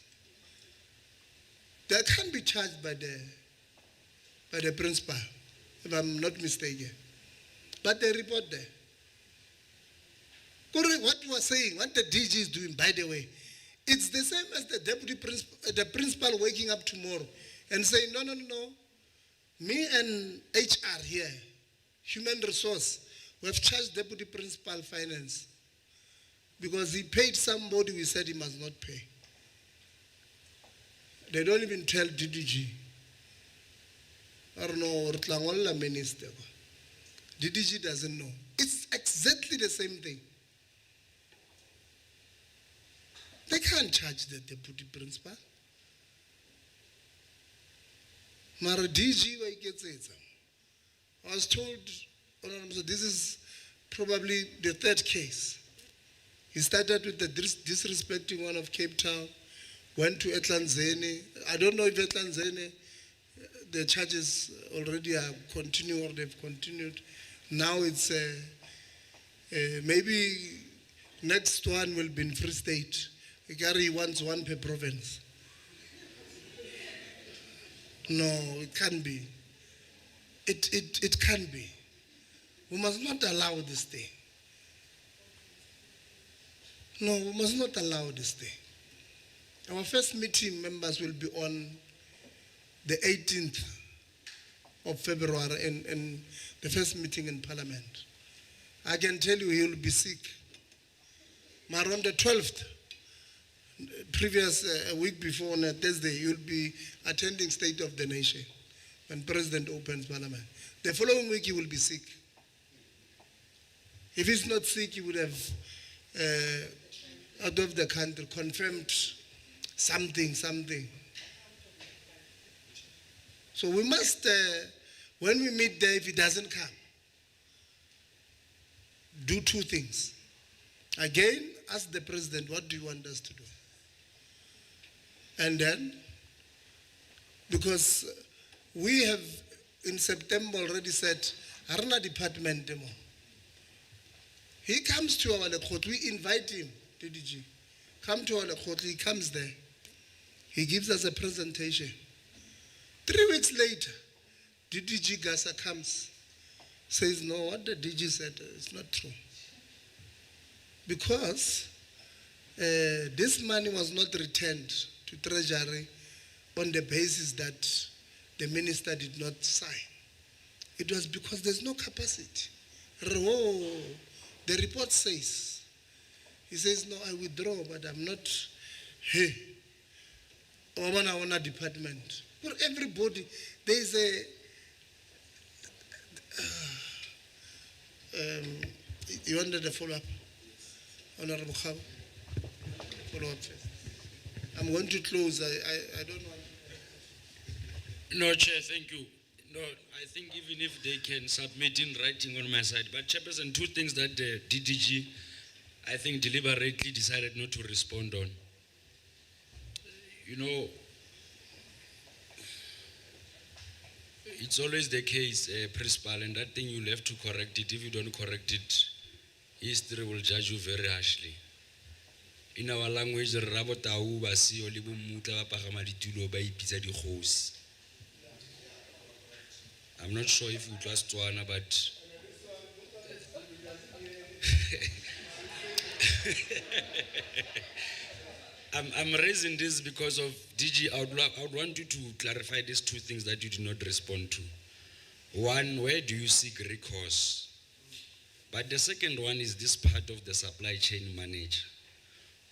They can't be charged by the principal, if I'm not mistaken. But they report there. What you are saying, what the DG is doing, by the way, it's the same as the deputy principal, the principal waking up tomorrow and saying, no, me and HR here, human resource, we have charged deputy principal finance because he paid somebody we said he must not pay. They don't even tell DDG. I don't know, minister. DDG doesn't know. It's exactly the same thing. They can't charge the deputy principal. Mara DG, I was told, this is probably the third case. He started with the disrespecting one of Cape Town, went to Etlanzeni. I don't know if Etlanzeni, the charges already are continuing or they've continued. Now it's maybe next one will be in Free State. Gary wants one per province. No, it can't be. It can't be. We must not allow this thing. No, we must not allow this thing. Our first meeting members will be on the 18th of February in the first meeting in Parliament. I can tell you he will be sick. But on the 12th, previous a week before on a Thursday, he will be attending State of the Nation when President opens Parliament. The following week he will be sick. If he's not sick, he would have out of the country confirmed something. So we must, when we meet there, if he doesn't come, do two things. Again, ask the president, what do you want us to do? And then, because we have in September already said, Arna department demo. He comes to our court, we invite him, DDG. Come to our court, he comes there. He gives us a presentation. 3 weeks later, DDG Gasa comes, says, no, what the DG said is not true. Because this money was not returned to Treasury on the basis that the minister did not sign. It was because there's no capacity. Oh, the report says, he says, no, I withdraw, but I'm not, hey, our department. For everybody, there is you wanted a follow-up? Honorable Kham, follow-up first. I'm going to close. I don't want. No, Chair, thank you. No, I think even if they can submit in writing on my side, but Chairperson, two things that the DDG, I think, deliberately decided not to respond on. You know, it's always the case, Principal, and that thing you'll have to correct it. If you don't correct it, history will judge you very harshly. In our language, Rabotau, Basi, Olibu Muta, Pahamatulo, by Pizza di Hose. I'm not sure if it was Tuana, but I'm raising this because of DG. I would want you to clarify these two things that you did not respond to. One, where do you seek recourse? But the second one is this part of the supply chain manager,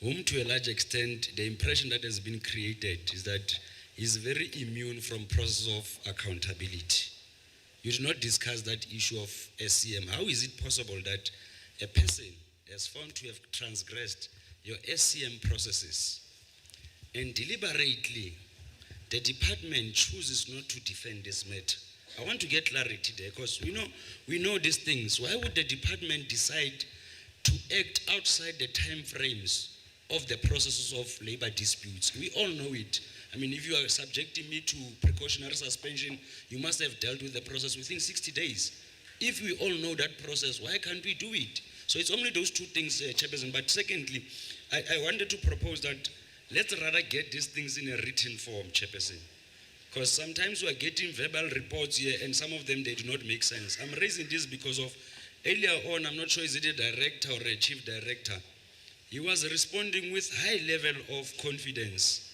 whom to a large extent, the impression that has been created is that he's very immune from process of accountability. you did not discuss that issue of SCM. How is it possible that a person is found to have transgressed your SCM processes and deliberately the department chooses not to defend this matter? I want to get clarity there, because we know these things. Why would the department decide to act outside the time frames of the processes of labor disputes? We all know it. I mean, if you are subjecting me to precautionary suspension, you must have dealt with the process within 60 days. If we all know that process, why can't we do it? So it's only those two things, Chairperson. But secondly, I wanted to propose that let's rather get these things in a written form, Chairperson. Because sometimes we are getting verbal reports here and some of them, they do not make sense. I'm raising this because of earlier on, I'm not sure is it a director or a chief director. He was responding with high level of confidence,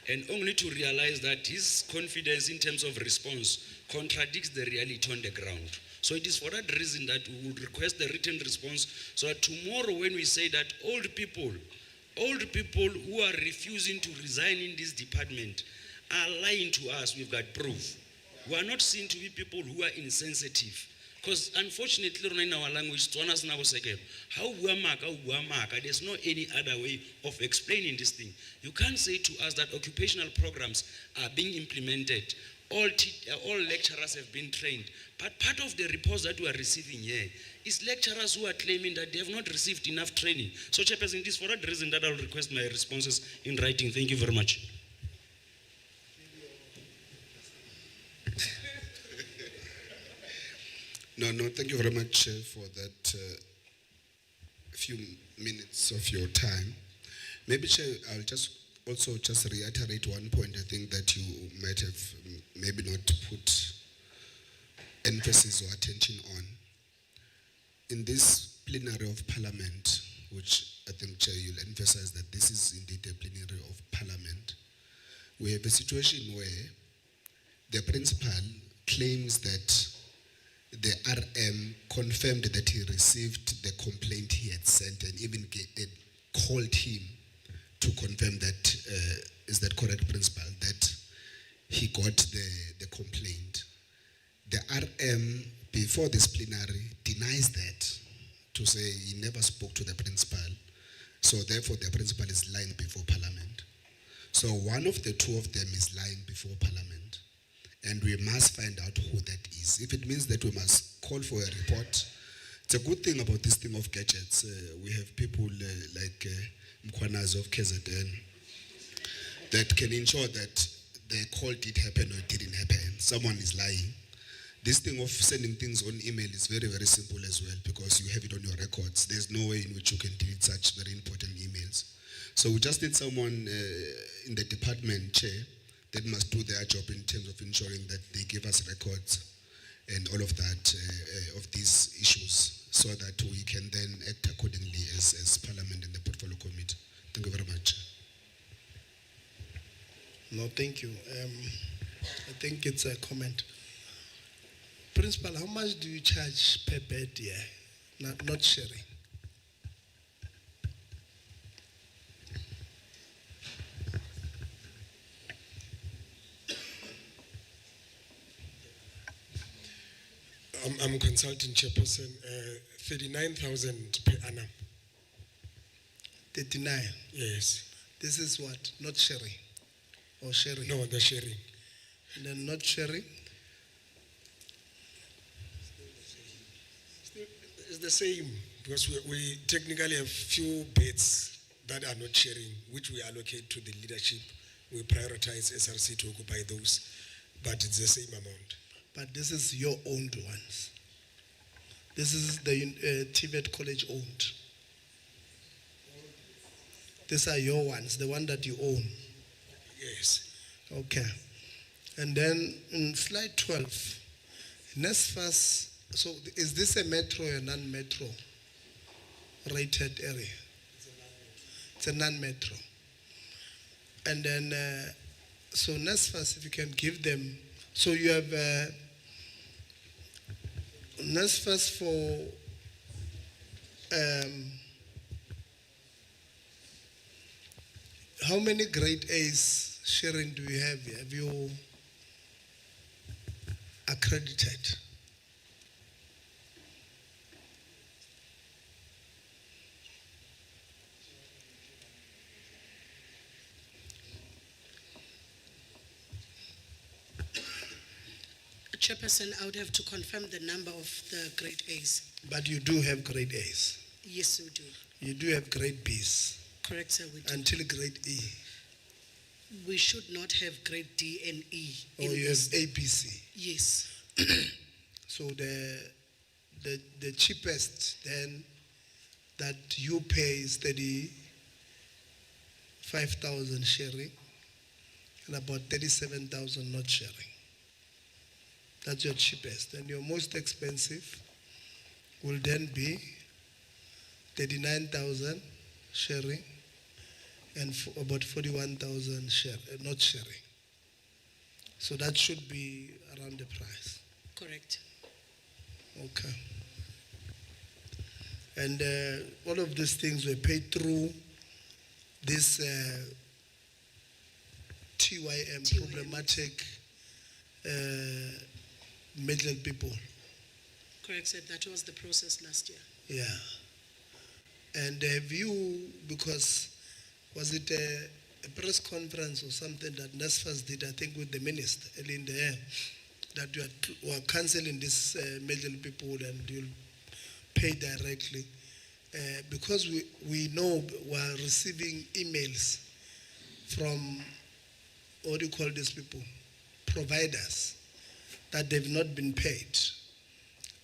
and only to realize that his confidence in terms of response contradicts the reality on the ground. So it is for that reason that we would request the written response, so that tomorrow when we say that old people who are refusing to resign in this department are lying to us, we've got proof. We are not seen to be people who are insensitive. Because unfortunately in our language, there's no any other way of explaining this thing. You can't say to us that occupational programs are being implemented, all lecturers have been trained, but part of the reports that we are receiving here is lecturers who are claiming that they have not received enough training. So, Chairperson, it is for that reason that I will request my responses in writing. Thank you very much. No, thank you very much for that few minutes of your time. Maybe, Chair, I'll just reiterate one point I think that you might have maybe not put emphasis or attention on. In this plenary of Parliament, which I think, Chair, you'll emphasize that this is indeed a plenary of Parliament, we have a situation where the principal claims that the RM confirmed that he received the complaint he had sent and even called him to confirm that, is that correct, Principal, that he got the complaint. The RM, before this plenary, denies that, to say he never spoke to the principal, so therefore the principal is lying before Parliament. So one of the two of them is lying before Parliament, and we must find out who that is. If it means that we must call for a report, it's a good thing about this thing of gadgets. We have people like Mkwanas of KZN that can ensure that the call did happen or it didn't happen. Someone is lying. This thing of sending things on email is very, very simple as well, because you have it on your records. There's no way in which you can delete such very important emails. So we just need someone in the department, Chair, that must do their job in terms of ensuring that they give us records and all of that, of these issues, so that we can then act accordingly as Parliament and the Portfolio Committee. Thank you very much. No, thank you. I think it's a comment. Principal, how much do you charge per bed here? Not sharing. I'm a consultant chairperson, 39,000 per annum. 39? Yes. This is what? Not sharing? Or sharing? No, the sharing. And then not sharing? It's the same, because we technically have few beds that are not sharing, which we allocate to the leadership. We prioritize SRC to occupy those, but it's the same amount. But this is your owned ones. This is the TVET college owned. These are your ones, the one that you own. Yes. Okay. And then in slide 12, NSFAS, so is this a metro or a non-metro rated area? It's a non-metro. And then, so NSFAS, if you can give them, so you have NSFAS for how many grade A's sharing do you have here? Have you accredited. Chairperson, I would have to confirm the number of the grade A's. But you do have grade A's. Yes, we do. You do have grade B's Correct, sir, we do. until grade E. We should not have grade D and E. Or in you this. have A, B, C. Yes. So the cheapest then that you pay is 35,000 sharing and about 37,000 not sharing. That's your cheapest. And your most expensive will then be 39,000 sharing and about 41,000 not sharing. So that should be around the price. Correct. Okay. And all of these things were paid through this TYM, problematic middle people. Correct, sir. That was the process last year. Yeah. And have you, because was it a press conference or something that NSFAS did, I think with the minister early in the year, that you were cancelling this middle people and you'll pay directly. Because we know we're receiving emails from, what do you call these people? Providers, that they've not been paid.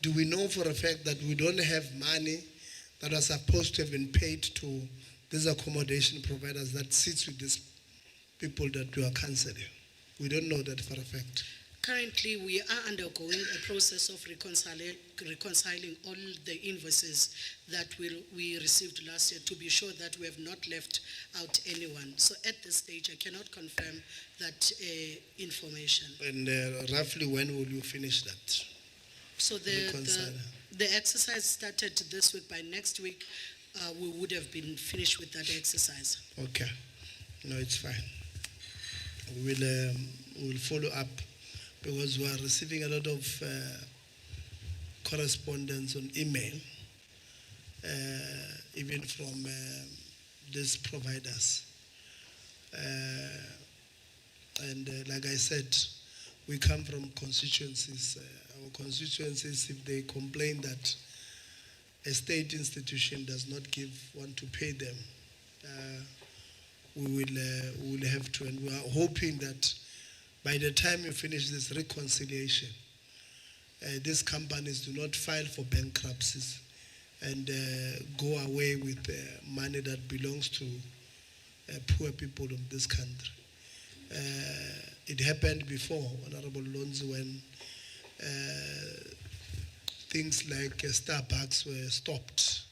Do we know for a fact that we don't have money that are supposed to have been paid to these accommodation providers that sits with these people that we are cancelling? We don't know that for a fact. Currently, we are undergoing a process of reconciling all the invoices that we received last year to be sure that we have not left out anyone. So at this stage, I cannot confirm that information. And roughly when will you finish that? So the exercise started this week. By next week, we would have been finished with that exercise. Okay. No, it's fine. We will follow up because we are receiving a lot of correspondence on email, even from these providers. And like I said, we come from constituencies. Our constituencies, if they complain that a state institution does not want to pay them, we will have to, and we are hoping that by the time you finish this reconciliation, these companies do not file for bankruptcies and go away with money that belongs to poor people of this country. It happened before, Honorable Lonzi, when things like Starbucks were stopped.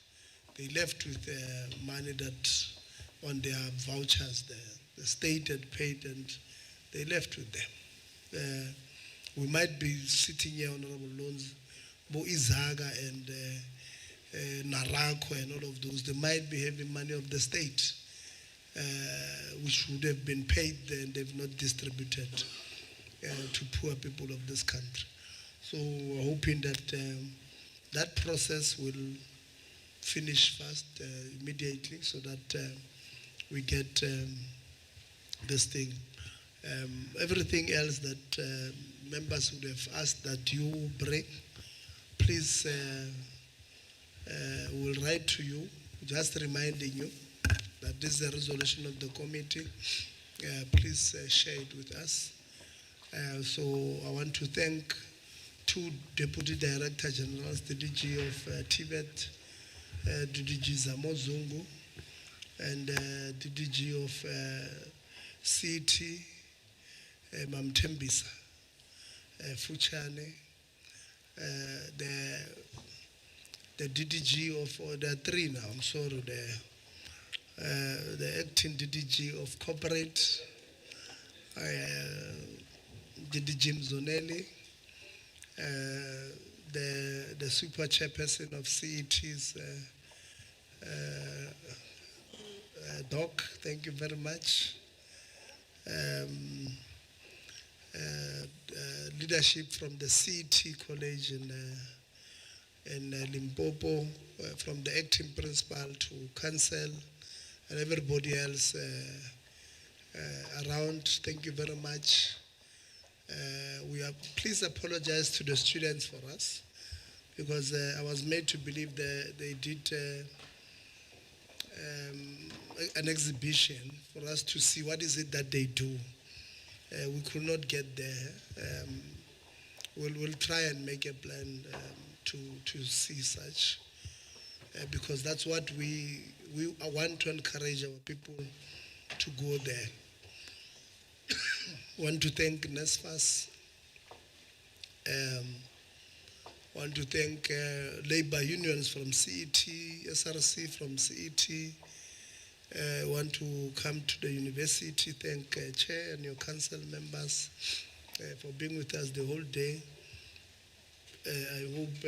They left with money that on their vouchers the state had paid, and they left with them. We might be sitting here, Honorable Lonzi, Bo Izaga and Narako and all of those, they might be having money of the state, which would have been paid and they've not distributed to poor people of this country. So we're hoping that that process will finish fast, immediately, so that we get this thing. Everything else that members would have asked that you bring, please, we'll write to you, just reminding you that this is a resolution of the committee. Please share it with us. So I want to thank two Deputy Director Generals, the DG of TVET, DG Zamozungu, and the DG of CET, Mam Tembisa, Fuchane, the DDG of, there are three now, I'm sorry, the acting DDG of corporate, DDG Mzoneli, the super chairperson of CET's Doc, thank you very much. leadership from the CET College in Limpopo, from the acting principal to council and everybody else around. Thank you very much. Please apologize to the students for us, because I was made to believe that they did an exhibition for us to see what is it that they do. We could not get there. We'll try and make a plan to see such, because that's what we want to encourage our people to go there. Want to thank NSFAS. Want to thank labor unions from CET, SRC from CET. Want to come to the university, thank Chair and your council members for being with us the whole day. I hope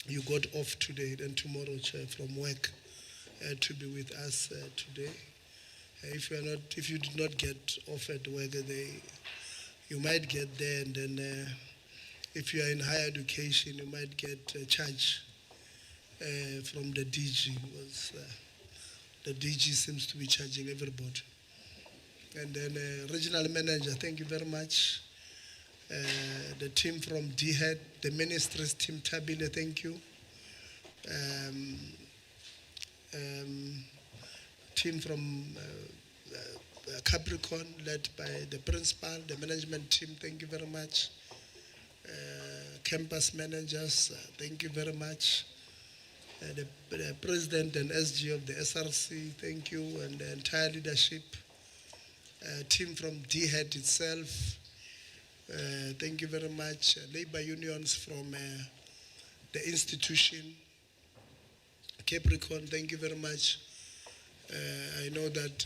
you got off today and tomorrow, Chair, from work to be with us today. If you did not get off at work, you might get there, and then if you are in higher education, you might get a charge from the DG, because the DG seems to be charging everybody. And then regional manager, thank you very much. The team from DHEAD, the ministries team, Tabile, thank you. Team from Capricorn, led by the principal, the management team, thank you very much. Campus managers, thank you very much. The president and SG of the SRC, thank you, and the entire leadership. Team from DHEAD itself, thank you very much. Labor unions from the institution, Capricorn, thank you very much. I know that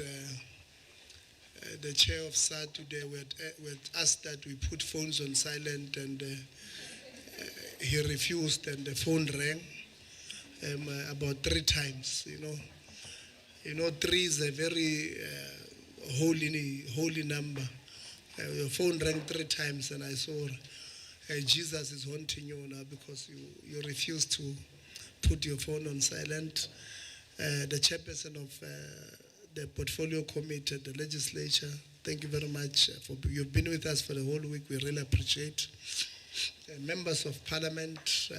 the chair of SAD today we had asked that we put phones on silent, and he refused, and the phone rang about 3 times. You know, 3 is a very holy number. Your phone rang 3 times, and I saw Jesus is haunting you now because you refused to put your phone on silent. The chairperson of the portfolio committee at the legislature, thank you very much for you've been with us for the whole week. We really appreciate. Members of parliament,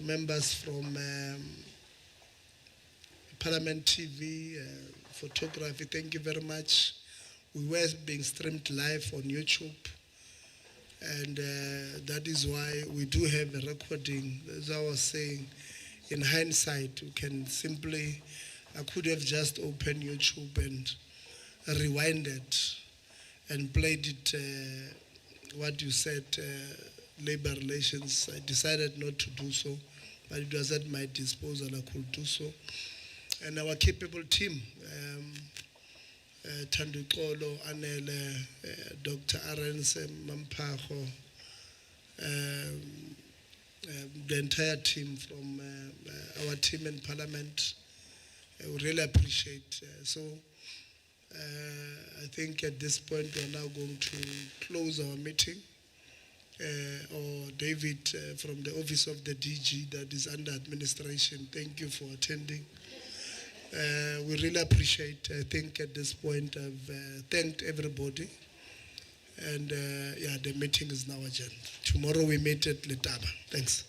members from Parliament TV, photography, thank you very much. We were being streamed live on YouTube, and that is why we do have a recording. As I was saying, in hindsight, we can simply, I could have just opened YouTube and rewinded and played it, what you said, labor relations. I decided not to do so, but it was at my disposal, I could do so. And our capable team, Tandu Kolo, Anele, Dr. Arens Mampaho, the entire team from our team in Parliament, we really appreciate. I think at this point we are now going to close our meeting. Or David from the office of the DG that is under administration, thank you for attending. We really appreciate. I think at this point I've thanked everybody, and the meeting is now adjourned. Tomorrow we meet at Letaba. Thanks.